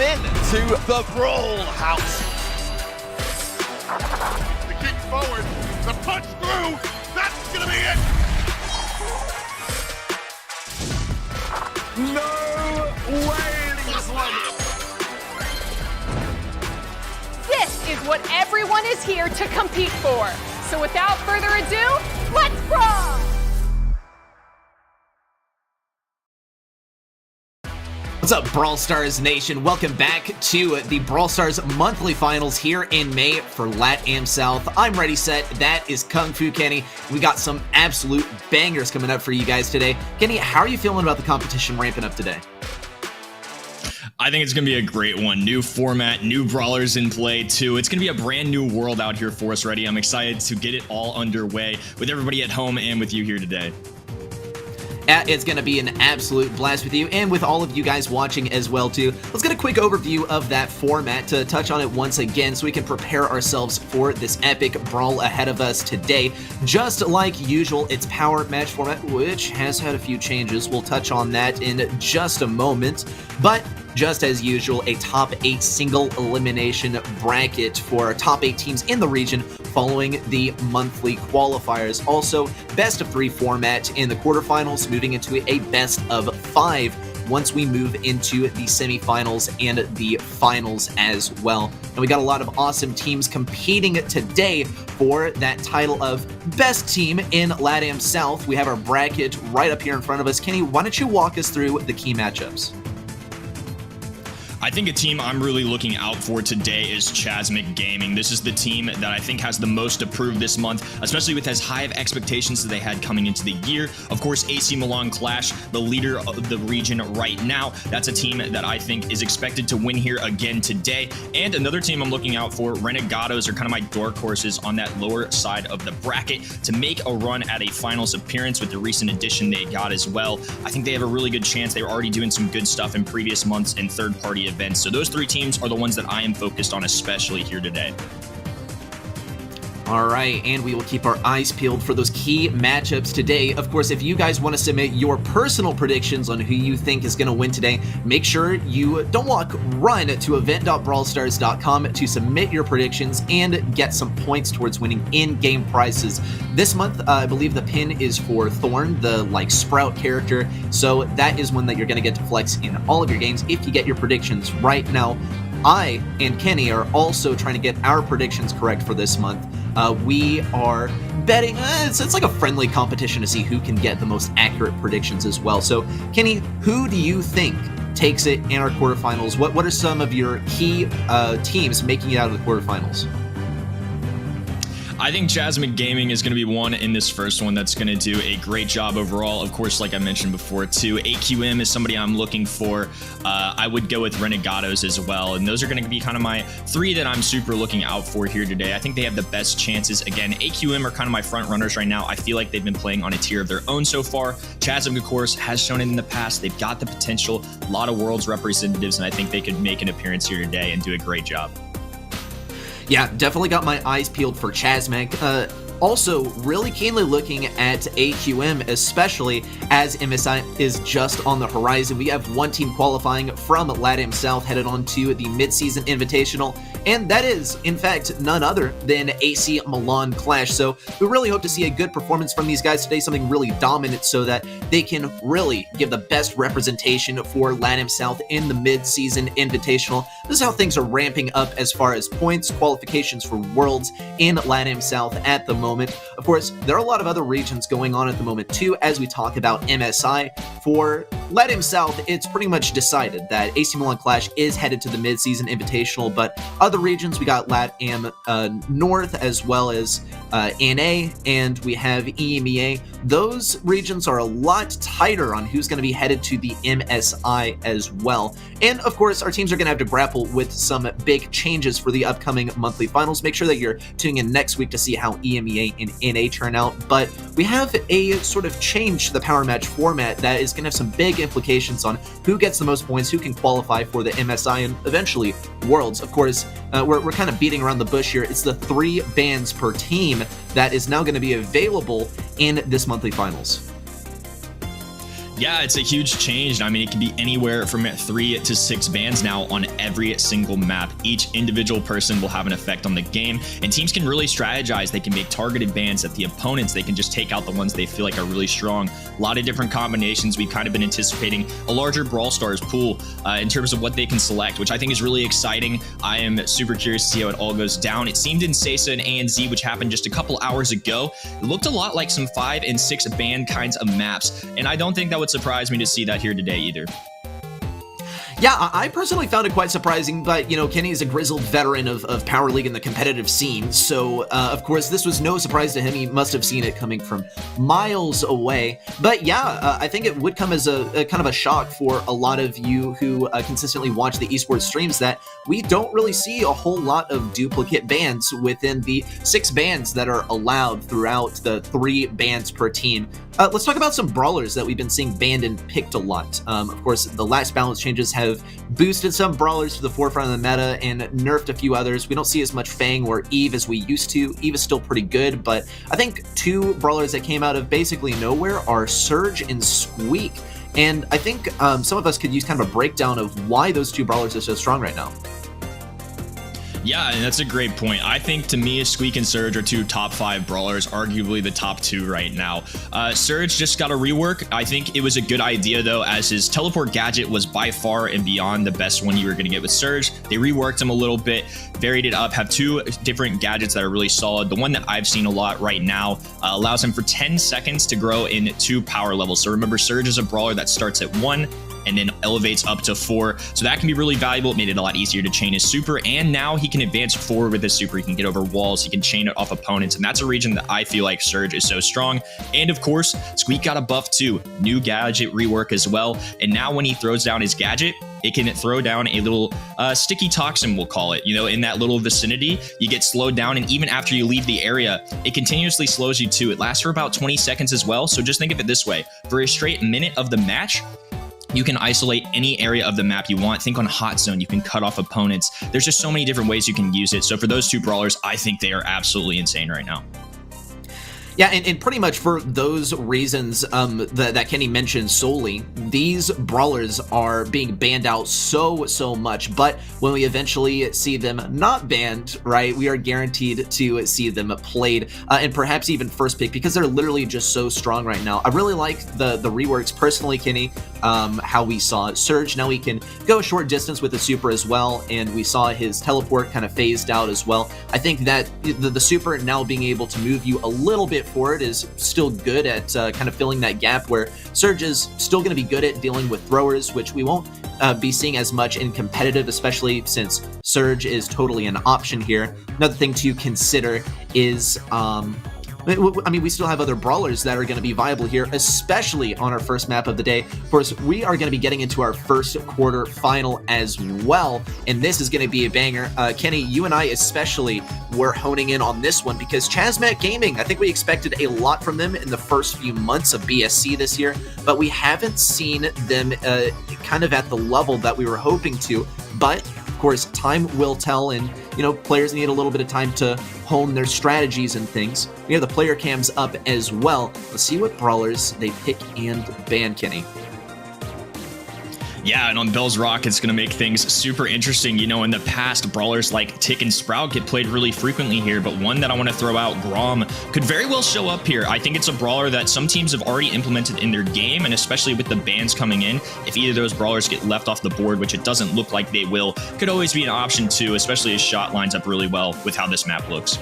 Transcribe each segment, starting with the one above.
into the Brawl house. The kick forward, the punch through, that's gonna be it! No way! This is what everyone is here to compete for. So without further ado, let's brawl! What's up, Brawl Stars Nation? Welcome back to the Brawl Stars monthly finals here in May for Latam South. I'm ready, set. That is Kung Fu Kenny. We got some absolute bangers coming up for you guys today. Kenny, how are you feeling about the competition ramping up today? I think it's going to be a great one. New format, new brawlers in play too. It's going to be a brand new world out here for us already. I'm excited to get it all underway with everybody at home and with you here today. It's going to be an absolute blast with you and with all of you guys watching as well too. Let's get a quick overview of that format to touch on it once again so we can prepare ourselves for this epic brawl ahead of us today. Just like usual, it's power match format, which has had a few changes. We'll touch on that in just a moment, but just as usual, a top 8 single elimination bracket for top 8 teams in the region following the monthly qualifiers. Also, best of 3 format in the quarterfinals, moving into a best of 5 once we move into the semifinals and the finals as well. And we got a lot of awesome teams competing today for that title of best team in Latam South. We have our bracket right up here in front of us. Kenny, why don't you walk us through the key matchups? I think a team I'm really looking out for today is Chasmic Gaming. This is the team that I think has the most to prove this month, especially with as high of expectations as they had coming into the year. Of course, AC Milan Qlash, the leader of the region right now. That's a team that I think is expected to win here again today. And another team I'm looking out for, Renegados, are kind of my dark horses on that lower side of the bracket to make a run at a finals appearance with the recent addition they got as well. I think they have a really good chance. They were already doing some good stuff in previous months in third-party events. So those 3 teams are the ones that I am focused on, especially here today. All right, and we will keep our eyes peeled for those key matchups today. Of course, if you guys want to submit your personal predictions on who you think is going to win today, make sure you don't walk, run to event.brawlstars.com to submit your predictions and get some points towards winning in-game prizes. This month, I believe the pin is for Thorn, the Sprout character, so that is one that you're going to get to flex in all of your games if you get your predictions right. Now, I and Kenny are also trying to get our predictions correct for this month. We are betting, it's like a friendly competition to see who can get the most accurate predictions as well. So, Kenny, who do you think takes it in our quarterfinals? What are some of your key teams making it out of the quarterfinals? I think Chasmic Gaming is going to be one in this first one that's going to do a great job overall. Of course, like I mentioned before, too, AQM is somebody I'm looking for. I would go with Renegados as well. And those are going to be kind of my 3 that I'm super looking out for here today. I think they have the best chances. Again, AQM are kind of my front runners right now. I feel like they've been playing on a tier of their own so far. Chasmic, of course, has shown it in the past. They've got the potential, a lot of Worlds representatives, and I think they could make an appearance here today and do a great job. Yeah, definitely got my eyes peeled for Chasmic. Also, really keenly looking at AQM, especially as MSI is just on the horizon. We have one team qualifying from Latam South headed on to the Mid-Season Invitational, and that is, in fact, none other than AC Milan Qlash. So we really hope to see a good performance from these guys today, something really dominant so that they can really give the best representation for Latam South in the Mid-Season Invitational. This is how things are ramping up as far as points, qualifications for Worlds in Latam South at the moment. Of course, there are a lot of other regions going on at the moment too, as we talk about MSI. For Latam South, it's pretty much decided that AC Milan Qlash is headed to the Mid-Season Invitational, but other regions, we got Latam North as well as NA, and we have EMEA. Those regions are a lot tighter on who's going to be headed to the MSI as well. And of course, our teams are going to have to grapple with some big changes for the upcoming monthly finals. Make sure that you're tuning in next week to see how EMEA and NA turn out. But we have a sort of change to the power match format that is going to have some big implications on who gets the most points, who can qualify for the MSI, and eventually Worlds. Of course, we're kind of beating around the bush here. It's the 3 bans per team that is now going to be available in this monthly finals. Yeah, it's a huge change. I mean, it can be anywhere from 3 to 6 bans now on every single map. Each individual person will have an effect on the game, and teams can really strategize. They can make targeted bans at the opponents. They can just take out the ones they feel like are really strong. A lot of different combinations. We've kind of been anticipating a larger Brawl Stars pool in terms of what they can select, which I think is really exciting. I am super curious to see how it all goes down. It seemed in SESA and ANZ, which happened just a couple hours ago, it looked a lot like some 5 and 6 ban kinds of maps, and I don't think that would surprise me to see that here today either. Yeah, I personally found it quite surprising, but, you know, Kenny is a grizzled veteran of Power League and the competitive scene, so, of course, this was no surprise to him. He must have seen it coming from miles away. But, yeah, I think it would come as a kind of a shock for a lot of you who consistently watch the esports streams that we don't really see a whole lot of duplicate bans within the 6 bans that are allowed throughout the 3 bans per team. Let's talk about some brawlers that we've been seeing banned and picked a lot. Of course, the last balance changes have boosted some brawlers to the forefront of the meta and nerfed a few others. We don't see as much Fang or Eve as we used to. Eve is still pretty good, but I think 2 brawlers that came out of basically nowhere are Surge and Squeak. And I think some of us could use kind of a breakdown of why those 2 brawlers are so strong right now. Yeah, and that's a great point. I think, to me, Squeak and Surge are 2 top 5 brawlers, arguably the top 2 right now. Surge just got a rework. I think it was a good idea, though, as his teleport gadget was by far and beyond the best one you were going to get with Surge. They reworked him a little bit, varied it up, have 2 different gadgets that are really solid. The one that I've seen a lot right now allows him for 10 seconds to grow in 2 power levels. So remember, Surge is a brawler that starts at 1 and then elevates up to 4. So that can be really valuable. It made it a lot easier to chain his super, and now he can advance forward with his super. He can get over walls, he can chain it off opponents, and that's a region that I feel like Surge is so strong. And of course, Squeak got a buff too. New gadget rework as well, and now when he throws down his gadget, it can throw down a little sticky toxin, we'll call it. You know, in that little vicinity, you get slowed down, and even after you leave the area, it continuously slows you too. It lasts for about 20 seconds as well, so just think of it this way. For a straight minute of the match, you can isolate any area of the map you want. Think on Hot Zone, you can cut off opponents. There's just so many different ways you can use it. So for those 2 brawlers, I think they are absolutely insane right now. Yeah, and pretty much for those reasons that Kenny mentioned solely, these brawlers are being banned out so much. But when we eventually see them not banned, right, we are guaranteed to see them played and perhaps even first pick, because they're literally just so strong right now. I really like the reworks personally, Kenny. How we saw Surge, now he can go a short distance with the super as well, and we saw his teleport kind of phased out as well. I think that the super now being able to move you a little bit forward is still good at kind of filling that gap, where Surge is still going to be good at dealing with throwers, which we won't be seeing as much in competitive, especially since Surge is totally an option here. Another thing to consider is I mean, we still have other brawlers that are going to be viable here, especially on our first map of the day. Of course, we are going to be getting into our first quarter final as well, and this is going to be a banger. Kenny, you and I especially were honing in on this one because Chazmac Gaming, I think we expected a lot from them in the first few months of BSC this year, but we haven't seen them kind of at the level that we were hoping to. But of course, time will tell, and you know, players need a little bit of time to hone their strategies and things. We have the player cams up as well. Let's see what brawlers they pick and ban, Kenny. Yeah, and on Bell's Rock, it's going to make things super interesting. You know, in the past, brawlers like Tick and Sprout get played really frequently here, but one that I want to throw out, Grom, could very well show up here. I think it's a brawler that some teams have already implemented in their game, and especially with the bans coming in, if either of those brawlers get left off the board, which it doesn't look like they will, could always be an option too, especially as shot lines up really well with how this map looks.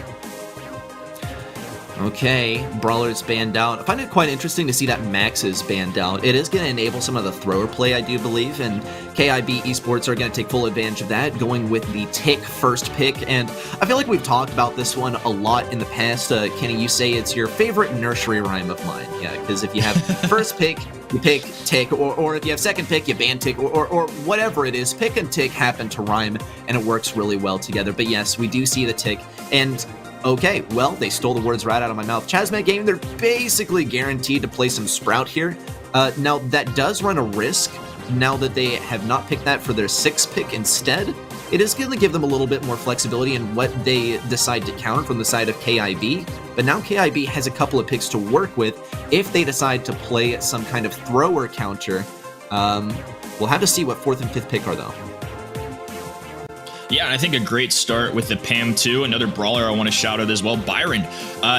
Okay, Brawler's banned out. I find it quite interesting to see that Max is banned out. It is going to enable some of the thrower play, I do believe, and KIB Esports are going to take full advantage of that, going with the Tick first pick. And I feel like we've talked about this one a lot in the past. Kenny, you say it's your favorite nursery rhyme of mine. Yeah, because if you have first pick, you pick Tick, or if you have second pick, you ban Tick, or whatever it is, pick and Tick happen to rhyme, and it works really well together. But yes, we do see the Tick, and okay, well, they stole the words right out of my mouth. Chazmac Gaming, they're basically guaranteed to play some Sprout here. Now, that does run a risk now that they have not picked that for their 6th pick instead. it is going to give them a little bit more flexibility in what they decide to counter from the side of KIB. But now KIB has a couple of picks to work with if they decide to play some kind of thrower counter. We'll have to see what 4th and 5th pick are, though. Yeah, and I think a great start with the Pam 2. Another brawler I want to shout out as well, Byron.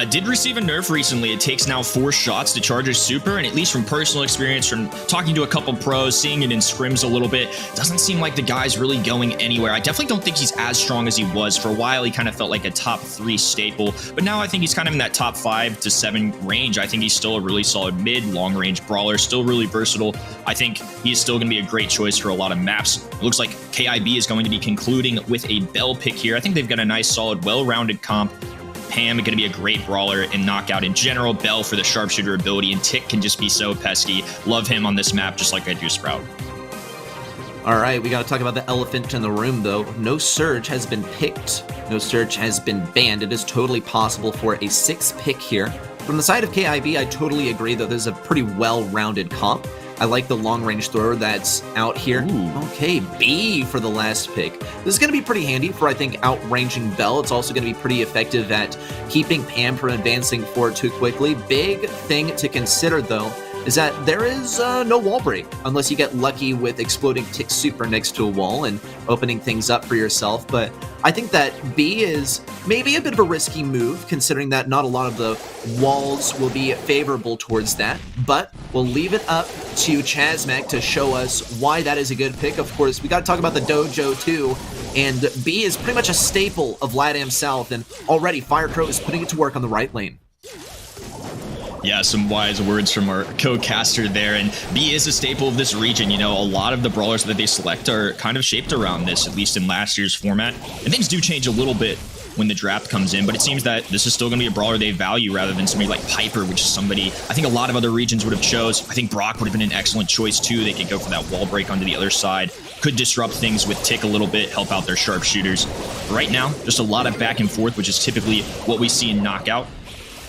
Did receive a nerf recently. It takes now 4 shots to charge his super, and at least from personal experience, from talking to a couple pros, seeing it in scrims a little bit, doesn't seem like the guy's really going anywhere. I definitely don't think he's as strong as he was. For a while, he kind of felt like a top 3 staple, but now I think he's kind of in that top 5 to 7 range. I think he's still a really solid mid, long-range brawler, still really versatile. I think he's still going to be a great choice for a lot of maps. It looks like KIB is going to be concluding with a Bell pick here. I think they've got a nice, solid, well-rounded comp. Pam going to be a great brawler and knockout in general. Bell for the sharpshooter ability, and Tick can just be so pesky. Love him on this map, just like I do Sprout. All right, we got to talk about the elephant in the room, though. No Surge has been picked. No Surge has been banned. It is totally possible for a 6th pick here. From the side of KIB, I totally agree, though. This is a pretty well-rounded comp. I like the long-range thrower that's out here. Ooh. Okay, B for the last pick. This is going to be pretty handy for, I think, outranging Bell. It's also going to be pretty effective at keeping Pam from advancing forward too quickly. Big thing to consider, though, is that there is no wall break, unless you get lucky with exploding Tick Super next to a wall and opening things up for yourself. But I think that B is maybe a bit of a risky move, considering that not a lot of the walls will be favorable towards that. But we'll leave it up to Chazmac to show us why that is a good pick. Of course, we got to talk about the Dojo too. And B is pretty much a staple of LATAM South, and already Firecrow is putting it to work on the right lane. Yeah, some wise words from our co-caster there, and B is a staple of this region. You know, a lot of the brawlers that they select are kind of shaped around this, at least in last year's format. And things do change a little bit when the draft comes in, but it seems that this is still going to be a brawler they value rather than somebody like Piper, which is somebody I think a lot of other regions would have chose. I think Brock would have been an excellent choice too. They could go for that wall break onto the other side, could disrupt things with Tick a little bit, help out their sharpshooters. Right now, just a lot of back and forth, which is typically what we see in Knockout.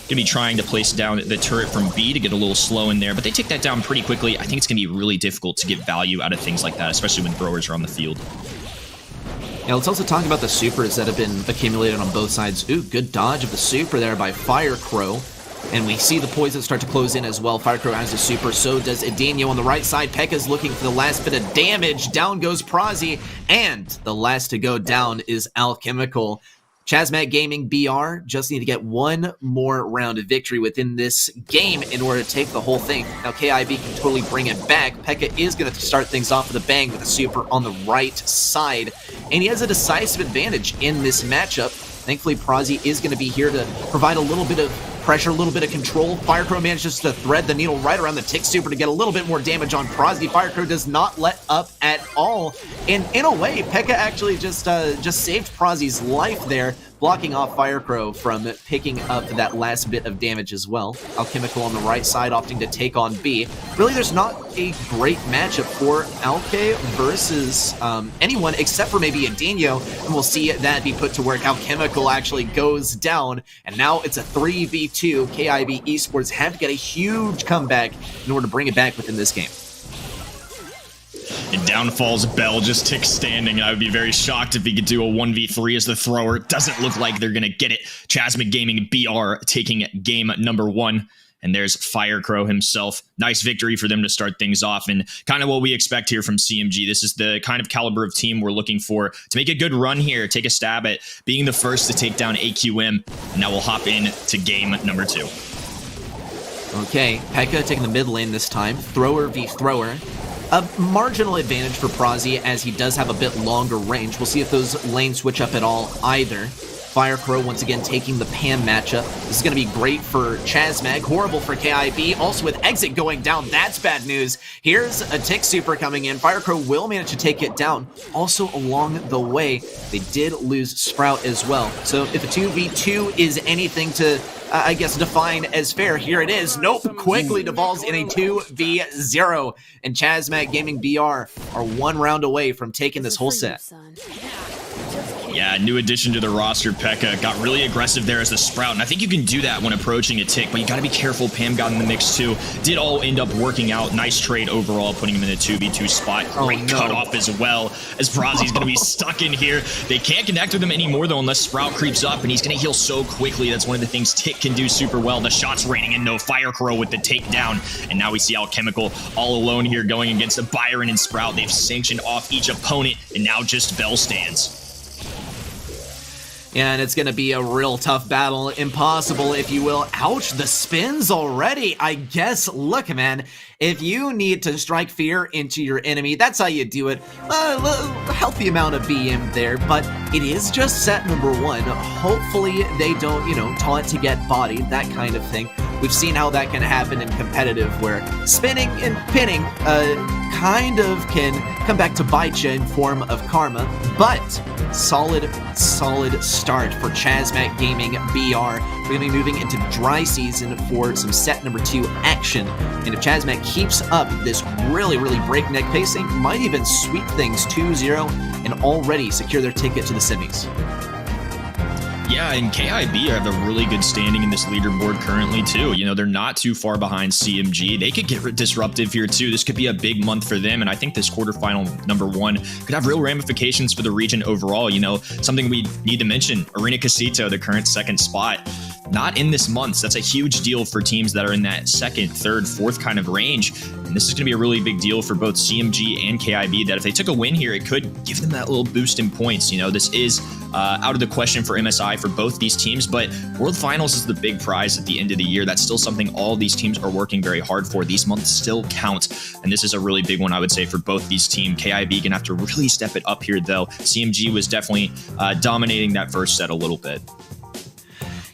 Going to be trying to place down the turret from B to get a little slow in there, but they take that down pretty quickly. I think it's going to be really difficult to get value out of things like that, especially when throwers are on the field. Yeah, let's also talk about the supers that have been accumulated on both sides. Ooh, good dodge of the super there by Firecrow. And we see the poison start to close in as well. Firecrow has a super, so does Edinho on the right side. Pekka's looking for the last bit of damage. Down goes Prazi, and the last to go down is Alchemical. Chazmac Gaming BR just need to get one more round of victory within this game in order to take the whole thing. Now KIB can totally bring it back. Pekka is going to start things off with a bang with a super on the right side, and he has a decisive advantage in this matchup. Thankfully, Prazi is going to be here to provide a little bit of pressure, a little bit of control. Firecrow manages to thread the needle right around the Tick Super to get a little bit more damage on Prazi. Firecrow does not let up at all. And in a way, Pekka actually just saved Prazi's life there, blocking off Firecrow from picking up that last bit of damage as well. Alchemical on the right side opting to take on B. Really, there's not a great matchup for Alke versus anyone except for maybe Edinho, and we'll see that be put to work. Alchemical actually goes down, and now it's a 3v2. KIB Esports have to get a huge comeback in order to bring it back within this game. And down falls Bell, just Tick standing. I would be very shocked if he could do a 1v3 as the thrower. Doesn't look like they're going to get it. Chazmac Gaming BR taking game number 1. And there's Firecrow himself. Nice victory for them to start things off, and kind of what we expect here from CMG. This is the kind of caliber of team we're looking for to make a good run here, take a stab at being the first to take down AQM. And now we'll hop in to game number 2. Okay, Pekka taking the mid lane this time. Thrower v thrower. A marginal advantage for Prazi as he does have a bit longer range. We'll see if those lanes switch up at all either. Firecrow once again taking the Pam matchup. This is going to be great for Chazmac, horrible for KIB. Also with Exit going down, that's bad news. Here's a Tick Super coming in. Firecrow will manage to take it down. Also along the way, they did lose Sprout as well. So if a 2v2 is anything to, I guess, define as fair, here it is. Nope, quickly devolves in a 2v0. And Chazmac Gaming BR are one round away from taking this whole set. Yeah, new addition to the roster, P.E.K.K.A. got really aggressive there as the Sprout, and I think you can do that when approaching a tick, but you gotta be careful. Pam got in the mix too. Did all end up working out. Nice trade overall, putting him in a 2v2 spot. Great cutoff as well, as Brazi's gonna be stuck in here. They can't connect with him anymore though unless Sprout creeps up, and he's gonna heal so quickly. That's one of the things Tick can do super well. The shots raining in though. Fire Crow with the takedown, and now we see Alchemical all alone here going against the Byron and Sprout. They've sanctioned off each opponent, and now just Bell stands. And it's going to be a real tough battle. Impossible, if you will. Ouch, the spins already. I guess, look, man, if you need to strike fear into your enemy, that's how you do it. A healthy amount of BM there, but it is just set number 1. Hopefully they don't, taunt to get bodied, that kind of thing. We've seen how that can happen in competitive, where spinning and pinning kind of can come back to bite you in form of karma, but solid start for Chazmac Gaming BR. We're going to be moving into dry season for some set number 2 action, and if Chazmac keeps up this really breakneck pacing, might even sweep things 2-0 and already secure their ticket to the semis. Yeah, and KIB have a really good standing in this leaderboard currently, too. They're not too far behind CMG. They could get disruptive here, too. This could be a big month for them, and I think this quarterfinal number 1 could have real ramifications for the region overall. Something we need to mention, Arena Casito, the current 2nd spot, not in this month. So that's a huge deal for teams that are in that 2nd, 3rd, 4th kind of range. And this is going to be a really big deal for both CMG and KIB, that if they took a win here, it could give them that little boost in points. This is out of the question for MSI for both these teams, but World Finals is the big prize at the end of the year. That's still something all these teams are working very hard for. These months still count, and this is a really big one, I would say, for both these teams. KIB gonna have to really step it up here, though. CMG was definitely dominating that first set a little bit.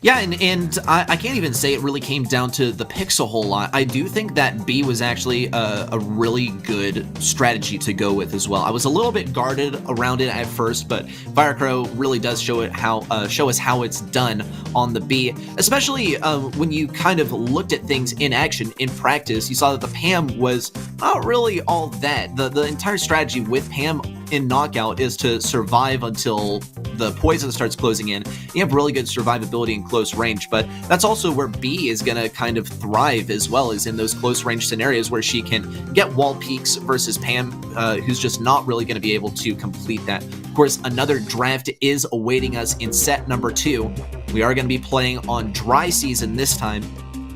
Yeah, and I can't even say it really came down to the picks a whole lot. I do think that B was actually a really good strategy to go with as well. I was a little bit guarded around it at first, but Firecrow really does show us how it's done on the B, especially when you kind of looked at things in action, in practice. You saw that the Pam was not really all that. The entire strategy with Pam in Knockout is to survive until the poison starts closing in. You have really good survivability in close range, but that's also where B is going to kind of thrive as well, as in those close range scenarios where she can get wall peaks versus Pam, who's just not really going to be able to complete that. Of course, another draft is awaiting us in set number 2. We are going to be playing on dry season this time.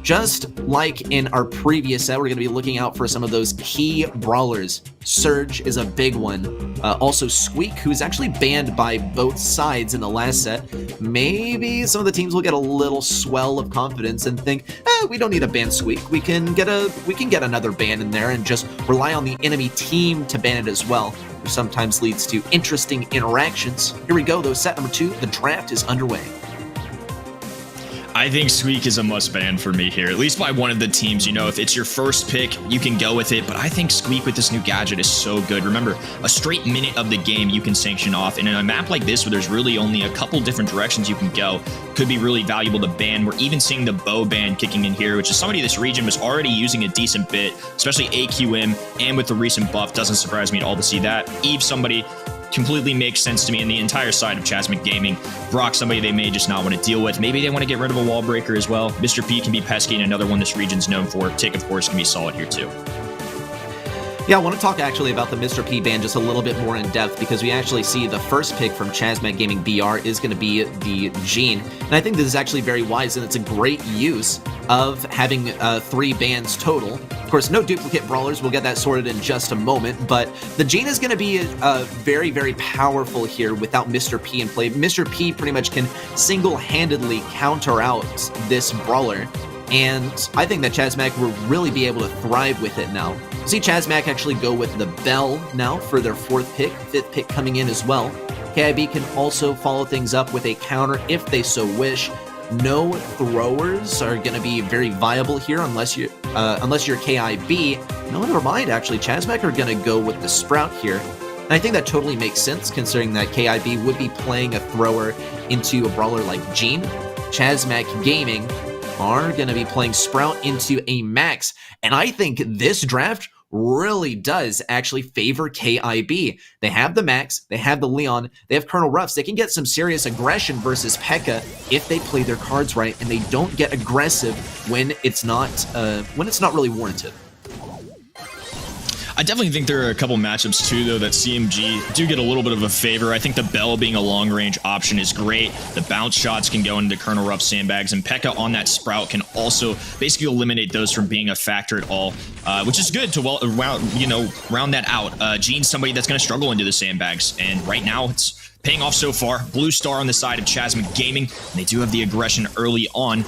Just like in our previous set, we're going to be looking out for some of those key brawlers. Surge is a big one. Also Squeak, who's actually banned by both sides in the last set. Maybe some of the teams will get a little swell of confidence and think, we don't need to ban Squeak. We can get another ban in there and just rely on the enemy team to ban it as well, which sometimes leads to interesting interactions. Here we go, though. Set number 2, the draft is underway. I think Squeak is a must ban for me here, at least by one of the teams. If it's your first pick, you can go with it, but I think Squeak with this new gadget is so good. Remember, a straight minute of the game you can sanction off, and in a map like this where there's really only a couple different directions you can go, could be really valuable to ban. We're even seeing the bow ban kicking in here, which is somebody this region was already using a decent bit, especially AQM, and with the recent buff, doesn't surprise me at all to see that. Eve, somebody completely makes sense to me, in the entire side of Chazmac Gaming. Brock, somebody they may just not want to deal with. Maybe they want to get rid of a wall breaker as well. Mr. P can be pesky, and another one this region's known for. Tick, of course, can be solid here too. Yeah, I want to talk actually about the Mr. P ban just a little bit more in depth, because we actually see the first pick from Chazmac Gaming BR is going to be the Gene. And I think this is actually very wise, and it's a great use of having 3 bans total. Of course, no duplicate brawlers. We'll get that sorted in just a moment, but the Gene is going to be very powerful here without Mr. P in play. Mr. P pretty much can single-handedly counter out this brawler, and I think that Chazmac will really be able to thrive with it now. See Chazmac actually go with the Bell now for their 4th pick, 5th pick coming in as well. KIB can also follow things up with a counter if they so wish. No throwers are going to be very viable here unless you're KIB. No, never mind, actually. Chazmac are going to go with the Sprout here. And I think that totally makes sense, considering that KIB would be playing a thrower into a brawler like Gene. Chazmac Gaming are going to be playing Sprout into a Max. And I think this draft really does actually favor KIB. They have the Max, they have the Leon, they have Colonel Ruffs. They can get some serious aggression versus P.E.K.K.A. if they play their cards right and they don't get aggressive when it's not really warranted. I definitely think there are a couple matchups too, though, that CMG do get a little bit of a favor. I think the Bell being a long-range option is great. The bounce shots can go into Colonel Ruff sandbags, and P.E.K.K.A. on that Sprout can also basically eliminate those from being a factor at all, which is good to round that out. Gene's somebody that's going to struggle into the sandbags, and right now it's paying off so far. Blue Star on the side of Chasmic Gaming, and they do have the aggression early on.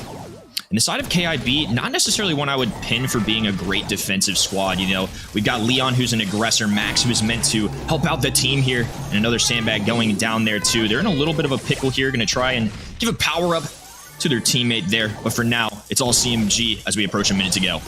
And the side of KIB, not necessarily one I would pin for being a great defensive squad. You know, we've got Leon, who's an aggressor, Max, who's meant to help out the team here, and another sandbag going down there too. They're in a little bit of a pickle here, going to try and give a power up to their teammate there. But for now, it's all CMG as we approach a minute to go.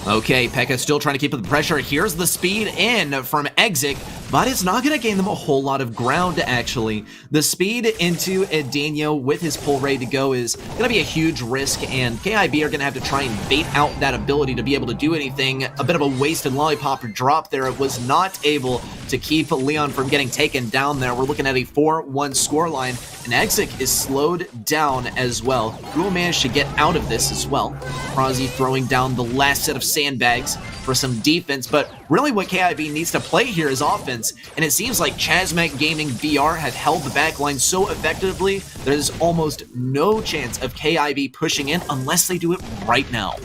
Okay, P.E.K.K.A. still trying to keep up the pressure. Here's the speed in from Exit, but it's not going to gain them a whole lot of ground, actually. The speed into Edinho with his pull ready to go is going to be a huge risk, and KIB are going to have to try and bait out that ability to be able to do anything. A bit of a wasted lollipop drop there. It was not able to keep Leon from getting taken down there. We're looking at a 4-1 scoreline, and Exit is slowed down as well. We will manage to get out of this as well. Prazi throwing down the last set of sandbags for some defense, but really what KIB needs to play here is offense, and it seems like Chasmic Gaming VR have held the backline so effectively, there's almost no chance of KIB pushing in unless they do it right now.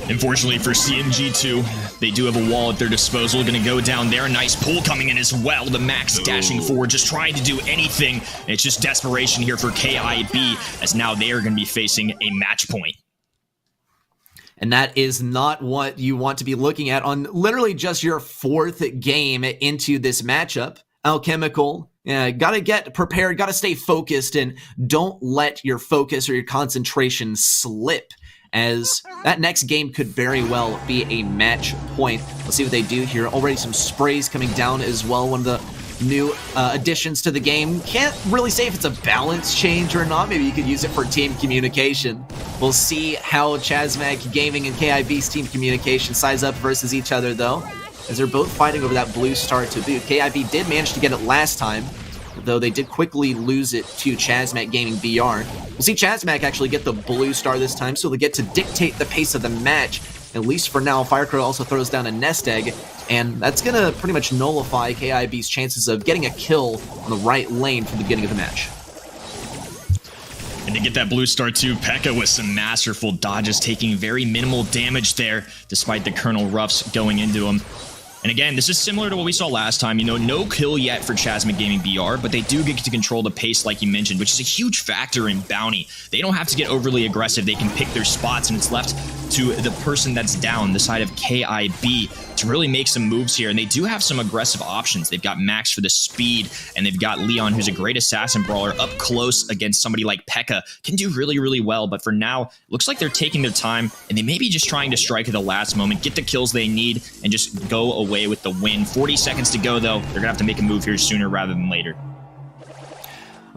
Unfortunately for CMG2, they do have a wall at their disposal. Going to go down there. A nice pull coming in as well. The Max dashing forward, just trying to do anything. It's just desperation here for KIB, as now they are going to be facing a match point. And that is not what you want to be looking at on literally just your 4th game into this matchup. Alchemical, gotta get prepared, gotta stay focused, and don't let your focus or your concentration slip, as that next game could very well be a match point. Let's see what they do here. Already some sprays coming down as well. One of the new additions to the game. Can't really say if it's a balance change or not. Maybe you could use it for team communication. We'll see how Chasmic Gaming and KIB's team communication size up versus each other, though, as they're both fighting over that blue star to boot. KIB did manage to get it last time, though they did quickly lose it to Chasmic Gaming VR. We'll see Chasmic actually get the blue star this time, so they get to dictate the pace of the match. At least for now. Firecrow also throws down a nest egg, and that's going to pretty much nullify KIB's chances of getting a kill on the right lane from the beginning of the match. And to get that blue star too, P.E.K.K.A. with some masterful dodges, taking very minimal damage there, despite the Colonel Ruffs going into him. And again, this is similar to what we saw last time. You know, no kill yet for Chasmic Gaming BR, but they do get to control the pace like you mentioned, which is a huge factor in Bounty. They don't have to get overly aggressive. They can pick their spots, and it's left to the person that's down, the side of KIB, to really make some moves here. And they do have some aggressive options. They've got Max for the speed, and they've got Leon, who's a great assassin brawler, up close against somebody like P.E.K.K.A. Can do really, really well. But for now, looks like they're taking their time, and they may be just trying to strike at the last moment, get the kills they need, and just go away with the win. 40 seconds to go, though. They're going to have to make a move here sooner rather than later.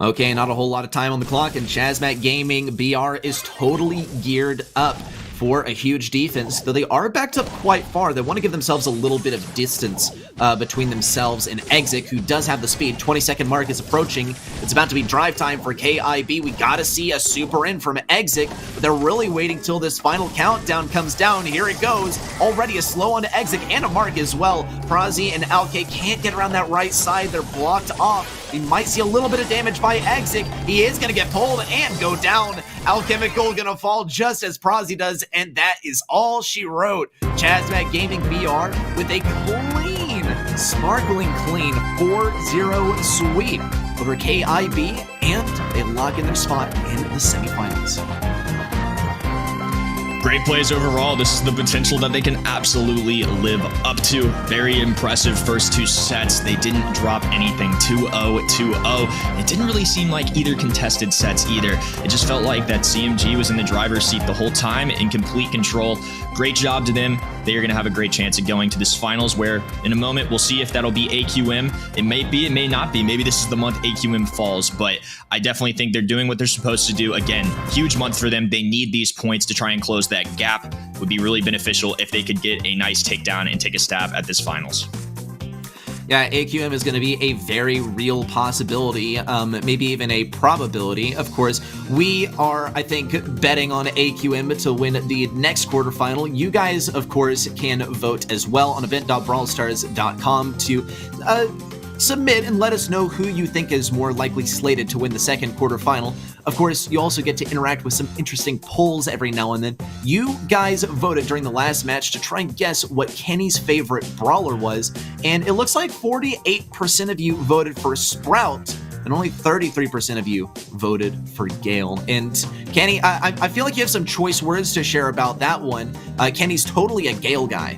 Okay, not a whole lot of time on the clock, and Chasmic Gaming BR is totally geared up for a huge defense, though they are backed up quite far. They want to give themselves a little bit of distance between themselves and Exit, who does have the speed. 20-second mark is approaching. It's about to be drive time for KIB. We gotta see a super in from Exit, but they're really waiting till this final countdown comes down. Here it goes. Already a slow on Exit and a mark as well. Prazi and Alke can't get around that right side. They're blocked off. We might see a little bit of damage by Exit. He is going to get pulled and go down. Alchemical going to fall just as Prazi does, and that is all she wrote. Chasmic Gaming BR with a clean, sparkling clean 4-0 sweep over KIB, and they lock in their spot in the semifinals. Great plays overall. This is the potential that they can absolutely live up to. Very impressive first two sets. They didn't drop anything. 2-0, 2-0. It didn't really seem like either contested sets either. It just felt like that CMG was in the driver's seat the whole time, in complete control. Great job to them. they are going to have a great chance at going to this finals, where in a moment we'll see if that'll be AQM. It may be, it may not be. Maybe this is the month AQM falls, but I definitely think they're doing what they're supposed to do. Again, huge month for them. They need these points to try and close that gap. It would be really beneficial if they could get a nice takedown and take a stab at this finals. Yeah, AQM is going to be a very real possibility, maybe even a probability. Of course, we are, I think, betting on AQM to win the next quarterfinal. You guys, of course, can vote as well on event.brawlstars.com to submit and let us know who you think is more likely slated to win the second quarterfinal. Of course, you also get to interact with some interesting polls every now and then. You guys voted during the last match to try and guess what Kenny's favorite brawler was, and it looks like 48% of you voted for Sprout, and only 33% of you voted for Gale. And Kenny, I feel like you have some choice words to share about that one. Kenny's totally a Gale guy.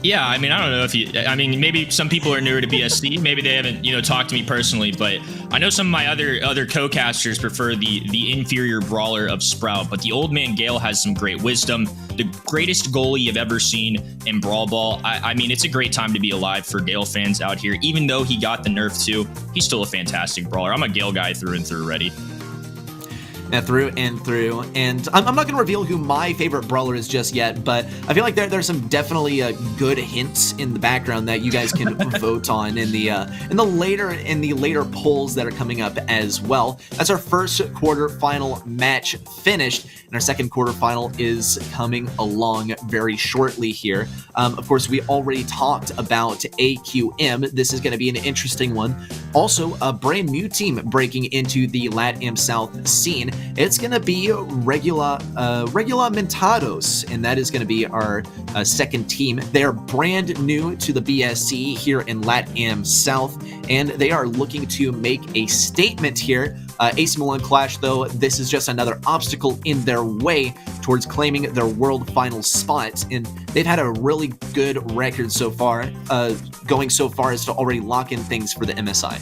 Yeah, I mean, I don't know if maybe some people are newer to BSC. Maybe they haven't, talked to me personally, but I know some of my other co-casters prefer the inferior brawler of Sprout, but the old man Gale has some great wisdom. The greatest goalie you've ever seen in Brawl Ball. I mean, it's a great time to be alive for Gale fans out here. Even though he got the nerf too, he's still a fantastic brawler. I'm a Gale guy through and through already. Through and through, and I'm not going to reveal who my favorite brawler is just yet, but I feel like there's some definitely good hints in the background that you guys can vote on in the later polls that are coming up as well. That's our first quarterfinal match finished, and our second quarterfinal is coming along very shortly here. Of course, we already talked about AQM. This is going to be an interesting one. Also, a brand new team breaking into the Latam South scene. It's going to be Regula Mentados, and that is going to be our second team. They're brand new to the BSC here in Latam South, and they are looking to make a statement here. AC Milan Qlash, though, this is just another obstacle in their way towards claiming their world final spot, and they've had a really good record so far, going so far as to already lock in things for the MSI.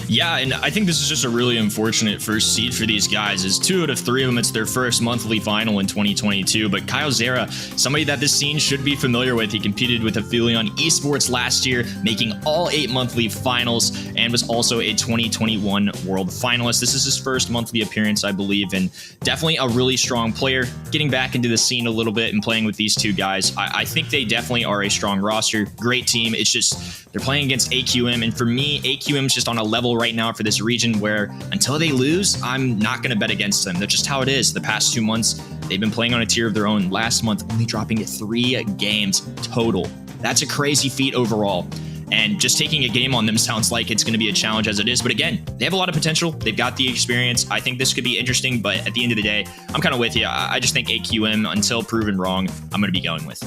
Yeah, and I think this is just a really unfortunate first seed for these guys. As 2 out of 3 of them, it's their first monthly final in 2022. But Kyle Zera, somebody that this scene should be familiar with. He competed with Aphelion Esports last year, making all 8 monthly finals, and was also a 2021 world finalist. This is his first monthly appearance, I believe, and definitely a really strong player. Getting back into the scene a little bit and playing with these two guys, I think they definitely are a strong roster. Great team. It's just they're playing against AQM, and for me, AQM is just on a level right now for this region where until they lose, I'm not going to bet against them. That's just how it is. The past 2 months, they've been playing on a tier of their own. Last month, only dropping 3 games total. That's a crazy feat overall. And just taking a game on them sounds like it's going to be a challenge as it is. But again, they have a lot of potential. They've got the experience. I think this could be interesting. But at the end of the day, I'm kind of with you. I just think AQM, until proven wrong, I'm going to be going with.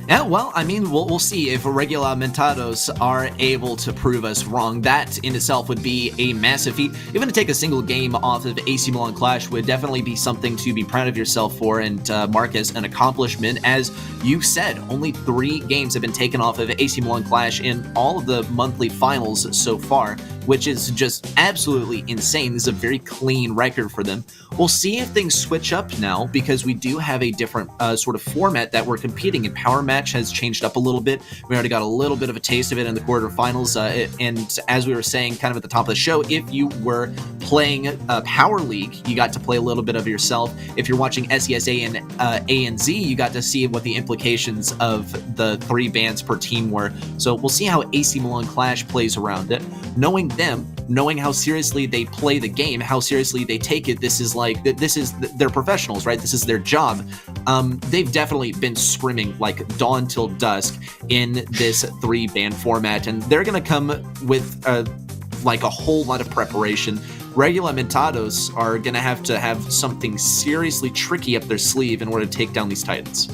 Yeah, well, I mean, we'll see if Regula Mentados are able to prove us wrong. That in itself would be a massive feat. Even to take a single game off of AC Milan Qlash would definitely be something to be proud of yourself for and mark as an accomplishment. As you said, only 3 games have been taken off of AC Milan Qlash in all of the monthly finals so far, which is just absolutely insane. This is a very clean record for them. We'll see if things switch up now, because we do have a different sort of format that we're competing in. Power Match has changed up a little bit. We already got a little bit of a taste of it in the quarterfinals. And as we were saying kind of at the top of the show, if you were playing Power League, you got to play a little bit of yourself. If you're watching SESA and ANZ, you got to see what the implications of the 3 bans per team were. So we'll see how AC Milan Qlash plays around it. Knowing them, knowing how seriously they play the game, how seriously they take it, they're professionals, right? This is their job. They've definitely been scrimming like dawn till dusk in this 3-ban format, and they're gonna come with like a whole lot of preparation. Regula Mentados are gonna have to have something seriously tricky up their sleeve in order to take down these Titans.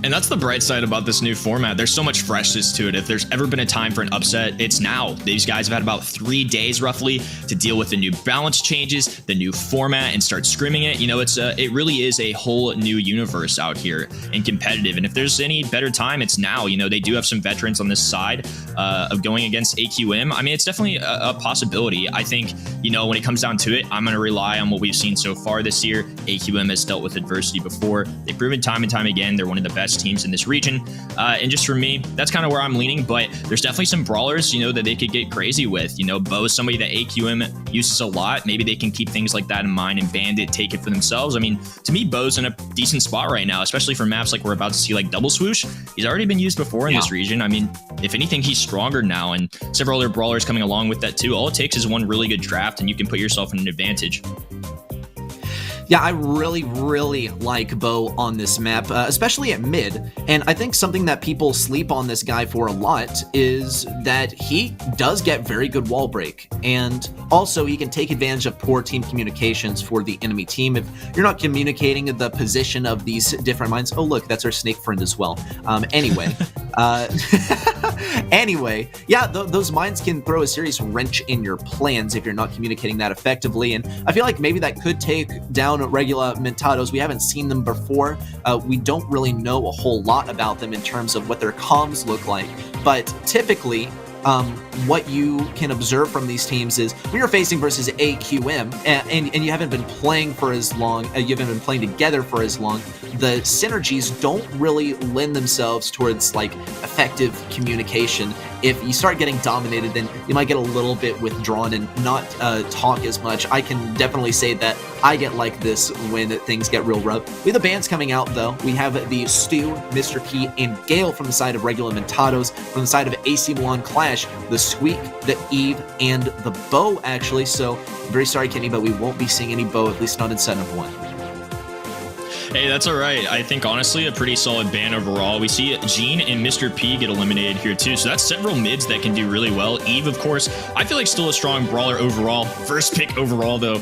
And that's the bright side about this new format. There's so much freshness to it. If there's ever been a time for an upset, it's now. These guys have had about 3 days roughly to deal with the new balance changes, the new format, and start scrimming it. You know, it really is a whole new universe out here and competitive. And if there's any better time, it's now. You know, they do have some veterans on this side of going against AQM. I mean, it's definitely a possibility. I think, you know, when it comes down to it, I'm going to rely on what we've seen so far this year. AQM has dealt with adversity before. They've proven time and time again they're one of the best teams in this region, and just for me, that's kind of where I'm leaning. But there's definitely some brawlers, you know, that they could get crazy with. You know, Bo is somebody that AQM uses a lot. Maybe they can keep things like that in mind and Bandit take it for themselves. I mean, to me, Bo's in a decent spot right now, especially for maps like we're about to see, like Double Swoosh. He's already been used before in this region. I mean, if anything, he's stronger now, and several other brawlers coming along with that too. All it takes is one really good draft and you can put yourself in an advantage. Yeah, I really like Bo on this map, especially at mid. And I think something that people sleep on this guy for a lot is that he does get very good wall break. And also he can take advantage of poor team communications for the enemy team. If you're not communicating the position of these different mines, oh look, that's our snake friend as well. Anyway, yeah, those mines can throw a serious wrench in your plans if you're not communicating that effectively. And I feel like maybe that could take down Regula Mentados. We haven't seen them before. We don't really know a whole lot about them in terms of what their comms look like. But typically, what you can observe from these teams is when you're facing versus AQM and you haven't been playing for as long, you haven't been playing together for as long, the synergies don't really lend themselves towards like effective communication. If you start getting dominated, then you might get a little bit withdrawn and not talk as much. I can definitely say that I get like this when things get real rough. We have the bans coming out though. We have the Stu, Mr. P, and Gale from the side of Regula Mentados, from the side of AC Milan Qlash, the Squeak, the Eve, and the Bo actually. So I'm very sorry, Kenny, but we won't be seeing any Bo, at least not in set of 1. Hey, that's all right. I think, honestly, a pretty solid ban overall. We see Gene and Mr. P get eliminated here, too. So that's several mids that can do really well. Eve, of course, I feel like still a strong brawler overall. First pick overall, though.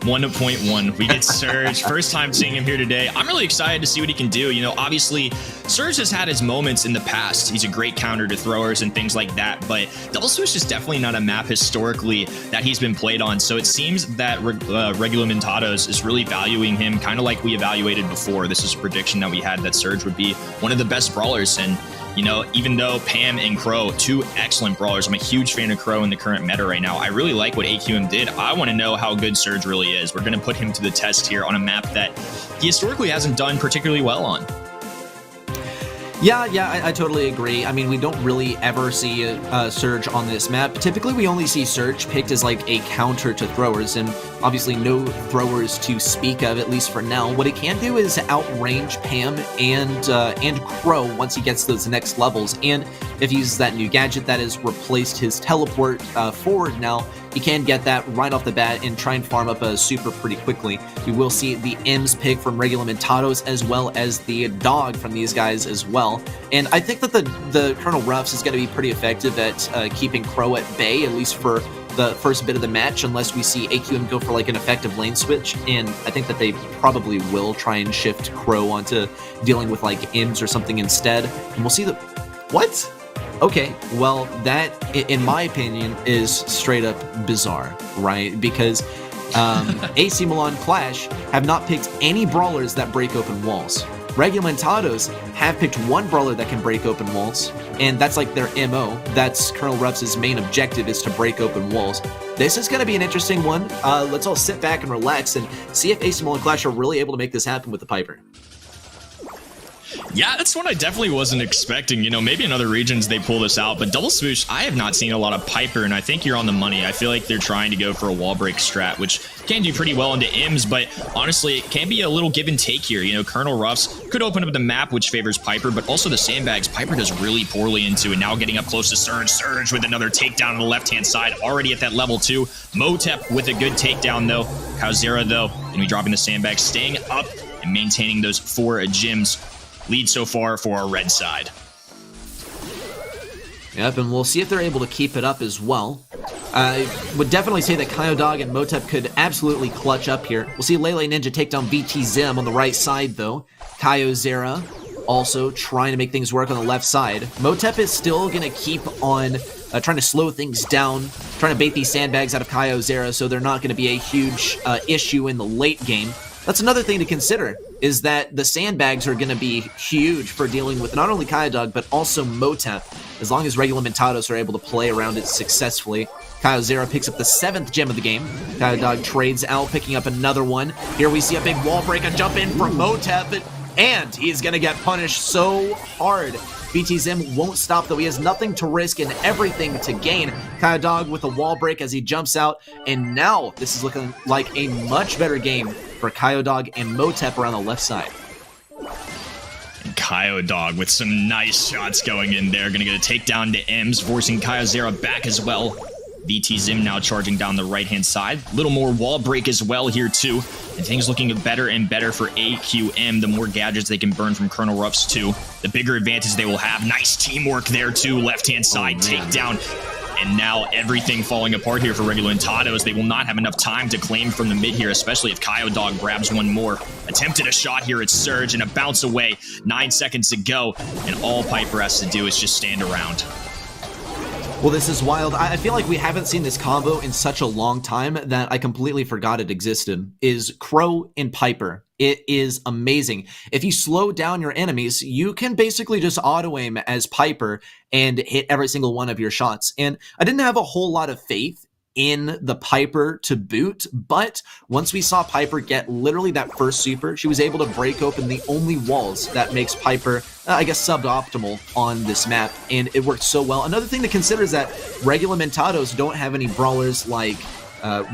1.1. We get Surge. First time seeing him here today. I'm really excited to see what he can do. You know, obviously, Surge has had his moments in the past. He's a great counter to throwers and things like that, but Double Swoosh is definitely not a map historically that he's been played on. So it seems that Regula Mentados is really valuing him kind of like we evaluated before. This is a prediction that we had that Surge would be one of the best brawlers. And you know, even though Pam and Crow, 2 excellent brawlers, I'm a huge fan of Crow in the current meta right now. I really like what AQM did. I want to know how good Surge really is. We're going to put him to the test here on a map that he historically hasn't done particularly well on. Yeah, I totally agree. I mean, we don't really ever see Surge on this map. Typically, we only see Surge picked as like a counter to throwers, and obviously no throwers to speak of, at least for now. What he can do is outrange Pam and Crow once he gets those next levels, and if he uses that new gadget that has replaced his teleport forward now, he can get that right off the bat and try and farm up a super pretty quickly. We will see the M's pick from Regula Mentados as well as the dog from these guys as well. And I think that the Colonel Ruffs is going to be pretty effective at keeping Crow at bay, at least for the first bit of the match, unless we see AQM go for like an effective lane switch. And I think that they probably will try and shift Crow onto dealing with like M's or something instead. And we'll see the... What? Okay, well, that, in my opinion, is straight up bizarre, right? Because AC Milan Qlash have not picked any brawlers that break open walls. Regula Mentados have picked one brawler that can break open walls, and that's like their MO. That's Colonel Ruffs' main objective, is to break open walls. This is going to be an interesting one. Let's all sit back and relax and see if AC Milan Qlash are really able to make this happen with the Piper. Yeah, that's one I definitely wasn't expecting. You know, maybe in other regions they pull this out, but Double Swoosh, I have not seen a lot of Piper, and I think you're on the money. I feel like they're trying to go for a wall break strat, which can do pretty well into Ims, but honestly, it can be a little give and take here. You know, Colonel Ruffs could open up the map, which favors Piper, but also the sandbags Piper does really poorly into, and now getting up close to Surge. Surge with another takedown on the left-hand side, already at that level 2. Motep with a good takedown, though. Kauzera, though, going to be dropping the sandbags, staying up and maintaining those 4 gems. Lead so far for our red side. Yep, and we'll see if they're able to keep it up as well. I would definitely say that Kyodog and Motep could absolutely clutch up here. We'll see Lele Ninja take down BT Zim on the right side, though. Kyozera also trying to make things work on the left side. Motep is still going to keep on trying to slow things down, trying to bait these sandbags out of KaiOzera so they're not going to be a huge issue in the late game. That's another thing to consider, is that the sandbags are going to be huge for dealing with not only KaiDog, but also Motep, as long as Regulamentados are able to play around it successfully. KaiOzera picks up the 7th gem of the game. KaiDog trades out, picking up another one. Here we see a big wall break, a jump in from Motep, and he's going to get punished so hard. BTZim won't stop, though. He has nothing to risk and everything to gain. KaiDog with a wall break as he jumps out, and now this is looking like a much better game for KaiDog and Motep around the left side. KaiDog with some nice shots going in there. Gonna get a takedown to Ems, forcing KaiOzera back as well. BTZim now charging down the right-hand side. A little more wall break as well here, too. And things looking better and better for AQM. The more gadgets they can burn from Colonel Ruffs, too, the bigger advantage they will have. Nice teamwork there, too. Left-hand side takedown. And now everything falling apart here for Regulamentados. They will not have enough time to claim from the mid here, especially if KaiDog grabs one more. Attempted a shot here at Surge and a bounce away. 9 seconds to go. And all Piper has to do is just stand around. Well, this is wild. I feel like we haven't seen this combo in such a long time that I completely forgot it existed. Is Crow and Piper. It is amazing. If you slow down your enemies, you can basically just auto-aim as Piper and hit every single one of your shots. And I didn't have a whole lot of faith in the Piper to boot, but once we saw Piper get literally that first super, she was able to break open the only walls that makes Piper, I guess, suboptimal on this map, and it worked so well. Another thing to consider is that Regulamentados don't have any brawlers like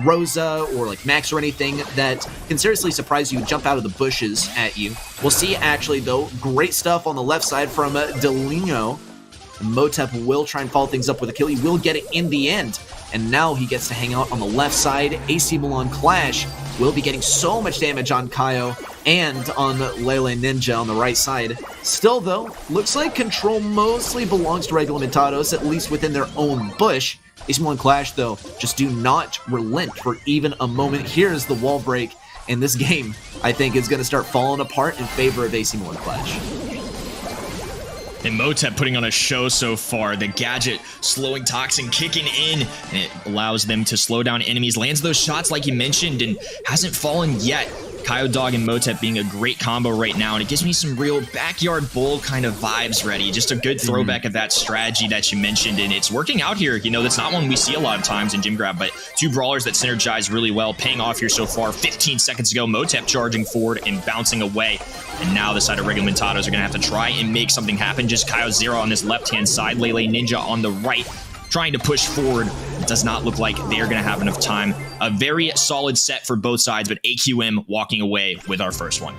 Rosa or like Max or anything that can seriously surprise you, jump out of the bushes at you. We'll see, actually, though, great stuff on the left side from Delino. Motep will try and follow things up with a kill. He will get it in the end. And now he gets to hang out on the left side. AC Milan Qlash will be getting so much damage on Kaio and on Lele Ninja on the right side. Still, though, looks like control mostly belongs to Regulamentados, at least within their own bush. AC Milan Qlash, though, just do not relent for even a moment. Here's the wall break, and this game, I think, is going to start falling apart in favor of AC Milan Qlash. And Motep putting on a show so far. The gadget slowing Toxin, kicking in, and it allows them to slow down enemies. Lands those shots like you mentioned and hasn't fallen yet. KaiDog and Motep being a great combo right now, and it gives me some real backyard bull kind of vibes ready. Just a good throwback of that strategy that you mentioned, and it's working out here. You know, that's not one we see a lot of times in Gym Grab, but two brawlers that synergize really well, paying off here so far. 15 seconds ago, Motep charging forward and bouncing away, and now the side of Regulamentados are going to have to try and make something happen. Just KaiOzera on this left-hand side, Lele Ninja on the right, trying to push forward. It does not look like they're going to have enough time. A very solid set for both sides, but AQM walking away with our first one.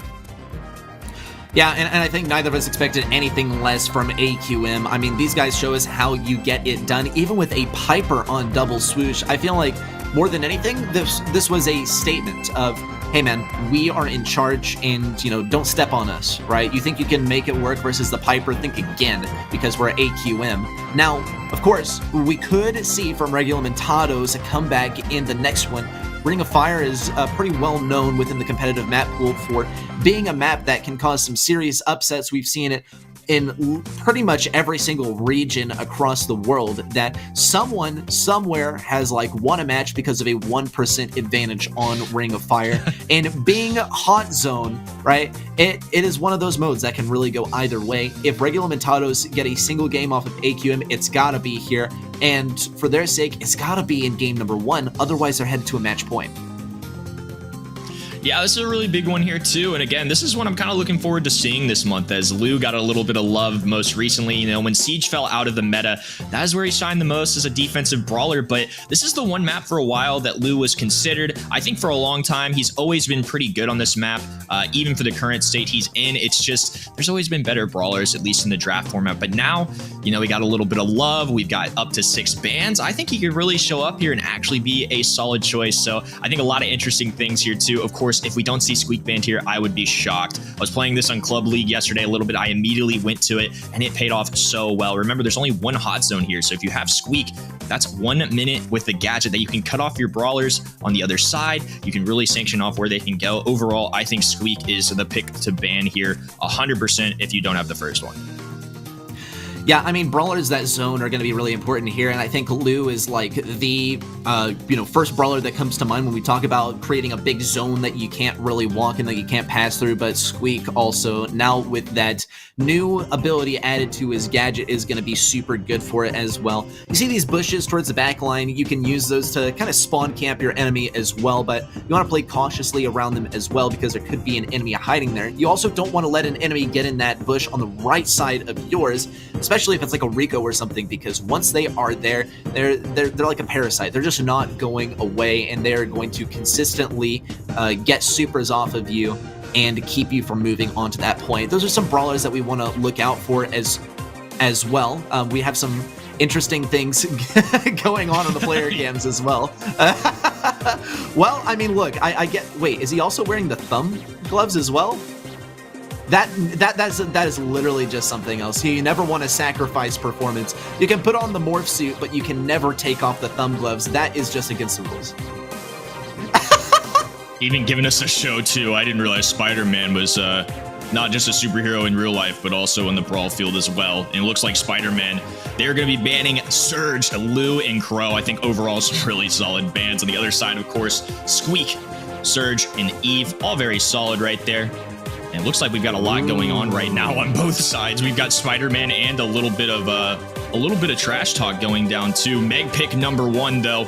Yeah, and I think neither of us expected anything less from AQM. I mean, these guys show us how you get it done, even with a Piper on double swoosh. I feel like, more than anything, this was a statement of, hey man, we are in charge and, you know, don't step on us, right? You think you can make it work versus the Piper? Think again, because we're AQM. Now, of course, we could see from Regulamentados a comeback in the next one. Ring of Fire is pretty well known within the competitive map pool for being a map that can cause some serious upsets. We've seen it in pretty much every single region across the world, that someone somewhere has like won a match because of a 1% advantage on Ring of Fire. And being hot zone, right, it is one of those modes that can really go either way. If Regulamentados get a single game off of AQM, it's gotta be here, and for their sake, it's gotta be in game number 1, otherwise they're headed to a match point. Yeah, this is a really big one here too, and again, this is one I'm kind of looking forward to seeing this month, as Lou got a little bit of love most recently. You know, when Siege fell out of the meta, that is where he shined the most as a defensive brawler, but this is the one map for a while that Lou was considered. I think for a long time, he's always been pretty good on this map, even for the current state he's in. It's just, there's always been better brawlers, at least in the draft format, but now, you know, we got a little bit of love, we've got up to 6 bans. I think he could really show up here and actually be a solid choice, so I think a lot of interesting things here too. Of course, course, if we don't see Squeak banned here, I would be shocked. I was playing this on Club League yesterday a little bit. I immediately went to it, and it paid off so well. Remember, there's only one hot zone here, so if you have Squeak, that's 1 minute with the gadget that you can cut off your brawlers on the other side. You can really sanction off where they can go. Overall, I think Squeak is the pick to ban here 100% if you don't have the first one. Yeah, I mean, brawlers that zone are going to be really important here, and I think Lou is like the, first brawler that comes to mind when we talk about creating a big zone that you can't really walk in, that you can't pass through, but Squeak also, now with that new ability added to his gadget, is going to be super good for it as well. You see these bushes towards the back line, you can use those to kind of spawn camp your enemy as well, but you want to play cautiously around them as well because there could be an enemy hiding there. You also don't want to let an enemy get in that bush on the right side of yours, especially if it's like a Rico or something, because once they are there, they're like a parasite. They're just not going away, and they're going to consistently get supers off of you and keep you from moving on to that point. Those are some brawlers that we want to look out for as well. We have some interesting things going on the player cams as well. Well, I mean, look, I get. Wait, is he also wearing the thumb gloves as well? That is literally just something else. You never want to sacrifice performance. You can put on the morph suit, but you can never take off the thumb gloves. That is just against the rules. Even giving us a show too. I didn't realize Spider-Man was not just a superhero in real life, but also in the Brawl field as well. And it looks like Spider-Man, they're going to be banning Surge, Lou, and Crow. I think overall some really solid bans. On the other side, of course, Squeak, Surge, and Eve, all very solid right there. And it looks like we've got a lot going on right now on both sides. We've got Spider-Man and a little bit of trash talk going down too. Meg pick number 1 though.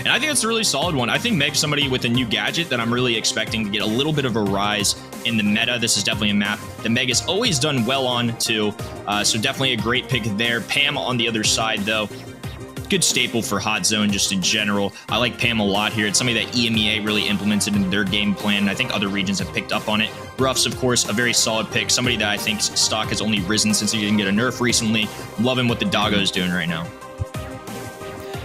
And I think it's a really solid one. I think Meg's somebody with a new gadget that I'm really expecting to get a little bit of a rise in the meta. This is definitely a map that Meg has always done well on too. So definitely a great pick there. Pam on the other side though. Good staple for Hot Zone just in general. I like Pam a lot here. It's something that EMEA really implemented in their game plan. I think other regions have picked up on it. Ruffs, of course, a very solid pick. Somebody that I think stock has only risen since he didn't get a nerf recently. I'm loving what the doggo's doing right now.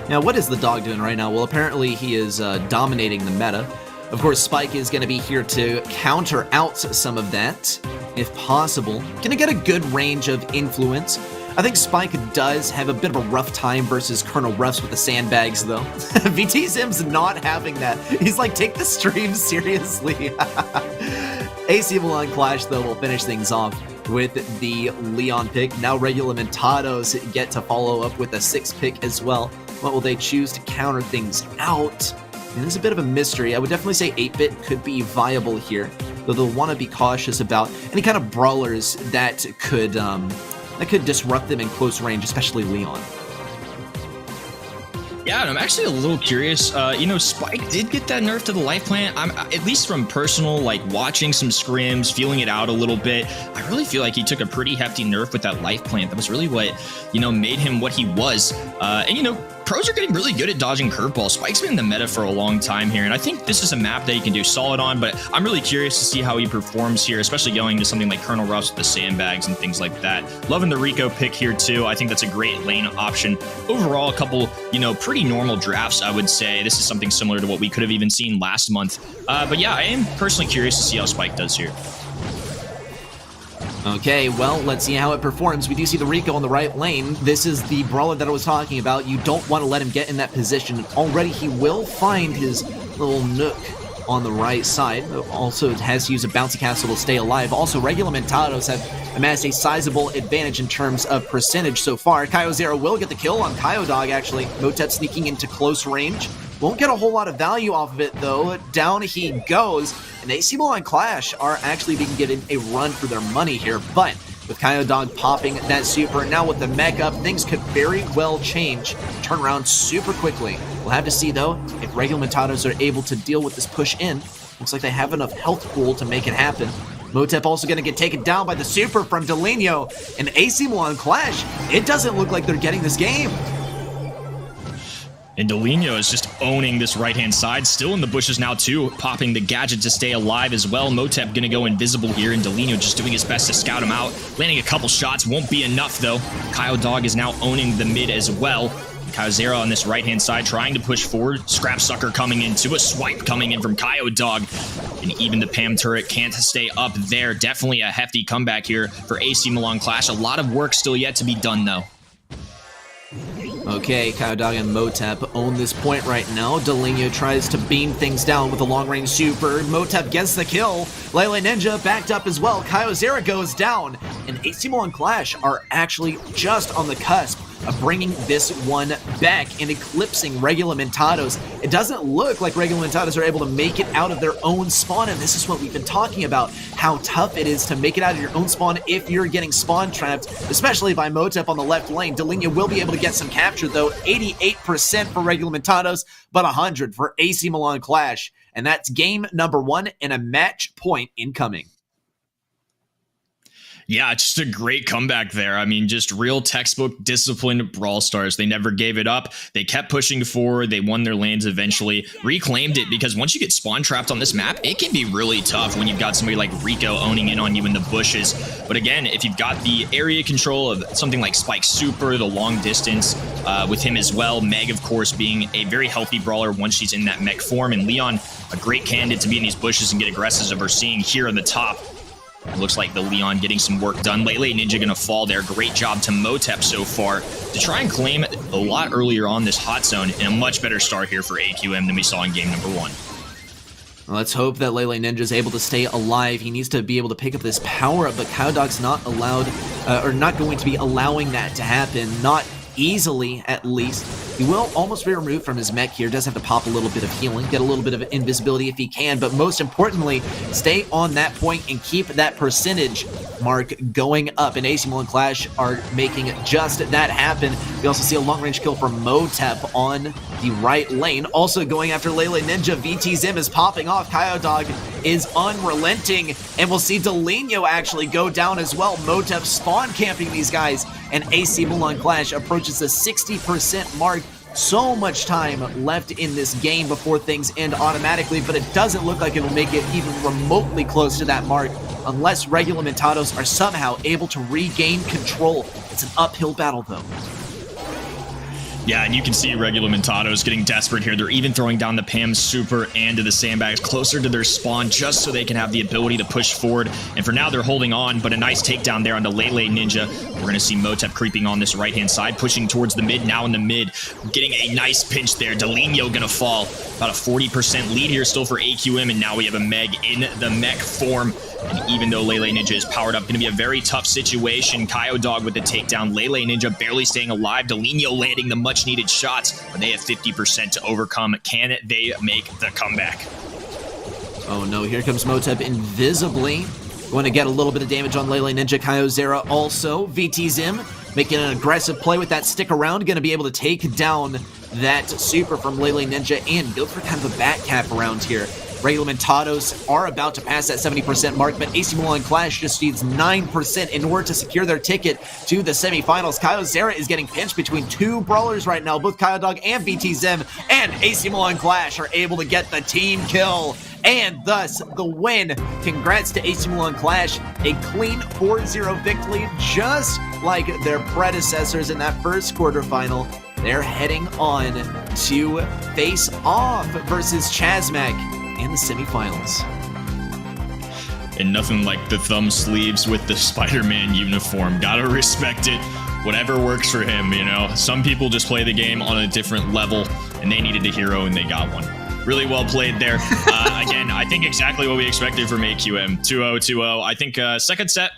Now, what is the dog doing right now? Well, apparently he is dominating the meta. Of course, Spike is going to be here to counter out some of that, if possible. Going to get a good range of influence. I think Spike does have a bit of a rough time versus Colonel Ruffs with the sandbags, though. VT Sim's not having that. He's like, take the stream seriously. AC Milan Qlash, though, will finish things off with the Leon pick. Now Regulamentados get to follow up with a 6th pick as well. What will they choose to counter things out? And it's a bit of a mystery. I would definitely say 8-bit could be viable here, though they'll want to be cautious about any kind of brawlers that could disrupt them in close range, especially Leon. Yeah, and I'm actually a little curious. Spike did get that nerf to the life plant. I'm at least from personal, like watching some scrims, feeling it out a little bit. I really feel like he took a pretty hefty nerf with that life plant. That was really what, made him what he was. Pros are getting really good at dodging curveballs. Spike's been in the meta for a long time here, and I think this is a map that he can do solid on, but I'm really curious to see how he performs here, especially going to something like Colonel Ruffs with the sandbags and things like that. Loving the Rico pick here, too. I think that's a great lane option. Overall, a couple, pretty normal drafts, I would say. This is something similar to what we could have even seen last month. But yeah, I am personally curious to see how Spike does here. Okay, well, let's see how it performs. We do see the Rico on the right lane. This is the brawler that I was talking about. You don't want to let him get in that position. Already, he will find his little nook on the right side. Also, has to use a bouncy castle to stay alive. Also, Regulamentados have amassed a sizable advantage in terms of percentage so far. Kaio Zero will get the kill on Kaio Dog, actually. Motep sneaking into close range. Won't get a whole lot of value off of it, though. Down he goes. And AC Milan Qlash are actually being given a run for their money here. But with Kaio Dog popping that super, now with the mech up, things could very well change. Turn around super quickly. We'll have to see, though, if Regulamentados are able to deal with this push in. Looks like they have enough health pool to make it happen. Motep also going to get taken down by the super from Delineo. And AC Milan Qlash, it doesn't look like they're getting this game. And Delineo is just owning this right-hand side. Still in the bushes now, too. Popping the gadget to stay alive as well. Motep going to go invisible here, and Delineo just doing his best to scout him out. Landing a couple shots. Won't be enough, though. Kaio Dog is now owning the mid as well. Kyozera on this right-hand side trying to push forward. Scrap Sucker coming into a swipe coming in from Kyo Dog. And even the Pam turret can't stay up there. Definitely a hefty comeback here for AC Milan Qlash. A lot of work still yet to be done, though. Okay, Dog and Motep own this point right now. Delineo tries to beam things down with a long-range super. Motep gets the kill. Lele Ninja backed up as well. Kyozera goes down. And AC Milan Qlash are actually just on the cusp of bringing this one back and eclipsing Regula Mentados. It doesn't look like Regula Mentados are able to make it out of their own spawn, and this is what we've been talking about, how tough it is to make it out of your own spawn if you're getting spawn trapped, especially by Motep on the left lane. Delinea will be able to get some capture though, 88% for Regula Mentados, but 100 for AC Milan Qlash. And that's game number 1 and a match point incoming. Yeah, just a great comeback there. I mean, just real textbook disciplined Brawl Stars. They never gave it up. They kept pushing forward. They won their lanes eventually, reclaimed it, because once you get spawn trapped on this map, it can be really tough when you've got somebody like Rico owning in on you in the bushes. But again, if you've got the area control of something like Spike Super, the long distance with him as well, Meg, of course, being a very healthy brawler once she's in that mech form, and Leon, a great candidate to be in these bushes and get aggressive as we're seeing here on the top. It looks like the Leon getting some work done. Lele Ninja gonna fall there. Great job to Motep so far to try and claim a lot earlier on this hot zone, and a much better start here for AQM than we saw in game number 1. Let's hope that Lele Ninja is able to stay alive. He needs to be able to pick up this power-up, but Kyodog's not allowed, or not going to be allowing that to happen. Not easily, at least. He will almost be removed from his mech here. Does have to pop a little bit of healing, get a little bit of invisibility if he can, but most importantly, stay on that point and keep that percentage mark going up. And AC Milan Qlash are making just that happen. We also see a long-range kill from Motep on the right lane. Also going after Lele Ninja. VT Zim is popping off. Kyodog is unrelenting, and we'll see Delineo actually go down as well. Motep spawn camping these guys, and AC Milan Qlash approaches the 60% mark. So much time left in this game before things end automatically, but it doesn't look like it'll make it even remotely close to that mark unless Regula Mentados are somehow able to regain control. It's an uphill battle though. Yeah, and you can see Regula Mentados getting desperate here. They're even throwing down the Pam Super and to the sandbags closer to their spawn just so they can have the ability to push forward. And for now, they're holding on, but a nice takedown there on the Lele Ninja. We're going to see Motep creeping on this right-hand side, pushing towards the mid, now in the mid. Getting a nice pinch there. Delineo going to fall. About a 40% lead here still for AQM, and now we have a Meg in the mech form. And even though Lele Ninja is powered up, going to be a very tough situation. Kyo Dog with the takedown. Lele Ninja barely staying alive. Delineo landing the much-needed shots, but they have 50% to overcome. Can they make the comeback? Oh no, here comes Motep invisibly. Going to get a little bit of damage on Lele Ninja. Kyozera also. VT Zim making an aggressive play with that stick around. Going to be able to take down that super from Lele Ninja and go for kind of a back cap around here. Regula Mentados are about to pass that 70% mark, but AC Milan Qlash just needs 9% in order to secure their ticket to the semifinals. Kyozera is getting pinched between two brawlers right now, both Kyodog and VT Zim, and AC Milan Qlash are able to get the team kill and thus the win. Congrats to AC Milan Qlash, a clean 4-0 victory, just like their predecessors in that first quarterfinal. They're heading on to face off versus Chazmak in the semifinals. And nothing like the thumb sleeves with the Spider-Man uniform. Gotta respect it. Whatever works for him, you know. Some people just play the game on a different level, and they needed a hero, and they got one. Really well played there. Again, I think exactly what we expected from AQM. 2-0, 2-0. I think second set,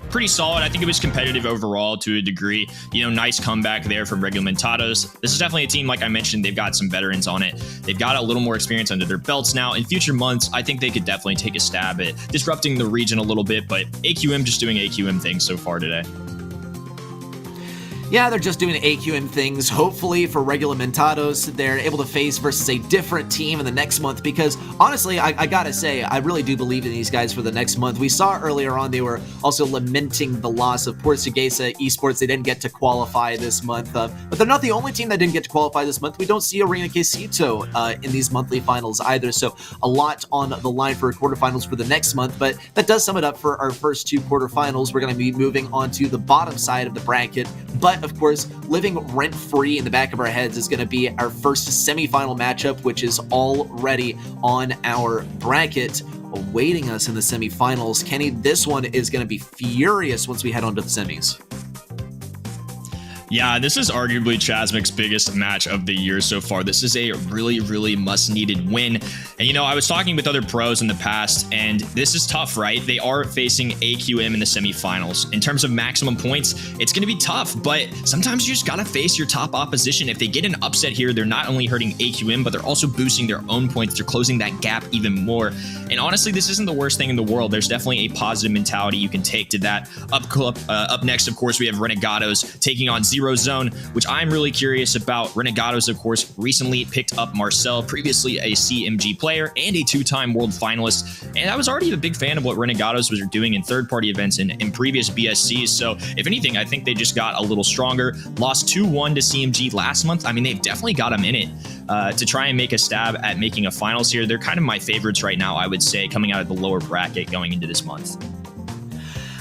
pretty solid. I think it was competitive overall to a degree. You know, nice comeback there from Regula Mentados. This is definitely a team, like I mentioned, they've got some veterans on it. They've got a little more experience under their belts now. In future months, I think they could definitely take a stab at disrupting the region a little bit, but AQM just doing AQM things so far today. Yeah, they're just doing AQM things. Hopefully for Regula Mentados, they're able to face versus a different team in the next month, because honestly, I gotta say, I really do believe in these guys for the next month. We saw earlier on they were also lamenting the loss of Portuguesa Esports. They didn't get to qualify this month, but they're not the only team that didn't get to qualify this month. We don't see Arena Quesito in these monthly finals either, so a lot on the line for quarterfinals for the next month, but that does sum it up for our first two quarterfinals. We're going to be moving on to the bottom side of the bracket, but that, of course, living rent-free in the back of our heads is going to be our first semifinal matchup, which is already on our bracket awaiting us in the semifinals. Kenny, this one is going to be furious once we head on to the semis. Yeah, this is arguably Chasmic's biggest match of the year so far. This is a really, really must-needed win. And, you know, I was talking with other pros in the past, and this is tough, right? They are facing AQM in the semifinals. In terms of maximum points, it's going to be tough, but sometimes you just got to face your top opposition. If they get an upset here, they're not only hurting AQM, but they're also boosting their own points. They're closing that gap even more. And honestly, this isn't the worst thing in the world. There's definitely a positive mentality you can take to that. Up next, of course, we have Renegados taking on Zero Zone, which I'm really curious about. Renegados, of course, recently picked up Marcel, previously a CMG player and a two-time world finalist. And I was already a big fan of what Renegados was doing in third-party events in previous BSCs. So if anything, I think they just got a little stronger. Lost 2-1 to CMG last month. I mean, they've definitely got them in it to try and make a stab at making a finals here. They're kind of my favorites right now, I would say, coming out of the lower bracket going into this month.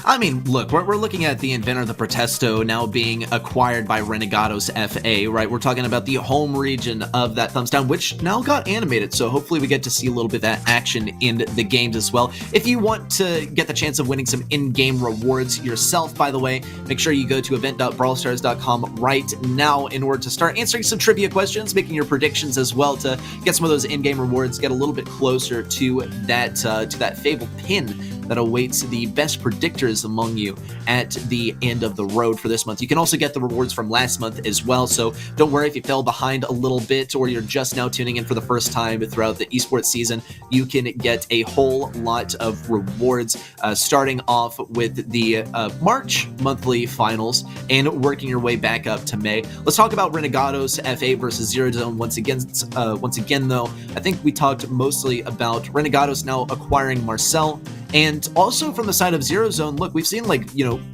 I mean, look, we're looking at the inventor, the Protesto, now being acquired by Renegados FA, right? We're talking about the home region of that Thumbs Down, which now got animated, so hopefully we get to see a little bit of that action in the games as well. If you want to get the chance of winning some in-game rewards yourself, by the way, make sure you go to event.brawlstars.com right now in order to start answering some trivia questions, making your predictions as well to get some of those in-game rewards, get a little bit closer to that fabled pin that awaits the best predictors among you at the end of the road for this month. You can also get the rewards from last month as well, so don't worry if you fell behind a little bit or you're just now tuning in for the first time throughout the esports season. You can get a whole lot of rewards, starting off with the March monthly finals and working your way back up to May. Let's talk about Renegados FA versus Zero Zone once again, though. I think we talked mostly about Renegados now acquiring Marcel. And also from the side of Zero Zone, look, we've seen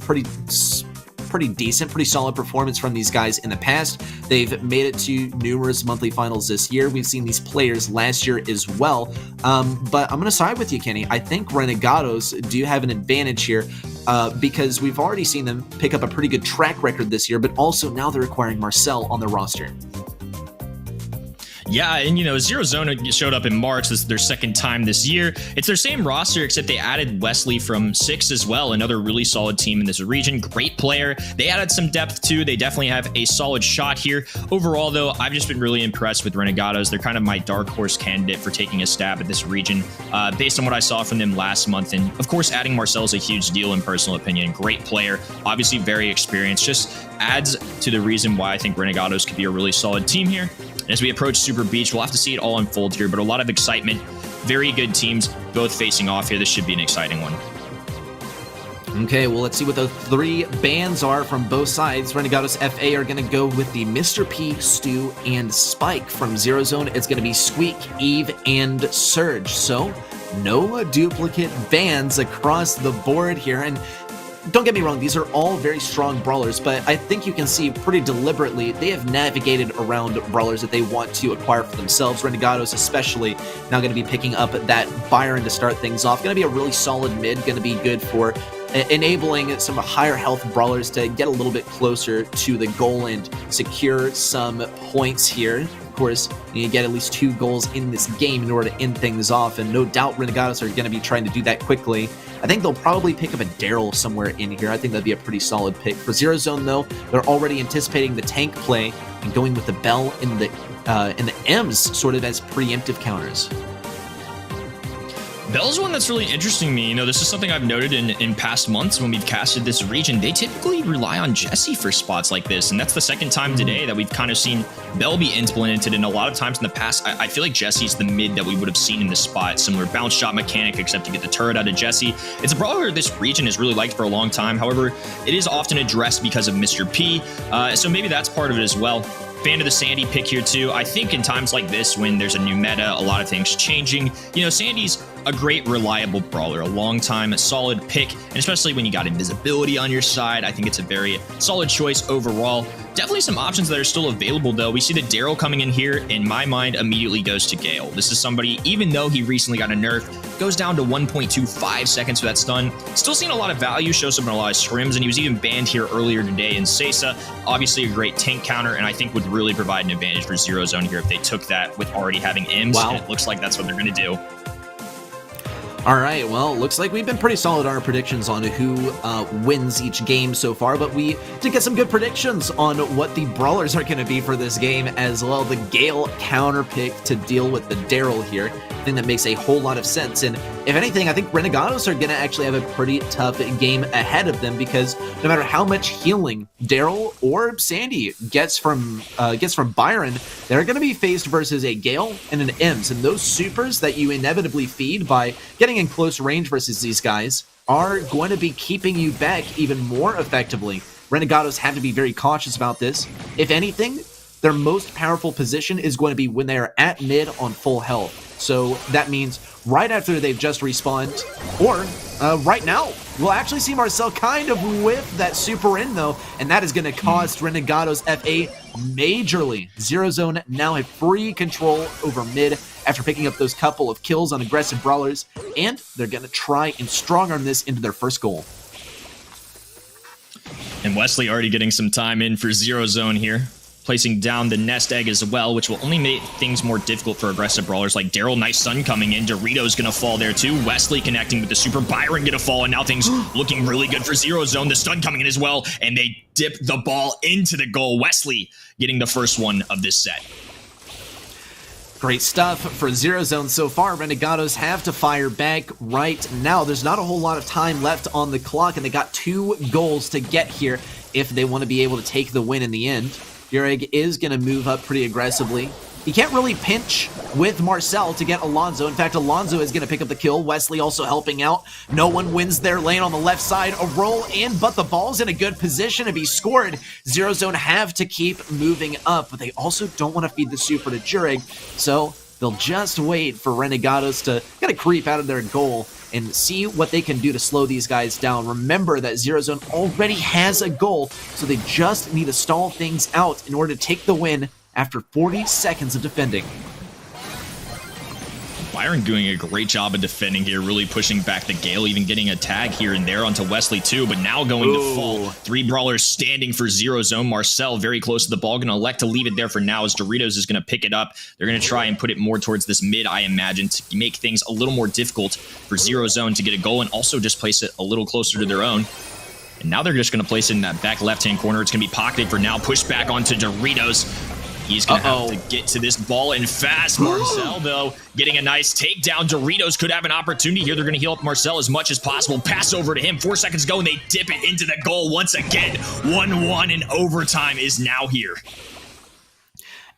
pretty decent, pretty solid performance from these guys in the past. They've made it to numerous monthly finals this year. We've seen these players last year as well. But I'm going to side with you, Kenny. I think Renegados do have an advantage here because we've already seen them pick up a pretty good track record this year, but also now they're acquiring Marcel on their roster. Yeah, and you know, Zero Zone showed up in March. This is their second time this year. It's their same roster, except they added Wesley from 6 as well, another really solid team in this region. Great player. They added some depth too. They definitely have a solid shot here. Overall, though, I've just been really impressed with Renegados. They're kind of my dark horse candidate for taking a stab at this region based on what I saw from them last month. And of course, adding Marcel is a huge deal in personal opinion. Great player, obviously very experienced. Just adds to the reason why I think Renegados could be a really solid team here. As we approach Super Beach, we'll have to see it all unfold here, but a lot of excitement. Very good teams, both facing off here. This should be an exciting one. Okay, well, let's see what the three bans are from both sides. Renegados FA are going to go with the Mr. P, Stu, and Spike. From Zero Zone, it's going to be Squeak, Eve, and Surge. So, no duplicate bans across the board here. And don't get me wrong, these are all very strong brawlers, but I think you can see pretty deliberately they have navigated around brawlers that they want to acquire for themselves. Renegados especially now going to be picking up that Byron to start things off. Going to be a really solid mid, going to be good for enabling some higher health brawlers to get a little bit closer to the goal and secure some points here. Of course, you need to get at least 2 goals in this game in order to end things off, and no doubt Renegados are going to be trying to do that quickly. I think they'll probably pick up a Daryl somewhere in here. I think that'd be a pretty solid pick. For Zero Zone, though, they're already anticipating the tank play and going with the Bell and the M's sort of as preemptive counters. Bell's one that's really interesting me. You know, this is something I've noted in past months when we've casted this region. They typically rely on Jesse for spots like this, and that's the second time today that we've kind of seen Bell be implemented. And a lot of times in the past, I feel like Jesse's the mid that we would have seen in this spot. Similar bounce shot mechanic, except to get the turret out of Jesse. It's a brawler this region has really liked for a long time. However, it is often addressed because of Mr. P, so maybe that's part of it as well. Fan of the Sandy pick here too. I think in times like this, when there's a new meta, a lot of things changing, you know, Sandy's a great, reliable brawler, a long time, a solid pick, and especially when you got invisibility on your side, I think it's a very solid choice overall. Definitely some options that are still available, though. We see the Daryl coming in here, and my mind immediately goes to Gale. This is somebody, even though he recently got a nerf, goes down to 1.25 seconds for that stun. Still seeing a lot of value, shows up in a lot of scrims, and he was even banned here earlier today in Sesa. Obviously a great tank counter, and I think would really provide an advantage for Zero Zone here if they took that with already having Ims, Wow. and it looks like that's what they're going to do. All right, well, looks like we've been pretty solid on our predictions on who wins each game so far, but we did get some good predictions on what the brawlers are going to be for this game as well. The Gale counter pick to deal with the Daryl here. I think that makes a whole lot of sense, and if anything, I think Renegados are going to actually have a pretty tough game ahead of them because no matter how much healing Daryl or Sandy gets from Byron, they're going to be faced versus a Gale and an Ems, and those supers that you inevitably feed by getting in close range versus these guys are going to be keeping you back even more effectively. Renegados have to be very cautious about this. If anything, their most powerful position is going to be when they are at mid on full health. So that means right after they've just respawned, or right now, we'll actually see Marcel kind of whiff that super in though, and that is going to cost Renegados FA majorly. Zero Zone now have free control over mid after picking up those couple of kills on aggressive brawlers, and they're going to try and strong arm this into their first goal. And Wesley already getting some time in for Zero Zone here, placing down the nest egg as well, which will only make things more difficult for aggressive brawlers like Daryl. Nice stun coming in. Dorito's gonna fall there too. Wesley connecting with the super. Byron gonna fall, and now things looking really good for Zero Zone. The stun coming in as well, and they dip the ball into the goal. Wesley getting the first one of this set. Great stuff for Zero Zone so far. Renegados have to fire back right now. There's not a whole lot of time left on the clock, and they got 2 goals to get here if they want to be able to take the win in the end. Jureg is going to move up pretty aggressively. He can't really pinch with Marcel to get Alonso. In fact, Alonso is going to pick up the kill. Wesley also helping out. No one wins their lane on the left side. A roll in, but the ball's in a good position to be scored. Zero Zone have to keep moving up, but they also don't want to feed the super to Jureg, so they'll just wait for Renegados to kind of creep out of their goal and see what they can do to slow these guys down. Remember that Zero Zone already has a goal, so they just need to stall things out in order to take the win after 40 seconds of defending. Byron doing a great job of defending here, really pushing back the Gale, even getting a tag here and there onto Wesley too, but now going to fall. 3 brawlers standing for Zero Zone. Marcel very close to the ball, going to elect to leave it there for now as Doritos is going to pick it up. They're going to try and put it more towards this mid, I imagine, to make things a little more difficult for Zero Zone to get a goal and also just place it a little closer to their own. And now they're just going to place it in that back left-hand corner. It's going to be pocketed for now. Push back onto Doritos. He's going to have to get to this ball and fast. Marcel, though, getting a nice takedown. Doritos could have an opportunity here. They're going to heal up Marcel as much as possible. Pass over to him. 4 seconds to go, and they dip it into the goal once again. 1-1, and overtime is now here.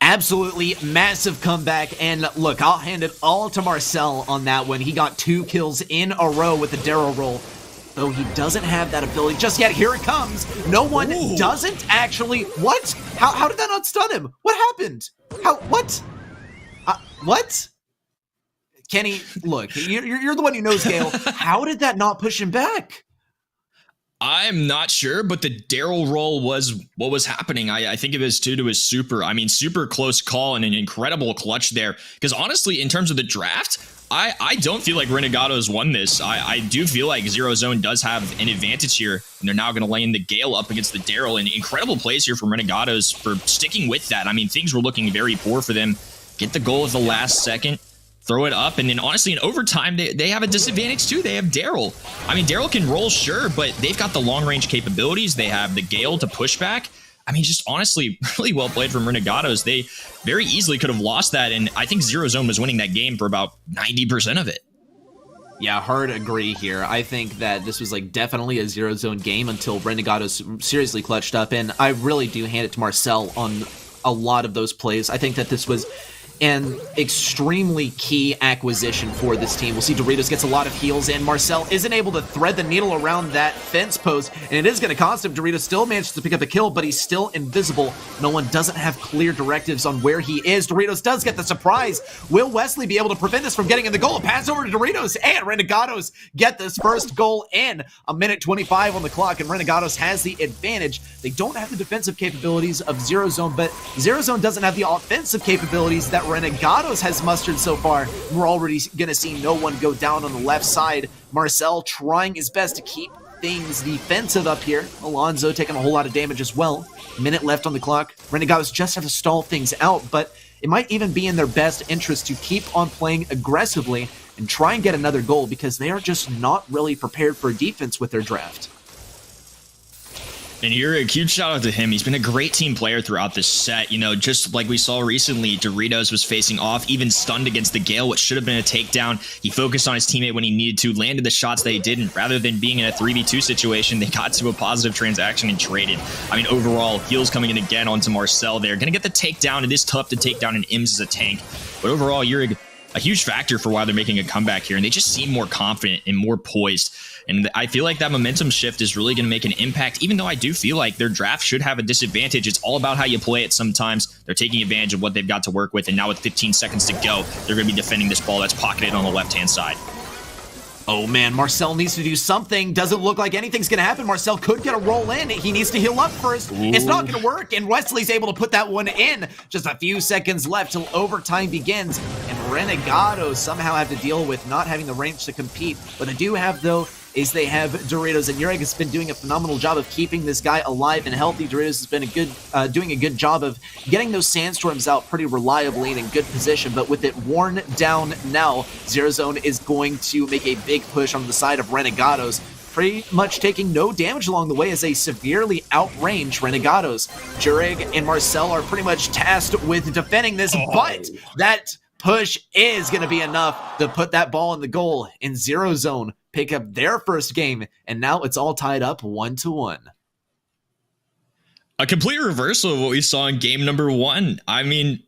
Absolutely massive comeback, and look, I'll hand it all to Marcel on that one. He got 2 kills in a row with the Daryl roll. Though he doesn't have that ability just yet. Here it comes. No one doesn't actually... What? How did that not stun him? What happened? What? What? Kenny, look, you're the one who knows, Gale. How did that not push him back? I'm not sure, but the Daryl roll was what was happening. I think it was due to his super. I mean, super close call and an incredible clutch there. Because honestly, in terms of the draft... I don't feel like Renegados won this. I do feel like Zero Zone does have an advantage here, and they're now going to lane the Gale up against the Daryl. And incredible plays here from Renegados for sticking with that. I mean, things were looking very poor for them. Get the goal at the last second, throw it up, and then honestly, in overtime, they have a disadvantage too. They have Daryl. I mean, Daryl can roll, sure, but they've got the long-range capabilities. They have the Gale to push back. I mean, just honestly, really well played from Renegados. They very easily could have lost that, and I think Zero Zone was winning that game for about 90% of it. Yeah, hard agree here. I think that this was like definitely a Zero Zone game until Renegados seriously clutched up, and I really do hand it to Marcel on a lot of those plays. I think that this was an extremely key acquisition for this team. We'll see Doritos gets a lot of heals in. Marcel isn't able to thread the needle around that fence post, and it is going to cost him. Doritos still manages to pick up a kill, but he's still invisible. No one doesn't have clear directives on where he is. Doritos does get the surprise. Will Wesley be able to prevent this from getting in the goal? Pass over to Doritos, and Renegados get this first goal in. A minute 25 on the clock, and Renegados has the advantage. They don't have the defensive capabilities of Zero Zone, but Zero Zone doesn't have the offensive capabilities that Renegados has mustered so far. We're already going to see no one go down on the left side. Marcel trying his best to keep things defensive up here. Alonso taking a whole lot of damage as well. Minute left on the clock. Renegados just have to stall things out, but it might even be in their best interest to keep on playing aggressively and try and get another goal, because they are just not really prepared for defense with their draft. And here, a huge shout out to him. He's been a great team player throughout this set. You know, just like we saw recently, Doritos was facing off, even stunned against the Gale, which should have been a takedown. He focused on his teammate when he needed to, landed the shots that he didn't. Rather than being in a 3v2 situation, they got to a positive transaction and traded. I mean, overall, heals coming in again onto Marcel there. Gonna get the takedown. It is tough to take down an Ims as a tank. But overall, you're a huge factor for why they're making a comeback here, and they just seem more confident and more poised. And I feel like that momentum shift is really going to make an impact, even though I do feel like their draft should have a disadvantage. It's all about how you play it sometimes. They're taking advantage of what they've got to work with, and now with 15 seconds to go, they're going to be defending this ball that's pocketed on the left-hand side. Oh man, Marcel needs to do something. Doesn't look like anything's going to happen. Marcel could get a roll in. He needs to heal up first. Ooh. It's not going to work, and Wesley's able to put that one in. Just a few seconds left till overtime begins, and Renegados somehow have to deal with not having the range to compete. What they do have, though, is they have Doritos, and Jurek has been doing a phenomenal job of keeping this guy alive and healthy. Doritos has been doing a good job of getting those sandstorms out pretty reliably and in good position, but with it worn down now, Zero Zone is going to make a big push on the side of Renegados, pretty much taking no damage along the way as they severely outrange Renegados. Jurek and Marcel are pretty much tasked with defending this, but that push is going to be enough to put that ball in the goal, in Zero Zone pick up their first game, and now it's all tied up 1-1. A complete reversal of what we saw in game number 1. I mean,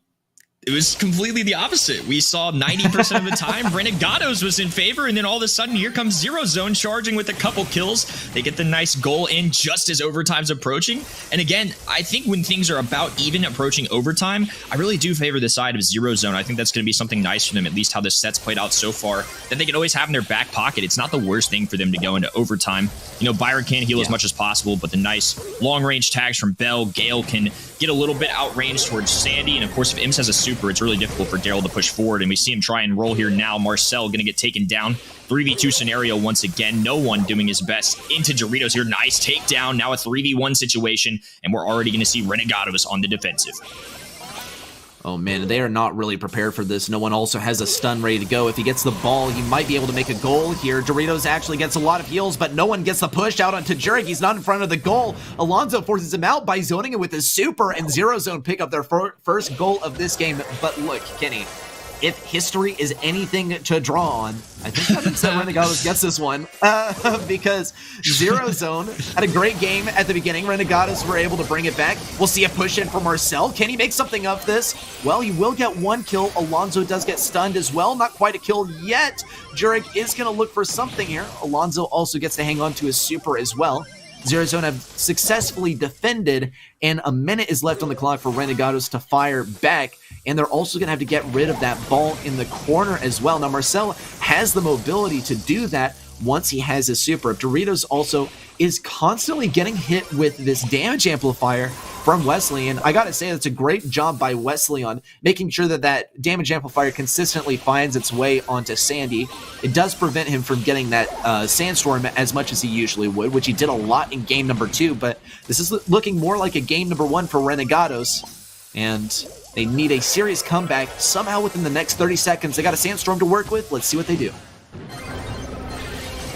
it was completely the opposite. We saw 90% of the time Renegados was in favor, and then all of a sudden here comes Zero Zone charging with a couple kills. They get the nice goal in just as overtime's approaching. And again, I think when things are about even approaching overtime, I really do favor the side of Zero Zone. I think that's going to be something nice for them, at least how this set's played out so far, that they can always have in their back pocket. It's not the worst thing for them to go into overtime. You know, Byron can heal as much as possible, but the nice long-range tags from Bell, Gale can get a little bit outranged towards Sandy, and of course if Ims has a super, it's really difficult for Daryl to push forward, and we see him try and roll here now. Marcel gonna get taken down. 3v2 scenario once again. No one doing his best into Doritos here. Nice takedown. Now a 3v1 situation, and we're already gonna see Renegados on the defensive. Oh man, they are not really prepared for this. No one also has a stun ready to go. If he gets the ball, he might be able to make a goal here. Doritos actually gets a lot of heals, but no one gets the push out onto Jurek. He's not in front of the goal. Alonso forces him out by zoning it with his super, and Zero Zone pick up their first goal of this game. But look, Kenny, if history is anything to draw on, I think that means that Renegados gets this one, because Zero Zone had a great game at the beginning. Renegados were able to bring it back. We'll see a push in from Marcel. Can he make something of this? Well, he will get one kill. Alonso does get stunned as well. Not quite a kill yet. Jurek is going to look for something here. Alonso also gets to hang on to his super as well. Zero Zone have successfully defended, and a minute is left on the clock for Renegados to fire back, and they're also going to have to get rid of that ball in the corner as well. Now, Marcel has the mobility to do that once he has his super. Doritos also is constantly getting hit with this damage amplifier from Wesley, and I gotta say that's a great job by Wesley on making sure that that damage amplifier consistently finds its way onto Sandy. It does prevent him from getting that sandstorm as much as he usually would, which he did a lot in game number 2, but this is looking more like a game number 1 for Renegados, and they need a serious comeback somehow within the next 30 seconds. They got a sandstorm to work with. Let's see what they do.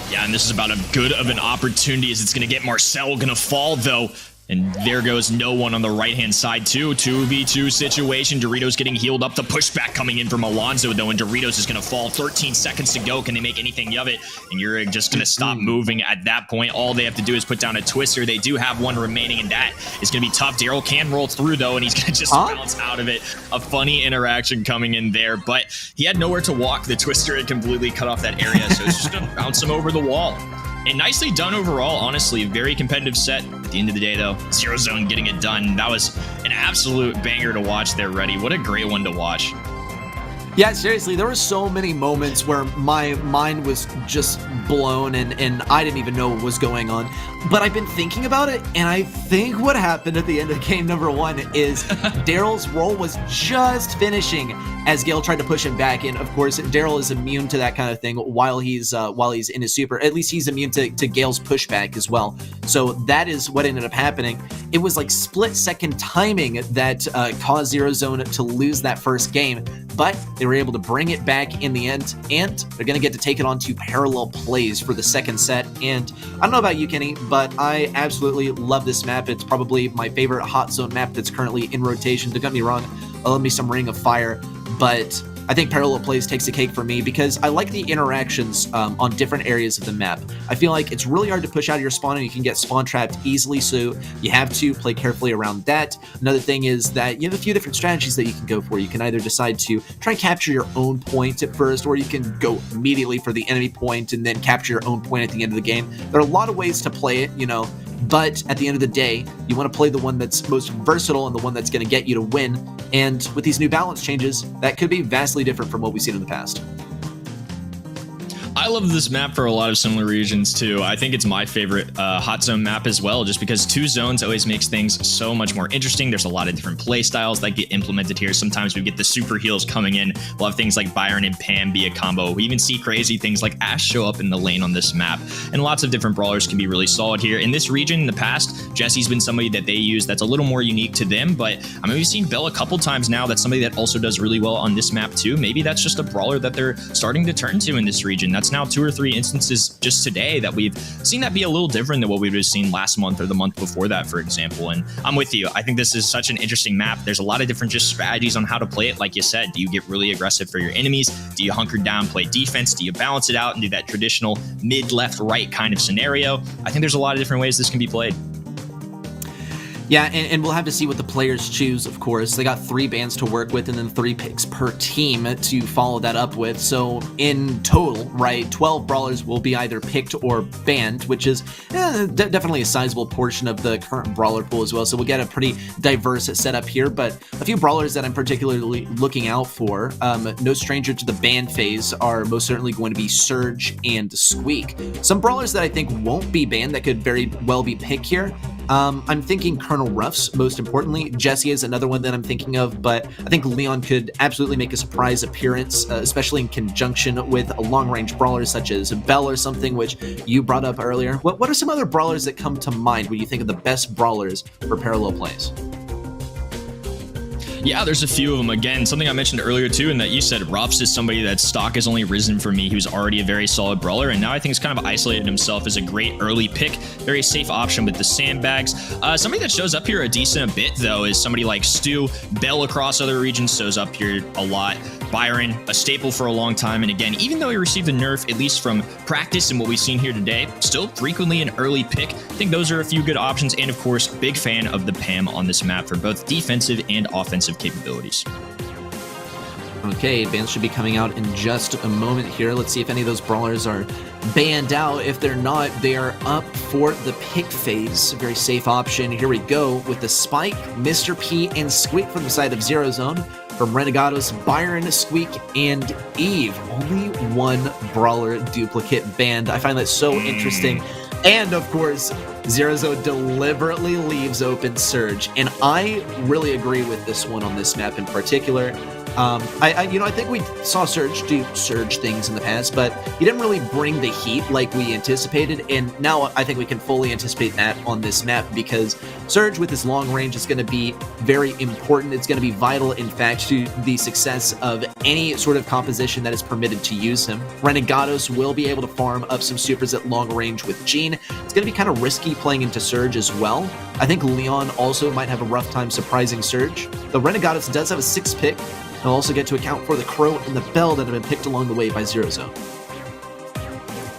Yeah, and this is about as good of an opportunity as it's going to get. Marcel going to fall, though. And there goes no one on the right-hand side, too. 2v2 situation. Doritos getting healed up. The pushback coming in from Alonso, though, and Doritos is going to fall. 13 seconds to go. Can they make anything of it? And you're just going to stop moving at that point. All they have to do is put down a twister. They do have one remaining, and that is going to be tough. Daryl can roll through, though, and he's going to just bounce out of it. A funny interaction coming in there, but he had nowhere to walk. The twister had completely cut off that area, so it's just going to bounce him over the wall. And nicely done overall, honestly. Very competitive set. At the end of the day, though, Zero Zone getting it done. That was an absolute banger to watch there, Reddy. What a great one to watch. Yeah, seriously, there were so many moments where my mind was just blown and I didn't even know what was going on. But I've been thinking about it, and I think what happened at the end of game number 1 is Daryl's roll was just finishing as Gale tried to push him back. And of course, Daryl is immune to that kind of thing while he's in his super. At least he's immune to Gale's pushback as well. So that is what ended up happening. It was like split-second timing that caused Zero Zone to lose that first game, but they were able to bring it back in the end, and they're going to get to take it on to parallel plays for the second set. And I don't know about you, Kenny, but I absolutely love this map. It's probably my favorite hot zone map that's currently in rotation. Don't get me wrong, I love me some Ring of Fire, but I think parallel plays takes the cake for me because I like the interactions on different areas of the map. I feel like it's really hard to push out of your spawn and you can get spawn trapped easily, so you have to play carefully around that. Another thing is that you have a few different strategies that you can go for. You can either decide to try and capture your own point at first, or you can go immediately for the enemy point and then capture your own point at the end of the game. There are a lot of ways to play it, but at the end of the day, you want to play the one that's most versatile and the one that's going to get you to win. And with these new balance changes, that could be vastly different from what we've seen in the past. I love this map for a lot of similar reasons too. I think it's my favorite hot zone map as well, just because 2 zones always makes things so much more interesting. There's a lot of different play styles that get implemented here. Sometimes we get the super heals coming in. We'll have things like Byron and Pam be a combo. We even see crazy things like Ash show up in the lane on this map, and lots of different brawlers can be really solid here. In this region in the past, Jesse's been somebody that they use that's a little more unique to them, but I mean, we've seen Bell a couple times now. That's somebody that also does really well on this map too. Maybe that's just a brawler that they're starting to turn to in this region. That's now 2 or 3 instances just today that we've seen that be a little different than what we would have seen last month or the month before that, for example. And I'm with you. I think this is such an interesting map. There's a lot of different just strategies on how to play it. Like you said, do you get really aggressive for your enemies? Do you hunker down, play defense? Do you balance it out and do that traditional mid, left, right kind of scenario? I think there's a lot of different ways this can be played. Yeah, and we'll have to see what the players choose, of course. They got 3 bans to work with and then 3 picks per team to follow that up with. So in total, right, 12 brawlers will be either picked or banned, which is definitely a sizable portion of the current brawler pool as well. So we'll get a pretty diverse setup here, but a few brawlers that I'm particularly looking out for, no stranger to the ban phase, are most certainly going to be Surge and Squeak. Some brawlers that I think won't be banned that could very well be picked here. I'm thinking Colonel Ruffs, most importantly. Jesse is another one that I'm thinking of, but I think Leon could absolutely make a surprise appearance, especially in conjunction with a long-range brawler such as Bell or something, which you brought up earlier. What are some other brawlers that come to mind when you think of the best brawlers for parallel plays? Yeah, there's a few of them. Again, something I mentioned earlier too, and that you said Ruffs is somebody that stock has only risen for me. He was already a very solid brawler, and now I think he's kind of isolated himself as a great early pick. Very safe option with the sandbags. Somebody that shows up here a decent bit, though, is somebody like Stu. Bell across other regions shows up here a lot. Byron, a staple for a long time, and again, even though he received a nerf, at least from practice and what we've seen here today, still frequently an early pick. I think those are a few good options, and of course, big fan of the Pam on this map for both defensive and offensive capabilities. Okay, bans should be coming out in just a moment here. Let's see if any of those brawlers are banned out. If they're not, they are up for the pick phase. A very safe option. Here we go with the Spike, Mr. P, and Squeak from the side of Zero Zone. From Renegados, Byron, Squeak, and Eve. Only 1 brawler duplicate banned. I find that so interesting. And of course, Zero Zone deliberately leaves open Surge. And I really agree with this one on this map in particular. I think we saw Surge do Surge things in the past, but he didn't really bring the heat like we anticipated, and now I think we can fully anticipate that on this map, because Surge with his long range is going to be very important. It's going to be vital, in fact, to the success of any sort of composition that is permitted to use him. Renegados will be able to farm up some supers at long range with Gene. It's going to be kind of risky playing into Surge as well. I think Leon also might have a rough time surprising Surge. The Renegados does have a 6 pick. He'll also get to account for the Crow and the Bell that have been picked along the way by Zero Zone.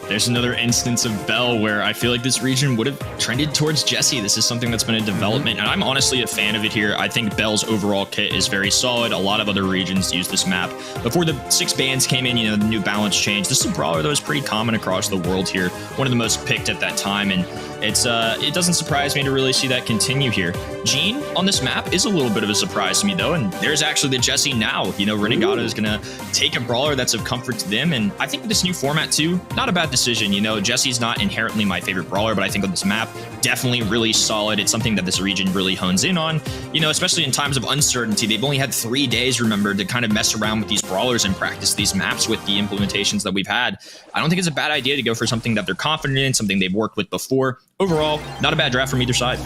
There's another instance of Bell where I feel like this region would have trended towards Jesse. This is something that's been in development, and I'm honestly a fan of it here. I think Bell's overall kit is very solid. A lot of other regions use this map. Before the 6 bans came in, the new balance changed. This is a brawler that was pretty common across the world here. One of the most picked at that time, and it doesn't surprise me to really see that continue here. Gene on this map is a little bit of a surprise to me, though, and there's actually the Jesse now. Renegado is going to take a brawler that's of comfort to them, and I think with this new format, too, not a bad decision. Jesse's not inherently my favorite brawler, but I think on this map, definitely really solid. It's something that this region really hones in on, especially in times of uncertainty. They've only had 3 days, remember, to kind of mess around with these brawlers and practice these maps with the implementations that we've had. I don't think it's a bad idea to go for something that they're confident in, something they've worked with before. Overall, not a bad draft from either side.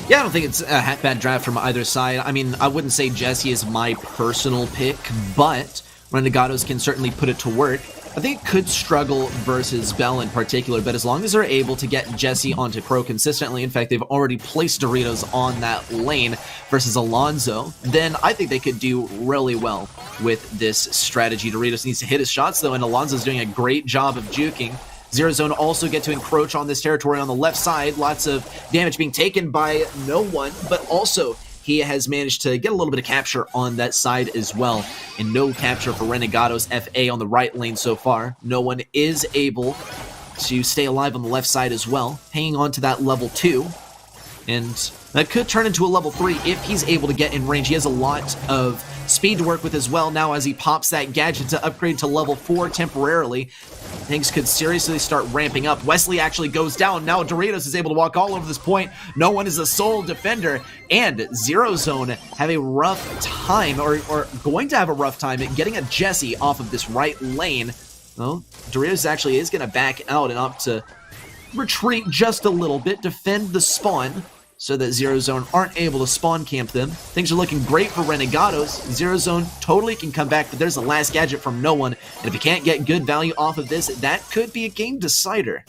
Yeah, I don't think it's a bad draft from either side. I mean, I wouldn't say Jesse is my personal pick, but Renegados can certainly put it to work. I think it could struggle versus Bell in particular, but as long as they're able to get Jesse onto Crow consistently, in fact, they've already placed Doritos on that lane versus Alonzo, then I think they could do really well with this strategy. Doritos needs to hit his shots, though, and Alonzo's doing a great job of juking. Zero Zone also get to encroach on this territory on the left side. Lots of damage being taken by no one, but also he has managed to get a little bit of capture on that side as well. And no capture for Renegados FA on the right lane so far. No one is able to stay alive on the left side as well, hanging on to that level 2. And that could turn into a level 3 if he's able to get in range. He has a lot of speed to work with as well now as he pops that gadget to upgrade to level 4 temporarily. Things could seriously start ramping up. Wesley actually goes down. Now Doritos is able to walk all over this point. No one is a sole defender. And Zero Zone have a rough time, or going to have a rough time at getting a Jesse off of this right lane. Well, Doritos actually is going to back out and opt to retreat just a little bit, defend the spawn, so that Zero Zone aren't able to spawn camp them. Things are looking great for Renegados. Zero Zone totally can come back, but there's a last gadget from no one, and if you can't get good value off of this, that could be a game decider.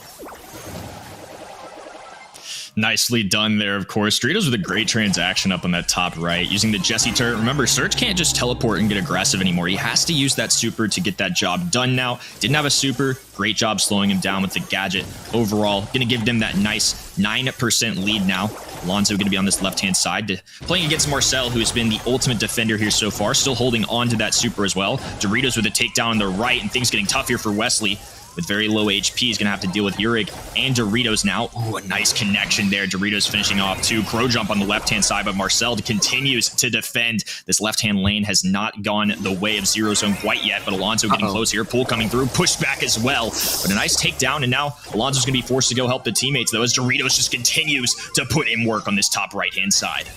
Nicely done there, of course. Doritos with a great transaction up on that top right, using the Jesse turret. Remember, Surge can't just teleport and get aggressive anymore. He has to use that super to get that job done now. Didn't have a super. Great job slowing him down with the gadget. Overall, going to give them that nice 9% lead now. Alonzo going to be on this left-hand side, playing against Marcel, who has been the ultimate defender here so far, still holding on to that super as well. Doritos with a takedown on the right, and things getting tough here for Wesley. With very low HP, he's going to have to deal with Yurik and Doritos now. Ooh, a nice connection there. Doritos finishing off 2. Crow jump on the left-hand side, but Marcel continues to defend. This left-hand lane has not gone the way of Zero Zone quite yet, but Alonzo getting close here. Pull coming through, pushed back as well. But a nice takedown, and now Alonzo's going to be forced to go help the teammates, though, as Doritos just continues to put in work on this top right-hand side.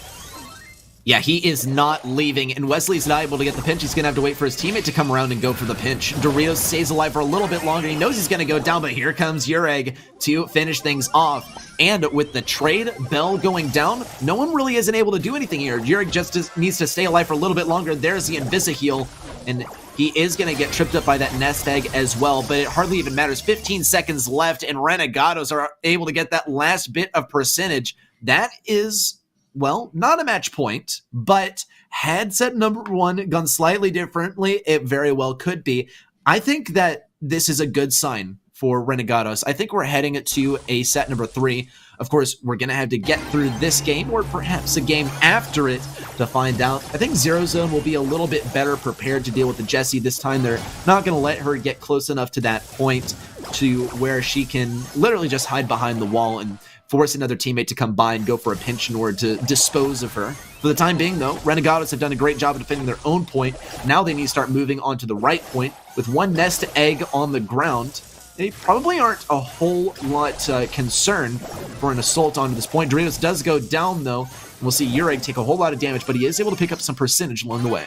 Yeah, he is not leaving, and Wesley's not able to get the pinch. He's going to have to wait for his teammate to come around and go for the pinch. Doritos stays alive for a little bit longer. He knows he's going to go down, but here comes Ureg to finish things off. And with the trade, Bell going down, no one really isn't able to do anything here. Ureg just needs to stay alive for a little bit longer. There's the Invisa-heal, and he is going to get tripped up by that nest egg as well, but it hardly even matters. 15 seconds left, and Renegados are able to get that last bit of percentage. That is, well, not a match point, but had set number 1 gone slightly differently, it very well could be. I think that this is a good sign for Renegados. I think we're heading to a set number 3. Of course, we're going to have to get through this game, or perhaps a game after it, to find out. I think Zero Zone will be a little bit better prepared to deal with the Jessie this time. They're not going to let her get close enough to that point to where she can literally just hide behind the wall and force another teammate to come by and go for a pinch in order to dispose of her. For the time being, though, Renegados have done a great job of defending their own point. Now they need to start moving on to the right point. With 1 nest egg on the ground, they probably aren't a whole lot concerned for an assault onto this point. Doritos does go down, though. We'll see Ureg take a whole lot of damage, but he is able to pick up some percentage along the way.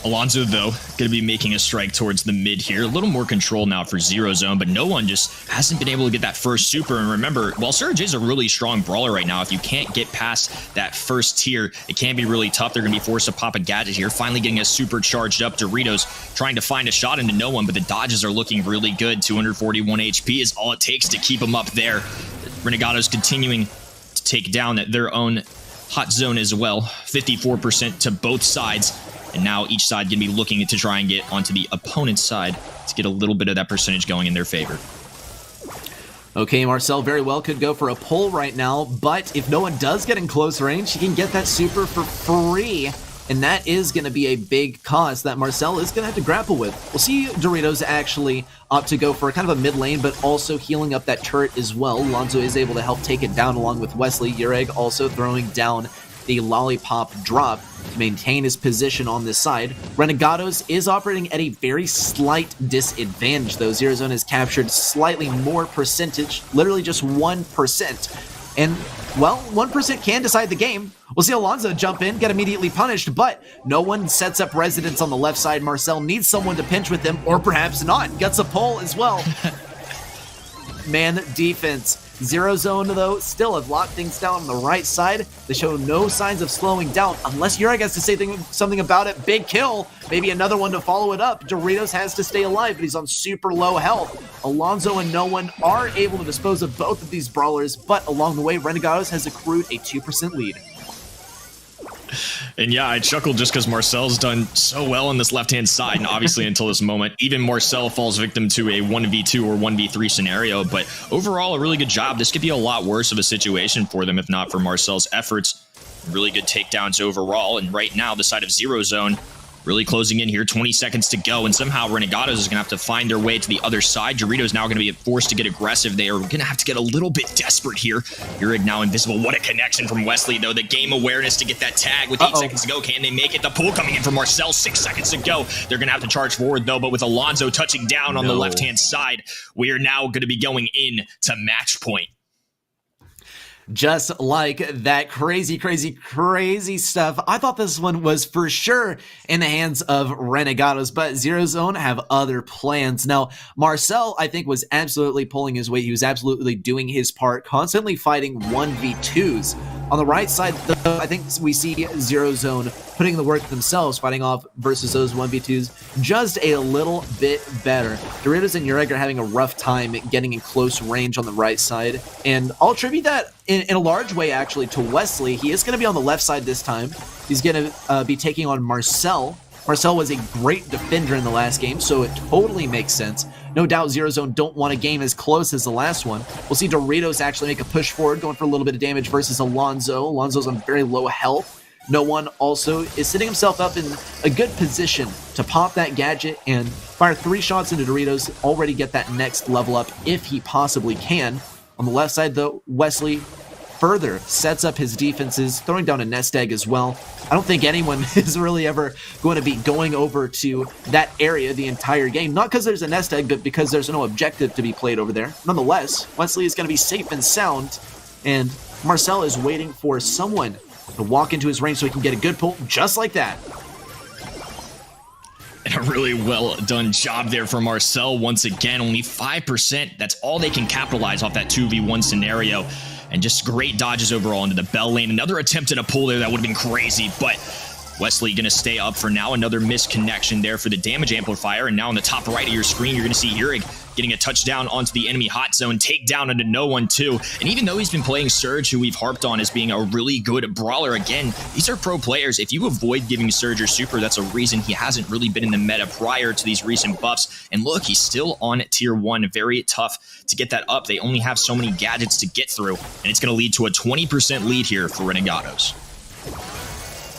Alonso, though, going to be making a strike towards the mid here. A little more control now for Zero Zone, but no one just hasn't been able to get that first super. And remember, while Surge is a really strong brawler right now, if you can't get past that first tier, it can be really tough. They're going to be forced to pop a gadget here. Finally getting a super charged up. Doritos trying to find a shot into no one, but the dodges are looking really good. 241 HP is all it takes to keep him up there. Renegado's continuing to take down their own hot zone as well. 54% to both sides. And now each side going to be looking to try and get onto the opponent's side to get a little bit of that percentage going in their favor. Okay, Marcel very well could go for a pull right now, but if no one does get in close range, he can get that super for free. And that is going to be a big cost that Marcel is going to have to grapple with. We'll see Doritos actually opt to go for kind of a mid lane, but also healing up that turret as well. Lonzo is able to help take it down along with Wesley. Ureg also throwing down the lollipop drop to maintain his position on this side. Renegados is operating at a very slight disadvantage, though. Zero Zone has captured slightly more percentage, literally just 1%. And, well, 1% can decide the game. We'll see Alonso jump in, get immediately punished, but no one sets up residence on the left side. Marcel needs someone to pinch with him, or perhaps not. Gets a pull as well. Man defense. Zero Zone, though, still have locked things down on the right side. They show no signs of slowing down, unless Ureg has to say something about it. Big kill. Maybe another one to follow it up. Doritos has to stay alive, but he's on super low health. Alonso and no one are able to dispose of both of these brawlers, but along the way, Renegados has accrued a 2% lead. And yeah, I chuckled just because Marcel's done so well on this left-hand side, and obviously until this moment, even Marcel falls victim to a 1v2 or 1v3 scenario, but overall, a really good job. This could be a lot worse of a situation for them if not for Marcel's efforts. Really good takedowns overall, and right now, the side of Zero Zone really closing in here, 20 seconds to go, and somehow Renegados is going to have to find their way to the other side. Doritos now going to be forced to get aggressive. They are going to have to get a little bit desperate here. Ureg now invisible. What a connection from Wesley, though. The game awareness to get that tag with 8 seconds to go. Can they make it? The pull coming in from Marcel, 6 seconds to go. They're going to have to charge forward, though, but with Alonso touching down on the left-hand side, we are now going to be going in to match point. Just like that crazy stuff. I thought this one was for sure in the hands of Renegados, but Zero Zone have other plans. Now, Marcel, I think, was absolutely pulling his weight. He was absolutely doing his part, constantly fighting 1v2s. On the right side, though, I think we see Zero Zone putting the work themselves, fighting off versus those 1v2s just a little bit better. Doritos and Ureg are having a rough time getting in close range on the right side, and I'll attribute that in a large way, actually, to Wesley. He is going to be on the left side this time. He's going to be taking on Marcel. Marcel was a great defender in the last game, so it totally makes sense. No doubt Zero Zone don't want a game as close as the last one. We'll see Doritos actually make a push forward, going for a little bit of damage versus Alonso. Alonso's on very low health. No one also is setting himself up in a good position to pop that gadget and fire 3 shots into Doritos, already get that next level up if he possibly can. On the left side, though, Wesley further sets up his defenses, throwing down a nest egg as well. I don't think anyone is really ever going to be going over to that area the entire game. Not because there's a nest egg, but because there's no objective to be played over there. Nonetheless, Wesley is going to be safe and sound, and Marcel is waiting for someone to walk into his range so he can get a good pull just like that. And a really well done job there from Marcel. Once again, only 5%. That's all they can capitalize off that 2v1 scenario. And just great dodges overall into the Bell lane. Another attempt at a pull there that would have been crazy, but Wesley going to stay up for now. Another misconnection there for the damage amplifier. And now on the top right of your screen, you're going to see Ureg getting a touchdown onto the enemy hot zone, takedown into no one too. And even though he's been playing Surge, who we've harped on as being a really good brawler, again, these are pro players. If you avoid giving Surge your super, that's a reason he hasn't really been in the meta prior to these recent buffs. And look, he's still on tier 1. Very tough to get that up. They only have so many gadgets to get through, and it's going to lead to a 20% lead here for Renegados.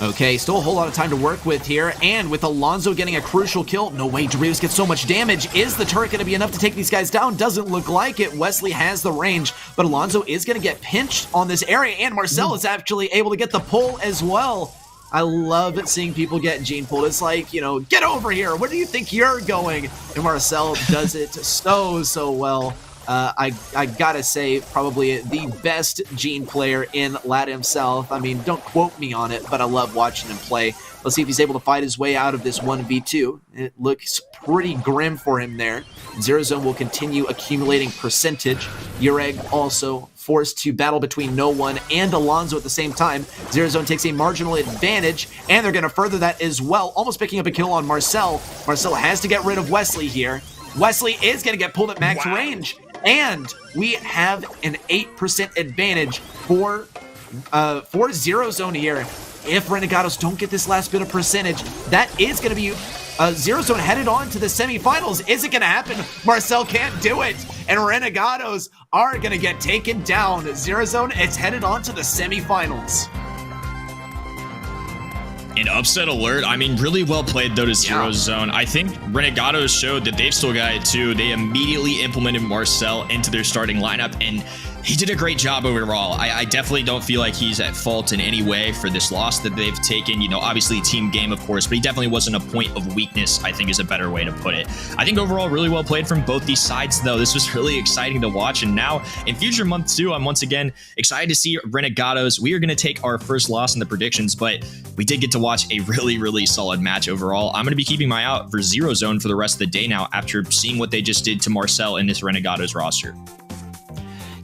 Okay, still a whole lot of time to work with here, and with Alonso getting a crucial kill, no way, Doritos gets so much damage. Is the turret going to be enough to take these guys down? Doesn't look like it. Wesley has the range, but Alonso is going to get pinched on this area, and Marcel is actually able to get the pull as well. I love seeing people get gene pulled. It's like, you know, get over here. Where do you think you're going? And Marcel does it so well. I gotta say, probably the best Gene player in Latam South. I mean, don't quote me on it, but I love watching him play. Let's see if he's able to fight his way out of this 1v2. It looks pretty grim for him there. Zero Zone will continue accumulating percentage. Ureg also forced to battle between No One and Alonso at the same time. Zero Zone takes a marginal advantage, and they're going to further that as well, almost picking up a kill on Marcel. Marcel has to get rid of Wesley here. Wesley is going to get pulled at max range, and we have an 8% advantage for Zero Zone here. If Renegados don't get this last bit of percentage, that is going to be Zero Zone headed on to the semifinals. Is it going to happen? Marcel can't do it, and Renegados are going to get taken down. Zero Zone is headed on to the semifinals. An upset alert. I mean, really well played, though, to Zero Zone. I think Renegados showed that they've still got it, too. They immediately implemented Marcel into their starting lineup, and he did a great job overall. I definitely don't feel like he's at fault in any way for this loss that they've taken. You know, obviously team game, of course, but he definitely wasn't a point of weakness, I think is a better way to put it. I think overall really well played from both these sides, though. This was really exciting to watch, and now in future month 2, I'm once again excited to see Renegados. We are going to take our first loss in the predictions, but we did get to watch a really solid match overall. I'm going to be keeping my eye out for Zero Zone for the rest of the day now after seeing what they just did to Marcel in this Renegados roster.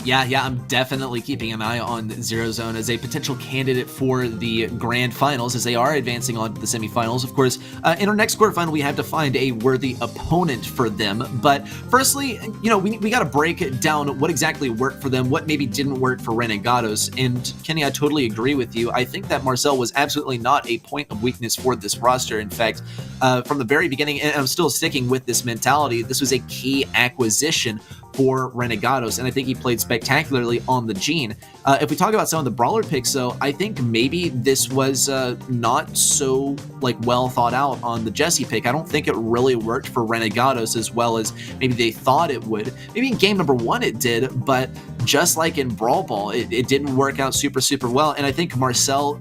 Yeah, I'm definitely keeping an eye on Zero Zone as a potential candidate for the grand finals, as they are advancing on to the semifinals. Of course, in our next quarterfinal, we have to find a worthy opponent for them. But firstly, you know, we got to break down what exactly worked for them, what maybe didn't work for Renegados. And Kenny, I totally agree with you. I think that Marcel was absolutely not a point of weakness for this roster. In fact, from the very beginning, and I'm still sticking with this mentality, this was a key acquisition for Renegados, and I think he played spectacularly on the Gene. If we talk about some of the brawler picks, though, I think maybe this was not so well thought out on the Jesse pick. I don't think it really worked for Renegados as well as maybe they thought it would. Maybe in game number 1 it did, but just like in Brawl Ball, it didn't work out super well. And I think Marcel,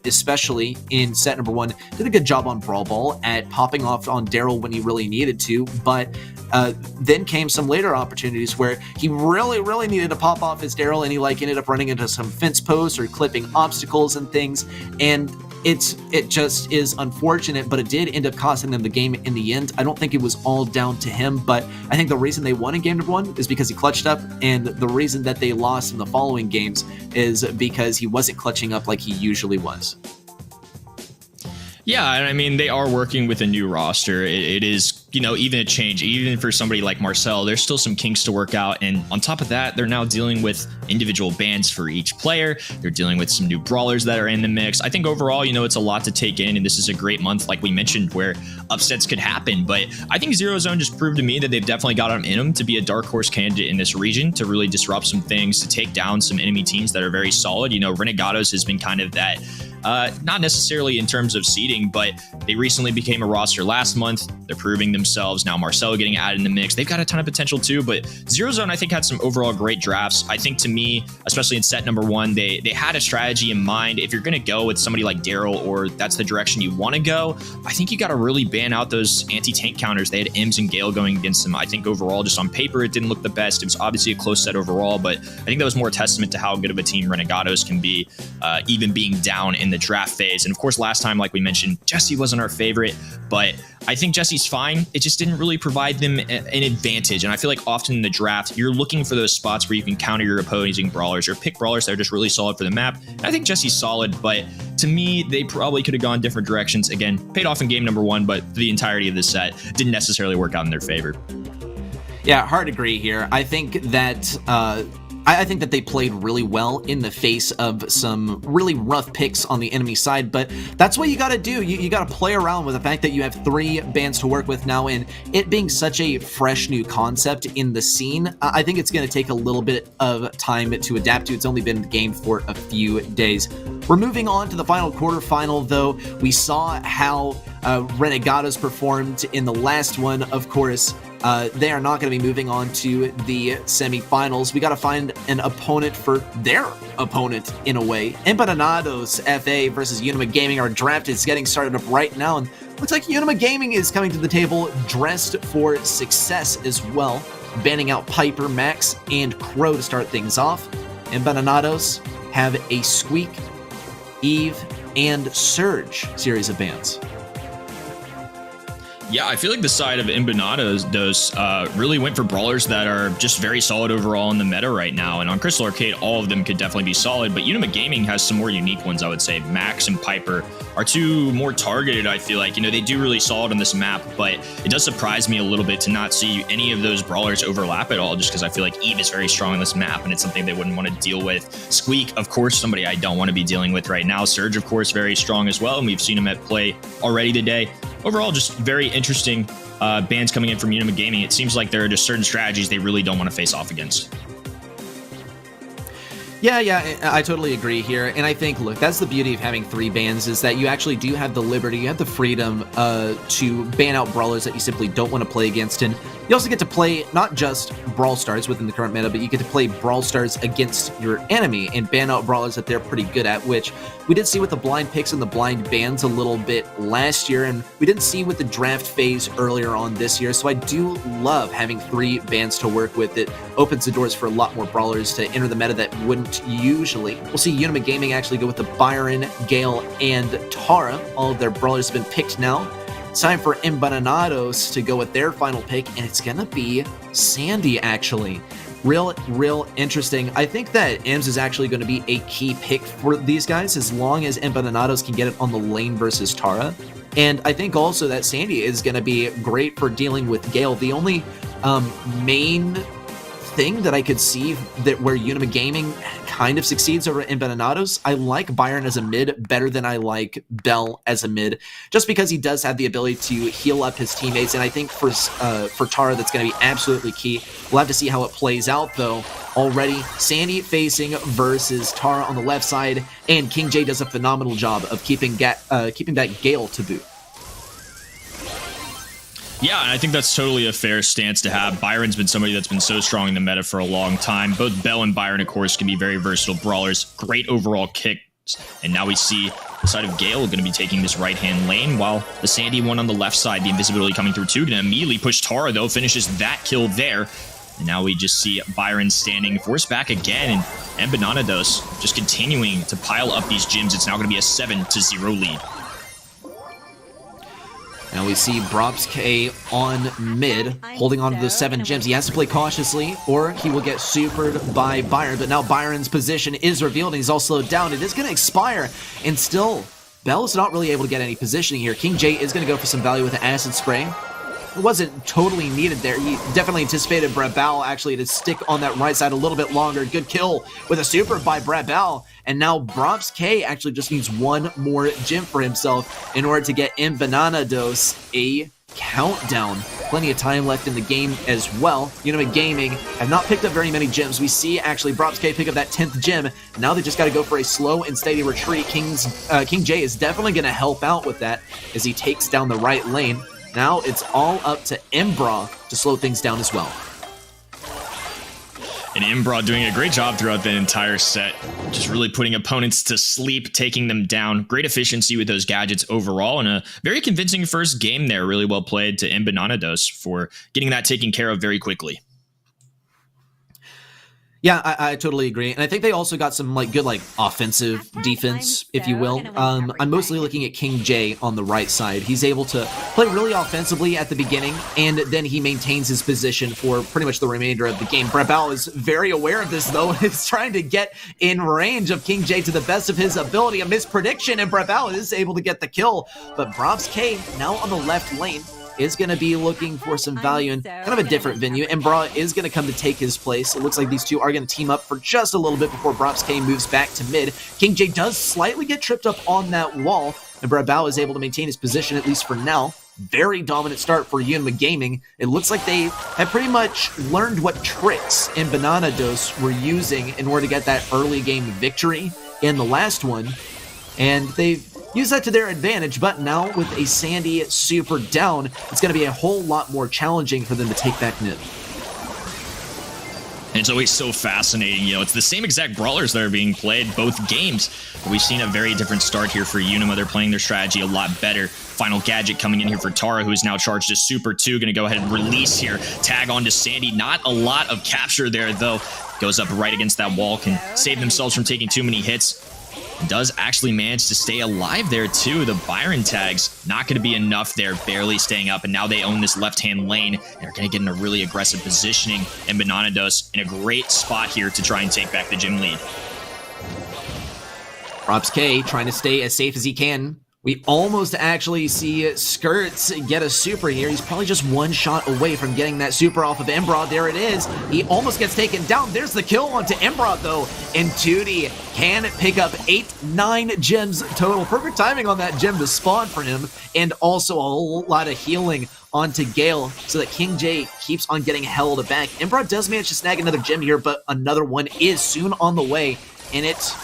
especially in set number 1, did a good job on Brawl Ball at popping off on Daryl when he really needed to, but then came some later opportunities where he really needed to pop off his Daryl, and he ended up running into some fence posts or clipping obstacles and things, and it just is unfortunate, but it did end up costing them the game in the end. I don't think it was all down to him, but I think the reason they won in game number 1 is because he clutched up, and the reason that they lost in the following games is because he wasn't clutching up like he usually was. Yeah, and I mean, they are working with a new roster. It is, you know, even a change, even for somebody like Marcel, there's still some kinks to work out. And on top of that, they're now dealing with individual bans for each player. They're dealing with some new brawlers that are in the mix. I think overall, you know, it's a lot to take in. And this is a great month, like we mentioned, where upsets could happen. But I think Zero Zone just proved to me that they've definitely got them in them to be a dark horse candidate in this region, to really disrupt some things, to take down some enemy teams that are very solid. You know, Renegados has been kind of that, not necessarily in terms of seeding, but they recently became a roster last month. They're proving themselves. Now Marcel getting added in the mix. They've got a ton of potential too, but Zero Zone, I think, had some overall great drafts. I think to me, especially in set number 1, they had a strategy in mind. If you're going to go with somebody like Daryl, or that's the direction you want to go, I think you got to really ban out those anti-tank counters. They had Ems and Gale going against them. I think overall, just on paper, it didn't look the best. It was obviously a close set overall, but I think that was more a testament to how good of a team Renegados can be, even being down in the draft phase. And of course, last time, like we mentioned, Jesse wasn't our favorite, but I think Jesse's fine. It just didn't really provide them an advantage. And I feel like often in the draft, you're looking for those spots where you can counter your opposing brawlers or pick brawlers that are just really solid for the map. And I think Jesse's solid, but to me, they probably could have gone different directions. Again, paid off in game number 1, but for the entirety of the set, didn't necessarily work out in their favor. Yeah, hard to agree here. I think that I think that they played really well in the face of some really rough picks on the enemy side, but that's what you got to do. You got to play around with the fact that you have 3 bans to work with now, and it being such a fresh new concept in the scene. I think it's going to take a little bit of time to adapt to. It's only been in the game for a few days. We're moving on to the final quarterfinal, though. We saw how Renegados performed in the last one. Of course, they are not going to be moving on to the semifinals. We got to find an opponent for their opponent in a way. Empanados FA versus Unima Gaming. Our draft is getting started up right now, and looks like Unima Gaming is coming to the table dressed for success as well, banning out Piper, Max, and Crow to start things off. Empanados have a Squeak, Eve, and Surge series of bans. Yeah, I feel like the side of Emban really went for brawlers that are just very solid overall in the meta right now. And on Crystal Arcade, all of them could definitely be solid. But Unima Gaming has some more unique ones, I would say. Max and Piper are two more targeted, I feel like. You know, they do really solid on this map, but it does surprise me a little bit to not see any of those brawlers overlap at all, just because I feel like Eve is very strong on this map, and it's something they wouldn't want to deal with. Squeak, of course, somebody I don't want to be dealing with right now. Surge, of course, very strong as well, and we've seen him at play already today. Overall, just very interesting bans coming in from Unima Gaming. It seems like there are just certain strategies they really don't want to face off against. Yeah, I totally agree here. And I think, look, that's the beauty of having 3 bans, is that you actually do have the liberty, you have the freedom to ban out brawlers that you simply don't want to play against. And you also get to play not just Brawl Stars within the current meta, but you get to play Brawl Stars against your enemy and ban out brawlers that they're pretty good at, which we did see with the blind picks and the blind bans a little bit last year, and we didn't see with the draft phase earlier on this year. So I do love having 3 bans to work with. It opens the doors for a lot more brawlers to enter the meta that wouldn't usually. We'll see Unima Gaming actually go with the Byron, Gale, and Tara. All of their brawlers have been picked now. It's time for Emban to go with their final pick, and it's gonna be Sandy, actually. Real interesting. I think that Ems is actually going to be a key pick for these guys, as long as Emban can get it on the lane versus Tara. And I think also that Sandy is going to be great for dealing with Gale. The only main thing that I could see that where Unima Gaming kind of succeeds over Emban, I like Byron as a mid better than I like Bell as a mid, just because he does have the ability to heal up his teammates. And I think for Tara, that's going to be absolutely key. We'll have to see how it plays out, though. Already, Sandy facing versus Tara on the left side, and King J does a phenomenal job of keeping that Gale to boot. Yeah, and I think that's totally a fair stance to have. Byron's been somebody that's been so strong in the meta for a long time. Both Bell and Byron, of course, can be very versatile brawlers. Great overall kicks. And now we see the side of Gale going to be taking this right-hand lane, while the Sandy one on the left side, the invisibility coming through too, going to immediately push Tara, though, finishes that kill there. And now we just see Byron standing forced back again, and Emban just continuing to pile up these gems. It's now going to be a 7-0 lead. Now we see Brobsk on mid, holding on to the 7 gems. He has to play cautiously, or he will get supered by Byron. But now Byron's position is revealed, and he's all slowed down. It is going to expire, and still, Bell is not really able to get any positioning here. King J is going to go for some value with the acid spray. It wasn't totally needed there. He definitely anticipated Brawl actually to stick on that right side a little bit longer. Good kill with a super by Brawl. And now Brobsk actually just needs one more gem for himself in order to get Emban a countdown. Plenty of time left in the game as well. Unima Gaming have not picked up very many gems. We see actually Brobsk pick up that 10th gem. Now they just got to go for a slow and steady retreat. King J is definitely going to help out with that as he takes down the right lane. Now it's all up to Emban to slow things down as well. And Emban doing a great job throughout the entire set, just really putting opponents to sleep, taking them down. Great efficiency with those gadgets overall, and a very convincing first game there. Really well played to Emban for getting that taken care of very quickly. Yeah, I totally agree. And I think they also got some good offensive defense, if you will. I'm mostly looking at King J on the right side. He's able to play really offensively at the beginning, and then he maintains his position for pretty much the remainder of the game. Brawl is very aware of this, though. He's trying to get in range of King J to the best of his ability. A misprediction, and Brawl is able to get the kill. But Brobsk now on the left lane is going to be looking for some value in kind of a different venue, and Emban is going to come to take his place. It looks like these two are going to team up for just a little bit before Brobsk moves back to mid. King J does slightly get tripped up on that wall, and Brawl is able to maintain his position, at least for now. Very dominant start for Unima Gaming. It looks like they have pretty much learned what tricks Emban were using in order to get that early game victory in the last one, and they've use that to their advantage. But now with a Sandy super down, it's going to be a whole lot more challenging for them to take back mid. And it's always so fascinating, it's the same exact brawlers that are being played both games. But we've seen a very different start here for Unima. They're playing their strategy a lot better. Final gadget coming in here for Tara, who is now charged as Super 2. Going to go ahead and release here. Tag on to Sandy. Not a lot of capture there, though. Goes up right against that wall. Can save themselves from taking too many hits. does actually manage to stay alive there too. The Byron tags not going to be enough there, barely staying up, and now they own this left-hand lane and are going to get in a really aggressive positioning, and Bananados in a great spot here to try and take back the gym lead. Props K trying to stay as safe as he can. We almost actually see Skirts get a super here. He's probably just one shot away from getting that super off of Emban. There it is. He almost gets taken down. There's the kill onto Emban, though. And Tootie can pick up 9 gems total. Perfect timing on that gem to spawn for him. And also a whole lot of healing onto Gale so that King J keeps on getting held back. Emban does manage to snag another gem here, but another one is soon on the way. And it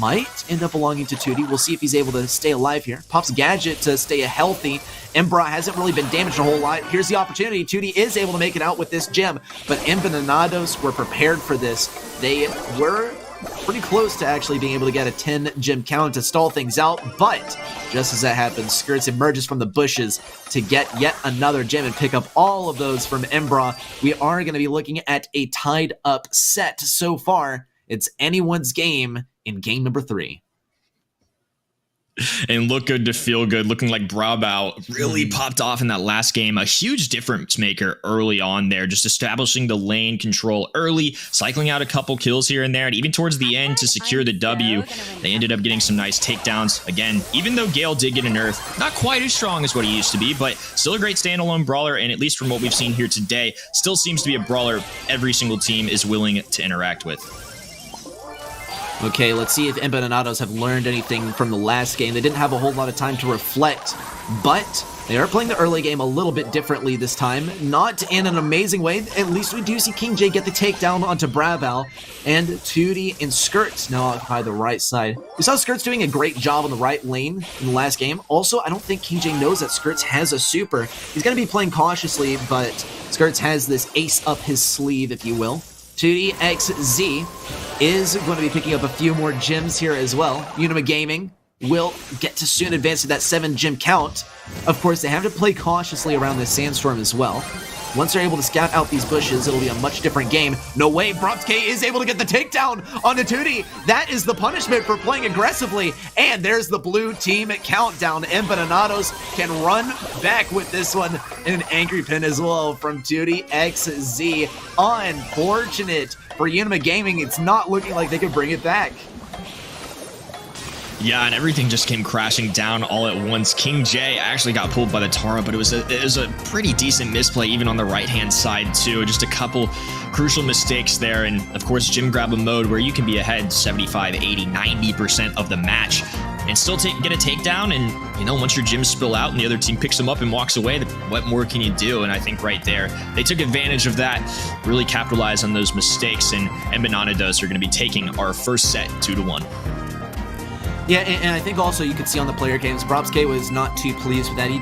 might end up belonging to Tootie. We'll see if he's able to stay alive here. Pops Gadget to stay healthy. Emban hasn't really been damaged a whole lot. Here's the opportunity. Tootie is able to make it out with this gem, but Bananados were prepared for this. They were pretty close to actually being able to get a 10 gem count to stall things out, but just as that happens, Skirts emerges from the bushes to get yet another gem and pick up all of those from Emban. We are going to be looking at a tied up set so far. It's anyone's game in game number 3. And look good to feel good, looking like Brawl really popped off in that last game. A huge difference maker early on there, just establishing the lane control early, cycling out a couple kills here and there, and even towards the end to secure the W, they ended up getting some nice takedowns. Again, even though Gale did get a nerf, not quite as strong as what he used to be, but still a great standalone brawler, and at least from what we've seen here today, still seems to be a brawler every single team is willing to interact with. Okay, let's see if Bananados have learned anything from the last game. They didn't have a whole lot of time to reflect, but they are playing the early game a little bit differently this time. Not in an amazing way. At least we do see King J get the takedown onto Brawl, and Tootie and Skirts now occupy the right side. We saw Skirts doing a great job on the right lane in the last game. Also, I don't think King J knows that Skirts has a super. He's going to be playing cautiously, but Skirts has this ace up his sleeve, if you will. Tootie XZ is going to be picking up a few more gems here as well. Unima Gaming will get to soon advance to that 7 gem count. Of course, they have to play cautiously around this sandstorm as well. Once they're able to scout out these bushes, it'll be a much different game. No way, Props K is able to get the takedown onto Tootie. That is the punishment for playing aggressively. And there's the blue team countdown. Bananados can run back with this one. And an angry pin as well from Tootie XZ. Unfortunate for Unima Gaming. It's not looking like they could bring it back. Yeah, and everything just came crashing down all at once. King J actually got pulled by the Tara, but it was a pretty decent misplay even on the right-hand side too. Just a couple crucial mistakes there, and of course Gym Grabba mode where you can be ahead 75, 80, 90% of the match and still get a takedown, and you know, once your gyms spill out and the other team picks them up and walks away, what more can you do? And I think right there, they took advantage of that, really capitalized on those mistakes, and Bananados are going to be taking our first set 2-1. Yeah, and I think also you could see on the player games, Props K was not too pleased with that. He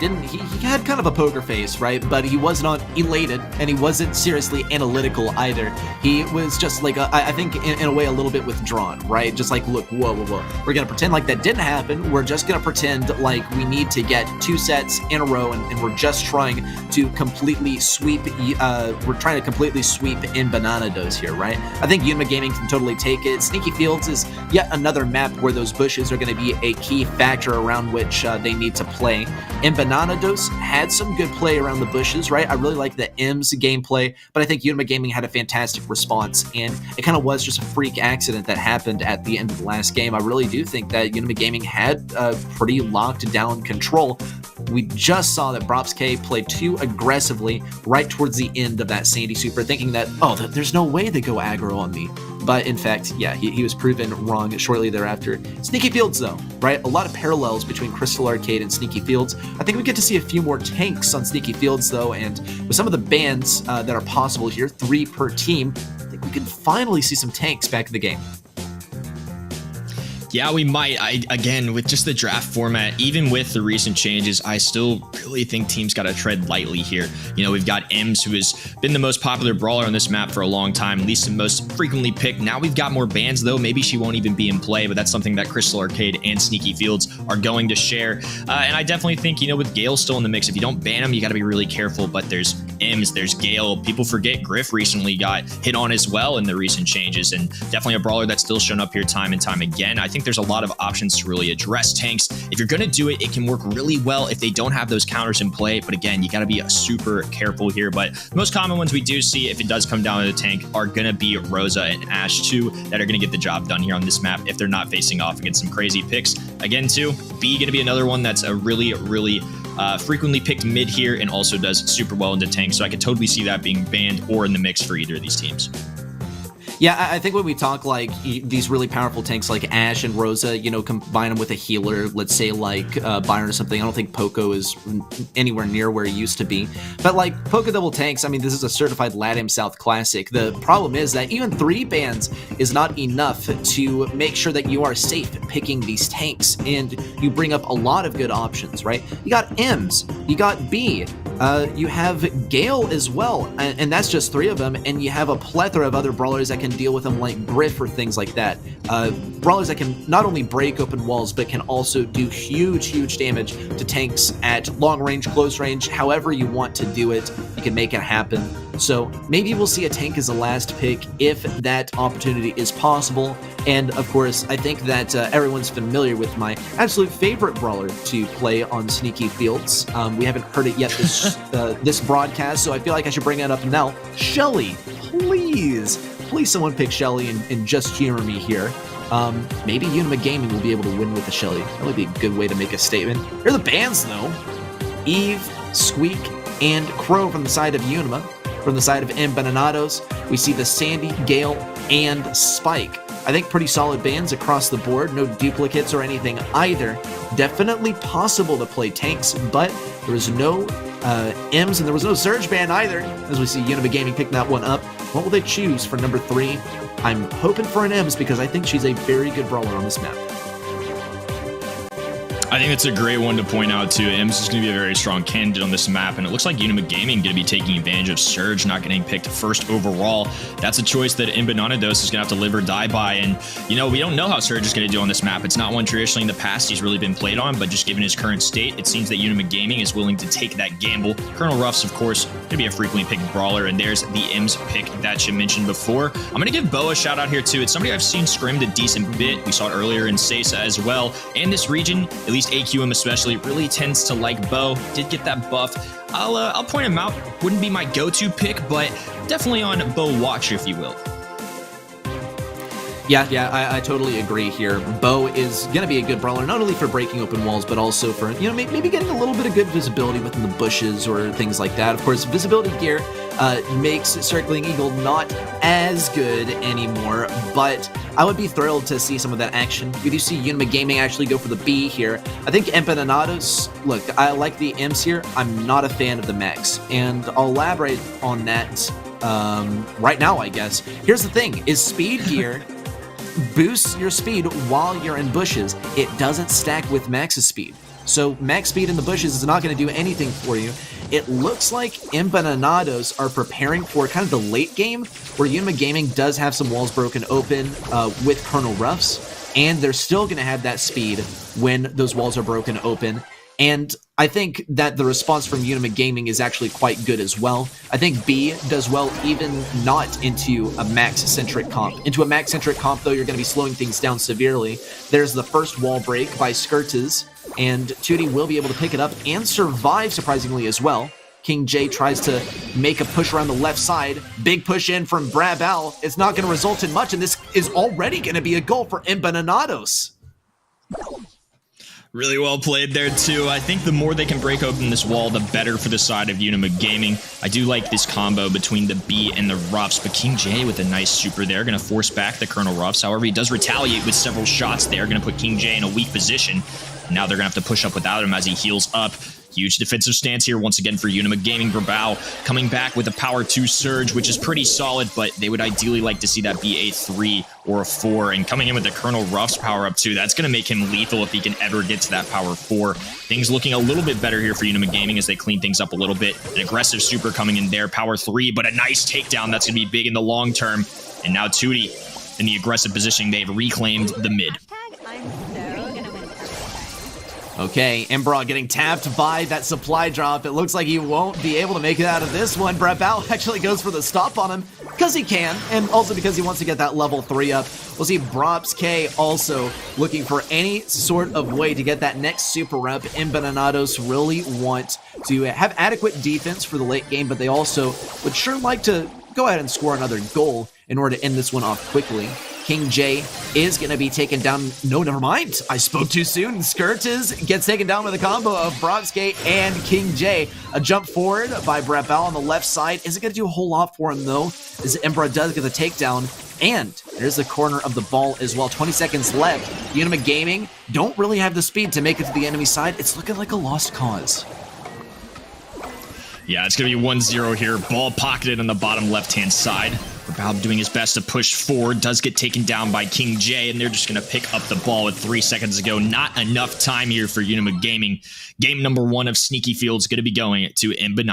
had kind of a poker face, right? But he was not elated, and he wasn't seriously analytical either. He was just like, I think in a way, a little bit withdrawn, right? Just like, look, whoa. We're going to pretend like that didn't happen. We're just going to pretend like we need to get 2 sets in a row, and we're just trying to completely sweep, Bananados here, right? I think Unima Gaming can totally take it. Sneaky Fields is yet another map where those bushes are going to be a key factor around which they need to play. Bananados had some good play around the bushes, right? I really like the M's gameplay, but I think Unima Gaming had a fantastic response, and it kind of was just a freak accident that happened at the end of the last game. I really do think that Unima Gaming had pretty locked down control. We just saw that Props K played too aggressively right towards the end of that Sandy Super, thinking that, oh, there's no way they go aggro on me. But in fact, yeah, he was proven wrong shortly thereafter. Sneaky Fields, though, right? A lot of parallels between Crystal Arcade and Sneaky Fields. I think we get to see a few more tanks on Sneaky Fields, though, and with some of the bans that are possible here, 3 per team, I think we can finally see some tanks back in the game. Yeah, we might. Again, with just the draft format, even with the recent changes, I still really think teams got to tread lightly here. You know, we've got Ems, who has been the most popular brawler on this map for a long time, at least the most frequently picked. Now we've got more bans, though. Maybe she won't even be in play, but that's something that Crystal Arcade and Sneaky Fields are going to share. And I definitely think, you know, with Gale still in the mix, if you don't ban him, you got to be really careful. But there's Ems, there's Gale. People forget Griff recently got hit on as well in the recent changes, and definitely a brawler that's still shown up here time and time again. I think think there's a lot of options to really address tanks. If you're going to do it, it can work really well if they don't have those counters in play. But again, you got to be super careful here. But the most common ones we do see, if it does come down to the tank, are going to be Rosa and Ashe 2 that are going to get the job done here on this map if they're not facing off against some crazy picks. Again, too, B going to be another one that's a really frequently picked mid here and also does super well into tank. So I could totally see that being banned or in the mix for either of these teams. Yeah, I think when we talk like these really powerful tanks like Ashe and Rosa, you know, combine them with a healer, let's say like Byron or something. I don't think Poco is anywhere near where he used to be. But like Poco double tanks, I mean, this is a certified Latam South Classic. The problem is that even 3 bans is not enough to make sure that you are safe picking these tanks. And you bring up a lot of good options, right? You got Ems, you got B, you have Gale as well. And that's just 3 of them. And you have a plethora of other brawlers that can deal with them like Griff or things like that. Brawlers that can not only break open walls, but can also do huge damage to tanks at long range, close range, however you want to do it, you can make it happen. So maybe we'll see a tank as a last pick if that opportunity is possible. And of course, I think that everyone's familiar with my absolute favorite brawler to play on Sneaky Fields. We haven't heard it yet this broadcast, so I feel like I should bring it up now. Shelly, please someone pick Shelly and just humor me here. Maybe Unima Gaming will be able to win with the Shelly. That would be a good way to make a statement. Here are the bans though. Eve, Squeak, and Crow from the side of Unima. From the side of Emban, we see the Sandy, Gale, and Spike. I think pretty solid bans across the board. No duplicates or anything either. Definitely possible to play tanks, but there was no Ems and there was no Surge ban either. As we see Unima Gaming pick that one up. What will they choose for number 3? I'm hoping for an Ems because I think she's a very good brawler on this map. I think that's a great one to point out too. Ems is going to be a very strong candidate on this map, and it looks like Unima Gaming going to be taking advantage of Surge not getting picked first overall. That's a choice that Emban is going to have to live or die by, and you know, we don't know how Surge is going to do on this map. It's not one traditionally in the past he's really been played on, but just given his current state, it seems that Unima Gaming is willing to take that gamble. Colonel Ruff's, of course, going to be a frequently picked brawler, and there's the Ems pick that you mentioned before. I'm going to give Bo a shout out here too. It's somebody I've seen scrimmed a decent bit. We saw it earlier in Sesa as well, and this region, at least AQM especially, really tends to like Bo. Did get that buff. I'll point him out. Wouldn't be my go-to pick, but definitely on Bo watch, if you will. Yeah, I totally agree here. Bo is going to be a good brawler, not only for breaking open walls, but also for, you know, maybe getting a little bit of good visibility within the bushes or things like that. Of course, visibility gear makes Circling Eagle not as good anymore, but I would be thrilled to see some of that action. We do see Unima Gaming actually go for the B here. I think Emban, look, I like the Ems here. I'm not a fan of the Max, and I'll elaborate on that right now, I guess. Here's the thing, is speed gear boosts your speed while you're in bushes. It doesn't stack with Max's speed. So max speed in the bushes is not going to do anything for you. It looks like Empanados are preparing for kind of the late game where Unima Gaming does have some walls broken open with Colonel Ruffs, and they're still going to have that speed when those walls are broken open. And I think that the response from Unima Gaming is actually quite good as well. I think B does well even not into a max-centric comp. Into a max-centric comp, though, you're going to be slowing things down severely. There's the first wall break by Skirtz, and Tootie will be able to pick it up and survive, surprisingly, as well. King J tries to make a push around the left side. Big push in from Brabal. It's not going to result in much, and this is already going to be a goal for Emban. Really well played there, too. I think the more they can break open this wall, the better for the side of Unima Gaming. I do like this combo between the B and the Ruffs, but King J with a nice super there, going to force back the Colonel Ruffs. However, he does retaliate with several shots there, going to put King J in a weak position. Now they're going to have to push up without him as he heals up. Huge defensive stance here once again for Unima Gaming. Brabal coming back with a power 2 surge, which is pretty solid, but they would ideally like to see that be a 3 or a 4. And coming in with the Colonel Ruffs power up 2, that's going to make him lethal if he can ever get to that power 4. Things looking a little bit better here for Unima Gaming as they clean things up a little bit. An aggressive super coming in there, power 3, but a nice takedown that's going to be big in the long term. And now Tootie in the aggressive positioning, they've reclaimed the mid. Okay, Emban getting tapped by that supply drop. It looks like he won't be able to make it out of this one. Brawl actually goes for the stop on him because he can, and also because he wants to get that level 3 up. We'll see K also looking for any sort of way to get that next super rep. Emban really want to have adequate defense for the late game, but they also would sure like to go ahead and score another goal in order to end this one off quickly. King J is going to be taken down. No, never mind. I spoke too soon. Skirtis gets taken down with a combo of Brovske and King J. A jump forward by Brawl on the left side. Isn't going to do a whole lot for him, though, as Emban does get the takedown. And there's the corner of the ball as well. 20 seconds left. Unima Gaming don't really have the speed to make it to the enemy side. It's looking like a lost cause. Yeah, it's going to be 1-0 here. Ball pocketed on the bottom left-hand side. Brawl doing his best to push forward, does get taken down by King J, and they're just going to pick up the ball with 3 seconds to go. Not enough time here for Unima Gaming. Game number 1 of Sneaky Field's going to be going to Emban.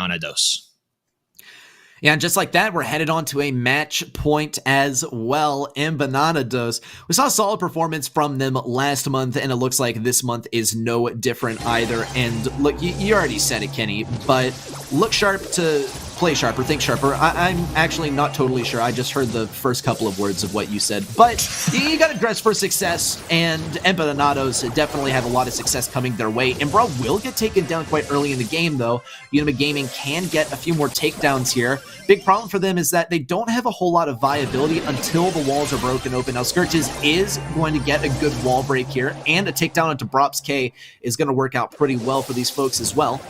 Yeah, and just like that, we're headed on to a match point as well. Emban. We saw a solid performance from them last month, and it looks like this month is no different either. And look, you already said it, Kenny, but look sharp to play sharper, think sharper. I'm actually not totally sure. I just heard the first couple of words of what you said. But you got to dress for success, and Emban definitely have a lot of success coming their way. Brawl will get taken down quite early in the game, though. Unima Gaming can get a few more takedowns here. Big problem for them is that they don't have a whole lot of viability until the walls are broken open. Now, Skirtis is going to get a good wall break here, and a takedown into Brovske is going to work out pretty well for these folks as well.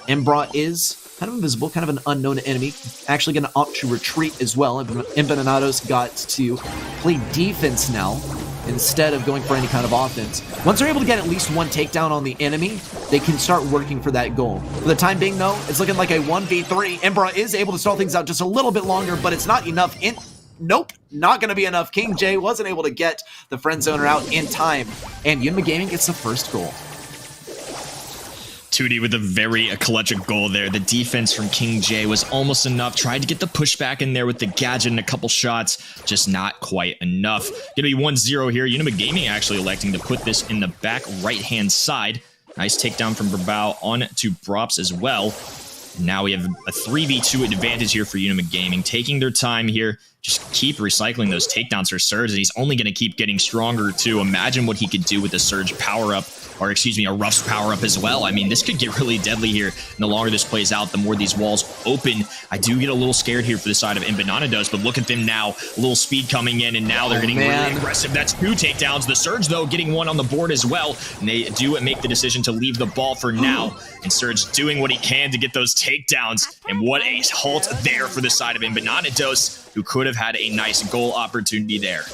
Emban is kind of invisible, kind of an unknown enemy. Actually going to opt to retreat as well. Emban got to play defense now instead of going for any kind of offense. Once they're able to get at least one takedown on the enemy, they can start working for that goal. For the time being, though, it's looking like a 1v3. Emban is able to stall things out just a little bit longer, but it's not enough. Nope, not going to be enough. King J wasn't able to get the friend zoner out in time, and Unima Gaming gets the first goal. 2D with a very collegiate goal there. The defense from King J was almost enough. Tried to get the pushback in there with the gadget and a couple shots. Just not quite enough. Gonna be 1-0 here. Unima Gaming actually electing to put this in the back right-hand side. Nice takedown from Brawl on to Brops as well. Now we have a 3v2 advantage here for Unima Gaming. Taking their time here. Just keep recycling those takedowns for Surge, and he's only going to keep getting stronger, too. Imagine what he could do with a Surge power-up, or excuse me, a Ruff's power-up as well. I mean, this could get really deadly here. And the longer this plays out, the more these walls open. I do get a little scared here for the side of Emban, but look at them now. A little speed coming in, and now they're getting really aggressive. That's 2 takedowns. The Surge, though, getting 1 on the board as well. And they do make the decision to leave the ball for now. And Surge doing what he can to get those takedowns. And what a halt there for the side of Emban, who could have had a nice goal opportunity there.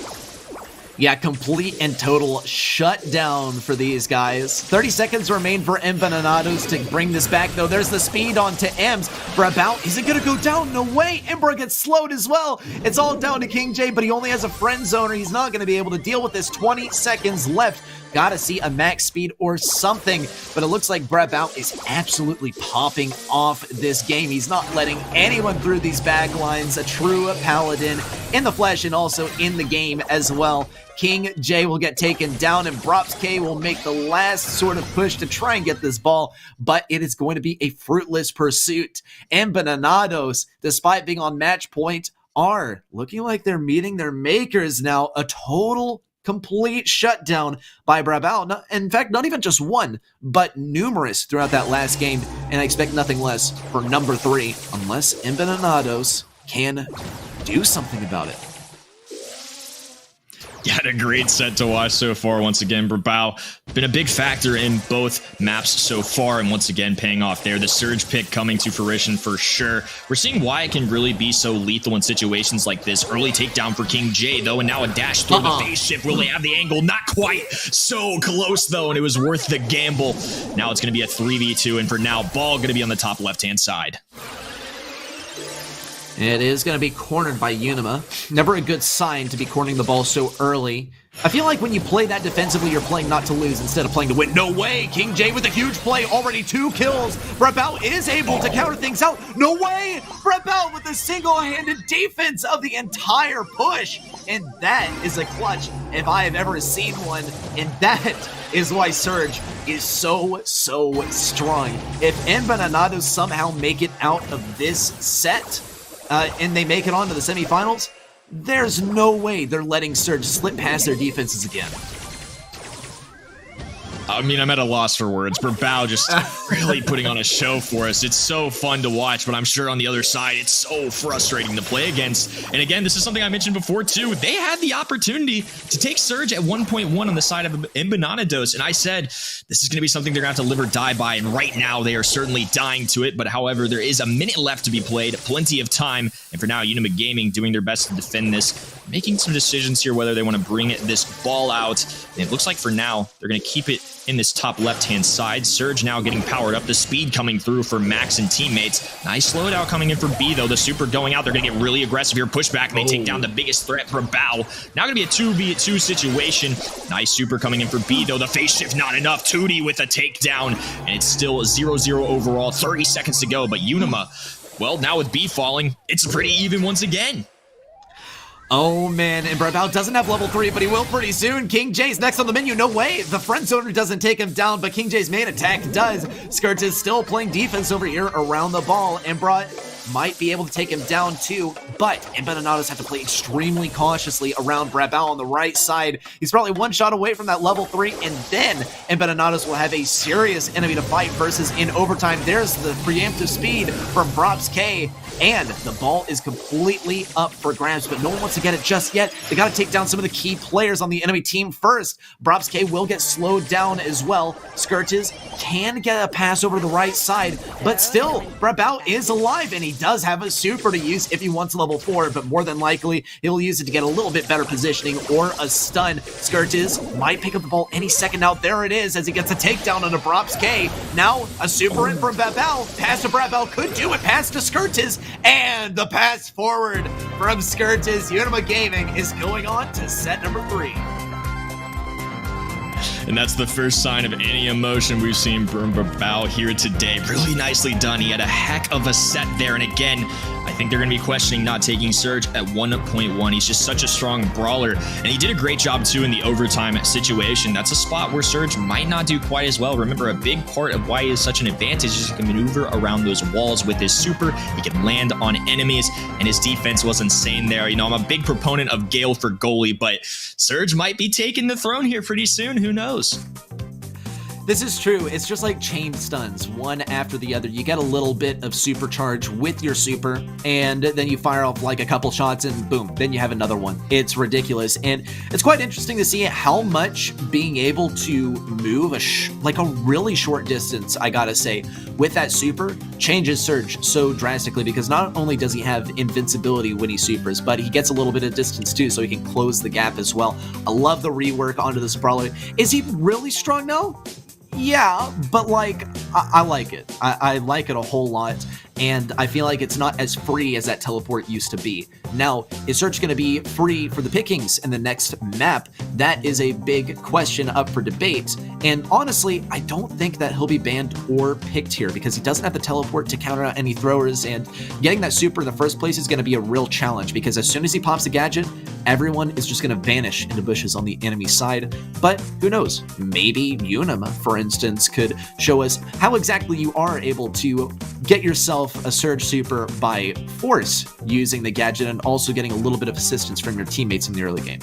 Yeah, complete and total shutdown for these guys. 30 seconds remain for Emban to bring this back, though. There's the speed on to Ems. Brawl, is it going to go down? No way. Emban gets slowed as well. It's all down to King J, but he only has a friend zoner. He's not going to be able to deal with this. 20 seconds left. Gotta see a max speed or something, but it looks like Brawl is absolutely popping off this game. He's not letting anyone through these back lines. A true paladin in the flesh and also in the game as well. King J will get taken down, and Brovske will make the last sort of push to try and get this ball, but it is going to be a fruitless pursuit. Emban, despite being on match point, are looking like they're meeting their makers now. A total complete shutdown by Brawl. In fact, not even just one, but numerous throughout that last game, and I expect nothing less for number 3, unless Emban can do something about it. Got a great set to watch so far. Once again, Brawl been a big factor in both maps so far, and once again paying off there. The Surge pick coming to fruition for sure. We're seeing why it can really be so lethal in situations like this. Early takedown for King J, though, and now a dash through the face shift. Will they have the angle? Not quite. So close, though, and it was worth the gamble. Now it's going to be a 3v2, and for now, Ball going to be on the top left-hand side. It is going to be cornered by Unima. Never a good sign to be cornering the ball so early. I feel like when you play that defensively, you're playing not to lose instead of playing to win. No way! King J with a huge play, already 2 kills. Brawl is able to counter things out. No way! Brawl with a single-handed defense of the entire push. And that is a clutch if I have ever seen one. And that is why Surge is so strong. If Emban somehow make it out of this set, and they make it on to the semifinals, there's no way they're letting Surge slip past their defenses again. I mean, I'm at a loss for words. Brawl just really putting on a show for us. It's so fun to watch, but I'm sure on the other side, it's so frustrating to play against. And again, this is something I mentioned before too. They had the opportunity to take Surge at 1.1 on the side of Emban, and I said, this is going to be something they're going to have to live or die by, and right now they are certainly dying to it. But however, there is a minute left to be played, plenty of time, and for now, Unima Gaming doing their best to defend this, making some decisions here whether they want to bring this ball out. And it looks like for now, they're going to keep it in this top left-hand side. Surge now getting powered up. The speed coming through for Max and teammates. Nice slowdown coming in for B, though. The super going out. They're going to get really aggressive here. Pushback, and they take down the biggest threat for Brawl. Now going to be a 2v2 situation. Nice super coming in for B, though. The phase shift not enough. Tootie with a takedown, and it's still 0-0 overall. 30 seconds to go, but Unima, well, now with B falling, it's pretty even once again. Oh man, and Brawl doesn't have level 3, but he will pretty soon. King J's next on the menu. No way. The friend zoner doesn't take him down, but King J's main attack does. Skirts is still playing defense over here around the ball, and Brawl might be able to take him down too, but Emban have to play extremely cautiously around Brawl on the right side. He's probably 1 shot away from that level 3, and then Emban will have a serious enemy to fight versus in overtime. There's the preemptive speed from K, and the ball is completely up for grabs, but no one wants to get it just yet. They got to take down some of the key players on the enemy team first. K will get slowed down as well. Skirtis can get a pass over to the right side, but still, Brawl is alive, and he does have a super to use if he wants level 4, but more than likely, he'll use it to get a little bit better positioning or a stun. Skirtis might pick up the ball any second now. There it is as he gets a takedown on a K. Now, a super in from Brawl. Pass to Brawl could do it. Pass to Skirtis, and the pass forward from Skirtis. Unima Gaming is going on to set number 3. And that's the first sign of any emotion we've seen from Brawl here today. Really nicely done. He had a heck of a set there. And again, I think they're going to be questioning not taking Surge at 1.1. He's just such a strong brawler. And he did a great job, too, in the overtime situation. That's a spot where Surge might not do quite as well. Remember, a big part of why he is such an advantage is he can maneuver around those walls with his super. He can land on enemies, and his defense was insane there. You know, I'm a big proponent of Gale for goalie, but Surge might be taking the throne here pretty soon. Who knows? This is true. It's just like chain stuns, one after the other. You get a little bit of supercharge with your super, and then you fire off like a couple shots, and boom, then you have another one. It's ridiculous, and it's quite interesting to see how much being able to move like a really short distance, I gotta say, with that super changes Surge so drastically, because not only does he have invincibility when he supers, but he gets a little bit of distance too, so he can close the gap as well. I love the rework onto this brawler. Is he really strong now? Yeah, but like, I like it. I like it a whole lot, and I feel like it's not as free as that teleport used to be. Now, is Surge going to be free for the pickings in the next map? That is a big question up for debate, and honestly, I don't think that he'll be banned or picked here, because he doesn't have the teleport to counter out any throwers, and getting that super in the first place is going to be a real challenge, because as soon as he pops a gadget, everyone is just going to vanish into bushes on the enemy side. But who knows? Maybe Unima, for instance, could show us how exactly you are able to get yourself a Surge super by force using the gadget, and also getting a little bit of assistance from your teammates in the early game.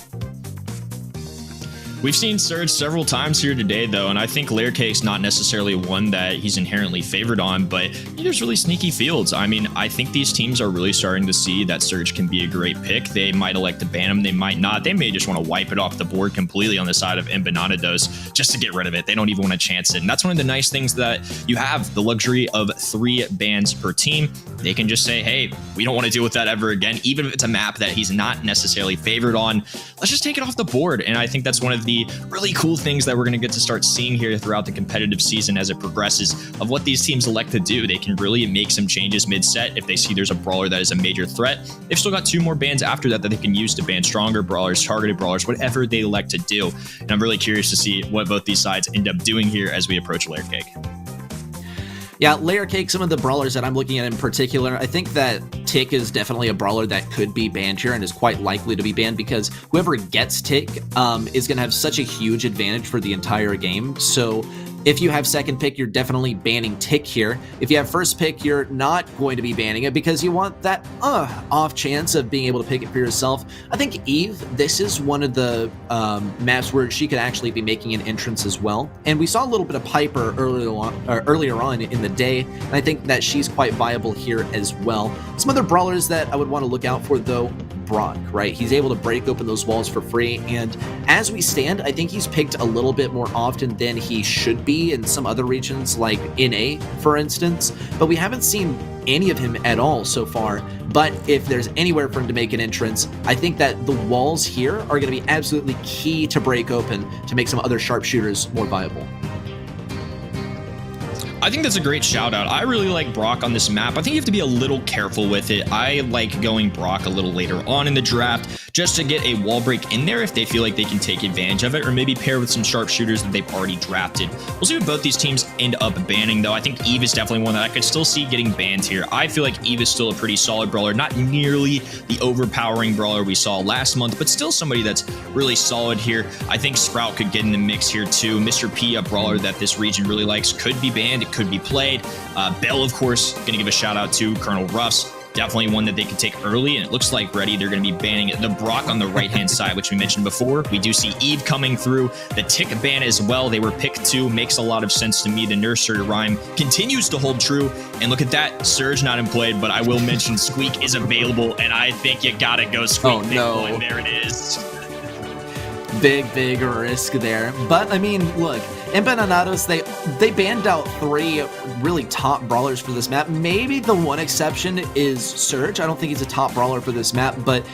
We've seen Surge several times here today, though, and I think Layer Cake's not necessarily one that he's inherently favored on, but there's really sneaky fields. I mean, I think these teams are really starting to see that Surge can be a great pick. They might elect to ban him, they might not. They may just want to wipe it off the board completely on the side of Emban just to get rid of it. They don't even want to chance it, and that's one of the nice things that you have, the luxury of 3 bans per team. they can just say, hey, we don't want to deal with that ever again. Even if it's a map that he's not necessarily favored on, let's just take it off the board. And I think that's one of the really cool things that we're going to get to start seeing here throughout the competitive season as it progresses, of what these teams elect to do. They can really make some changes mid-set if they see there's a brawler that is a major threat. They've still got 2 more bans after that they can use to ban stronger brawlers, targeted brawlers, whatever they elect to do. And I'm really curious to see what both these sides end up doing here as we approach Layer Cake. Yeah, Layer Cake, some of the brawlers that I'm looking at in particular, I think that Tick is definitely a brawler that could be banned here and is quite likely to be banned because whoever gets Tick is going to have such a huge advantage for the entire game. So if you have second pick, you're definitely banning Tick here. If you have first pick, you're not going to be banning it because you want that off chance of being able to pick it for yourself. I think Eve, this is one of the maps where she could actually be making an entrance as well. And we saw a little bit of Piper earlier on in the day, and I think that she's quite viable here as well. Some other brawlers that I would want to look out for, though, Brock, right? He's able to break open those walls for free, and as we stand, I think he's picked a little bit more often than he should be in some other regions, like NA, for instance, but we haven't seen any of him at all so far. But if there's anywhere for him to make an entrance, I think that the walls here are going to be absolutely key to break open to make some other sharpshooters more viable. I think that's a great shout out. I really like Brock on this map. I think you have to be a little careful with it. I like going Brock a little later on in the draft just to get a wall break in there if they feel like they can take advantage of it, or maybe pair with some sharpshooters that they've already drafted. We'll see what both these teams end up banning, though. I think Eve is definitely one that I could still see getting banned here. I feel like Eve is still a pretty solid brawler, not nearly the overpowering brawler we saw last month, but still somebody that's really solid here. I think Sprout could get in the mix here too. Mr. P, a brawler that this region really likes, could be banned. It could be played. Bell, of course, going to give a shout out to Colonel Ruffs. Definitely one that they could take early, and it looks like ready. They're going to be banning the Brock on the right-hand side, which we mentioned before. We do see Eve coming through. The Tick ban as well. They were picked 2. Makes a lot of sense to me. The nursery rhyme continues to hold true. And look at that. Surge not employed, but I will mention Squeak is available, and I think you got to go Squeak. Oh, no. And there it is. Big risk there. But, I mean, look, Emban, they banned out 3 really top brawlers for this map. Maybe the one exception is Surge. I don't think he's a top brawler for this map, but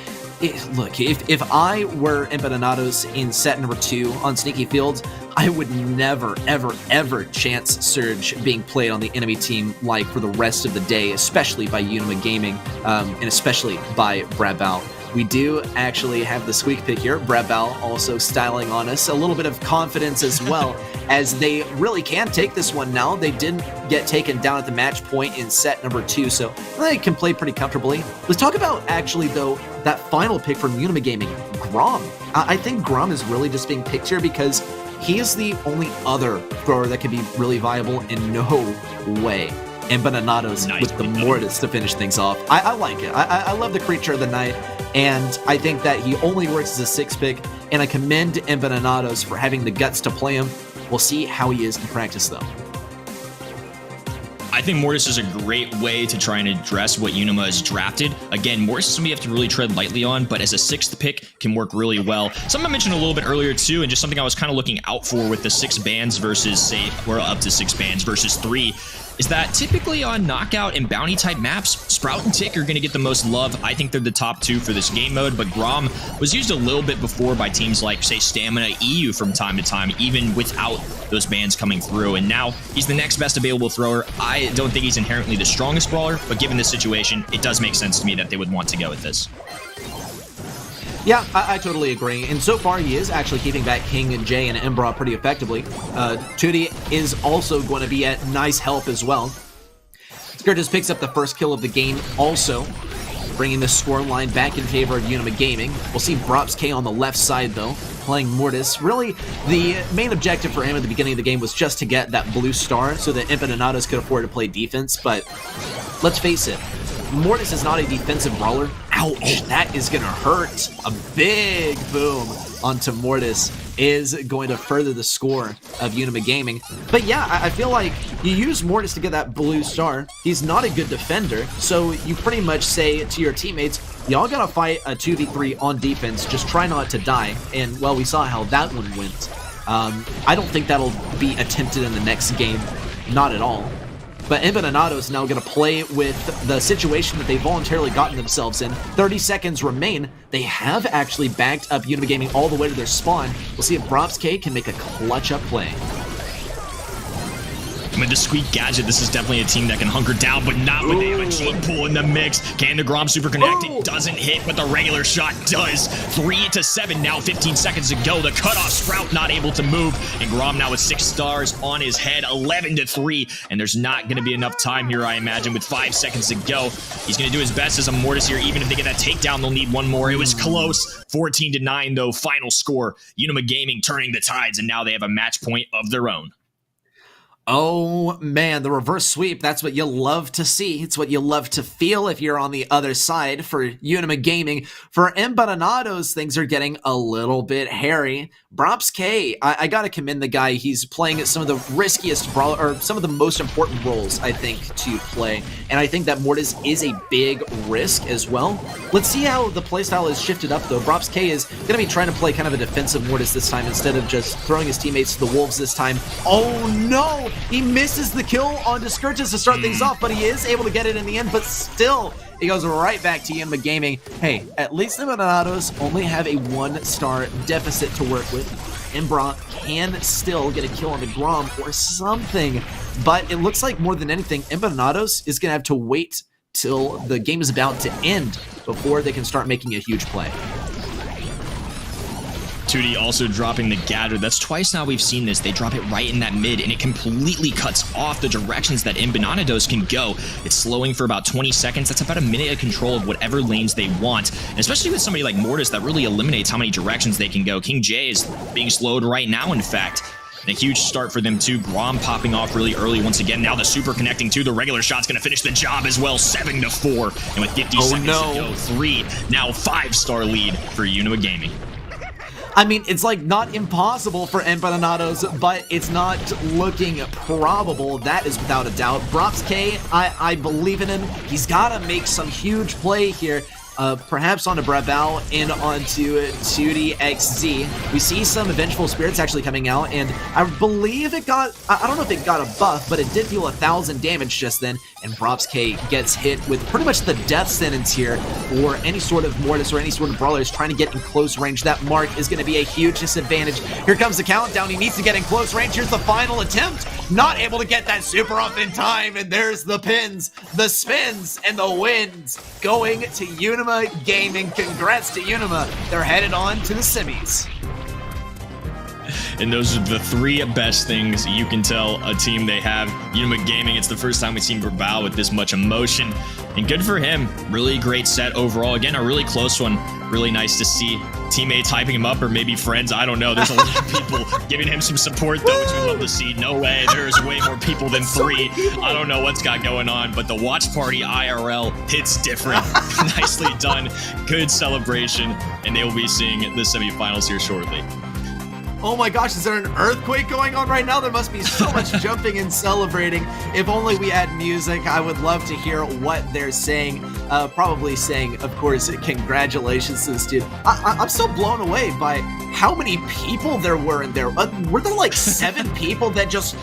look, if I were Emban in set number 2 on Sneaky Fields, I would never, ever chance Surge being played on the enemy team like for the rest of the day, especially by Unima Gaming, and especially by Brawl. We do actually have the squeak pick here. Brawl also styling on us. A little bit of confidence as well, as they really can take this one now. They didn't get taken down at the match point in set number 2, so they can play pretty comfortably. Let's talk about, actually, though, that final pick from Unima Gaming, Grom. I think Grom is really just being picked here because he is the only other thrower that can be really viable in no way. And Bananados nice with the Mortis to finish things off. I like it. I love the creature of the night, and I think that he only works as a 6 pick, and I commend Bananados for having the guts to play him. We'll see how he is in practice, though. I think Mortis is a great way to try and address what Unima has drafted. Again, Mortis is somebody you have to really tread lightly on, but as a 6th pick can work really well. Something I mentioned a little bit earlier too, and just something I was kind of looking out for with the 6 bans versus, say, we're up to 6 bans versus 3, is that typically on knockout and bounty type maps, Sprout and Tick are going to get the most love. I think they're the top 2 for this game mode, but Grom was used a little bit before by teams like, say, Stamina EU from time to time, even without those bans coming through, and now he's the next best available thrower. I don't think he's inherently the strongest brawler, but given this situation, it does make sense to me that they would want to go with this. Yeah, I totally agree. And so far, he is actually keeping back King and Jay and Embra pretty effectively. Tootie is also going to be at nice help as well. Scourge picks up the first kill of the game also, bringing the score line back in favor of Unima Gaming. We'll see Brops K on the left side, though, playing Mortis. Really, the main objective for him at the beginning of the game was just to get that blue star so that Empanadas could afford to play defense, but let's face it, Mortis is not a defensive brawler. Ouch, that is going to hurt. A big boom onto Mortis is going to further the score of Unima Gaming. But yeah, I feel like you use Mortis to get that blue star. He's not a good defender, so you pretty much say to your teammates, y'all gotta fight a 2v3 on defense, just try not to die. And, well, we saw how that one went. I don't think that'll be attempted in the next game. Not at all. but Emban is now going to play with the situation that they voluntarily gotten themselves in. 30 seconds remain. They have actually backed up Unima Gaming all the way to their spawn. We'll see if Brobsk can make a clutch up play. With the Squeak Gadget, this is definitely a team that can hunker down, but not when they have a cheat pool in the mix. Can the Grom super connect? It doesn't hit, but the regular shot does. 3-7 now, 15 seconds to go. The cutoff Sprout not able to move, and Grom now with 6 stars on his head, 11-3, and there's not going to be enough time here, I imagine, with 5 seconds to go. He's going to do his best as a Mortis here. Even if they get that takedown, they'll need one more. It was close. 14-9, though, final score. Unima Gaming turning the tides, and now they have a match point of their own. Oh man, the reverse sweep, that's what you love to see. It's what you love to feel if you're on the other side for Unima Gaming. For Emban, things are getting a little bit hairy. Brobsk, I gotta commend the guy. He's playing some of the riskiest brawl, or some of the most important roles, I think, to play. And I think that Mortis is a big risk as well. Let's see how the playstyle is shifted up though. Brobsk is gonna be trying to play kind of a defensive Mortis this time instead of just throwing his teammates to the wolves this time. Oh no! He misses the kill on Discourges to start things off, but he is able to get it in the end, but still, he goes right back to Emban Gaming. Hey, at least the Emban only have a 1-star deficit to work with. Emban can still get a kill on the Grom or something, but it looks like more than anything, Emban is going to have to wait till the game is about to end before they can start making a huge play. 2D also dropping the Gather. That's twice now we've seen this. They drop it right in that mid, and it completely cuts off the directions that Emban can go. It's slowing for about 20 seconds. That's about a minute of control of whatever lanes they want. And especially with somebody like Mortis, that really eliminates how many directions they can go. King J is being slowed right now, in fact. And a huge start for them too. Grom popping off really early once again. Now the super connecting too. The regular shot's going to finish the job as well. 7-4. And with 50 seconds to go, 3, now 5-star lead for Unima Gaming. I mean, it's like not impossible for Emban, but it's not looking probable. That is without a doubt. Brobsk, I believe in him. He's got to make some huge play here. Perhaps onto Brawl and onto 2DXZ. We see some Vengeful Spirits actually coming out, and I believe it got, I don't know if it got a buff, but it did deal 1,000 damage just then, and Brobsk gets hit with pretty much the death sentence here for any sort of Mortis or any sort of Brawlers trying to get in close range. That mark is going to be a huge disadvantage. Here comes the countdown. He needs to get in close range. Here's the final attempt. Not able to get that super off in time, and there's the pins, the spins, and the wins going to Unima Gaming. Congrats to Unima. They're headed on to the semis. And those are the 3 best things you can tell a team they have. Unima Gaming, it's the first time we've seen Brawl with this much emotion. And good for him. Really great set overall. Again, a really close one. Really nice to see teammates hyping him up, or maybe friends. I don't know. There's a lot of people giving him some support, though, which we love to see. No way. There's way more people than 3. I don't know what's got going on, but the watch party IRL hits different. Nicely done. Good celebration. And they will be seeing the semifinals here shortly. Oh my gosh, is there an earthquake going on right now? There must be so much jumping and celebrating. If only we had music, I would love to hear what they're saying. Probably saying, of course, congratulations to this dude. I'm still blown away by how many people there were in there. Were there like 7 people that just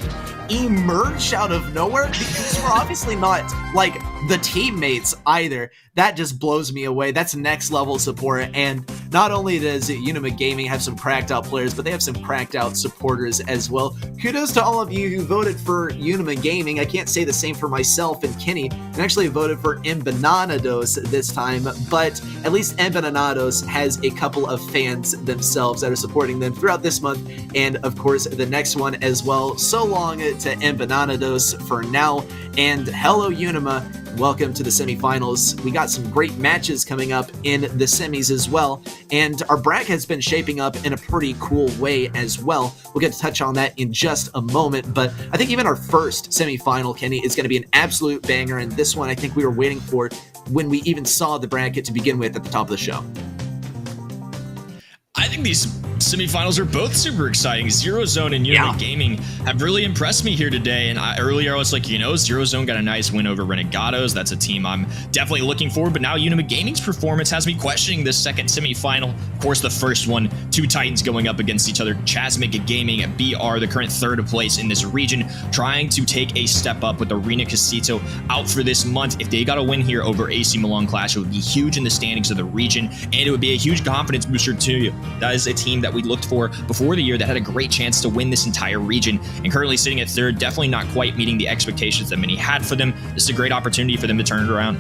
emerged out of nowhere? These were obviously not like the teammates either. That just blows me away. That's next level support. And not only does Unima Gaming have some cracked out players, but they have some cracked out supporters as well. Kudos to all of you who voted for Unima Gaming. I can't say the same for myself and Kenny, and actually voted for Emban this time, but at least Emban has a couple of fans themselves that are supporting them throughout this month, and of course the next one as well. So long to Emban for now, and hello Unima. Welcome to the semifinals. We got some great matches coming up in the semis as well, and our bracket has been shaping up in a pretty cool way as well. We'll get to touch on that in just a moment, but I think even our first semifinal, Kenny, is going to be an absolute banger, and this one I think we were waiting for when we even saw the bracket to begin with at the top of the show. I think these semifinals are both super exciting. Zero Zone and Unity Gaming have really impressed me here today. And earlier I was like, you know, Zero Zone got a nice win over Renegados. That's a team I'm definitely looking for. But now Unity Gaming's performance has me questioning this second semifinal. Of course, the first one, two Titans going up against each other. Chasmic Gaming, BR, the current third place in this region, trying to take a step up with Arena Casito out for this month. If they got a win here over AC Milan Qlash, it would be huge in the standings of the region, and it would be a huge confidence booster to you. That is a team that we looked for before the year that had a great chance to win this entire region, and currently sitting at third, definitely not quite meeting the expectations that many had for them. This is a great opportunity for them to turn it around.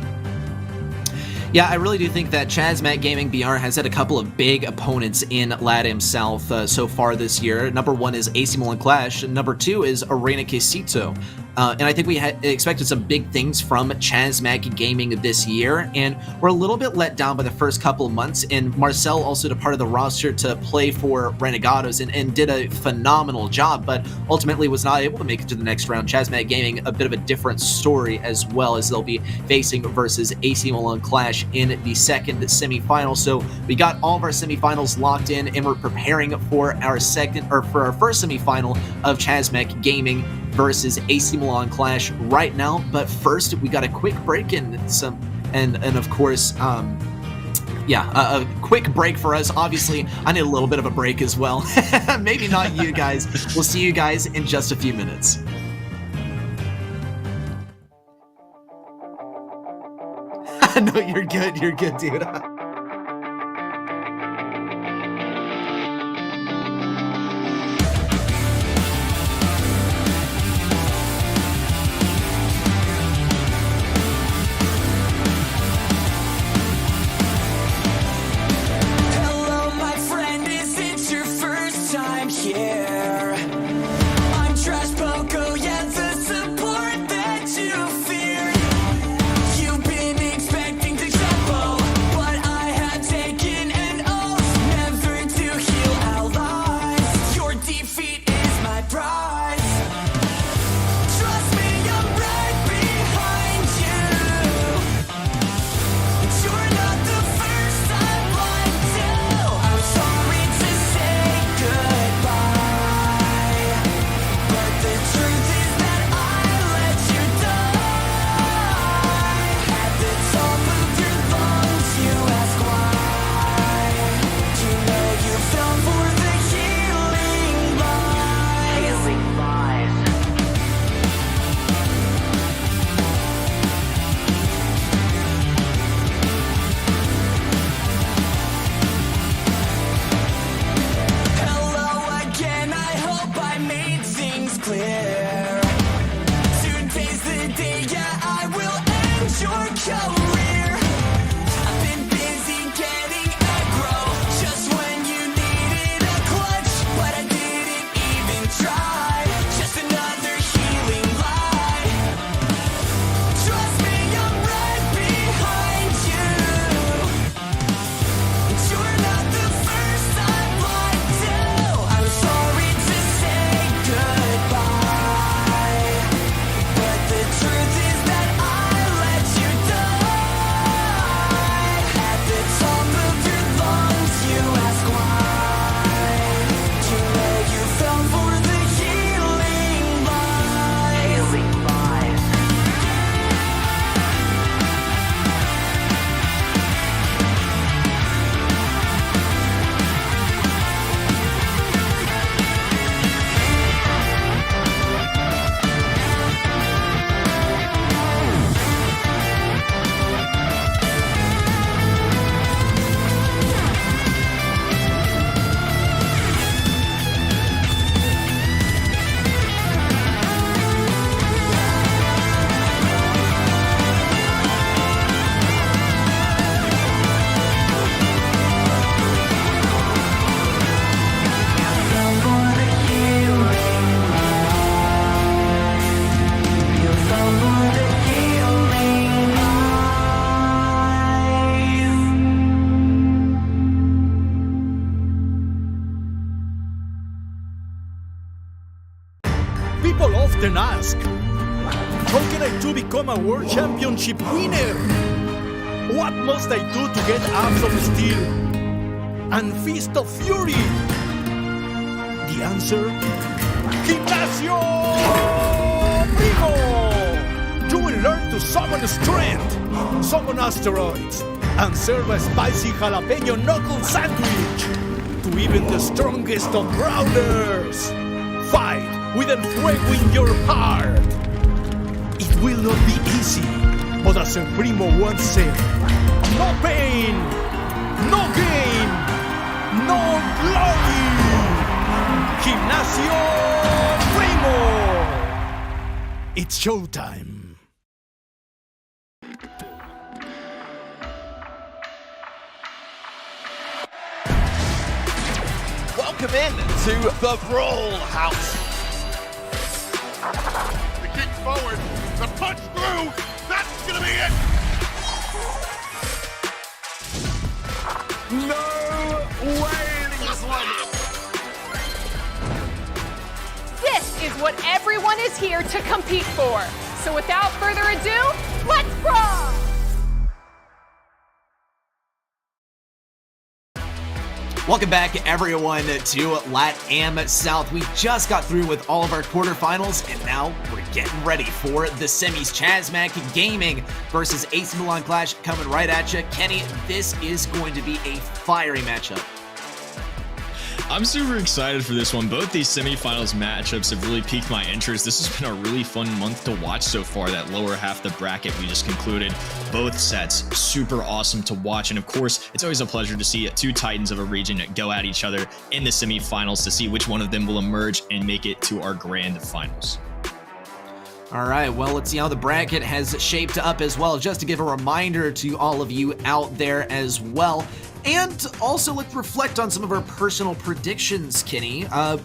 Yeah, I really do think that Chasmac Gaming BR has had a couple of big opponents in Latam South so far this year. Number one is AC Milan Qlash, and number two is Arena Casito. And I think we had expected some big things from Chasmac Gaming this year, and we're a little bit let down by the first couple of months. And Marcel also departed the roster to play for Renegados and did a phenomenal job, but ultimately was not able to make it to the next round. Chasmac Gaming, a bit of a different story as well, as they'll be facing versus AC Milan Qlash in the second semifinal. So we got all of our semifinals locked in, and we're preparing for our first semifinal of Chasmac Gaming versus AC Milan Qlash right now. But first, we got a quick break and of course, a quick break for us. Obviously, I need a little bit of a break as well. Maybe not you guys. We'll see you guys in just a few minutes. No, you're good. You're good, dude. People often ask, how can I do become a World Championship winner? What must I do to get Abs of Steel and Fist of Fury? the answer? Gimnasio Primo! You will learn to summon strength, summon asteroids, and serve a spicy jalapeno knuckle sandwich to even the strongest of brawlers. Fight with el fuego in your heart. It will not be easy, but as El Primo once said, no pain, no gain, no glory. Gimnasio Primo. It's showtime. Welcome in to the Brawl house. The kick forward, the punch through, that's gonna be it! No way! This is what everyone is here to compete for. So without further ado, let's brawl! Welcome back, everyone, to Latam South. We just got through with all of our quarterfinals, and now we're getting ready for the semis. Chazmac Gaming versus AC Milan Qlash coming right at you. Kenny, this is going to be a fiery matchup. I'm super excited for this one. Both these semifinals matchups have really piqued my interest. This has been a really fun month to watch so far. That lower half of the bracket we just concluded. Both sets super awesome to watch. And of course, it's always a pleasure to see two titans of a region go at each other in the semifinals to see which one of them will emerge and make it to our grand finals. All right, well, let's see how the bracket has shaped up as well. Just to give a reminder to all of you out there as well. And also, let's reflect on some of our personal predictions, Kenny.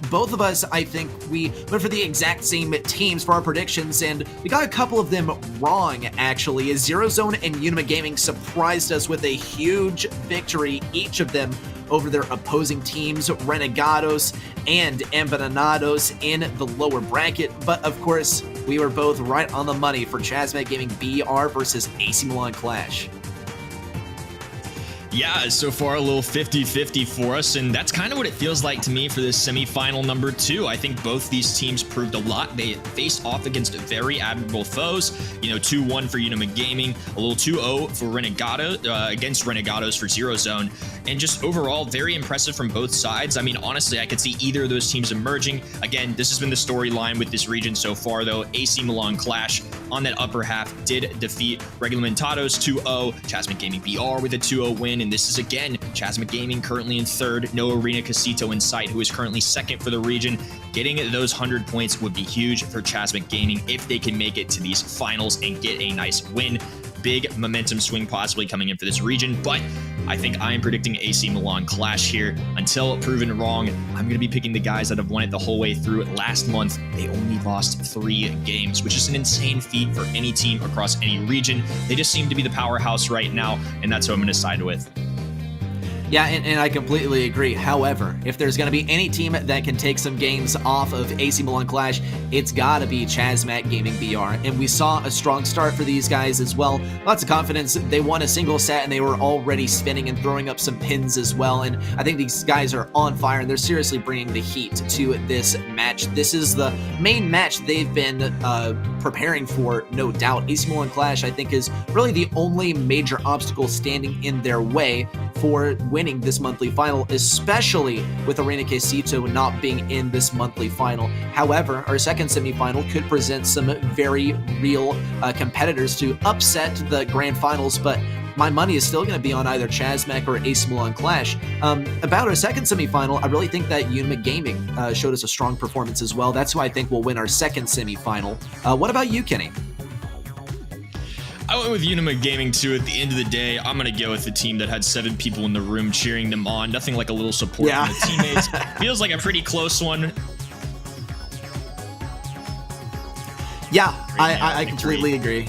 Both of us, I think, we went for the exact same teams for our predictions, and we got a couple of them wrong, actually. As Zero Zone and Unima Gaming surprised us with a huge victory, each of them, over their opposing teams, Renegados and Emban in the lower bracket. But, of course, we were both right on the money for Chazmac Gaming BR versus AC Milan Qlash. Yeah, so far a little 50-50 for us, and that's kind of what it feels like to me for this semifinal number 2. I think both these teams proved a lot. They faced off against very admirable foes. You know, 2-1 for Unima Gaming, a little 2-0 for Renegado against Renegados for Zero Zone, and just overall very impressive from both sides. I mean, honestly, I could see either of those teams emerging. Again, this has been the storyline with this region so far, though. AC Milan Qlash on that upper half did defeat Regulamentados 2-0, Chazmac Gaming BR with a 2-0 win. And this is, again, Chazmac Gaming currently in third. No Arena Casito in sight, who is currently second for the region. Getting those 100 points would be huge for Chazmac Gaming if they can make it to these finals and get a nice win. Big momentum swing possibly coming in for this region, but I think I am predicting AC Milan Qlash here. Until proven wrong, I'm going to be picking the guys that have won it the whole way through. Last month, they only lost 3 games, which is an insane feat for any team across any region. They just seem to be the powerhouse right now, and that's who I'm going to side with. Yeah, and I completely agree. However, if there's going to be any team that can take some games off of AC Milan Qlash, it's got to be Chazmac Gaming BR. And we saw a strong start for these guys as well. Lots of confidence. They won a single set, and they were already spinning and throwing up some pins as well. And I think these guys are on fire, and they're seriously bringing the heat to this match. This is the main match they've been preparing for, no doubt. AC Milan Qlash, I think, is really the only major obstacle standing in their way for winning this monthly final, especially with Arena Quesito not being in this monthly final. However, our second semifinal could present some very real competitors to upset the grand finals, but my money is still going to be on either Chazmac or AC Milan Qlash. About our second semifinal, I really think that Unima Gaming showed us a strong performance as well. That's who I think will win our second semifinal. What about you, Kenny? I went with Unima Gaming too. At the end of the day, I'm going to go with the team that had 7 people in the room cheering them on. Nothing like a little support from the teammates. Feels like a pretty close one. Yeah, I completely agree.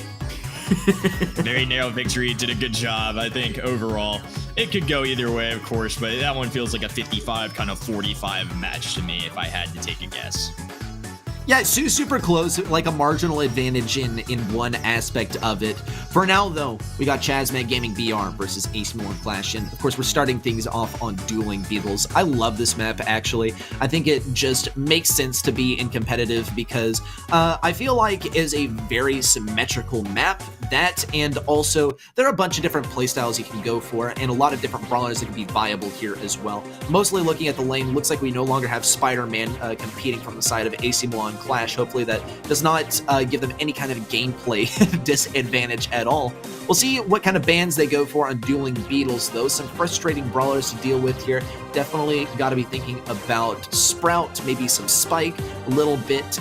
Very narrow victory. Did a good job, I think, overall. It could go either way, of course, but that one feels like a 55, kind of 45 match to me if I had to take a guess. Yeah, super close, like a marginal advantage in one aspect of it. For now, though, we got Chazmag Gaming BR versus AC Milan Qlash, and of course, we're starting things off on Dueling Beetles. I love this map, actually. I think it just makes sense to be in competitive because I feel like it is a very symmetrical map. That, and also, there are a bunch of different playstyles you can go for, and a lot of different brawlers that can be viable here as well. Mostly looking at the lane, looks like we no longer have Spider-Man competing from the side of AC Milan Qlash. Hopefully that does not give them any kind of gameplay disadvantage at all. We'll see what kind of bans they go for on Dueling Beetles, though. Some frustrating brawlers to deal with here. Definitely got to be thinking about Sprout, maybe some Spike, a little bit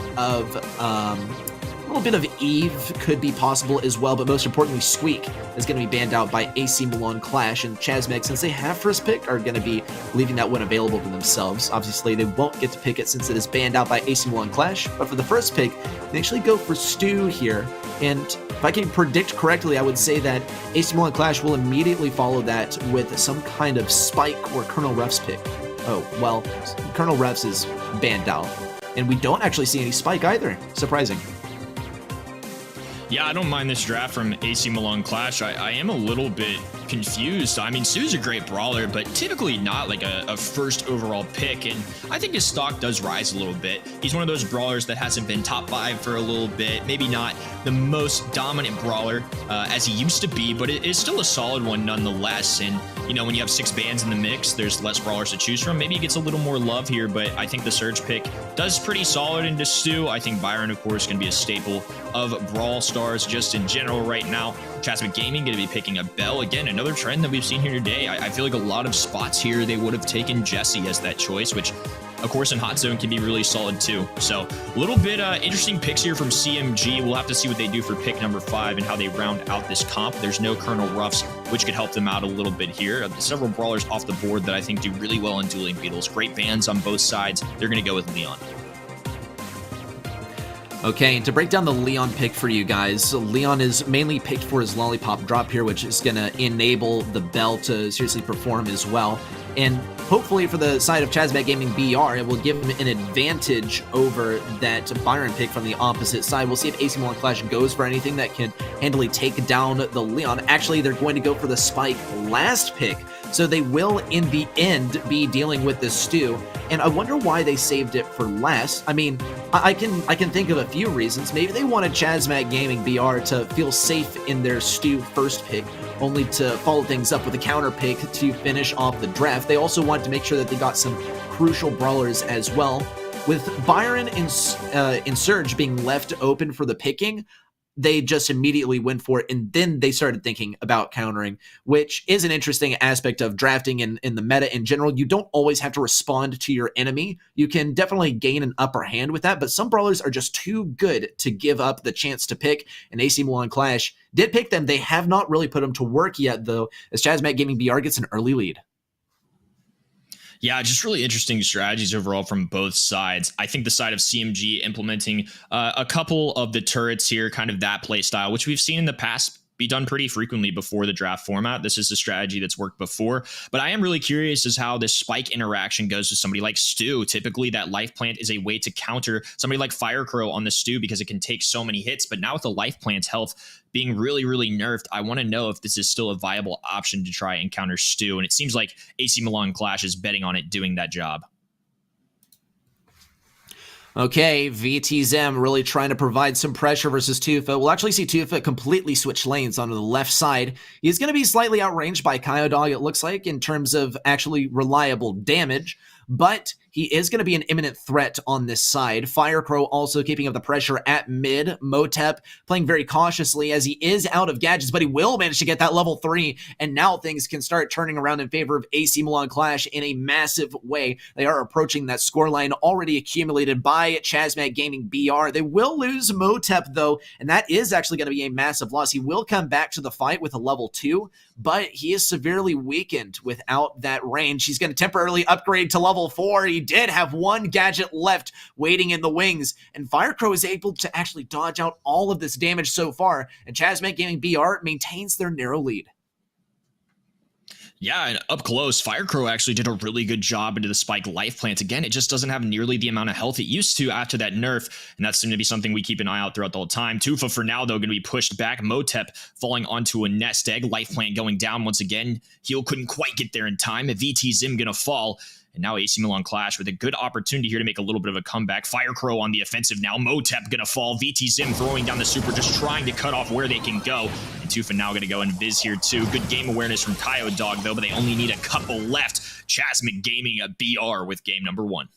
of Eve could be possible as well, but most importantly, Squeak is going to be banned out by AC Milan Qlash, and Chazmag, since they have first pick, are going to be leaving that one available for themselves. Obviously, they won't get to pick it since it is banned out by AC Milan Qlash, but for the first pick, they actually go for Stu here, and if I can predict correctly, I would say that AC Milan Qlash will immediately follow that with some kind of Spike or Colonel Ruff's pick. Oh, well, Colonel Ruff's is banned out, and we don't actually see any Spike either. Surprising. Yeah, I don't mind this draft from AC Milan Qlash. I am a little bit confused. I mean, Su's a great brawler, but typically not like a first overall pick, and I think his stock does rise a little bit. He's one of those brawlers that hasn't been top 5 for a little bit, maybe not the most dominant brawler as he used to be, but it is still a solid one nonetheless. And you know, when you have 6 bans in the mix, there's less brawlers to choose from. Maybe he gets a little more love here, but I think the Surge pick does pretty solid into Stu. I think Byron, of course, can be a staple of Brawl Stars just in general right now. Chazmag Gaming going to be picking up Bell. Again, another trend that we've seen here today. I feel like a lot of spots here, they would have taken Jesse as that choice, which, of course, in Hot Zone can be really solid too. So a little bit interesting picks here from CMG. We'll have to see what they do for pick number 5 and how they round out this comp. There's no Colonel Ruffs, which could help them out a little bit here. Several brawlers off the board that I think do really well in Dueling Beetles. Great bans on both sides. They're going to go with Leon. Okay, to break down the Leon pick for you guys, Leon is mainly picked for his Lollipop drop here, which is going to enable the Bell to seriously perform as well. And hopefully for the side of Chazmag Gaming BR, it will give him an advantage over that Byron pick from the opposite side. We'll see if AC Milan Qlash goes for anything that can handily take down the Leon. Actually, they're going to go for the Spike last pick, so they will, in the end, be dealing with this Stu. And I wonder why they saved it for last. I mean, I can think of a few reasons. Maybe they wanted Chazmag Gaming BR to feel safe in their Stu first pick, only to follow things up with a counter pick to finish off the draft. They also wanted to make sure that they got some crucial brawlers as well. With Byron and Surge being left open for the picking, they just immediately went for it, and then they started thinking about countering, which is an interesting aspect of drafting in the meta in general. You don't always have to respond to your enemy. You can definitely gain an upper hand with that, but some brawlers are just too good to give up the chance to pick, and AC Milan Qlash did pick them. They have not really put them to work yet, though, as Chazmag Gaming BR gets an early lead. Yeah, just really interesting strategies overall from both sides. I think the side of CMG implementing a couple of the turrets here, kind of that play style, which we've seen in the past be done pretty frequently before the draft format. This is a strategy that's worked before, but I am really curious as how this Spike interaction goes with somebody like Stu. Typically that life plant is a way to counter somebody like Firecrow on the Stu because it can take so many hits, but now with the life plant's health being really, really nerfed, I want to know if this is still a viable option to try and counter Stu, and it seems like AC Milan Qlash is betting on it doing that job. Okay, VTZM really trying to provide some pressure versus Tufa. We'll actually see Tufa completely switch lanes onto the left side. He's going to be slightly outranged by Kyodog, it looks like, in terms of actually reliable damage, but he is going to be an imminent threat on this side. Firecrow also keeping up the pressure at mid. Motep playing very cautiously as he is out of gadgets, but he will manage to get that level 3, and now things can start turning around in favor of AC Milan Qlash in a massive way. They are approaching that scoreline already accumulated by Chazmag Gaming BR. They will lose Motep, though, and that is actually going to be a massive loss. He will come back to the fight with a level 2, but he is severely weakened without that range. He's going to temporarily upgrade to level 4. He did have one gadget left waiting in the wings, and Firecrow is able to actually dodge out all of this damage so far, and Chazmag Gaming BR maintains their narrow lead. Yeah, and up close, Firecrow actually did a really good job into the Spike life plant. Again, it just doesn't have nearly the amount of health it used to after that nerf, and that's going to be something we keep an eye out throughout the whole time. Tufa for now, though, going to be pushed back. Motep falling onto a nest egg. Life plant going down once again. Heal couldn't quite get there in time. VT Zim going to fall. And now AC Milan Qlash with a good opportunity here to make a little bit of a comeback. Firecrow on the offensive now. Motep going to fall. VT Zim throwing down the super, just trying to cut off where they can go. And Tufa now going to go and Viz here too. Good game awareness from Kaio Dog though, but they only need a couple left. Chasmic Gaming a BR with game number 1.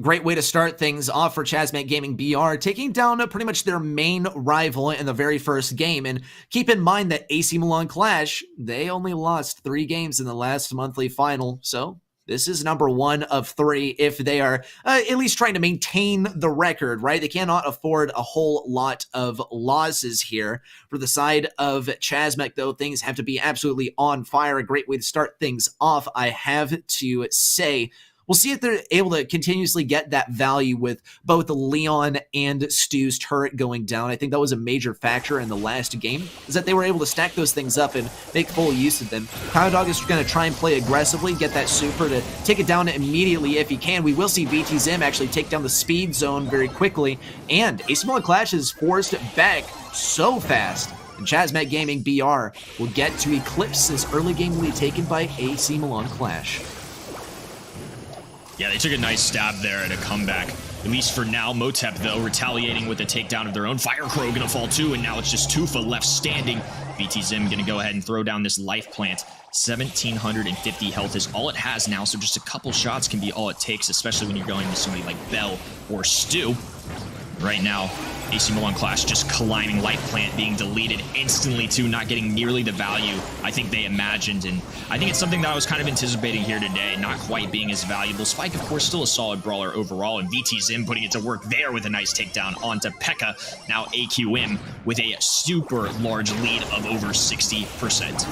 Great way to start things off for Chasmic Gaming BR, taking down pretty much their main rival in the very first game. And keep in mind that AC Milan Qlash, they only lost 3 games in the last monthly final. So this is number 1 of 3 if they are at least trying to maintain the record, right? They cannot afford a whole lot of losses here. For the side of Chasmic, though, things have to be absolutely on fire. A great way to start things off, I have to say. We'll see if they're able to continuously get that value with both Leon and Stu's turret going down. I think that was a major factor in the last game, is that they were able to stack those things up and make full use of them. Kaio Dog is going to try and play aggressively, get that super to take it down immediately if he can. We will see VT Zim actually take down the speed zone very quickly, and AC Milan Qlash is forced back so fast. And Chasmic Gaming BR will get to eclipse this early game lead taken by AC Milan Qlash. Yeah, they took a nice stab there at a comeback. At least for now. Motep, though, retaliating with a takedown of their own. Firecrow gonna fall too, and now it's just Tufa left standing. VT Zim gonna go ahead and throw down this life plant. 1,750 health is all it has now, so just a couple shots can be all it takes, especially when you're going to somebody like Bell or Stu. Right now, AC Milan Qlash just climbing life plant, being deleted instantly too, not getting nearly the value I think they imagined, and I think it's something that I was kind of anticipating here today, not quite being as valuable. Spike, of course, still a solid brawler overall, and VT Zim putting it to work there with a nice takedown onto P.E.K.K.A. Now AQM with a super large lead of over 60%.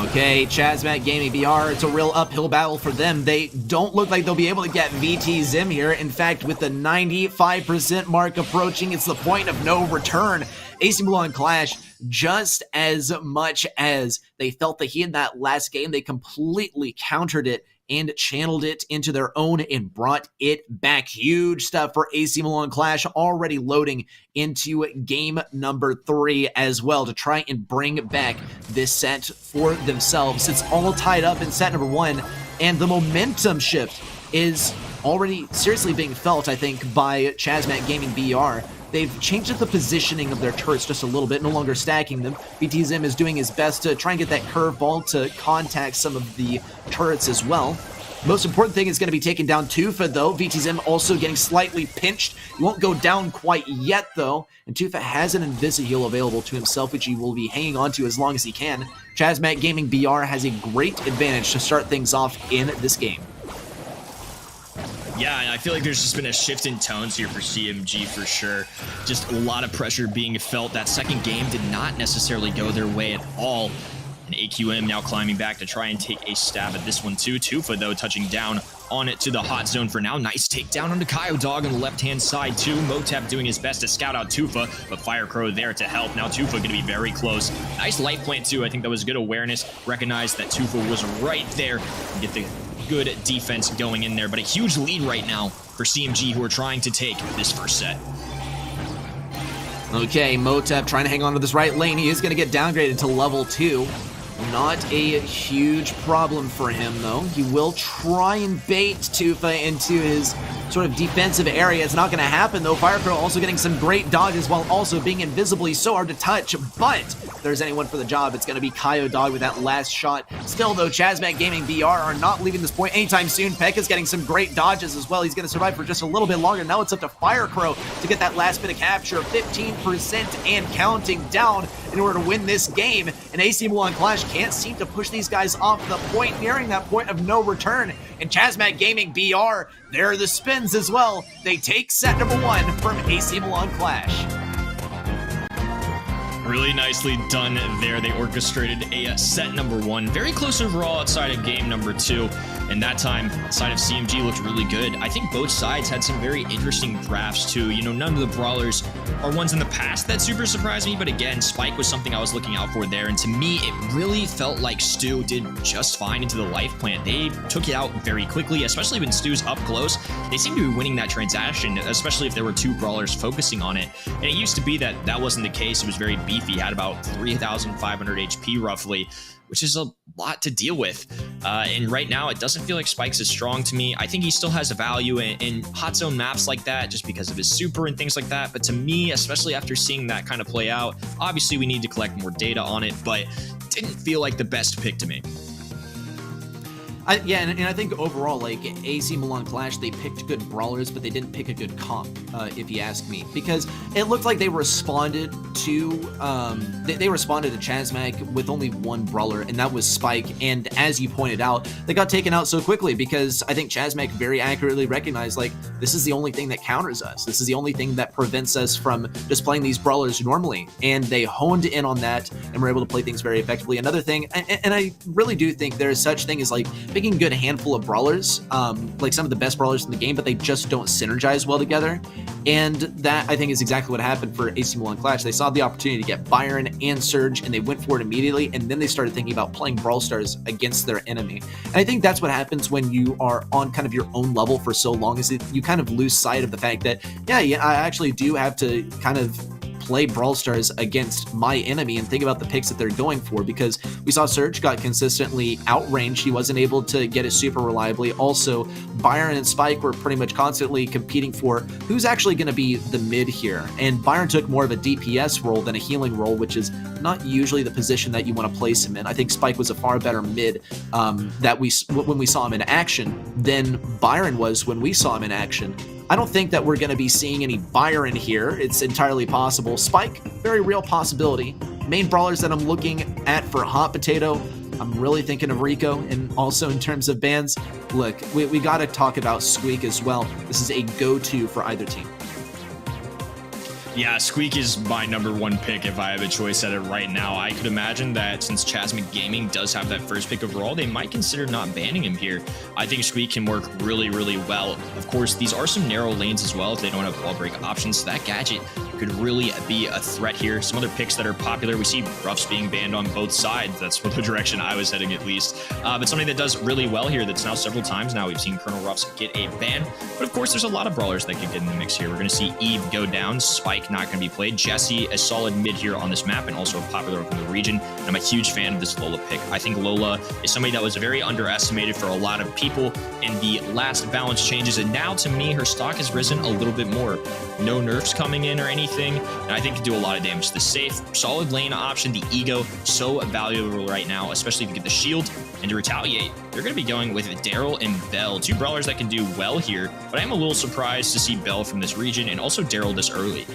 Okay, Chasmic Gaming BR, it's a real uphill battle for them. They don't look like they'll be able to get VT Zim here. In fact, with the 95% mark approaching, it's the point of no return. AC Milan Qlash, just as much as they felt the heat in that last game, they completely countered it and channeled it into their own and brought it back. Huge stuff for AC Milan Qlash, already loading into game number 3 as well to try and bring back this set for themselves. It's all tied up in set number 1, and the momentum shift is already seriously being felt, I think, by Chasmic Gaming BR. They've changed the positioning of their turrets just a little bit, no longer stacking them. VT Zim is doing his best to try and get that curveball to contact some of the turrets as well. Most important thing is going to be taking down Tufa, though. VT Zim also getting slightly pinched. He won't go down quite yet, though. And Tufa has an Invisi-Heal available to himself, which he will be hanging on to as long as he can. Chasmic Gaming BR has a great advantage to start things off in this game. Yeah, and I feel like there's just been a shift in tones here for CMG for sure. Just a lot of pressure being felt. That second game did not necessarily go their way at all. And AQM now climbing back to try and take a stab at this one too. Tufa, though, touching down on it to the hot zone for now. Nice takedown onto Kaio Dog on the left-hand side too. Motep doing his best to scout out Tufa, but Firecrow there to help. Now Tufa going to be very close. Nice life plant too. I think that was good awareness. Recognized that Tufa was right there. And get the good defense going in there, but a huge lead right now for CMG, who are trying to take this first set. Okay, Motep trying to hang on to this right lane. He is going to get downgraded to level 2. Not a huge problem for him, though. He will try and bait Tufa into his sort of defensive area. It's not going to happen, though. Firecrow also getting some great dodges while also being invisibly so hard to touch. But if there's anyone for the job, it's going to be Kaio Dog with that last shot. Still, though, Chasmic Gaming BR are not leaving this point anytime soon. P.E.K.K.A.'s getting some great dodges as well. He's going to survive for just a little bit longer. Now it's up to Firecrow to get that last bit of capture. 15% and counting down in order to win this game. And AC Milan Qlash can't seem to push these guys off the point, nearing that point of no return. And Chasmic Gaming BR, there are the spins as well. They take set number 1 from AC Milan Qlash. Really nicely done there. They orchestrated a set number 1. Very close overall outside of game number 2. And that time, the side of CMG looked really good. I think both sides had some very interesting drafts too. You know, none of the brawlers are ones in the past that super surprised me, but again, Spike was something I was looking out for there. And to me, it really felt like Stu did just fine into the life plant. They took it out very quickly, especially when Stu's up close. They seem to be winning that transaction, especially if there were two brawlers focusing on it. And it used to be that that wasn't the case. It was very beefy, had about 3,500 HP roughly, which is a lot to deal with. And right now, it doesn't feel like Spike's as strong to me. I think he still has a value in hot zone maps like that, just because of his super and things like that. But to me, especially after seeing that kind of play out, obviously we need to collect more data on it, but it didn't feel like the best pick to me. Yeah, and I think overall, like, AC Milan Qlash, they picked good brawlers, but they didn't pick a good comp, if you ask me. Because it looked like they responded to, they responded to Chazmag with only one brawler, and that was Spike. And as you pointed out, they got taken out so quickly because I think Chazmag very accurately recognized, like, this is the only thing that counters us. This is the only thing that prevents us from just playing these brawlers normally. And they honed in on that and were able to play things very effectively. Another thing, and I really do think there is such thing as, like, picking a good handful of brawlers, like some of the best brawlers in the game, but they just don't synergize well together. And that, I think, is exactly what happened for AC Milan Qlash. They saw the opportunity to get Byron and Surge, and they went for it immediately, and then they started thinking about playing Brawl Stars against their enemy. And I think that's what happens when you are on kind of your own level for so long, is that you kind of lose sight of the fact that, yeah, I actually do have to kind of play Brawl Stars against my enemy and think about the picks that they're going for, because we saw Surge got consistently outranged. He wasn't able to get his super reliably. Also, Byron and Spike were pretty much constantly competing for who's actually going to be the mid here. And Byron took more of a DPS role than a healing role, which is not usually the position that you want to place him in. I think Spike was a far better mid that when we saw him in action than Byron was when we saw him in action. I don't think that we're going to be seeing any Byron here. It's entirely possible. Spike, very real possibility. Main brawlers that I'm looking at for Hot Potato, I'm really thinking of Rico, and also in terms of bans, look, we got to talk about Squeak as well. This is a go-to for either team. Yeah, Squeak is my #1 pick if I have a choice at it right now. I could imagine that since Chazmag Gaming does have that first pick overall, they might consider not banning him here. I think Squeak can work really, really well. Of course, these are some narrow lanes as well if they don't have wall break options, so that gadget could really be a threat here. Some other picks that are popular, we see Ruffs being banned on both sides. That's the direction I was heading, at least. But something that does really well here, that's now several times now, we've seen Colonel Ruffs get a ban. But of course, there's a lot of brawlers that could get in the mix here. We're going to see Eve go down, Spike not going to be played, Jesse a solid mid here on this map and also a popular from the region. And I'm a huge fan of this Lola pick. I think Lola is somebody that was very underestimated for a lot of people in the last balance changes, and now to me her stock has risen a little bit more. No nerfs coming in or anything, and I think can do a lot of damage. The safe, solid lane option, the ego, so valuable right now, especially if you get the shield. And to retaliate, they're going to be going with Daryl and Bell, two brawlers that can do well here, but I am a little surprised to see Bell from this region and also Daryl this early.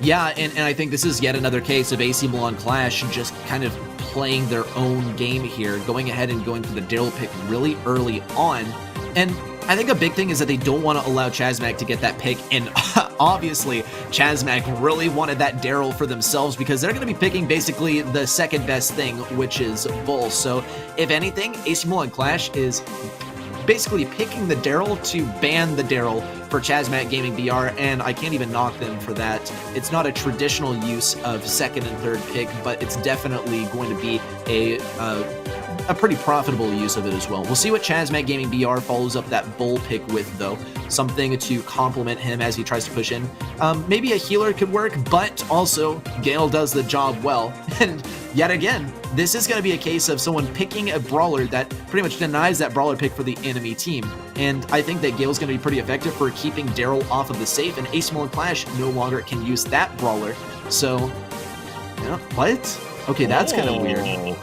Yeah, and I think this is yet another case of AC Milan Qlash just kind of playing their own game here, going ahead and going for the Daryl pick really early on. And I think a big thing is that they don't want to allow Chazmag to get that pick, and obviously Chazmag really wanted that Daryl for themselves because they're going to be picking basically the second best thing, which is Bull. So if anything, AC Milan Qlash is basically picking the Daryl to ban the Daryl for Chazmag Gaming BR, and I can't even knock them for that. It's not a traditional use of second and third pick, but it's definitely going to be a pretty profitable use of it as well. We'll see what Chazmag Gaming BR follows up that Bull pick with, though. Something to complement him as he tries to push in. Maybe a healer could work, but also Gale does the job well. And yet again, this is going to be a case of someone picking a brawler that pretty much denies that brawler pick for the enemy team. And I think that Gale's going to be pretty effective for keeping Daryl off of the safe, and AC Milan Qlash no longer can use that brawler. So, yeah, what? Okay, that's kind of weird.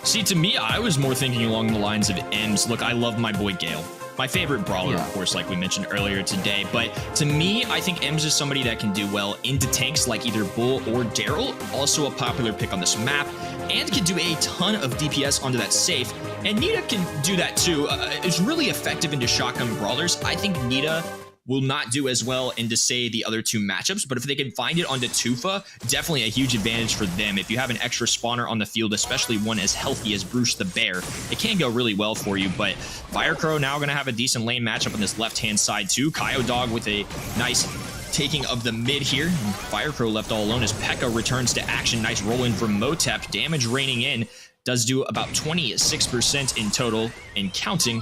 See, to me, I was more thinking along the lines of Ems. Look, I love my boy Gale. My favorite brawler, of course, like we mentioned earlier today. But to me, I think Ems is somebody that can do well into tanks like either Bull or Daryl. Also a popular pick on this map. And can do a ton of DPS onto that safe. And Nita can do that too. It's really effective into shotgun brawlers. I think Nita will not do as well into, say, the other two matchups, but if they can find it onto Tufa, definitely a huge advantage for them. If you have an extra spawner on the field, especially one as healthy as Bruce the Bear, it can go really well for you. But Firecrow now going to have a decent lane matchup on this left-hand side too. Dog with a nice taking of the mid here. Firecrow left all alone as P.E.K.K.A returns to action. Nice roll in from Motep. Damage raining in. Does do about 26% in total and counting.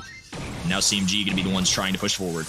Now CMG going to be the ones trying to push forward.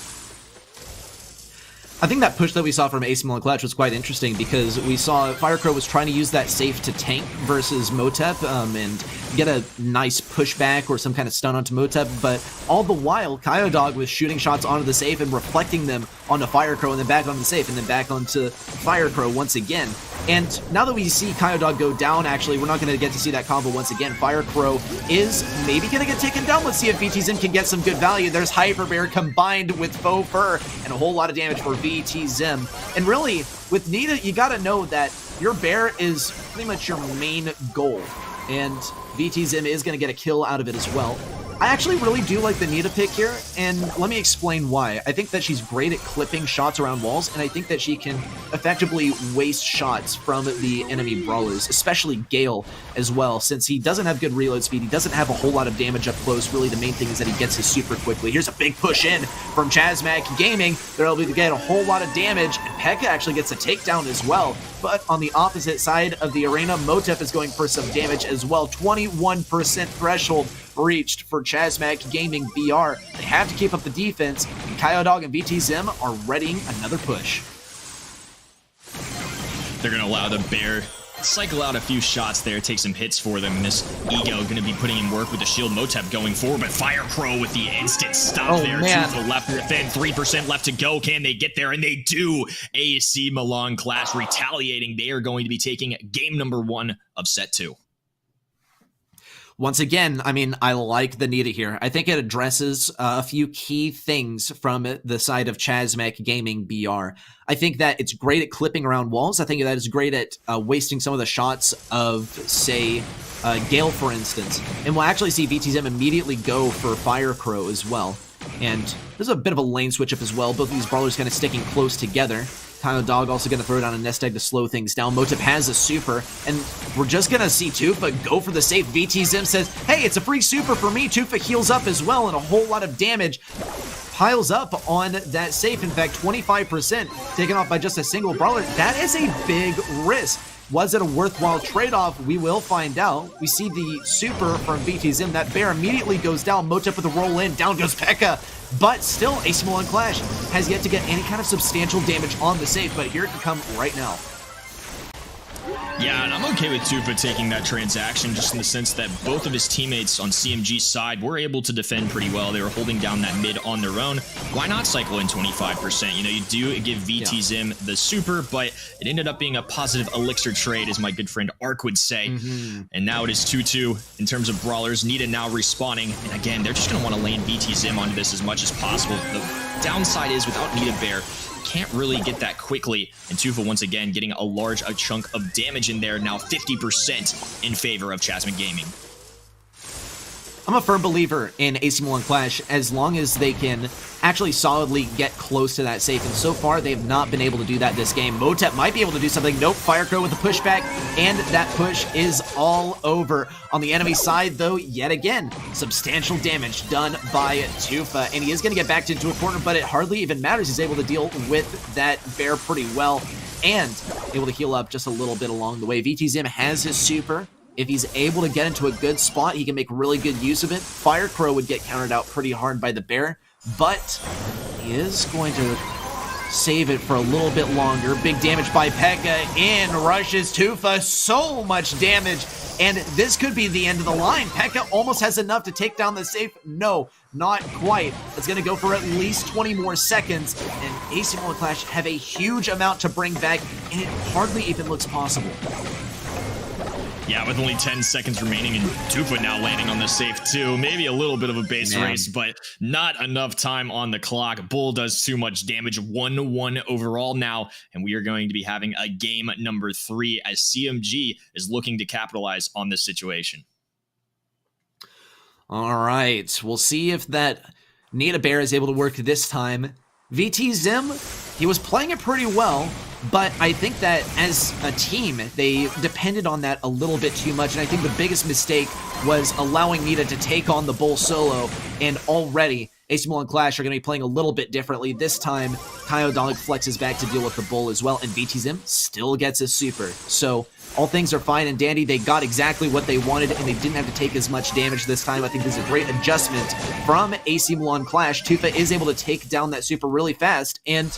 I think that push that we saw from Milan Qlash was quite interesting because we saw Firecrow was trying to use that safe to tank versus Motep and get a nice pushback or some kind of stun onto Motep, but all the while, Dog was shooting shots onto the safe and reflecting them onto Firecrow and then back onto the safe and then back onto Firecrow once again. And now that we see Dog go down, actually, we're not going to get to see that combo once again. Firecrow is maybe going to get taken down. Let's see if VTZim can get some good value. There's Hyper Bear combined with Faux Fur and a whole lot of damage for VTZim. And really, with Nita, you got to know that your bear is pretty much your main goal. And VTZim is going to get a kill out of it as well. I actually really do like the Nita pick here, and let me explain why. I think that she's great at clipping shots around walls, and I think that she can effectively waste shots from the enemy brawlers, especially Gale as well, since he doesn't have good reload speed, he doesn't have a whole lot of damage up close. Really, the main thing is that he gets his super quickly. Here's a big push in from Chazmac Gaming. They're able to get a whole lot of damage, and P.E.K.K.A actually gets a takedown as well. But on the opposite side of the arena, Motep is going for some damage as well. 21% threshold reached for Chazmac Gaming BR. They have to keep up the defense, and Dog and VTZim are readying another push. They're going to allow the Bear cycle out a few shots there, take some hits for them, and this Ego going to be putting in work with the shield. Motep going forward, but Firecrow with the instant stop there. Man. 2 to the left within, 3% left to go. Can they get there? And they do. AC Milan Qlash retaliating. They are going to be taking game number 1 of set 2. Once again, I mean, I like the Nita here. I think it addresses a few key things from the side of Chazmac Gaming BR. I think that it's great at clipping around walls. I think that it's great at wasting some of the shots of, say, Gale, for instance. And we'll actually see VTZM immediately go for Firecrow as well. And there's a bit of a lane switch up as well. Both of these brawlers kind of sticking close together. Dog also going to throw down a nest egg to slow things down. Motep has a super, and we're just going to see Tufa go for the safe. VTZim says, hey, it's a free super for me. Tufa heals up as well, and a whole lot of damage piles up on that safe. In fact, 25% taken off by just a single brawler. That is a big risk. Was it a worthwhile trade-off? We will find out. We see the super from VTZim. That bear immediately goes down. Motep with a roll in. Down goes P.E.K.K.A. But still, Milan Qlash has yet to get any kind of substantial damage on the safe, but here it can come right now. Yeah, and I'm okay with Tufa taking that transaction just in the sense that both of his teammates on CMG's side were able to defend pretty well. They were holding down that mid on their own. Why not cycle in 25%? You know, you do give VTZim the super, but it ended up being a positive elixir trade, as my good friend Ark would say. And now it is 2-2 in terms of brawlers. Nita now respawning. And again, they're just going to want to lane VTZim onto this as much as possible. The downside is without Nita Bear, can't really get that quickly, and Tufa once again getting a large chunk of damage in there, now 50% in favor of Chazmac Gaming. I'm a firm believer in Milan Qlash as long as they can actually solidly get close to that safe, and so far they have not been able to do that this game. Motep might be able to do something. Nope, Firecrow with a pushback, and that push is all over. On the enemy side, though, yet again, substantial damage done by Tufa, and he is going to get backed into a corner, but it hardly even matters. He's able to deal with that bear pretty well, and able to heal up just a little bit along the way. VTZim has his super. If he's able to get into a good spot, he can make really good use of it. Firecrow would get countered out pretty hard by the bear, but he is going to save it for a little bit longer. Big damage by P.E.K.K.A. in, rushes Tufa, so much damage, and this could be the end of the line. P.E.K.K.A. almost has enough to take down the safe. No, not quite. It's going to go for at least 20 more seconds, and Milan Qlash have a huge amount to bring back, and it hardly even looks possible. Yeah, with only 10 seconds remaining, and Tufa now landing on the safe too. Maybe a little bit of a base race, but not enough time on the clock. Bull does too much damage. 1-1 overall now, and we are going to be having a game number 3 as CMG is looking to capitalize on this situation. All right, we'll see if that Nita Bear is able to work this time. VT Zim, he was playing it pretty well, but I think that as a team, they depended on that a little bit too much, and I think the biggest mistake was allowing Nita to take on the Bull solo, and already AC Milan Qlash are going to be playing a little bit differently. This time, Dog flexes back to deal with the Bull as well, and VT Zim still gets his super. So all things are fine and dandy. They got exactly what they wanted, and they didn't have to take as much damage this time. I think this is a great adjustment from AC Milan Qlash. Tufa is able to take down that super really fast, and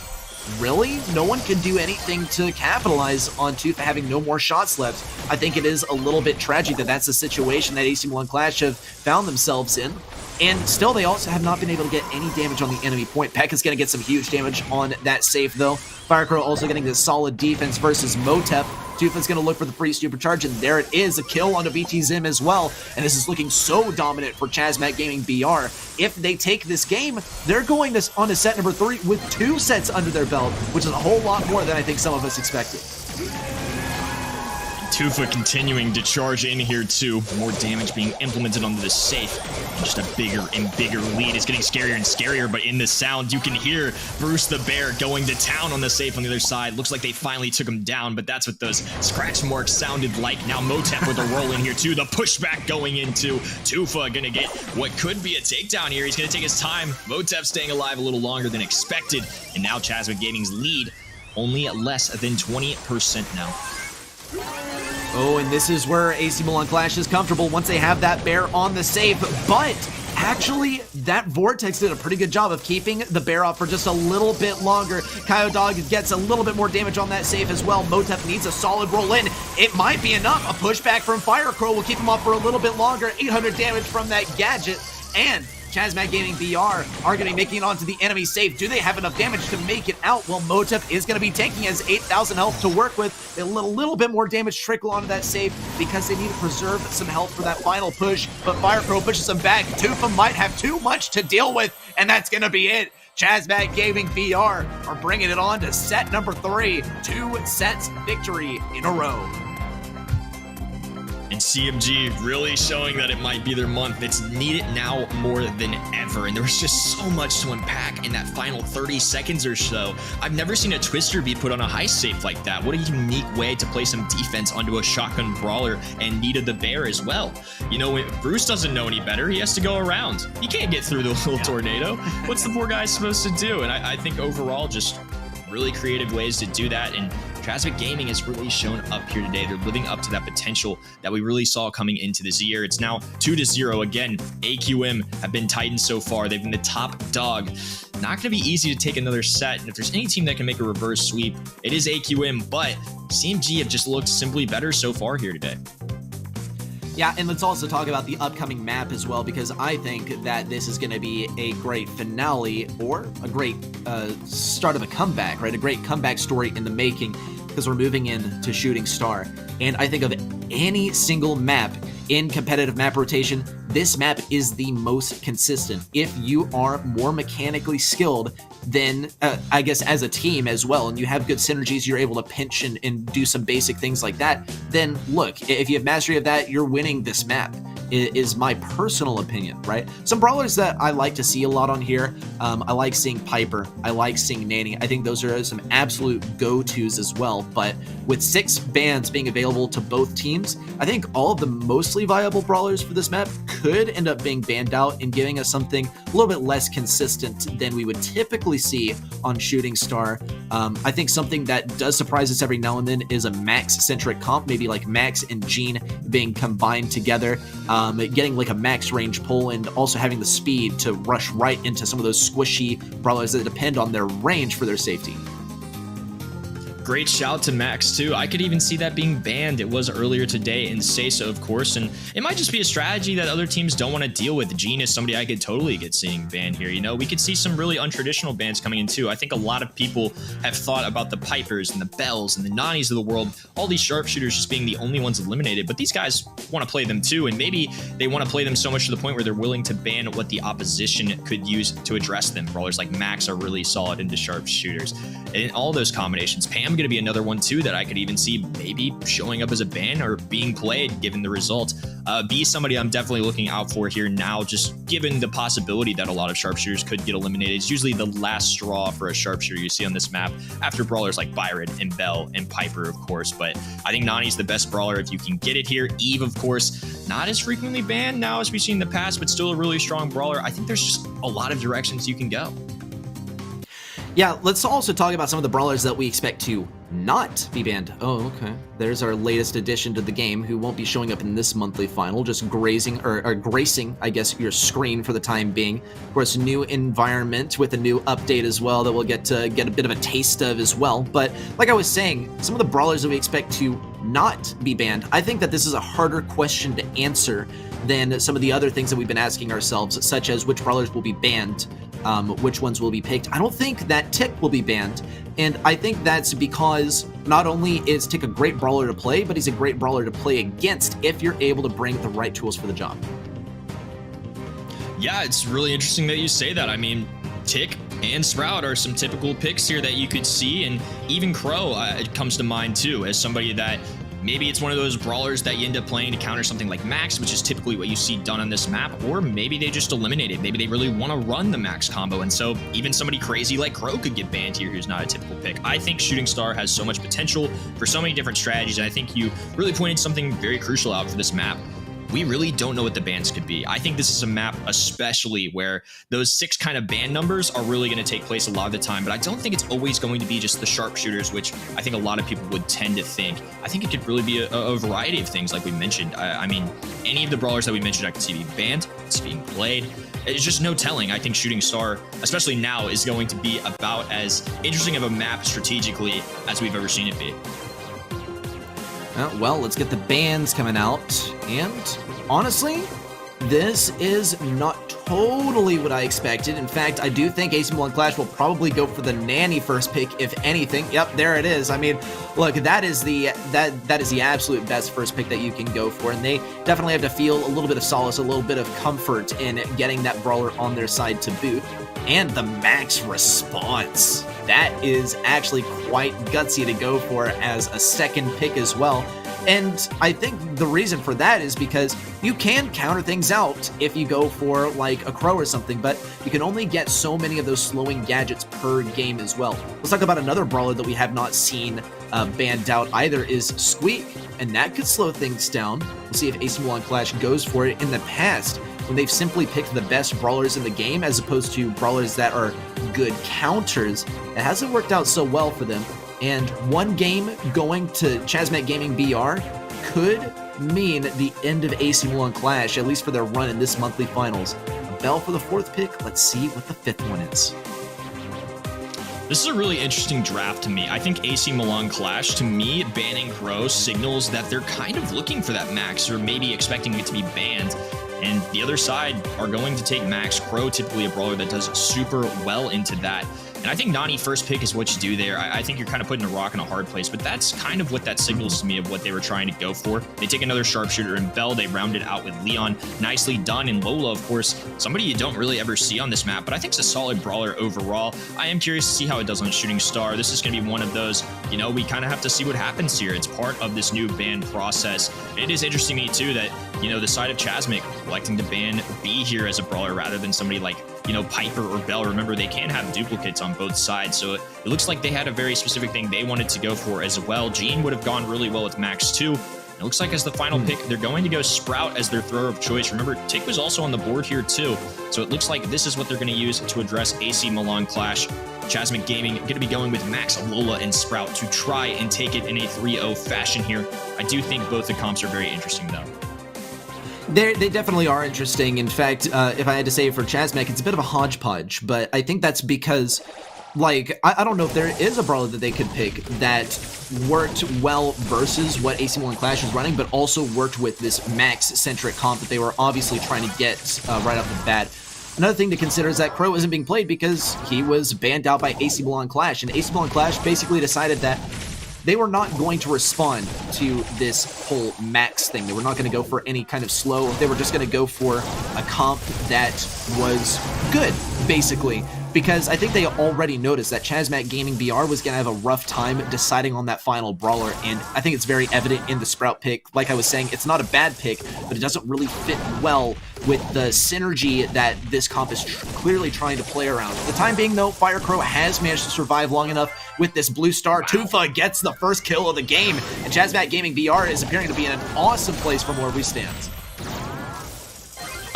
really, no one can do anything to capitalize on Tufa having no more shots left. I think it is a little bit tragic that that's the situation that AC Milan Qlash have found themselves in. And still, they also have not been able to get any damage on the enemy point. Peck is going to get some huge damage on that safe, though. Firecrow also getting this solid defense versus Motep. Tufa's going to look for the free supercharge, and there it is, a kill onto VT Zim as well. And this is looking so dominant for Chazmac Gaming BR. If they take this game, they're going on to set number 3 with 2 sets under their belt, which is a whole lot more than I think some of us expected. Tufa continuing to charge in here too. More damage being implemented onto the safe. Just a bigger and bigger lead. It's getting scarier and scarier, but in the sound, you can hear Bruce the Bear going to town on the safe on the other side. Looks like they finally took him down, but that's what those scratch marks sounded like. Now Motep with a roll in here too. The pushback going into Tufa, gonna get what could be a takedown here. He's gonna take his time. Motep staying alive a little longer than expected, and now Chazmac Gaming's lead only at less than 20% now. Oh, and this is where AC Milan Qlash is comfortable once they have that bear on the safe, but actually, that Vortex did a pretty good job of keeping the bear off for just a little bit longer. Dog gets a little bit more damage on that safe as well. Motep needs a solid roll in. It might be enough. A pushback from Firecrow will keep him off for a little bit longer. 800 damage from that gadget, and Chazmac Gaming BR are going to be making it onto the enemy safe. Do they have enough damage to make it out? Well, Motep is going to be taking his 8,000 health to work with. A little bit more damage trickle onto that safe because they need to preserve some health for that final push. But Firecrow pushes him back. Tufa might have too much to deal with, and that's going to be it. Chazmac Gaming BR are bringing it on to set number 3. 2 sets victory in a row. And CMG really showing that it might be their month. It's needed now more than ever. And there was just so much to unpack in that final 30 seconds or so. I've never seen a Twister be put on a high safe like that. What a unique way to play some defense onto a shotgun brawler and Nita the Bear as well. You know, when Bruce doesn't know any better, he has to go around. He can't get through the little tornado. What's the poor guy supposed to do? And I think overall, just really creative ways to do that. And Chazmac Gaming has really shown up here today. They're living up to that potential that we really saw coming into this year. It's now 2-0. Again, AQM have been Titans so far. They've been the top dog. Not going to be easy to take another set. And if there's any team that can make a reverse sweep, it is AQM. But CMG have just looked simply better so far here today. Yeah, and let's also talk about the upcoming map as well, because I think that this is going to be a great finale or a great start of a comeback, right? A great comeback story in the making, because we're moving into Shooting Star. And I think of any single map in competitive map rotation, this map is the most consistent. If you are more mechanically skilled, then I guess as a team as well, and you have good synergies, you're able to pinch and do some basic things like that, then look, if you have mastery of that, you're winning this map, is my personal opinion, right? Some brawlers that I like to see a lot on here, I like seeing Piper, I like seeing Nanny. I think those are some absolute go-tos as well, but with 6 bans being available to both teams, I think all of the mostly viable brawlers for this map could end up being banned out and giving us something a little bit less consistent than we would typically see on Shooting Star. I think something that does surprise us every now and then is a Max-centric comp, maybe like Max and Jean being combined together, getting like a Max range pull and also having the speed to rush right into some of those squishy brawlers that depend on their range for their safety. Great shout to Max, too. I could even see that being banned. It was earlier today in Sesa, of course, and it might just be a strategy that other teams don't want to deal with. Jean is somebody I could totally get seeing banned here. You know, we could see some really untraditional bans coming in, too. I think a lot of people have thought about the Pipers and the Bells and the Nannies of the world, all these sharpshooters just being the only ones eliminated, but these guys want to play them, too, and maybe they want to play them so much to the point where they're willing to ban what the opposition could use to address them. Brawlers like Max are really solid into sharpshooters. And in all those combinations, Pam going to be another one too that I could even see maybe showing up as a ban or being played given the result. B, somebody I'm definitely looking out for here now, just given the possibility that a lot of sharpshooters could get eliminated. It's usually the last straw for a sharpshooter you see on this map after brawlers like Byron and Bell and Piper, of course. But I think Nani's the best brawler if you can get it here. Eve, of course, not as frequently banned now as we've seen in the past, but still a really strong brawler. I think there's just a lot of directions you can go. Yeah, let's also talk about some of the brawlers that we expect to not be banned. Oh, okay. There's our latest addition to the game, who won't be showing up in this monthly final, just gracing, I guess, your screen for the time being. Of course, new environment with a new update as well that we'll get to get a bit of a taste of as well. But like I was saying, some of the brawlers that we expect to not be banned, I think that this is a harder question to answer than some of the other things that we've been asking ourselves, such as which brawlers will be banned, which ones will be picked. I don't think that Tick will be banned, and I think that's because not only is Tick a great brawler to play, but he's a great brawler to play against if you're able to bring the right tools for the job. Yeah, it's really interesting that you say that. I mean, Tick and Sprout are some typical picks here that you could see, and even Crow it comes to mind too as somebody that maybe it's one of those brawlers that you end up playing to counter something like Max, which is typically what you see done on this map, or maybe they just eliminate it. Maybe they really want to run the Max combo, and so even somebody crazy like Crow could get banned here who's not a typical pick. I think Shooting Star has so much potential for so many different strategies, and I think you really pointed something very crucial out for this map. We really don't know what the bans could be. I think this is a map especially where those 6 kind of ban numbers are really going to take place a lot of the time, but I don't think it's always going to be just the sharpshooters, which I think a lot of people would tend to think. I think it could really be a variety of things like we mentioned. I mean, any of the brawlers that we mentioned I could see being banned, it's being played. It's just no telling. I think Shooting Star, especially now, is going to be about as interesting of a map strategically as we've ever seen it be. Well, let's get the bans coming out, and honestly, this is not totally what I expected. In fact, I do think AC Milan Qlash will probably go for the Nanny first pick, if anything. Yep, there it is. I mean, look, that is the absolute best first pick that you can go for, and they definitely have to feel a little bit of solace, a little bit of comfort in getting that brawler on their side to boot. And the Max response. That is actually quite gutsy to go for as a second pick as well. And I think the reason for that is because you can counter things out if you go for like a Crow or something, but you can only get so many of those slowing gadgets per game as well. Let's talk about another brawler that we have not seen banned out either is Squeak, and that could slow things down. We'll see if AC Milan Qlash goes for it. In the past, when they've simply picked the best brawlers in the game as opposed to brawlers that are good counters, it hasn't worked out so well for them. And one game going to Chazmet Gaming BR could mean the end of AC Milan Qlash, at least for their run in this monthly finals. A bell for the 4th pick. Let's see what the 5th one is. This is a really interesting draft to me. I think AC Milan Qlash, to me, banning Crow signals that they're kind of looking for that Max, or maybe expecting it to be banned. And the other side are going to take Max. Crow, typically a brawler that does super well into that. And I think Nani first pick is what you do there. I think you're kind of putting a rock in a hard place, but that's kind of what that signals to me of what they were trying to go for. They take another sharpshooter in Bell. They round it out with Leon. Nicely done. And Lola, of course, somebody you don't really ever see on this map, but I think it's a solid brawler overall. I am curious to see how it does on Shooting Star. This is going to be one of those, you know, we kind of have to see what happens here. It's part of this new ban process. It is interesting to me, too, that, you know, the side of Chazmet electing to ban B here as a brawler rather than somebody like, you know, Piper or Bell. Remember, they can have duplicates on both sides, so it looks like they had a very specific thing they wanted to go for as well. Jean would have gone really well with Max too. It looks like as the final pick, they're going to go Sprout as their thrower of choice. Remember, Tick was also on the board here too, so it looks like this is what they're going to use to address AC Milan Qlash. Chazmet Gaming going to be going with Max, Lola, and Sprout to try and take it in a 3-0 fashion here. I do think both the comps are very interesting though. They definitely are interesting. In fact, if I had to say for Chazmet, it's a bit of a hodgepodge, but I think that's because, like, I don't know if there is a brawler that they could pick that worked well versus what AC Milan Qlash is running, but also worked with this Max-centric comp that they were obviously trying to get right off the bat. Another thing to consider is that Crow isn't being played because he was banned out by AC Milan Qlash, and AC Milan Qlash basically decided that they were not going to respond to this whole Max thing. They were not going to go for any kind of slow. They were just going to go for a comp that was good, basically. because I think they already noticed that Chazmac Gaming BR was going to have a rough time deciding on that final brawler, and I think it's very evident in the Sprout pick. Like I was saying, it's not a bad pick, but it doesn't really fit well with the synergy that this comp is clearly trying to play around. For the time being, though, Firecrow has managed to survive long enough with this blue star. Tufa gets the first kill of the game, and Chazmac Gaming BR is appearing to be in an awesome place from where we stand.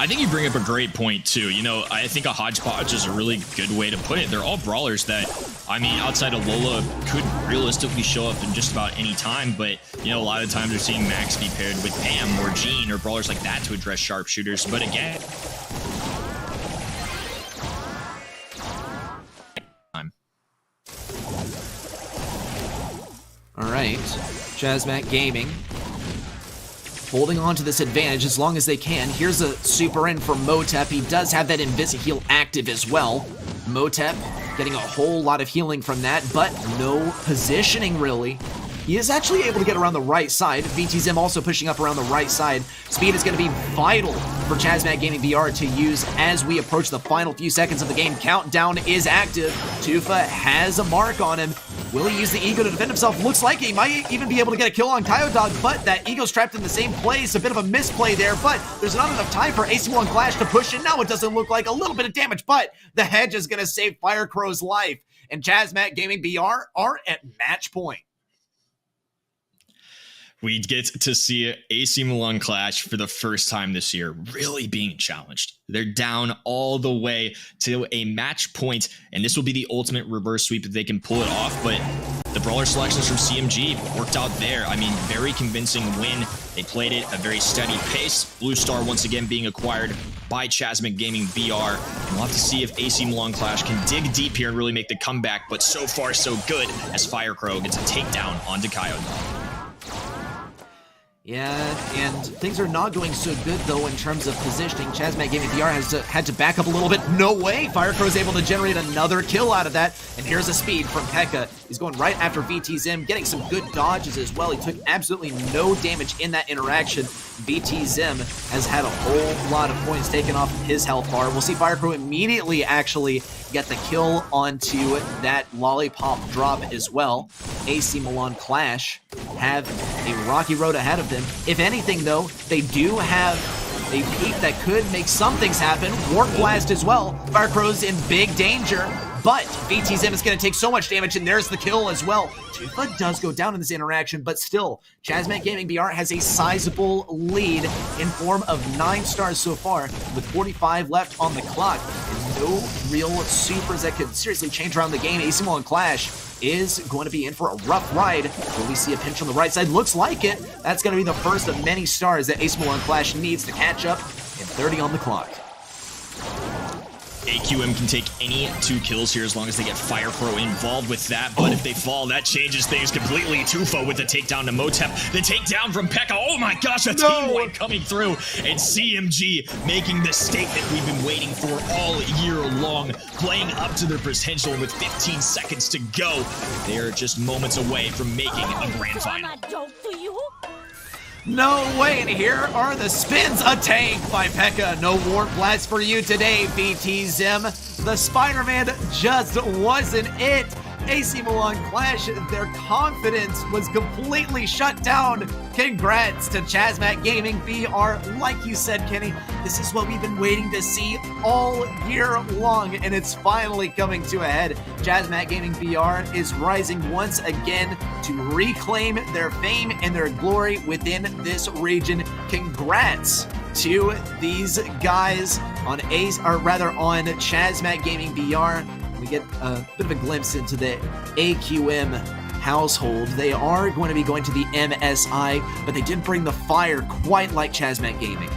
I think you bring up a great point, too. You know, I think a hodgepodge is a really good way to put it. They're all brawlers that, I mean, outside of Lola, could realistically show up in just about any time, but, you know, a lot of times we're seeing Max be paired with Pam or Jean or brawlers like that to address sharpshooters. But again, all right, Chazmac Gaming holding on to this advantage as long as they can. Here's a super in for Motep. He does have that Invisi-Heal active as well. Motep getting a whole lot of healing from that, but no positioning really. He is actually able to get around the right side. VTZim also pushing up around the right side. Speed is going to be vital for Chazmac Gaming BR to use as we approach the final few seconds of the game. Countdown is active. Tufa has a mark on him. Will he use the Ego to defend himself? Looks like he might even be able to get a kill on Kyodog, but that Ego's trapped in the same place. A bit of a misplay there, but there's not enough time for AC Milan Qlash to push in. Now it doesn't look like a little bit of damage, but the hedge is going to save Firecrow's life. And Chazmac Gaming BR are at match point. We get to see AC Milan Qlash for the first time this year really being challenged. They're down all the way to a match point, and this will be the ultimate reverse sweep if they can pull it off, but the brawler selections from CMG worked out there. I mean, very convincing win. They played it at a very steady pace. Blue Star once again being acquired by Chazmac Gaming BR, and we'll have to see if AC Milan Qlash can dig deep here and really make the comeback, but so far so good as Firecrow gets a takedown onto Kyodog. Yeah, and things are not going so good, though, in terms of positioning. Chazmac Gaming BR had to back up a little bit. No way! Firecrow's able to generate another kill out of that. And here's a speed from P.E.K.K.A. He's going right after VTZim, getting some good dodges as well. He took absolutely no damage in that interaction. VTZim has had a whole lot of points taken off his health bar. We'll see Firecrow immediately actually get the kill onto that lollipop drop as well. AC Milan Qlash have a rocky road ahead of them. If anything, though, they do have a peak that could make some things happen. Warp Blast as well. Firecrow's in big danger, but VTZim is going to take so much damage, and there's the kill as well. Tufa does go down in this interaction, but still, Chazmac Gaming BR has a sizable lead in form of 9 stars so far, with 45 left on the clock. And no real supers that could seriously change around the game. AC Milan Qlash is going to be in for a rough ride. Will we see a pinch on the right side? Looks like it. That's going to be the first of many stars that AC Milan Qlash needs to catch up, and 30 on the clock. AQM can take any 2 kills here as long as they get Firecrow involved with that, but if they fall, that changes things completely. Tufa with the takedown to Motep, the takedown from P.E.K.K.A. Oh my gosh, a team wipe coming through, and CMG making the statement we've been waiting for all year long, playing up to their potential, and with 15 seconds to go, they are just moments away from making a grand final. No way, and here are the spins. A tank by P.E.K.K.A. No Warp Blast for you today, VTZim. The Spider-Man just wasn't it. AC Milan Qlash, their confidence was completely shut down. Congrats to Chazmac Gaming BR. Like you said, Kenny, this is what we've been waiting to see all year long, and it's finally coming to a head. Chazmac Gaming BR is rising once again to reclaim their fame and their glory within this region. Congrats to these guys on on Chazmac Gaming BR. We get a bit of a glimpse into the AQM household. They are going to be going to the MSI, but they didn't bring the fire quite like Chazmac Gaming.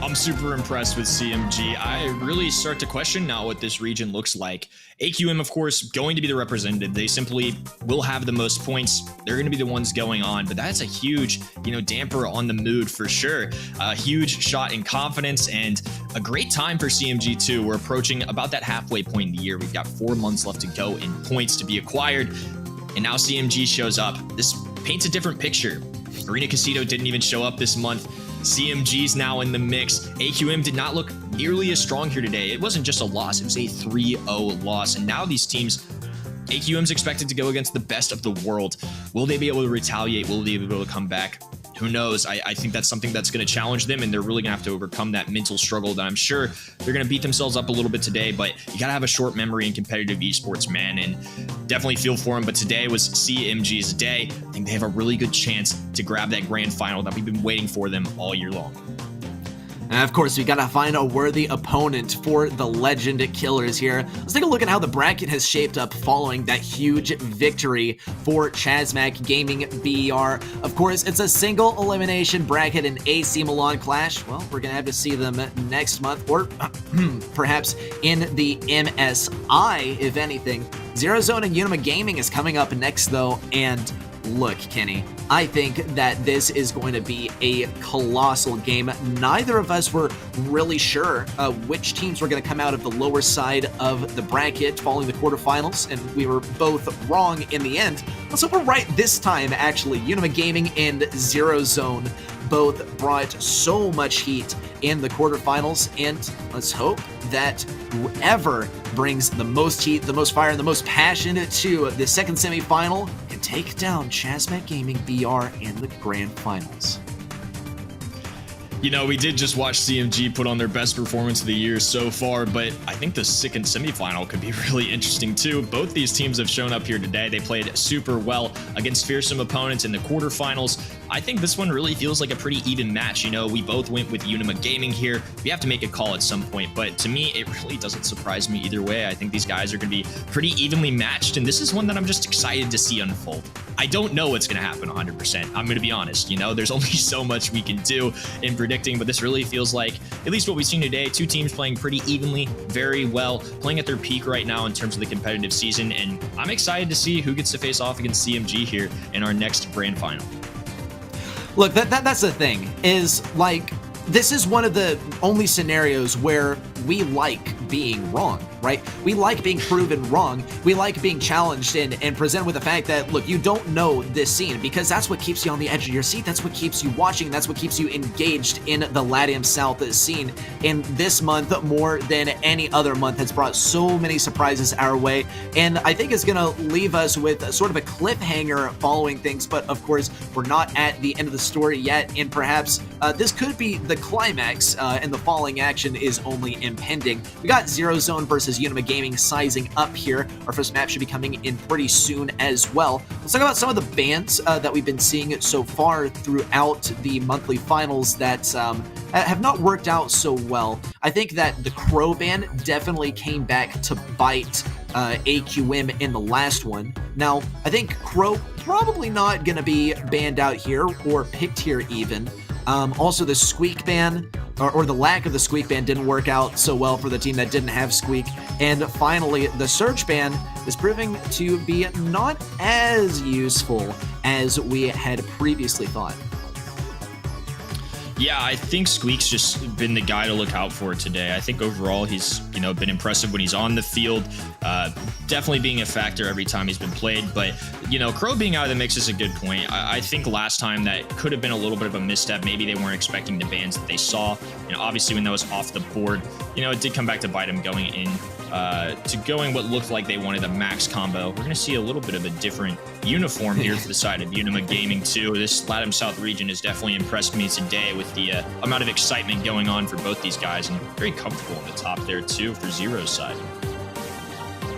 I'm super impressed with CMG. I really start to question now what this region looks like. AQM, of course, going to be the representative. They simply will have the most points. They're going to be the ones going on, but that's a huge, damper on the mood for sure. A huge shot in confidence and a great time for CMG too. We're approaching about that halfway point in the year. We've got 4 months left to go in points to be acquired, and now CMG shows up. This paints a different picture. Arena Casino didn't even show up this month. CMG's now in the mix. AQM did not look nearly as strong here today. It wasn't just a loss, it was a 3-0 loss. And now these teams, AQM's expected to go against the best of the world. Will they be able to retaliate? Will they be able to come back? Who knows? I think that's something that's going to challenge them, and they're really going to have to overcome that mental struggle that I'm sure they're going to beat themselves up a little bit today, but you got to have a short memory in competitive esports, man, and definitely feel for them. But today was CMG's day. I think they have a really good chance to grab that grand final that we've been waiting for them all year long. And of course, we gotta find a worthy opponent for the Legend Killers here. Let's take a look at how the bracket has shaped up following that huge victory for Chazmac Gaming BR. Of course, it's a single elimination bracket in AC Milan Qlash. Well, we're gonna have to see them next month, or perhaps in the MSI, if anything. Zero Zone and Unima Gaming is coming up next, though, and look, Kenny, I think that this is going to be a colossal game. Neither of us were really sure which teams were going to come out of the lower side of the bracket following the quarterfinals, and we were both wrong in the end. So we're right this time, actually. Unima Gaming and Zero Zone both brought so much heat in the quarterfinals, and let's hope that whoever brings the most heat, the most fire, and the most passion to the second semifinal can take down Chazmac Gaming BR in the grand finals. You know, we did just watch CMG put on their best performance of the year so far, but I think the second semifinal could be really interesting too. Both these teams have shown up here today. They played super well against fearsome opponents in the quarterfinals. I think this one really feels like a pretty even match. You know, we both went with Unima Gaming here. We have to make a call at some point, but to me, it really doesn't surprise me either way. I think these guys are going to be pretty evenly matched, and this is one that I'm just excited to see unfold. I don't know what's going to happen 100%. I'm going to be honest. You know, there's only so much we can do in predicting, but this really feels like, at least what we've seen today, two teams playing pretty evenly, very well, playing at their peak right now in terms of the competitive season, and I'm excited to see who gets to face off against CMG here in our next grand final. Look, that's the thing, is like, this is one of the only scenarios where we like being wrong, right? We like being proven wrong. We like being challenged and presented with the fact that, look, you don't know this scene, because that's what keeps you on the edge of your seat. That's what keeps you watching. That's what keeps you engaged in the Latam South scene. And this month, more than any other month, has brought so many surprises our way. And I think it's going to leave us with sort of a cliffhanger following things. But of course, we're not at the end of the story yet. And perhaps this could be the climax, and the falling action is only impending. We got Zero Zone versus Unima Gaming sizing up here. Our first map should be coming in pretty soon as well. Let's talk about some of the bans that we've been seeing so far throughout the monthly finals that have not worked out so well. I think that the Crow ban definitely came back to bite AQM in the last one. Now, I think Crow probably not going to be banned out here or picked here even. Also, the Squeak ban, or the lack of the Squeak ban, didn't work out so well for the team that didn't have Squeak. And finally, the Surge ban is proving to be not as useful as we had previously thought. Yeah, I think Squeak's just been the guy to look out for today. I think overall he's, been impressive when he's on the field. Definitely being a factor every time he's been played. But, Crow being out of the mix is a good point. I think last time that could have been a little bit of a misstep. Maybe they weren't expecting the bans that they saw. Obviously when that was off the board, it did come back to bite him going in. Going what looked like they wanted a max combo. We're going to see a little bit of a different uniform here for the side of Unima Gaming too. This Latam South region has definitely impressed me today with the amount of excitement going on for both these guys, and very comfortable in the top there too for Zero's side.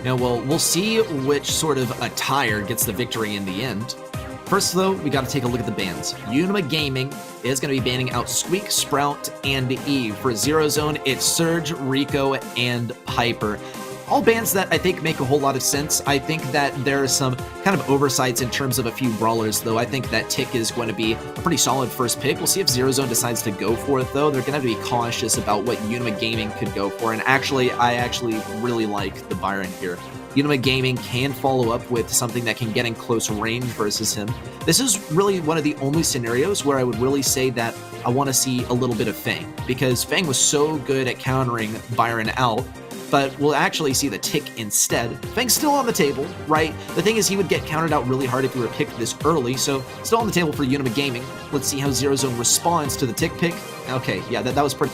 Now, well, we'll see which sort of attire gets the victory in the end. First, though, we got to take a look at the bans. Unima Gaming is going to be banning out Squeak, Sprout, and Eve. For Zero Zone, it's Surge, Rico, and Piper. All bans that I think make a whole lot of sense. I think that there are some kind of oversights in terms of a few brawlers, though. I think that Tick is going to be a pretty solid first pick. We'll see if Zero Zone decides to go for it, though. They're going to have to be cautious about what Unima Gaming could go for. And I actually really like the Byron here. Unima Gaming can follow up with something that can get in close range versus him. This is really one of the only scenarios where I would really say that I want to see a little bit of Fang, because Fang was so good at countering Byron out. but we'll actually see the Tick instead. Fang's still on the table, right? The thing is, he would get countered out really hard if he were picked this early, so still on the table for Unima Gaming. Let's see how Zero Zone responds to the Tick pick. Okay, yeah, that was pretty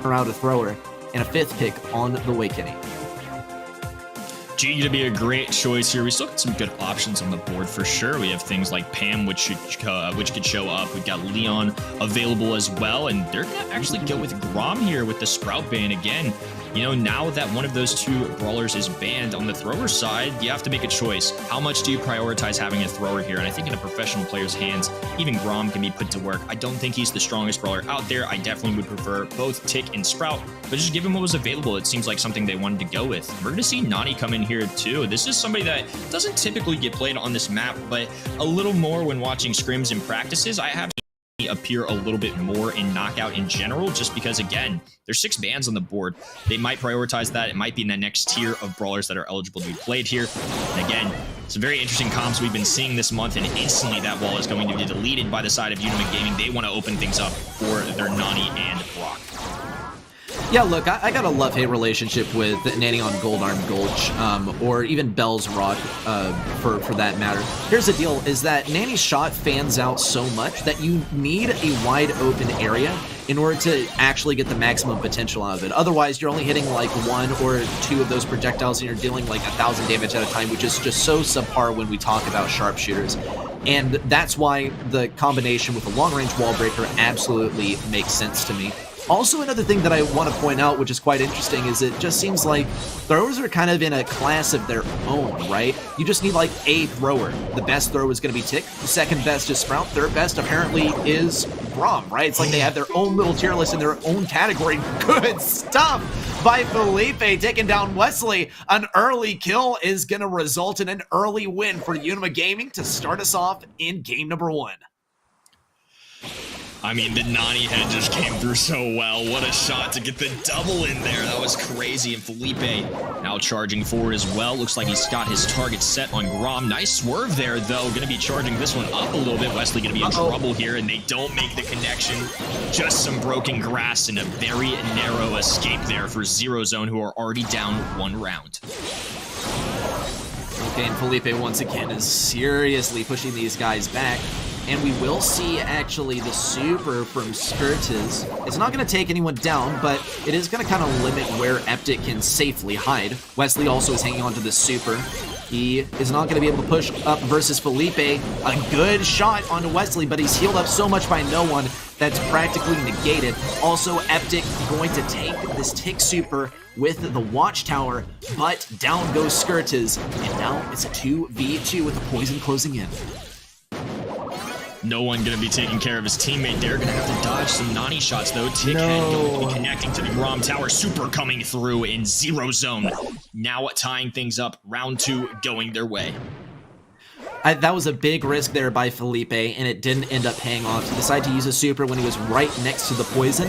around a thrower, and a 5th pick on the Awakening. G going to be a great choice here. We still got some good options on the board for sure. We have things like Pam, which could show up. We've got Leon available as well, and they're going to actually go with Grom here with the Sprout ban again. You know, now that one of those 2 brawlers is banned on the thrower side, you have to make a choice. How much do you prioritize having a thrower here? And I think in a professional player's hands, even Grom can be put to work. I don't think he's the strongest brawler out there. I definitely would prefer both Tick and Sprout, but just given what was available, it seems like something they wanted to go with. We're going to see Nani come in here too. This is somebody that doesn't typically get played on this map, but a little more when watching scrims and practices. I have appear a little bit more in Knockout in general, just because, again, there's 6 bans on the board. They might prioritize that. It might be in the next tier of brawlers that are eligible to be played here. And again, some very interesting comps we've been seeing this month, and instantly that wall is going to be deleted by the side of Unima Gaming. They want to open things up for their Nani and Brock. Yeah, look, I got a love-hate relationship with Nanny on Gold Arm Gulch, or even Bell's Rock, for that matter. Here's the deal, is that Nanny's shot fans out so much that you need a wide open area in order to actually get the maximum potential out of it. Otherwise, you're only hitting like 1 or 2 of those projectiles and you're dealing like 1,000 damage at a time, which is just so subpar when we talk about sharpshooters. And that's why the combination with a long-range wall breaker absolutely makes sense to me. Also, another thing that I want to point out, which is quite interesting, is it just seems like throwers are kind of in a class of their own, right? You just need like a thrower. The best thrower is going to be Tick. The second best is Sprout. Third best apparently is Grom, right? It's like they have their own little tier list in their own category. Good stuff by Felipe taking down Wesley. An early kill is going to result in an early win for Unima Gaming to start us off in game number 1. I mean, the Nani head just came through so well. What a shot to get the double in there. That was crazy. And Felipe now charging forward as well. Looks like he's got his target set on Grom. Nice swerve there, though. Going to be charging this one up a little bit. Wesley going to be in trouble here, and they don't make the connection. Just some broken grass and a very narrow escape there for Zero Zone, who are already down 1 round. Okay, and Felipe once again is seriously pushing these guys back. And we will see, actually, the super from Skirtiz. It's not going to take anyone down, but it is going to kind of limit where Eptic can safely hide. Wesley also is hanging on to the super. He is not going to be able to push up versus Felipe. A good shot onto Wesley, but he's healed up so much by no one that's practically negated. Also, Eptic going to take this Tick super with the Watchtower, but down goes Skirtiz. And now it's a 2v2 with the poison closing in. No one going to be taking care of his teammate. They're going to have to dodge some Nani shots, though. Tickhead going to be connecting to the Grom Tower. Super coming through in Zero Zone. Now tying things up. Round 2 going their way. That was a big risk there by Felipe, and it didn't end up paying off. He decided to use a super when he was right next to the poison,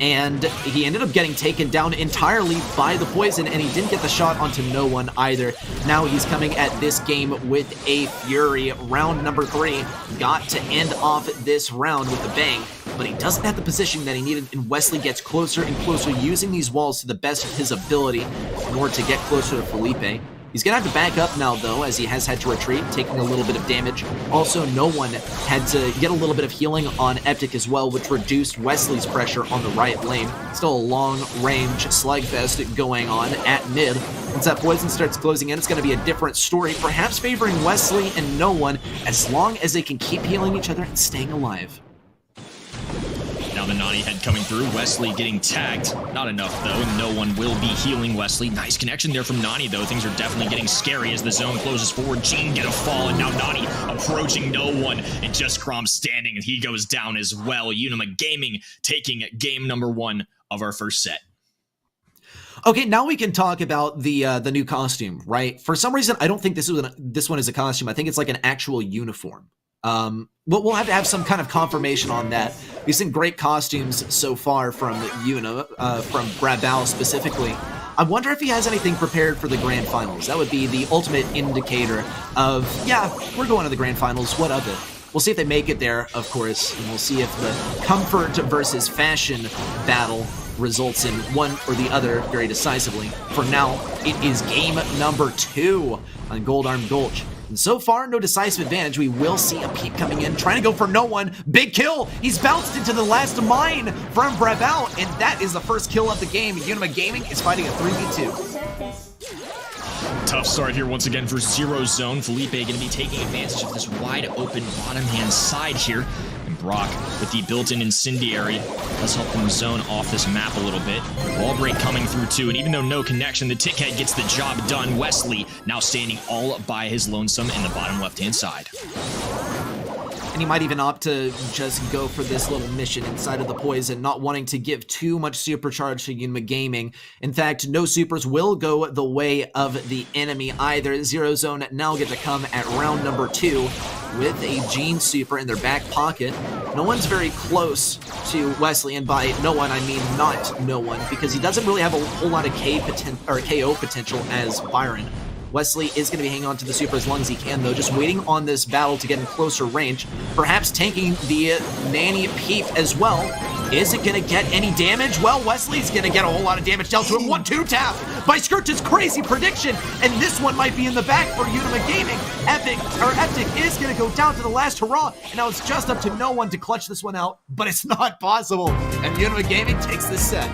and he ended up getting taken down entirely by the poison, and he didn't get the shot onto no one either. Now he's coming at this game with a fury. Round number 3 got to end off this round with a bang, but he doesn't have the position that he needed, and Wesley gets closer and closer, using these walls to the best of his ability in order to get closer to Felipe. He's going to have to back up now, though, as he has had to retreat, taking a little bit of damage. Also, no one had to get a little bit of healing on Eptic as well, which reduced Wesley's pressure on the right lane. Still a long-range slugfest going on at mid. Once that poison starts closing in, it's going to be a different story, perhaps favoring Wesley and no one, as long as they can keep healing each other and staying alive. Now the Nani head coming through. Wesley getting tagged. Not enough, though. No one will be healing Wesley. Nice connection there from Nani, though. Things are definitely getting scary as the zone closes forward. Gene get a fall, and now Nani approaching no one. And just Grom standing, and he goes down as well. Unima Gaming taking game number 1 of our first set. Okay, now we can talk about the new costume, right? For some reason, I don't think this one is a costume. I think it's like an actual uniform. We'll have to have some kind of confirmation on that. We've seen great costumes so far from Una, from Brawl specifically. I wonder if he has anything prepared for the Grand Finals. That would be the ultimate indicator of, yeah, we're going to the Grand Finals, what of it? we'll see if they make it there, of course, and we'll see if the comfort versus fashion battle results in one or the other very decisively. For now, it is game number 2 on Gold Arm Gulch. And so far, no decisive advantage. We will see a peek coming in, trying to go for no one. Big kill. He's bounced into the last mine from Brawl, and that is the first kill of the game. Unima Gaming is fighting a 3v2. Tough start here once again for Zero Zone. Felipe going to be taking advantage of this wide open bottom hand side here. And Brock with the built-in incendiary does help them zone off this map a little bit. Wall break coming through too, and even though no connection, the Tickhead gets the job done. Wesley now standing all by his lonesome in the bottom left-hand side. And he might even opt to just go for this little mission inside of the poison, not wanting to give too much supercharge to Unima Gaming. In fact, no supers will go the way of the enemy either. Zero Zone now get to come at round number 2 with a Gene super in their back pocket. No one's very close to Wesley, and by no one, I mean not no one, because he doesn't really have a whole lot of KO potential as Byron. Wesley is going to be hanging on to the super as long as he can, though, just waiting on this battle to get in closer range, perhaps tanking the Nanny Peep as well. Is it going to get any damage? Well, Wesley's going to get a whole lot of damage dealt to him. 1-2 tap by Skurch's crazy prediction, and this one might be in the back for Unima Gaming. Eptic is going to go down to the last hurrah, and now it's just up to no one to clutch this one out, but it's not possible, and Unima Gaming takes this set.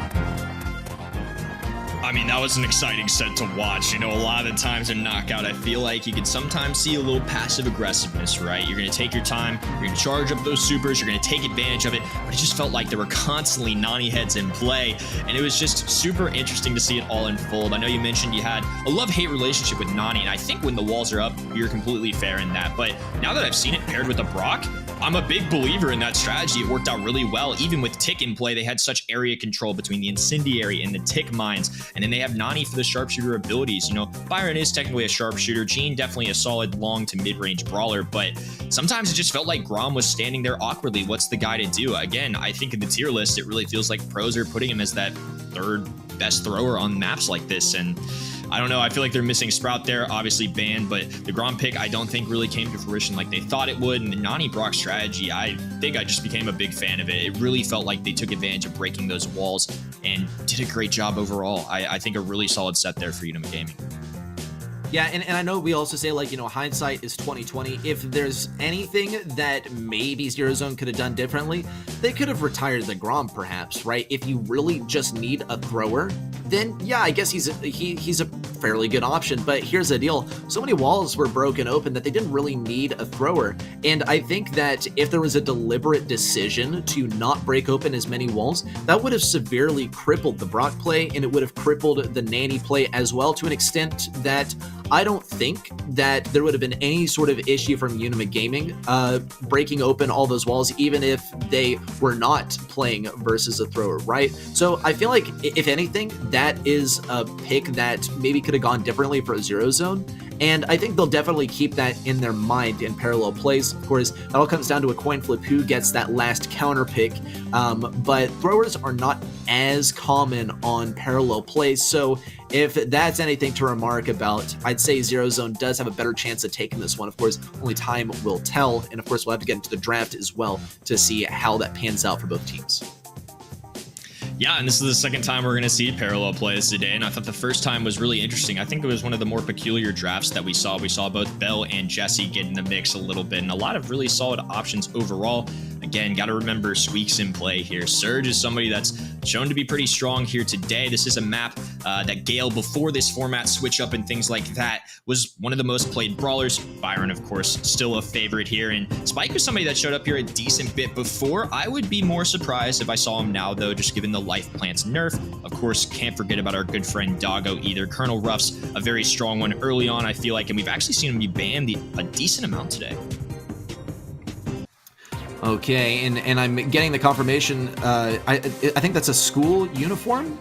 I mean, that was an exciting set to watch. You know, a lot of the times in Knockout, I feel like you can sometimes see a little passive aggressiveness, right? You're going to take your time, you're going to charge up those supers, you're going to take advantage of it, but it just felt like there were constantly Nani heads in play, and it was just super interesting to see it all unfold. I know you mentioned you had a love-hate relationship with Nani, and I think when the walls are up, you're completely fair in that, but now that I've seen it paired with a Brock, I'm a big believer in that strategy. It worked out really well. Even with Tick in play, they had such area control between the Incendiary and the Tick mines. And then they have Nani for the sharpshooter abilities. You know, Byron is technically a sharpshooter. Gene definitely a solid long to mid-range brawler. But sometimes it just felt like Grom was standing there awkwardly. What's the guy to do? Again, I think in the tier list, it really feels like pros are putting him as that third best thrower on maps like this. And I don't know, I feel like they're missing Sprout there, obviously banned, but the Grom pick I don't think really came to fruition like they thought it would, and the Nani Brock strategy, I think I just became a big fan of it. It really felt like they took advantage of breaking those walls and did a great job overall. I think a really solid set there for Unima Gaming. Yeah, and I know we also say, like, you know, hindsight is 20/20. If there's anything that maybe Zero Zone could have done differently, they could have retired the Grom, perhaps, right? If you really just need a thrower, then yeah, I guess he's a fairly good option. But here's the deal: so many walls were broken open that they didn't really need a thrower. And I think that if there was a deliberate decision to not break open as many walls, that would have severely crippled the Brock play, and it would have crippled the Nanny play as well, to an extent that I don't think that there would have been any sort of issue from Unima Gaming breaking open all those walls, even if they were not playing versus a thrower, right? So I feel like, if anything, that is a pick that maybe could have gone differently for a Zero Zone. And I think they'll definitely keep that in their mind in parallel plays. Of course, that all comes down to a coin flip who gets that last counter pick. But throwers are not as common on parallel plays. So if that's anything to remark about, I'd say Zero Zone does have a better chance of taking this one. Of course, only time will tell. And of course, we'll have to get into the draft as well to see how that pans out for both teams. Yeah, and this is the second time we're going to see parallel plays today, and I thought the first time was really interesting. I think it was one of the more peculiar drafts that we saw. We saw both Bell and Jesse get in the mix a little bit, and a lot of really solid options overall. Again, got to remember Squeak's in play here. Surge is somebody that's shown to be pretty strong here today. This is a map that Gale, before this format switch up and things like that, was one of the most played brawlers. Byron, of course, still a favorite here, and Spike was somebody that showed up here a decent bit before. I would be more surprised if I saw him now, though, just given the life plants nerf. Of course, can't forget about our good friend Doggo either. Colonel Ruff's a very strong one early on, I feel like, and we've actually seen him be banned a decent amount today. Okay, and I'm getting the confirmation. I think that's a school uniform.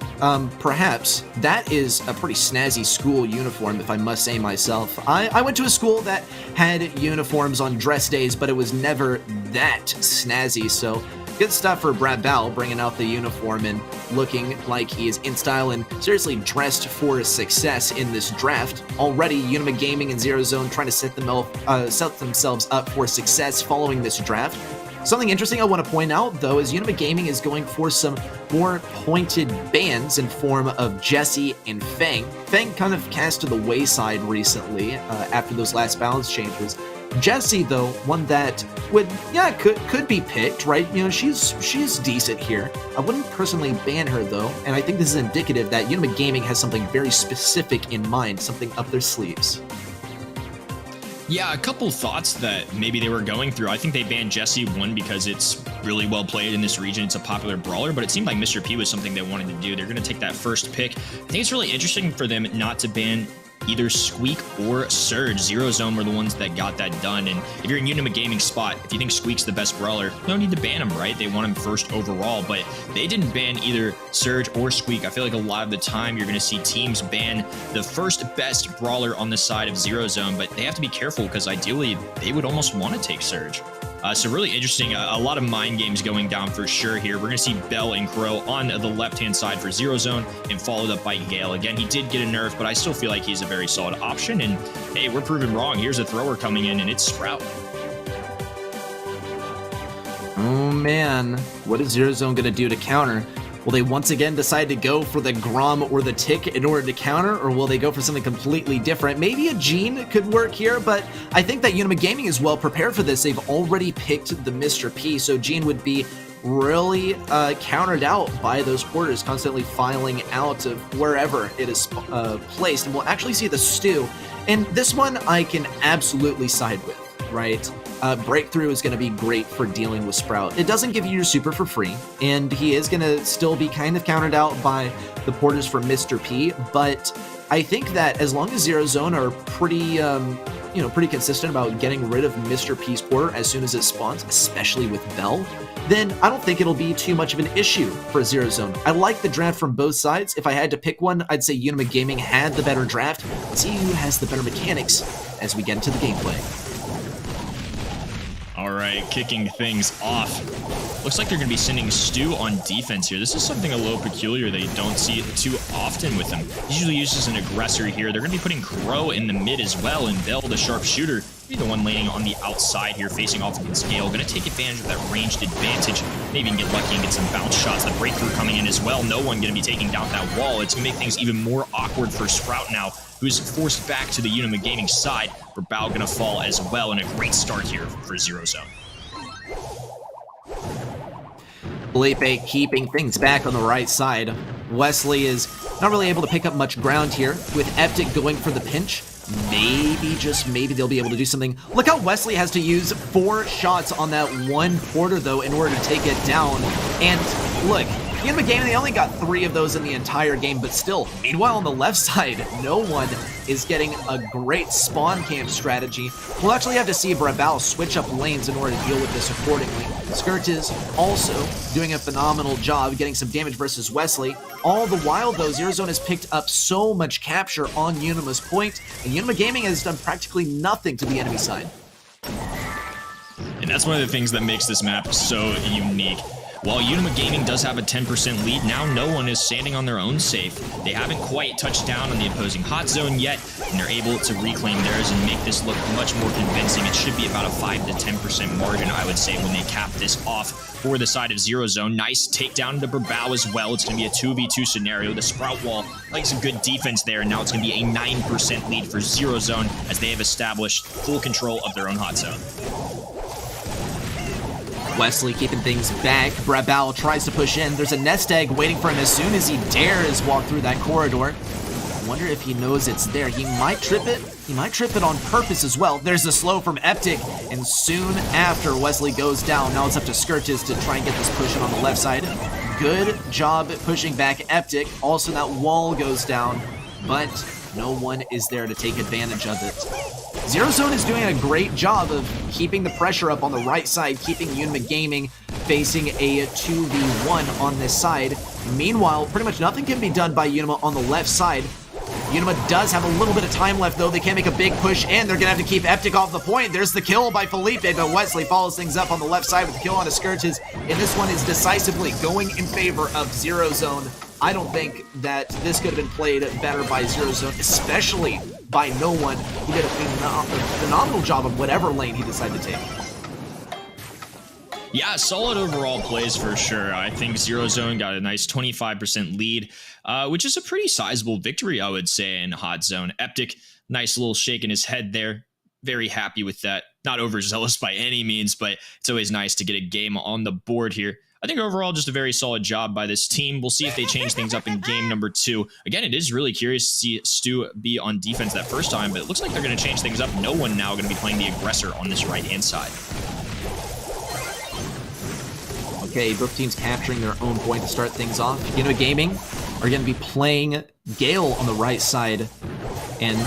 Perhaps that is a pretty snazzy school uniform, if I must say myself. I went to a school that had uniforms on dress days, but it was never that snazzy. So good stuff for Brawl, bringing out the uniform and looking like he is in style and seriously dressed for success in this draft. Already, Unima Gaming and Zero Zone trying to set themselves up for success following this draft. Something interesting I want to point out, though, is Unima Gaming is going for some more pointed bans in form of Jesse and Fang. Fang kind of cast to the wayside recently after those last balance changes. Jesse, though, one that could be picked, right? You know, she's decent here. I wouldn't personally ban her, though, and I think this is indicative that Unima Gaming has something very specific in mind, something up their sleeves. Yeah, a couple thoughts that maybe they were going through. I think they banned Jesse, one, because it's really well played in this region. It's a popular brawler, but it seemed like Mr. P was something they wanted to do. They're going to take that first pick. I think it's really interesting for them not to ban either Squeak or Surge. Zero Zone were the ones that got that done. And if you're in Unima Gaming spot, if you think Squeak's the best brawler, no need to ban him, right? They want him first overall, but they didn't ban either Surge or Squeak. I feel like a lot of the time you're going to see teams ban the first best brawler on the side of Zero Zone, but they have to be careful because ideally they would almost want to take Surge. So really interesting, a lot of mind games going down for sure here. We're going to see Bell and Crow on the left-hand side for Zero Zone and followed up by Gale. Again, he did get a nerf, but I still feel like he's a very solid option. And hey, we're proven wrong. Here's a thrower coming in, and it's Sprout. Oh man, what is Zero Zone going to do to counter? Will they once again decide to go for the Grom or the Tick in order to counter, or will they go for something completely different? Maybe a Gene could work here, but I think that Unima Gaming is well prepared for this. They've already picked the Mr. P, so Gene would be really countered out by those porters constantly filing out of wherever it is placed, and we'll actually see the stew. And this one I can absolutely side with, right? Breakthrough is going to be great for dealing with Sprout. It doesn't give you your super for free, and he is going to still be kind of countered out by the porters for Mr. P, but I think that as long as Zero Zone are pretty consistent about getting rid of Mr. P's porter as soon as it spawns, especially with Bell, then I don't think it'll be too much of an issue for Zero Zone. I like the draft from both sides. If I had to pick one, I'd say Unima Gaming had the better draft. Let's see who has the better mechanics as we get into the gameplay. All right, kicking things off. Looks like they're going to be sending Stu on defense here. This is something a little peculiar that you don't see too often with him. Usually used as an aggressor here. They're going to be putting Crow in the mid as well, and Bell, the sharpshooter, be the one laning on the outside here, facing off against Gale. Going to take advantage of that ranged advantage. Maybe even get lucky and get some bounce shots. The breakthrough coming in as well. No one going to be taking down that wall. It's going to make things even more awkward for Sprout now, who's forced back to the Unima Gaming side. Brawl going to fall as well, and a great start here for Zero Zone. Felipe keeping things back on the right side. Wesley is not really able to pick up much ground here, with Eptic going for the pinch. Maybe, just maybe, they'll be able to do something. Look how Wesley has to use 4 shots on that one porter, though, in order to take it down. And look, Unima Gaming, they only got 3 of those in the entire game, but still. Meanwhile, on the left side, no one is getting a great spawn camp strategy. We'll actually have to see Brawl switch up lanes in order to deal with this accordingly. Skirt is also doing a phenomenal job getting some damage versus Wesley. All the while, though, Zero Zone has picked up so much capture on Unima's point, and Unima Gaming has done practically nothing to the enemy side. And that's one of the things that makes this map so unique. While Unima Gaming does have a 10% lead, now no one is standing on their own safe. They haven't quite touched down on the opposing hot zone yet, and they're able to reclaim theirs and make this look much more convincing. It should be about a 5 to 10% margin, I would say, when they cap this off for the side of Zero Zone. Nice takedown to Brawl as well. It's going to be a 2v2 scenario. The Sprout wall, like some good defense there, and now it's going to be a 9% lead for Zero Zone as they have established full control of their own hot zone. Wesley keeping things back. Brawl tries to push in. There's a nest egg waiting for him as soon as he dares walk through that corridor. I wonder if he knows it's there. He might trip it. He might trip it on purpose as well. There's a slow from Eptic, and soon after Wesley goes down, now it's up to Skirtis to try and get this push in on the left side. Good job at pushing back Eptic. Also, that wall goes down, but no one is there to take advantage of it. Zero Zone is doing a great job of keeping the pressure up on the right side, keeping Unima Gaming facing a 2v1 on this side. Meanwhile, pretty much nothing can be done by Unima on the left side. Unima does have a little bit of time left, though. They can't make a big push, and they're going to have to keep Eptic off the point. There's the kill by Felipe, but Wesley follows things up on the left side with the kill on Scourges, and this one is decisively going in favor of Zero Zone. I don't think that this could have been played better by Zero Zone, especially by No One, who did a phenomenal job of whatever lane he decided to take. Yeah, solid overall plays for sure. I think Zero Zone got a nice 25% lead, which is a pretty sizable victory, I would say, in Hot Zone. Eptic, nice little shake in his head there. Very happy with that. Not overzealous by any means, but it's always nice to get a game on the board here. I think overall, just a very solid job by this team. We'll see if they change things up in game number 2. Again, it is really curious to see Stu be on defense that first time, but it looks like they're going to change things up. No One now going to be playing the aggressor on this right-hand side. Okay, both teams capturing their own point to start things off. Unima Gaming are going to be playing Gale on the right side and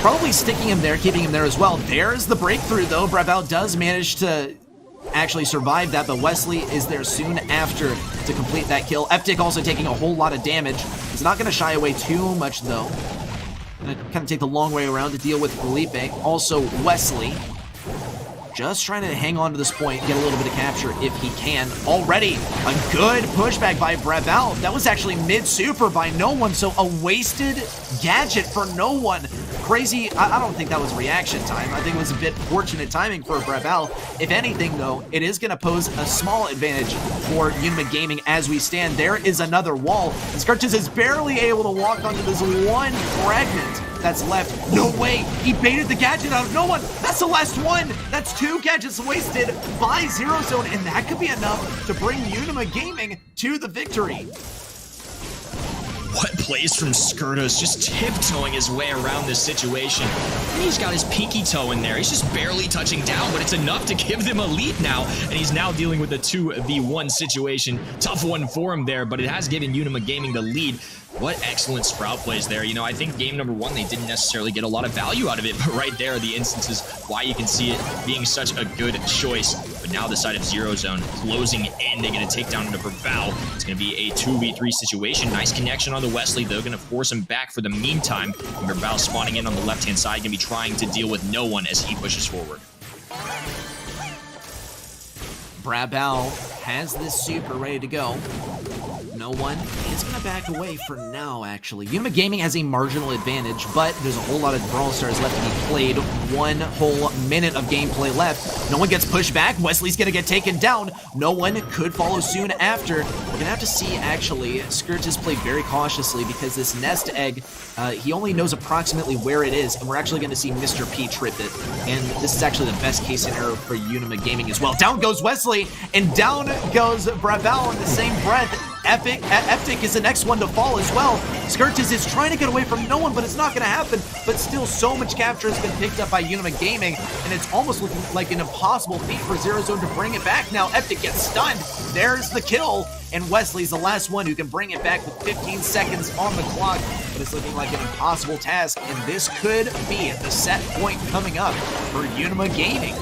probably sticking him there, keeping him there as well. There's the breakthrough, though. Brawl does manage to actually survive that, but Wesley is there soon after to complete that kill. Eptic also taking a whole lot of damage. He's not going to shy away too much, though. Going to kind of take the long way around to deal with Felipe. Also, Wesley just trying to hang on to this point, get a little bit of capture if he can. Already a good pushback by Brawl. That was actually mid-super by No One, so a wasted gadget for No One. Crazy. I don't think that was reaction time. I think it was a bit fortunate timing for Brawl. If anything, though, it is going to pose a small advantage for Unima Gaming as we stand. There is another wall. Scourges is barely able to walk onto this one fragment that's left. No way. He baited the gadget out of No One. That's the last one. That's 2 gadgets wasted by Zero Zone, and that could be enough to bring Unima Gaming to the victory. What plays from Skirtos, just tiptoeing his way around this situation. And he's got his pinky toe in there. He's just barely touching down, but it's enough to give them a lead now. And he's now dealing with a 2v1 situation. Tough one for him there, but it has given Unima Gaming the lead. What excellent Sprout plays there. You know, I think game number 1, they didn't necessarily get a lot of value out of it, but right there are the instances why you can see it being such a good choice. But now the side of Zero Zone closing in. They're going to take down into Brawl. It's going to be a 2v3 situation. Nice connection on the Wesley. They're going to force him back for the meantime. And Brawl spawning in on the left-hand side, going to be trying to deal with No One as he pushes forward. Brawl has this super ready to go. No One is going to back away for now, actually. Unima Gaming has a marginal advantage, but there's a whole lot of Brawl Stars left to be played. 1 whole minute of gameplay left. No One gets pushed back. Wesley's going to get taken down. No One could follow soon after. We're going to have to see, actually. Skirts has played very cautiously because this nest egg, he only knows approximately where it is, and we're actually going to see Mr. P trip it. And this is actually the best case scenario for Unima Gaming as well. Down goes Wesley, and down goes Brawl in the same breath. Eptic is the next one to fall as well. Skirtis is trying to get away from No One, but it's not going to happen. But still, so much capture has been picked up by Unima Gaming, and it's almost looking like an impossible feat for Zero Zone to bring it back. Now, Eptic gets stunned. There's the kill, and Wesley's the last one who can bring it back with 15 seconds on the clock. But it's looking like an impossible task, and this could be the set point coming up for Unima Gaming.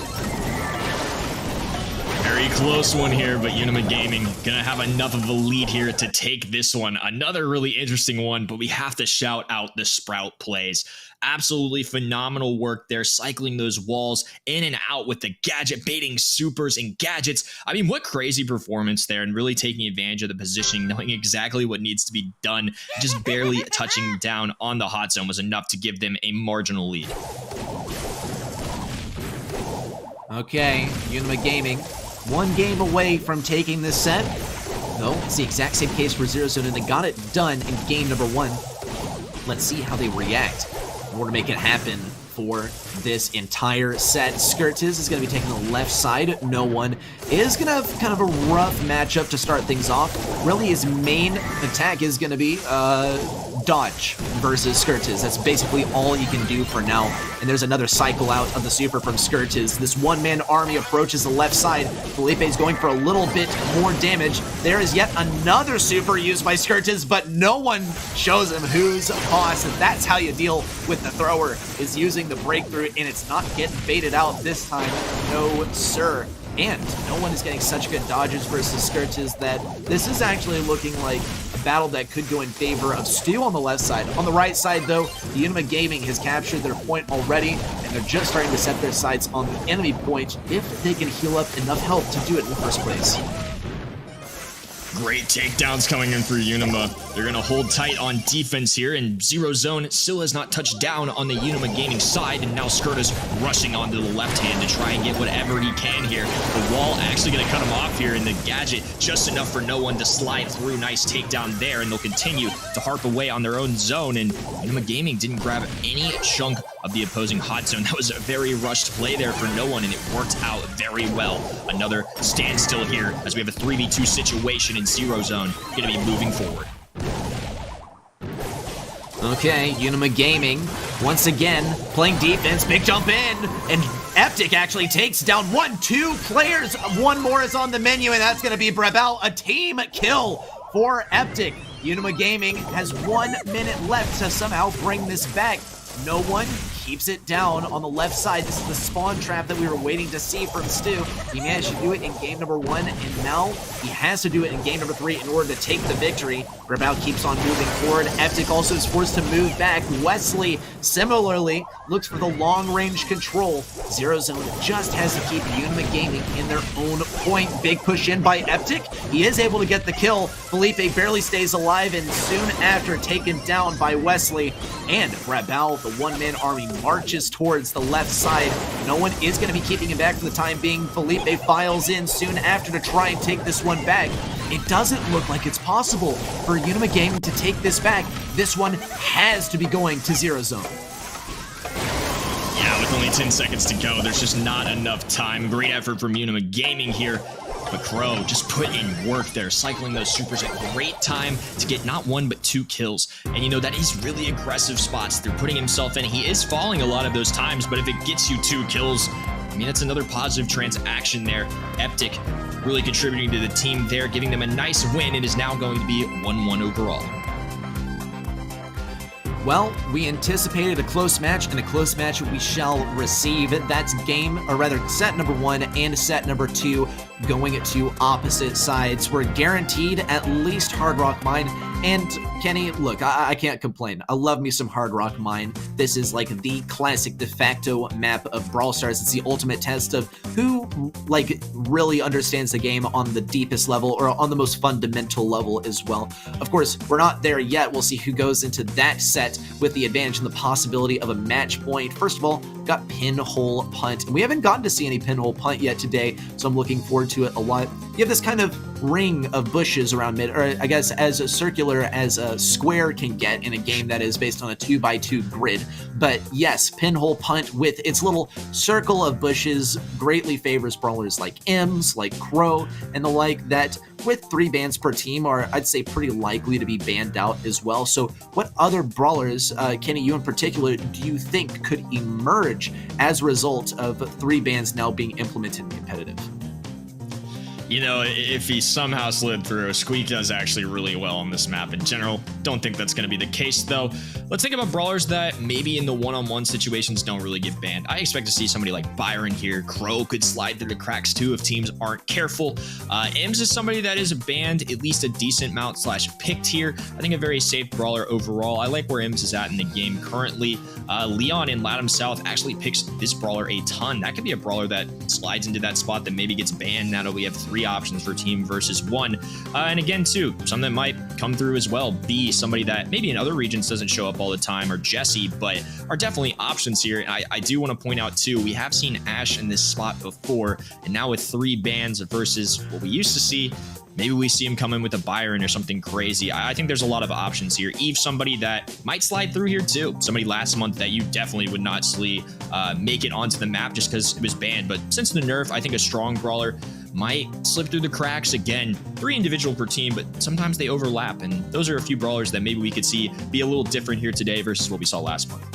Very close one here, but Unima Gaming gonna have enough of a lead here to take this one. Another really interesting one, but we have to shout out the Sprout plays. Absolutely phenomenal work there, cycling those walls in and out with the gadget baiting supers and gadgets. I mean, what crazy performance there, and really taking advantage of the positioning, knowing exactly what needs to be done. Just barely touching down on the hot zone was enough to give them a marginal lead. Okay, Unima Gaming, 1 game away from taking this set. No, it's the exact same case for Zero Zone, and they got it done in game number 1. Let's see how they react in order to make it happen for this entire set. Skirtis is going to be taking the left side. No One is going to have kind of a rough matchup to start things off. Really, his main attack is going to be dodge versus Skirtiz. That's basically all he can do for now. And there's another cycle out of the super from Skirtiz. This one-man army approaches the left side. Felipe is going for a little bit more damage. There is yet another super used by Skirtiz, but no one shows him who's boss. And that's how you deal with the thrower, is using the breakthrough, and it's not getting baited out this time. No, sir. And no one is getting such good dodges versus Skirtiz that this is actually looking like a battle that could go in favor of Stu on the left side. On the right side, though, the Unima Gaming has captured their point already, and they're just starting to set their sights on the enemy point if they can heal up enough health to do it in the first place. Great takedowns coming in for Unima. They're going to hold tight on defense here, and Zero Zone still has not touched down on the Unima Gaming side, and now Skirtiz rushing onto the left hand to try and get whatever he can here. The wall actually going to cut him off here, and the gadget just enough for no one to slide through. Nice takedown there, and they'll continue to harp away on their own zone, and Unima Gaming didn't grab any chunk of the opposing hot zone. That was a very rushed play there for no one, and it worked out very well. Another standstill here as we have a 3v2 situation in Zero Zone, going to be moving forward. Okay, Unima Gaming, once again, playing defense, big jump in, and Eptic actually takes down 2 players. One more is on the menu, and that's going to be Brawl, a team kill for Eptic. Unima Gaming has 1 minute left to somehow bring this back. No one keeps it down on the left side. This is the spawn trap that we were waiting to see from Stu. He managed to do it in game number 1, and now he has to do it in game number 3 in order to take the victory. Brawl keeps on moving forward. Eptic also is forced to move back. Wesley similarly looks for the long-range control. Zero Zone just has to keep Unima Gaming in their own point. Big push in by Eptic. He is able to get the kill. Felipe barely stays alive, and soon after taken down by Wesley. And Brawl, the one-man army, marches towards the left side. No one is going to be keeping him back for the time being. Felipe files in soon after to try and take this one back. It doesn't look like it's possible for Unima Gaming to take this back. This one has to be going to Zero Zone. Yeah, with only 10 seconds to go, there's just not enough time. Great effort from Unima Gaming here. But Crow just put in work there, cycling those supers at great time to get not 1 but 2 kills. And you know, that is really aggressive spots they're putting himself in. He is falling a lot of those times, but if it gets you 2 kills, I mean, it's another positive transaction there. Eptic really contributing to the team there, giving them a nice win. It is now going to be 1-1 overall. Well, we anticipated a close match, and a close match we shall receive. That's set number 1 and set number 2 going to opposite sides. We're guaranteed at least Hard Rock Mine. And Kenny, look, I can't complain. I love me some Hard Rock Mine. This is like the classic de facto map of Brawl Stars. It's the ultimate test of who really understands the game on the deepest level, or on the most fundamental level as well. Of course, we're not there yet. We'll see who goes into that set with the advantage and the possibility of a match point. First of all, got Pinhole Punt. And we haven't gotten to see any Pinhole Punt yet today, so I'm looking forward to it a lot. You have this kind of ring of bushes around mid, or I guess as circular as a square can get in a game that is based on a 2x2 grid. But yes, Pinhole Punt with its little circle of bushes greatly favors brawlers like Ems, like Crow, and the like, that with 3 bans per team are, I'd say, pretty likely to be banned out as well. So what other brawlers, Kenny, you in particular, do you think could emerge as a result of 3 bans now being implemented in competitive? You know, if he somehow slid through, Squeak does actually really well on this map in general. Don't think that's going to be the case, though. Let's think about brawlers that maybe in the one-on-one situations don't really get banned. I expect to see somebody like Byron here. Crow could slide through the cracks, too, if teams aren't careful. Ems is somebody that is banned at least a decent amount / picked here. I think a very safe brawler overall. I like where Ems is at in the game currently. Leon in Latam South actually picks this brawler a ton. That could be a brawler that slides into that spot that maybe gets banned now that we have 3 options for team versus 1. And again, too, some that might come through as well. B, somebody that maybe in other regions doesn't show up all the time, or Jesse, but are definitely options here. And I do want to point out, too, we have seen Ash in this spot before, and now with 3 bans versus what we used to see, maybe we see him come in with a Byron or something crazy. I think there's a lot of options here. Eve, somebody that might slide through here too. Somebody last month that you definitely would not see make it onto the map just because it was banned. But since the nerf, I think a strong brawler might slip through the cracks. Again, 3 individual per team, but sometimes they overlap, and those are a few brawlers that maybe we could see be a little different here today versus what we saw last month.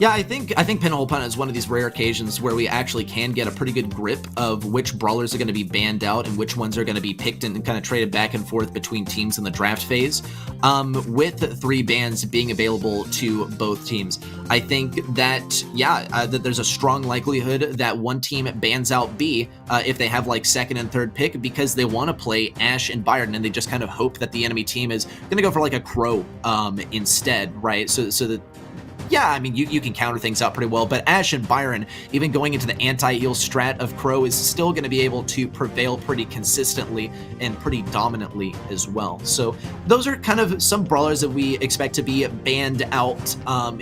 Yeah, I think Pinhole Punt is one of these rare occasions where we actually can get a pretty good grip of which brawlers are going to be banned out and which ones are going to be picked and kind of traded back and forth between teams in the draft phase. With 3 bans being available to both teams, I think that, that there's a strong likelihood that one team bans out B if they have like 2nd and 3rd pick because they want to play Ashe and Byron, and they just kind of hope that the enemy team is going to go for like a Crow instead, right? So that, yeah, I mean, you can counter things out pretty well, but Ashe and Byron, even going into the anti-heal strat of Crow, is still going to be able to prevail pretty consistently and pretty dominantly as well. So those are kind of some brawlers that we expect to be banned out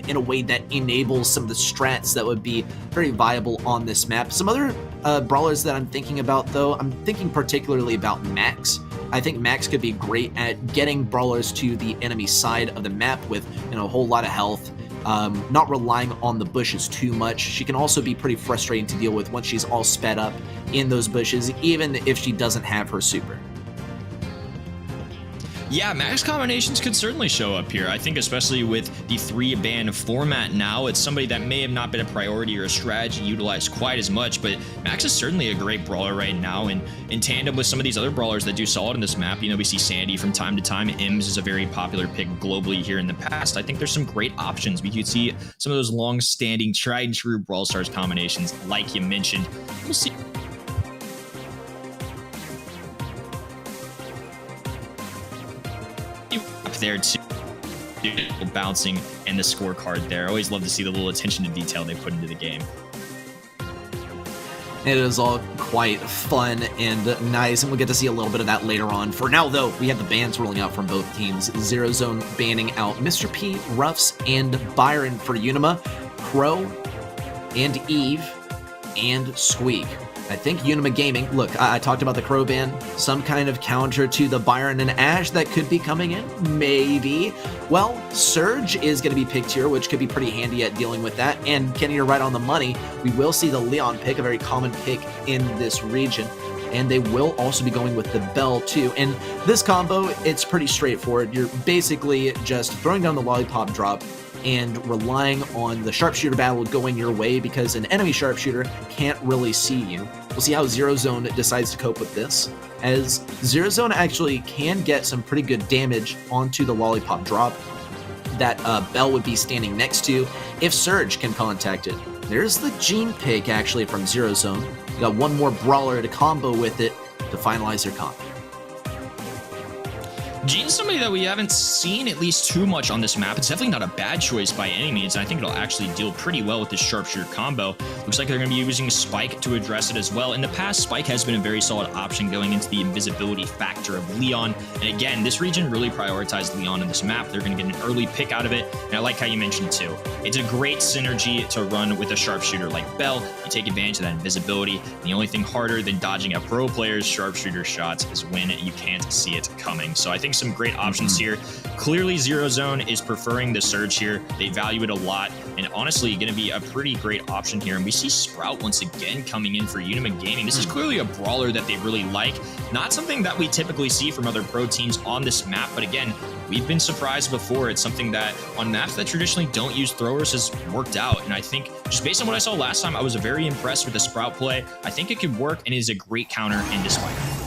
in a way that enables some of the strats that would be very viable on this map. Some other brawlers that I'm thinking about, though, I'm thinking particularly about Max. I think Max could be great at getting brawlers to the enemy side of the map with, a whole lot of health. Not relying on the bushes too much. She can also be pretty frustrating to deal with once she's all sped up in those bushes, even if she doesn't have her super. Yeah, max combinations could certainly show up here. I think especially with the 3-ban format now, it's somebody that may have not been a priority or a strategy utilized quite as much, but Max is certainly a great brawler right now, and in tandem with some of these other brawlers that do solid in this map, we see Sandy from time to time. Ims is a very popular pick globally here in the past. I think there's some great options. We could see some of those long-standing, tried-and-true Brawl Stars combinations like you mentioned. We'll see. There too, bouncing and the scorecard there. I always love to see the little attention to detail they put into the game. It is all quite fun and nice, and we'll get to see a little bit of that later on. For now, though, we have the bans rolling out from both teams. Zero Zone banning out Mr. P, Ruffs, and Byron for Unima, Crow, and Eve, and Squeak. I think Unima Gaming, look, I talked about the Crow ban, some kind of counter to the Byron and Ashe that could be coming in, maybe. Well, Surge is going to be picked here, which could be pretty handy at dealing with that, and Kenny, you're right on the money. We will see the Leon pick, a very common pick in this region, and they will also be going with the Bell too. And this combo, it's pretty straightforward. You're basically just throwing down the lollipop drop and relying on the sharpshooter battle going your way because an enemy sharpshooter can't really see you. We'll see how Zero Zone decides to cope with this, as Zero Zone actually can get some pretty good damage onto the lollipop drop that Bell would be standing next to if Surge can contact it. There's the Gene pick actually from Zero Zone. You got one more brawler to combo with it to finalize their comp. Gene's somebody that we haven't seen at least too much on this map. It's definitely not a bad choice by any means, and I think it'll actually deal pretty well with this sharpshooter combo. Looks like they're going to be using Spike to address it as well. In the past, Spike has been a very solid option going into the invisibility factor of Leon, and again, this region really prioritized Leon in this map. They're going to get an early pick out of it, and I like how you mentioned too. It's a great synergy to run with a sharpshooter like Bell. You take advantage of that invisibility, and the only thing harder than dodging a pro player's sharpshooter shots is when you can't see it coming. So I think some great options here. Clearly, Zero Zone is preferring the Surge here. They value it a lot, and honestly, going to be a pretty great option here. And we see Sprout once again coming in for Unima Gaming. This is clearly a brawler that they really like. Not something that we typically see from other pro teams on this map, but again, we've been surprised before. It's something that on maps that traditionally don't use throwers has worked out, and I think just based on what I saw last time, I was very impressed with the Sprout play. I think it could work and is a great counter in this fight.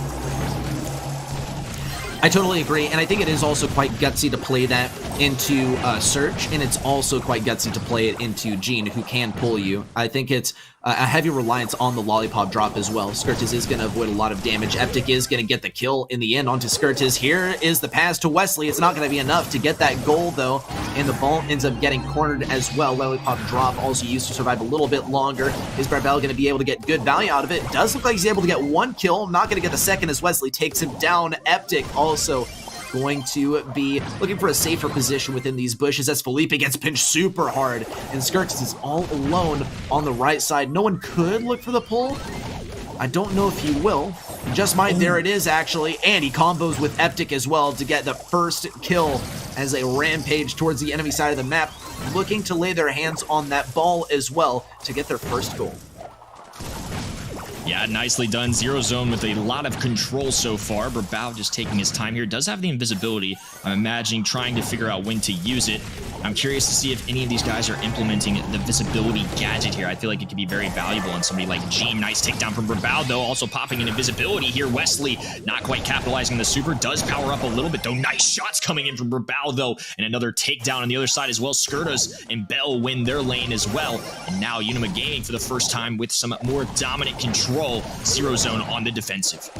I totally agree, and I think it is also quite gutsy to play that into Surge, and it's also quite gutsy to play it into Gene, who can pull you. I think it's a heavy reliance on the lollipop drop as well. Skirtis is going to avoid a lot of damage. Eptic is going to get the kill in the end onto Skirtis. Here is the pass to Wesley. It's not going to be enough to get that goal, though, and the ball ends up getting cornered as well. Lollipop drop also used to survive a little bit longer. Is Barbell going to be able to get good value out of it? Does look like he's able to get one kill. Not going to get the second as Wesley takes him down. Eptic also going to be looking for a safer position within these bushes as Felipe gets pinched super hard, and Skirtis is all alone on the right side. No one could look for the pull. I don't know if he will. Just might. There it is, actually, and he combos with Eptic as well to get the first kill as they rampage towards the enemy side of the map, looking to lay their hands on that ball as well to get their first goal. Yeah, nicely done. Zero Zone with a lot of control so far. Brawl just taking his time here. Does have the invisibility. I'm imagining trying to figure out when to use it. I'm curious to see if any of these guys are implementing the visibility gadget here. I feel like it could be very valuable on somebody like Gene. Nice takedown from Brawl, though. Also popping in invisibility here. Wesley not quite capitalizing the super. Does power up a little bit, though. Nice shots coming in from Brawl, though. And another takedown on the other side as well. Skirtas and Bell win their lane as well. And now Unima Gaming for the first time with some more dominant control. Zero Zone on the defensive.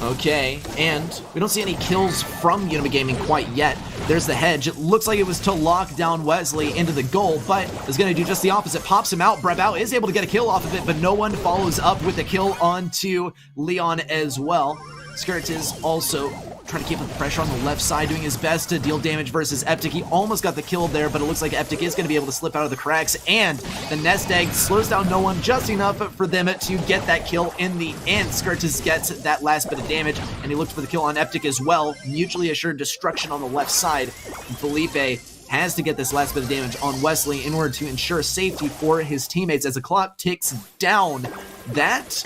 Okay, and we don't see any kills from Unima Gaming quite yet. There's the hedge. It looks like it was to lock down Wesley into the goal, but is going to do just the opposite. Pops him out. Brawl is able to get a kill off of it, but no one follows up with a kill onto Leon as well. Skirtis also trying to keep up the pressure on the left side, doing his best to deal damage versus Eptic. He almost got the kill there, but it looks like Eptic is going to be able to slip out of the cracks, and the nest egg slows down no one just enough for them to get that kill in the end. Skirtis gets that last bit of damage, and he looked for the kill on Eptic as well. Mutually assured destruction on the left side. And Felipe has to get this last bit of damage on Wesley in order to ensure safety for his teammates as the clock ticks down. That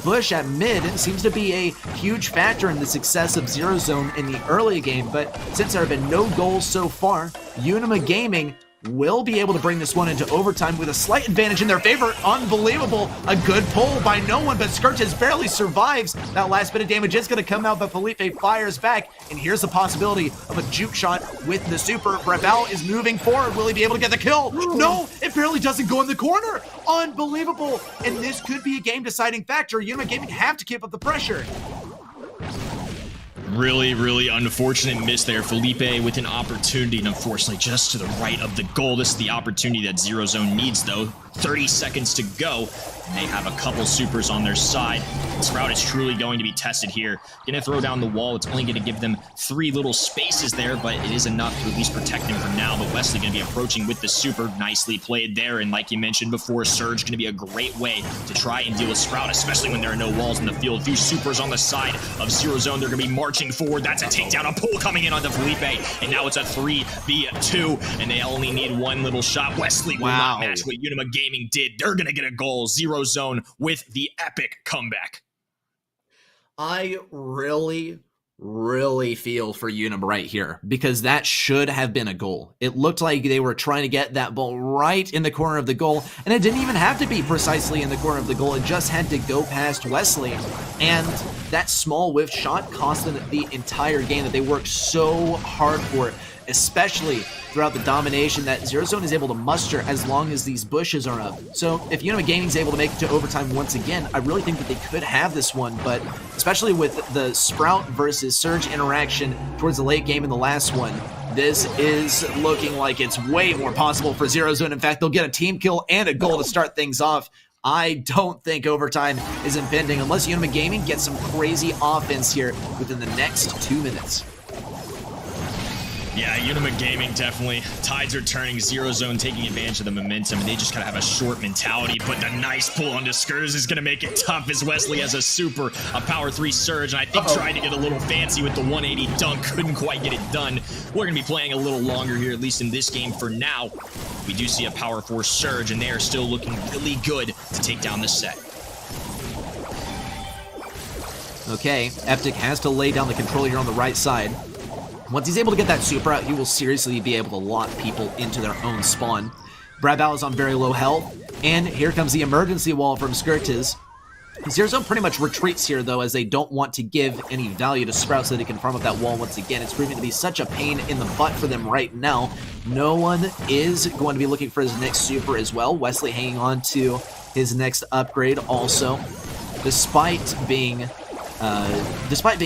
bush at mid seems to be a huge factor in the success of Zero Zone in the early game, but since there have been no goals so far, Unima Gaming will be able to bring this one into overtime with a slight advantage in their favor. Unbelievable. A good pull by no one, but Skirtis barely survives. That last bit of damage is going to come out, but Felipe fires back, and here's the possibility of a juke shot with the super. Brawl is moving forward. Will he be able to get the kill? No, it barely doesn't go in the corner. Unbelievable. And this could be a game-deciding factor. Unima Gaming have to keep up the pressure. Really unfortunate miss there. Felipe with an opportunity, and unfortunately just to the right of the goal. This is the opportunity that Zero Zone needs, though. 30 seconds to go. They have a couple supers on their side. Sprout is truly going to be tested here. Gonna throw down the wall. It's only gonna give them 3 little spaces there, but it is enough to at least protect him for now. But Wesley gonna be approaching with the super. Nicely played there, and like you mentioned before, Surge gonna be a great way to try and deal with Sprout, especially when there are no walls in the field. A few supers on the side of Zero Zone. They're gonna be marching forward. That's a takedown, a pull coming in onto Felipe, and now it's a 3v2, and they only need one little shot. Wesley will not match what Unima Gaming did. They're gonna get a goal. Zero Zone with the epic comeback. I really feel for Unima right here, because that should have been a goal. It looked like they were trying to get that ball right in the corner of the goal, and it didn't even have to be precisely in the corner of the goal. It just had to go past Wesley, and that small whiff shot cost them the entire game that they worked so hard for, especially throughout the domination that Zero Zone is able to muster as long as these bushes are up. So if Unima Gaming is able to make it to overtime once again, I really think that they could have this one, but especially with the Sprout versus Surge interaction towards the late game in the last one, this is looking like it's way more possible for Zero Zone. In fact, they'll get a team kill and a goal to start things off. I don't think overtime is impending unless Unima Gaming gets some crazy offense here within the next 2 minutes. Yeah, Unima Gaming definitely. Tides are turning. Zero Zone taking advantage of the momentum, and they just gotta have a short mentality. But the nice pull onto Skirtis is gonna make it tough as Wesley has a super, a power 3 surge, and I think tried to get a little fancy with the 180 dunk. Couldn't quite get it done. We're gonna be playing a little longer here, at least in this game for now. We do see a power 4 surge, and they are still looking really good to take down this set. Okay, Eptic has to lay down the control here on the right side. Once he's able to get that super out, he will seriously be able to lock people into their own spawn. Brawl is on very low health, and here comes the emergency wall from Skirtis. Zero Zone pretty much retreats here, though, as they don't want to give any value to Sprout so that he can farm up that wall once again. It's proving to be such a pain in the butt for them right now. No one is going to be looking for his next super as well. Wesley hanging on to his next upgrade also, despite being